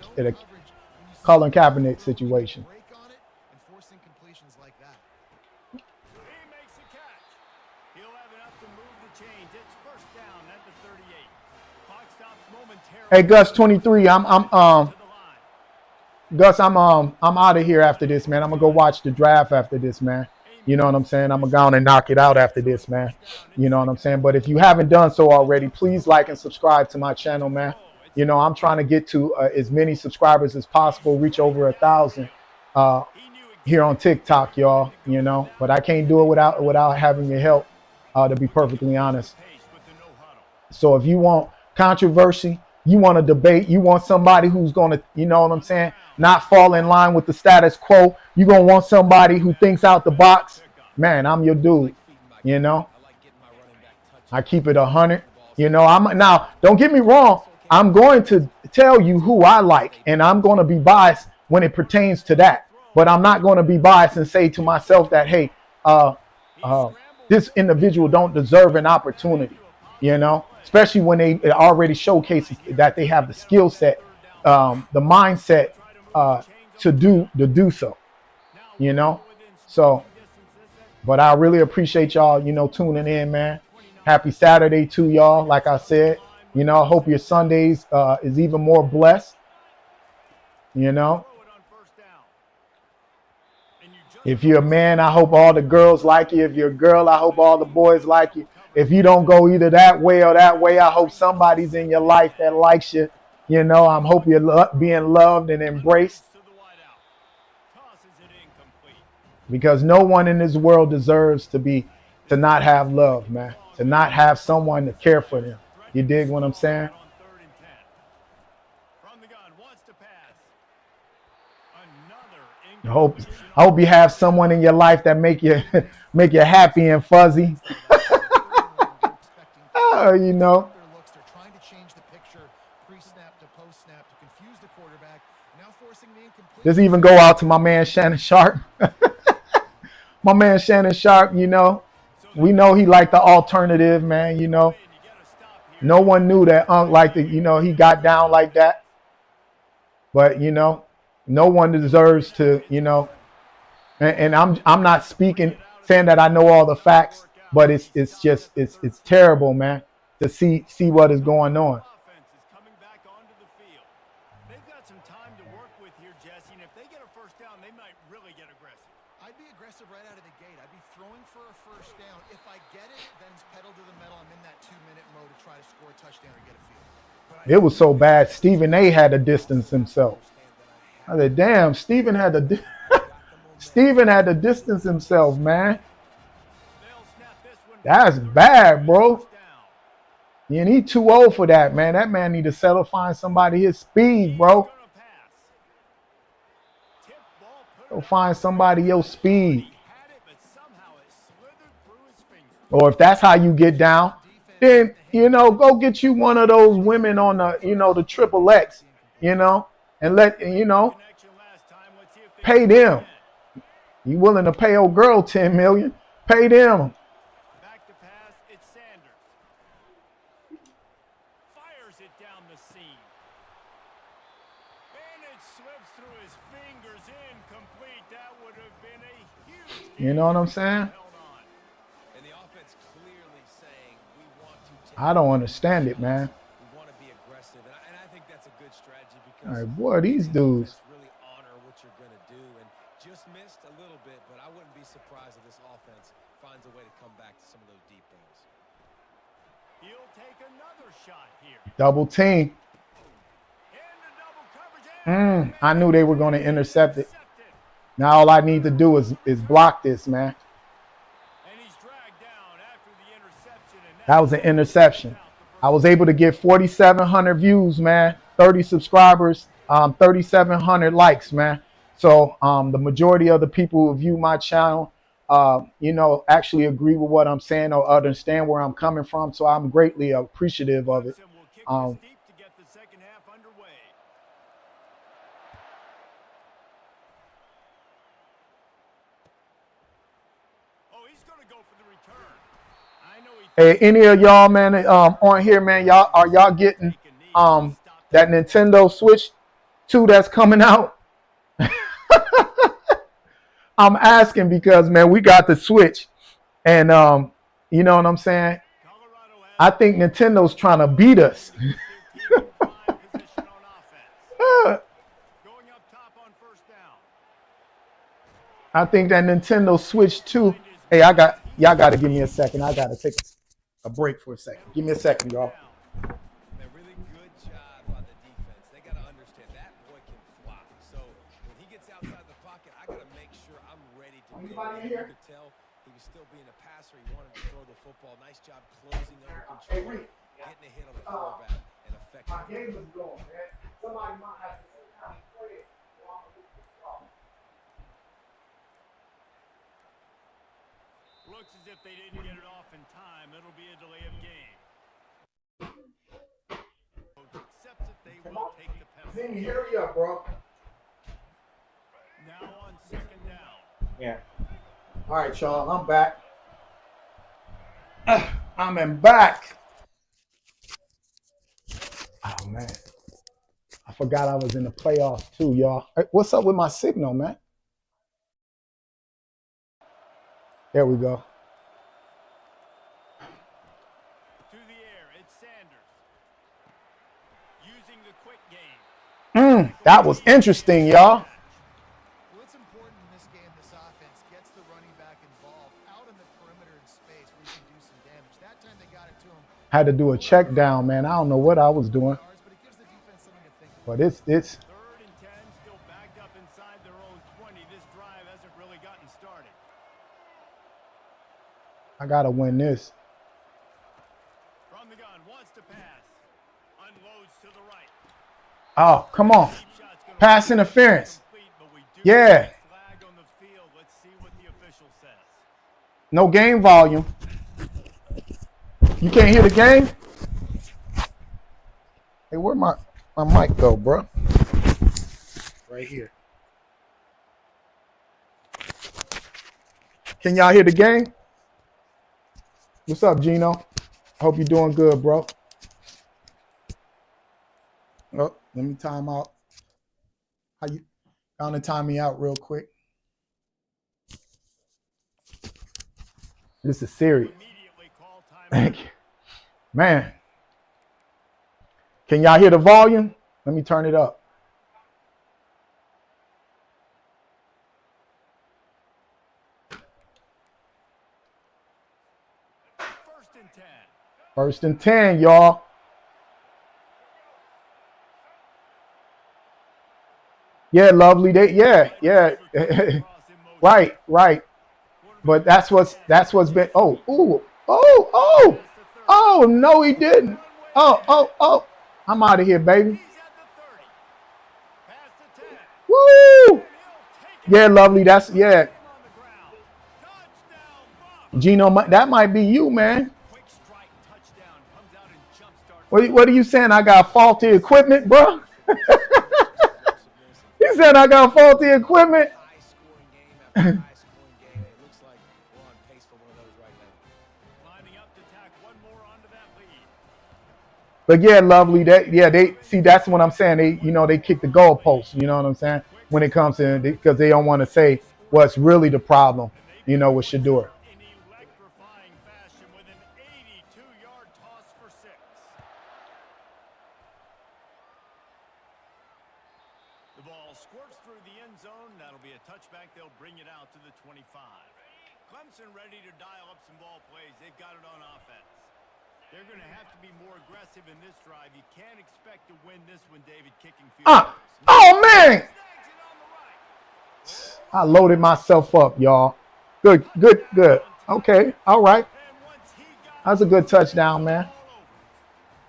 Colin Kaepernick situation. He makes the catch. He'll have enough to move the chains. It's first down at the 38. Clock stops momentarily. Hey, Gus 23, To the line. Gus, I'm out of here after this, man. I'm gonna go watch the draft after this, man. You know what I'm saying? I'm gonna go on and knock it out after this, man. You know what I'm saying? But if you haven't done so already, please like and subscribe to my channel, man. You know, I'm trying to get to as many subscribers as possible, reach over 1,000 here on TikTok, y'all. You know, but I can't do it without having your help, to be perfectly honest. Pace with the no huddle. So if you want controversy, you want to debate, you want somebody who's going to, you know what I'm saying, not fall in line with the status quo, you're going to want somebody who thinks out the box, man, I'm your dude, you know. I keep it 100. You know, now, don't get me wrong, I'm going to tell you who I like, and I'm going to be biased when it pertains to that. But I'm not going to be biased and say to myself that, hey, this individual don't deserve an opportunity, you know, especially when they already showcase that they have the skill set, the mindset to do so, you know. So, but I really appreciate y'all, you know, tuning in, man. Happy Saturday to y'all. Like I said, you know, I hope your Sundays is even more blessed, you know. If you're a man, I hope all the girls like you. If you're a girl, I hope all the boys like you. If you don't go either that way or that way, I hope somebody's in your life that likes you. You know, I hope you're being loved and embraced. Because no one in this world deserves to not have love, man. To not have someone to care for them. You dig what I'm saying? I hope you have someone in your life that make you happy and fuzzy. Oh, you know. They're trying to change the picture pre-snap to post-snap to confuse the quarterback. Now forcing the incomplete. This even go out to my man Shannon Sharp. My man Shannon Sharp, you know. We know he liked the alternative, man, you know. No one knew that Unc liked it, you know, he got down like that. But, you know, no one deserves to, you know. And I'm not saying that I know all the facts, but it's terrible, man, to see what is going on. They've got some time to work with here, Jesse, and if they get a first down, they might really get aggressive. I'd be aggressive right out of the gate. I'd be throwing for a first down. If I get it, then it's pedal to the metal. I'm in that 2-minute mode to try to score a touchdown or get a field. It was so bad, Stephen A had to distance himself. I said, damn, Stephen had to distance himself, man. That's bad, bro. And he too old for that, man. That man need to settle, find somebody his speed, bro. Go find somebody your speed. Or if that's how you get down, then, you know, go get you one of those women on the, you know, the XXX, you know, and let, you know, pay them. You willing to pay old girl $10 million? Pay them. Back to pass, it's Sanders. Fires it down the seam. And it slips through his fingers, incomplete. That would have been a huge. You know what I'm saying? And the offense clearly saying we want to take I don't understand it, man. we want to be aggressive. And I think that's a good strategy All because right, boy, these dudes. really honor what you're going to do. And just missed a little bit, but I wouldn't be surprised if this offense finds a way to come back to some of those deep balls. He'll take another shot here. Double team. Into double coverage. I knew they were going to intercept it. Now all I need to do is block this, man. And he's dragged down after the interception. And That was an interception. I was able to get 4,700 views, man. 30 subscribers. 3,700 likes, man. So the majority of the people who view my channel, actually agree with what I'm saying or understand where I'm coming from. So I'm greatly appreciative of it. Clemson will kick this deep to get the second half underway. Oh, he's going to go for the return. I know he Hey, any of y'all, man, on here, man, y'all getting that Nintendo Switch 2 that's coming out? I'm asking because, man, we got the Switch, and you know what I'm saying? Colorado I has think Nintendo's trying to beat us. their team in prime position on offense. Going up top on first down. I think that Nintendo Switch 2. Hey, y'all got to give me a second. I got to take a break for a second. Give me a second, y'all. Man, really good job on the defense. They got to understand that boy can flop. So when he gets outside the pocket, I got to make sure I'm ready to go. Anybody And here? you could tell he was still being a passer. He wanted to throw the football. Nice job closing under Hey, control, Reed. getting a hit on the quarterback, and affecting My the game is going, man. Somebody might have to kind of play it. Looks as if they didn't get it off in time. It'll be a delay of game. Accepts it, they will take the penalty. Zimmy, hurry up, bro. Now on second down. Yeah. All right, y'all. I'm back. I'm back. Oh, man. I forgot I was in the playoffs, too, y'all. Hey, what's up with my signal, man? There we go. To the air, it's Sanders. Using the quick game. That was interesting, y'all. Well, it's important in this game this offense gets the running back involved out in the perimeter in space where he can do some damage. That time they got it to him. Had to do a check down, man. I don't know what I was doing, But it gives the defense something to think about. but it's 3rd and 10, still backed up inside their own 20. This drive hasn't really gotten started. I gotta win this. From the gun, wants to pass. Unloads to the right. Oh, come on. Deep shot's gonna Pass be interference. complete, but we do Yeah. have a flag on the field. Let's see what the official says. No game volume. You can't hear the game? Hey, where my mic go, bro? Right here. Can y'all hear the game? What's up, Gino? Hope you're doing good, bro. Oh, let me time out. How you gonna time me out real quick? This is serious. Immediately call timeout. Thank you. Man. Can y'all hear the volume? Let me turn it up. First and 10. 1st and 10, y'all. Yeah, lovely. Yeah. Right. But that's what's been. Oh, no, he didn't. Oh. I'm out of here, baby. He's at the 30. Past the 10. Woo! And he'll take it. Yeah, lovely. That's, yeah. On the ground. Touchdown, Buck. Gino, that might be you, man. Quick strike touchdown comes out and jumpstarts. What are you saying? I got faulty equipment, bro? He said I got faulty equipment. high scoring game after high scoring game. It looks like we're on pace for one of those right now. Lining up to tack one more onto that lead. But yeah, lovely. They see that's what I'm saying. They kick the goalposts. You know what I'm saying? When it comes to because they don't want to say what's really the problem. With Shador. In electrifying fashion with an 82-yard toss for 6. The ball squirts through the end zone. That'll be a touchback. They'll bring it out to the 25. Clemson ready to dial up some ball plays. They've got it on offense. They're going to have to be more aggressive in this drive. You can't expect to win this one, David, kicking field goals. Oh man, Snags it on the right. I loaded myself up, y'all. Good. Okay, all right. And once he got That's a good touchdown, man.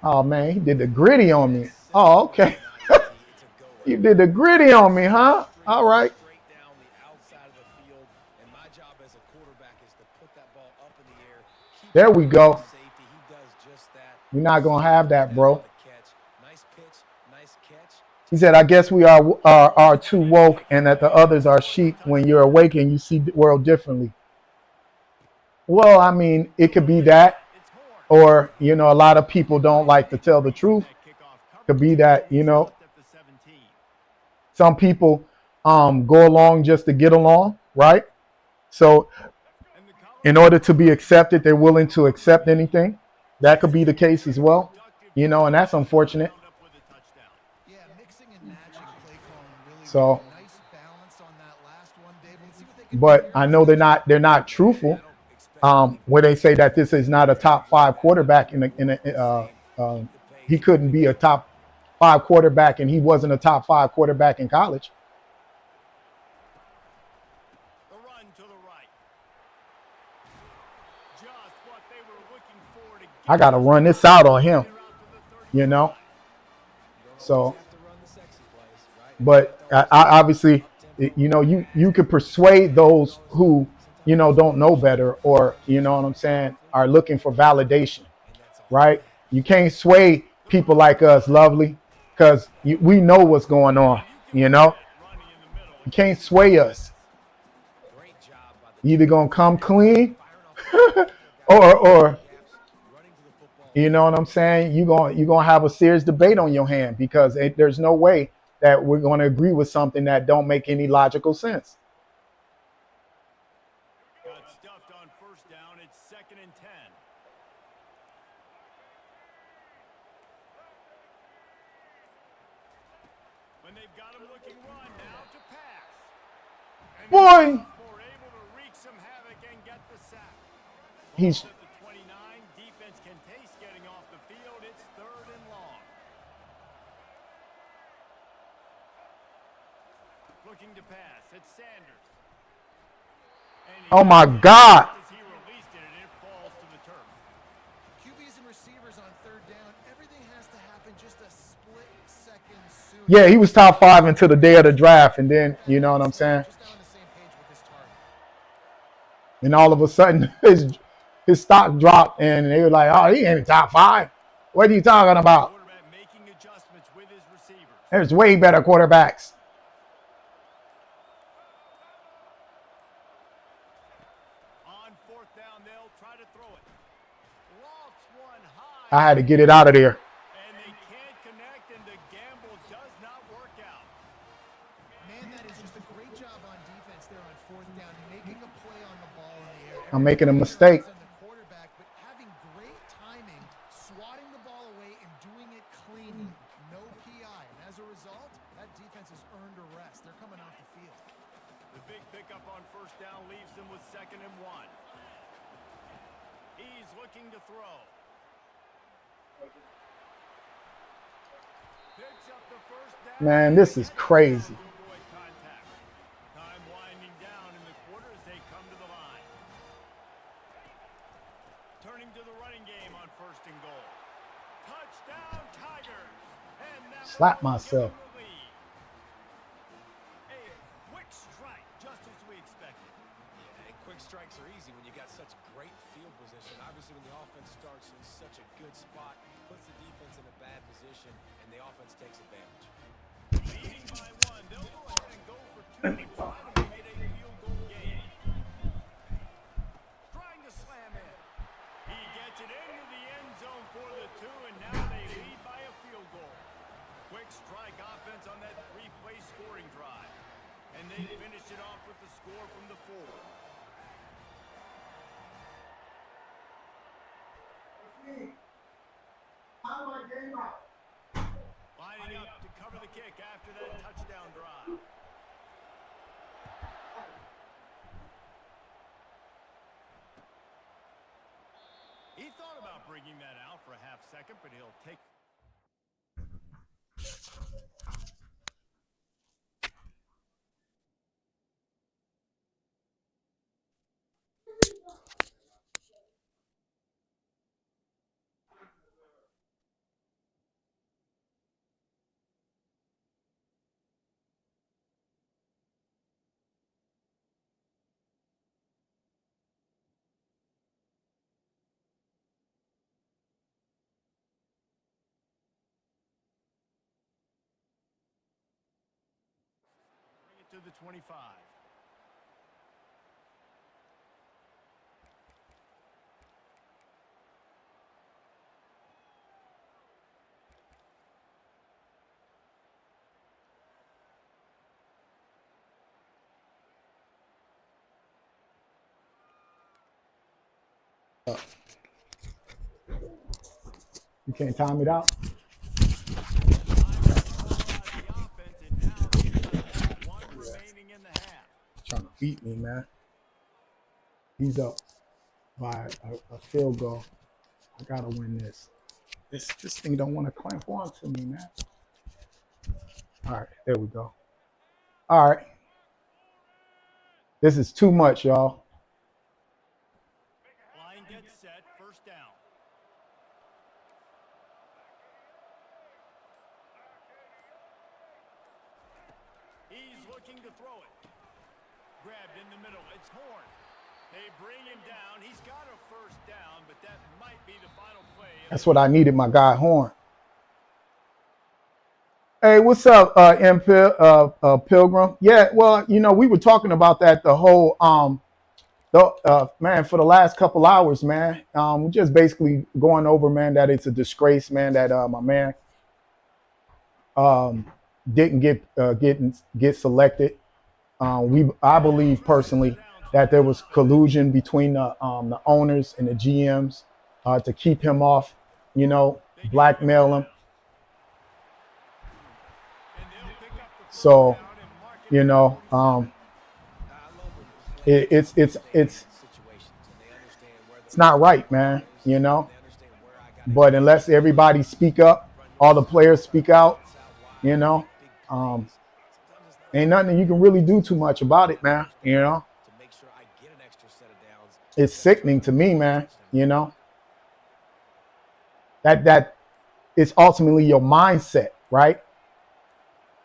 all over. Oh man, he did the gritty on me. Oh, okay. You did the gritty on me, huh? All right. Straight down the outside of the field, and my job as a quarterback is to put that ball up in the air, keep There it we away from go. the safety. He does just that. We're not See gonna him have comes that, down with bro. the catch. Nice pitch, nice catch. He said, I guess we are too woke and that the others are sheep. When you're awake and you see the world differently. Well, I mean, it could be that, or, you know, a lot of people don't like to tell the truth. Could be that, you know, some people go along just to get along, right? So in order to be accepted, they're willing to accept anything. That could be the case as well, you know, and that's unfortunate. Yeah, mixing and matching play calling really So, well. Nice balance on that last one, Dave. Let's see what they can do but here. I know they're not truthful when they say that this is not a top five quarterback he couldn't be a top five quarterback and he wasn't a top five quarterback in college. The run to the right. Just what they were looking for to I get got to run this out on him, it out to the you 35. know. You don't always So, have to run the sexy plays, right? You but have to I always obviously, up-tempo you know, run. you could persuade those who, you know, don't know better, or, you know what I'm saying, are looking for validation, And that's all that right? matters. You can't sway people like us, Lovely, because we know what's going on. You You can know, bet running in the middle you against can't this sway defense. us. Great job by the You either gonna defense. come clean, Firing off the ball, a couple of guys or gaps, running to the football. you know what I'm saying. You gonna have a serious debate on your hand because there's no way that we're gonna agree with something that don't make any logical sense. Got stuffed on first down. It's 2nd and 10. When they've got him looking run, now to pass. And the Boy, sophomore able to wreak some havoc and get the sack. he's Ball's at the 29. Defense can taste getting off the field. It's 3rd and long. Looking to pass. It's Sanders. And he oh my got it God. just as he released it, and it falls to the turf. QBs and receivers on 3rd down. Everything has to happen just a split second sooner. Yeah, he was top five until the day of the draft, and then you know what I'm saying. Just not on the same page with this target. And all of a sudden, his stock dropped, and they were like, "Oh, he ain't top five. What are you talking about? Quarterback making adjustments with his receivers. There's way better quarterbacks." On 4th down, they'll try to throw it. Lofts one high. I had to get it out of there. And they can't connect, and the gamble does not work out. Man, that is just a great job on defense there on 4th down, making a play on the ball in the air. I'm making a mistake. On the quarterback, but having great timing, swatting the ball away and doing it cleanly. No PI. And as a result, that defense has earned a rest. They're coming off the field. The big pickup on first down leaves them with 2nd and 1. He's looking to throw. Picks up the first down. Man, this is crazy. To avoid contact. Time winding down in the quarter as they come to the line. Turning to the running game on 1st and goal. Touchdown, Tigers. And that Slap will give myself. them the lead. A quick strike, just as we expected. Yeah, and quick strikes are easy when you got such great field position. Obviously, when the offense starts in such a good spot, puts the defense in a bad position, and the offense takes advantage. Leading by 1. They'll go ahead and go for 2 and try to make it a field goal game. Trying to slam in. He gets it into the end zone for the 2, and now they lead by a field goal. Quick strike offense on that 3-play scoring drive. And they finish it off with the score from the 4. Lining up to cover the kick after that touchdown drive. He thought about bringing that out for a half second, but he'll take to the 25. You can't time it out. Trying to beat me, man. He's up by a field goal. I gotta win this. This thing don't want to clamp on to me, man. All right, there we go. All right. This is too much, y'all. Line gets set, first down. He's looking to throw it. Grabbed in the middle. It's Horn. They bring him down. He's got a first down, but that might be the final play. That's what I needed, my guy Horn. Hey, what's up, Pilgrim? Yeah, well, you know, we were talking about that the whole man, for the last couple hours, man. We're just basically going over, man, that it's a disgrace, man, that my man didn't get selected. I believe personally that there was collusion between the owners and the GMs to keep him off, you know, blackmail him. So, you know, it's not right, man, you know. But unless everybody speak up, all the players speak out, you know, ain't nothing you can really do too much about it, man, you know. It's sickening to me, man, you know. That it's ultimately your mindset, right?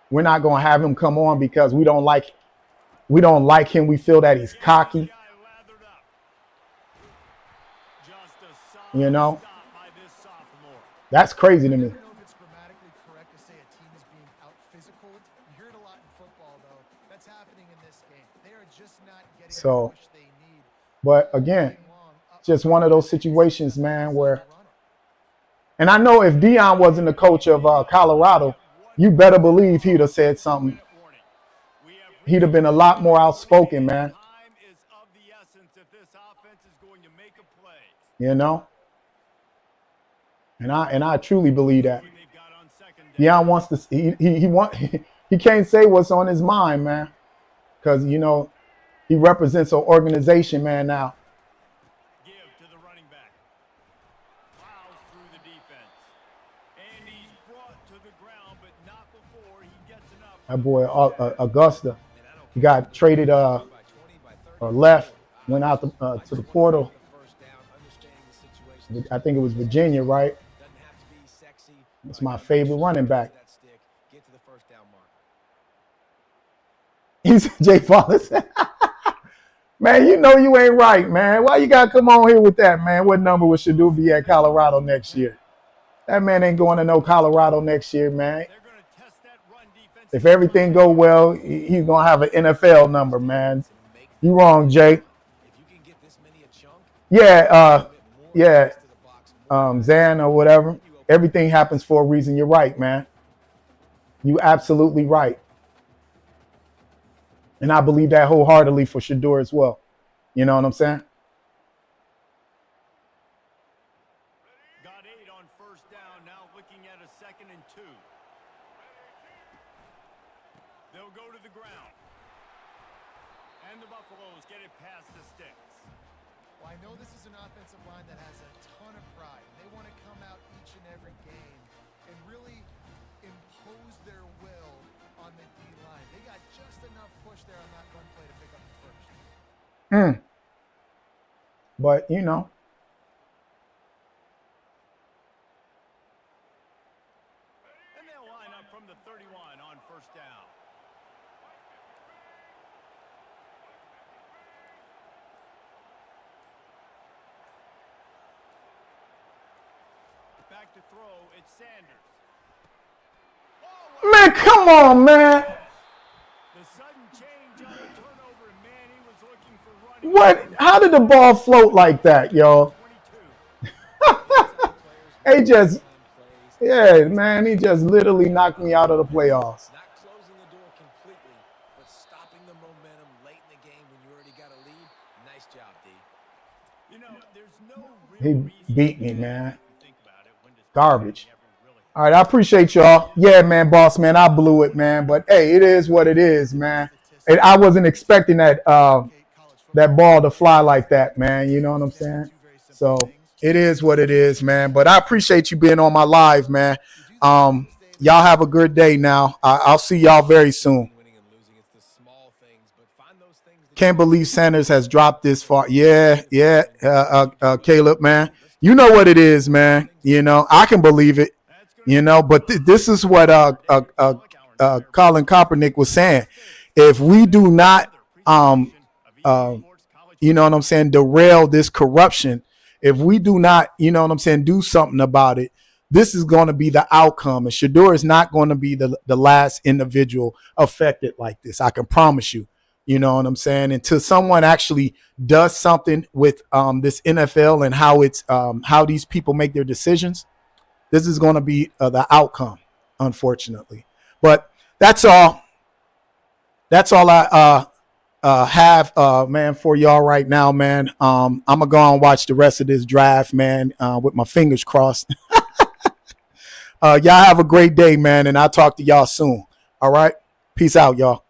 We're not going to have him come on because we don't like him. We feel that he's cocky. You know, that's crazy to me. I don't know if it's grammatically correct to say a team is being out-physical. You hear it a lot in football, though. That's happening in this game. They are just not getting the push they need. But again, just one of those situations, man, where, and I know if Deion wasn't the coach of Colorado, you better believe he'd have said something. He'd have been a lot more outspoken, man. You know? And I truly believe that. Deion wants to he can't say what's on his mind, man. Because, you know, he represents an organization, man, now. Give to the running back. Plows through the defense. And he's brought to the ground, but not before he gets enough. That boy Augusta, he got traded or left, went out to the portal. I think it was Virginia, right? It's my favorite running back. He's Jay Follis. Man, you know you ain't right, man. Why you gotta come on here with that, man? What number would Shadou be at Colorado next year? That man ain't going to no Colorado next year, man. If everything go well, he's gonna have an NFL number, man. You wrong, Jay. Yeah, Zan or whatever. Everything happens for a reason. You're right, man. You absolutely right. And I believe that wholeheartedly for Shador as well. You know what I'm saying? Got 8 on first down, now looking at a 2nd and 2. They'll go to the ground. And the Buffaloes get it past the sticks. Well, I know this is an offensive line that has a ton of pride. They want to come out each and every game and really impose their will on the D-line. They got just enough push there on that run play to pick up the first. But, you know. And they'll line up from the 31 on first down. Back to throw, it's Sanders. Man, come on, man. The What? How did the ball float like that, yo? He just, yeah, man, he just literally knocked me out of the playoffs. Not closing the door completely, but stopping the momentum late in the game when you already got a lead. Nice job, D. You know, there's no He real reason beat me, man. to think about it when this Garbage. never really All right, I appreciate y'all. Yeah, man, boss, man, I blew it, man. But hey, it is what it is, man. And I wasn't expecting that ball to fly like that, man. You know what I'm saying? So it is what it is, man. But I appreciate you being on my live, man. Y'all have a good day now. I'll see y'all very soon. Winning and losing, it's the small things, but find those things that Can't believe Sanders has dropped this far. Yeah, Caleb, man. You know what it is, man. You know, I can believe it. You know, but this is what Colin Kaepernick was saying. If we do not, you know what I'm saying, derail this corruption, if we do not, you know what I'm saying, do something about it, this is going to be the outcome. And Shador is not going to be the last individual affected like this. I can promise you. You know what I'm saying? Until someone actually does something with this NFL and how it's how these people make their decisions, this is going to be the outcome, unfortunately. But that's all. That's all I have, man, for y'all right now, man. I'm gonna go and watch the rest of this draft, man, with my fingers crossed. Y'all have a great day, man, and I'll talk to y'all soon. All right, peace out, y'all.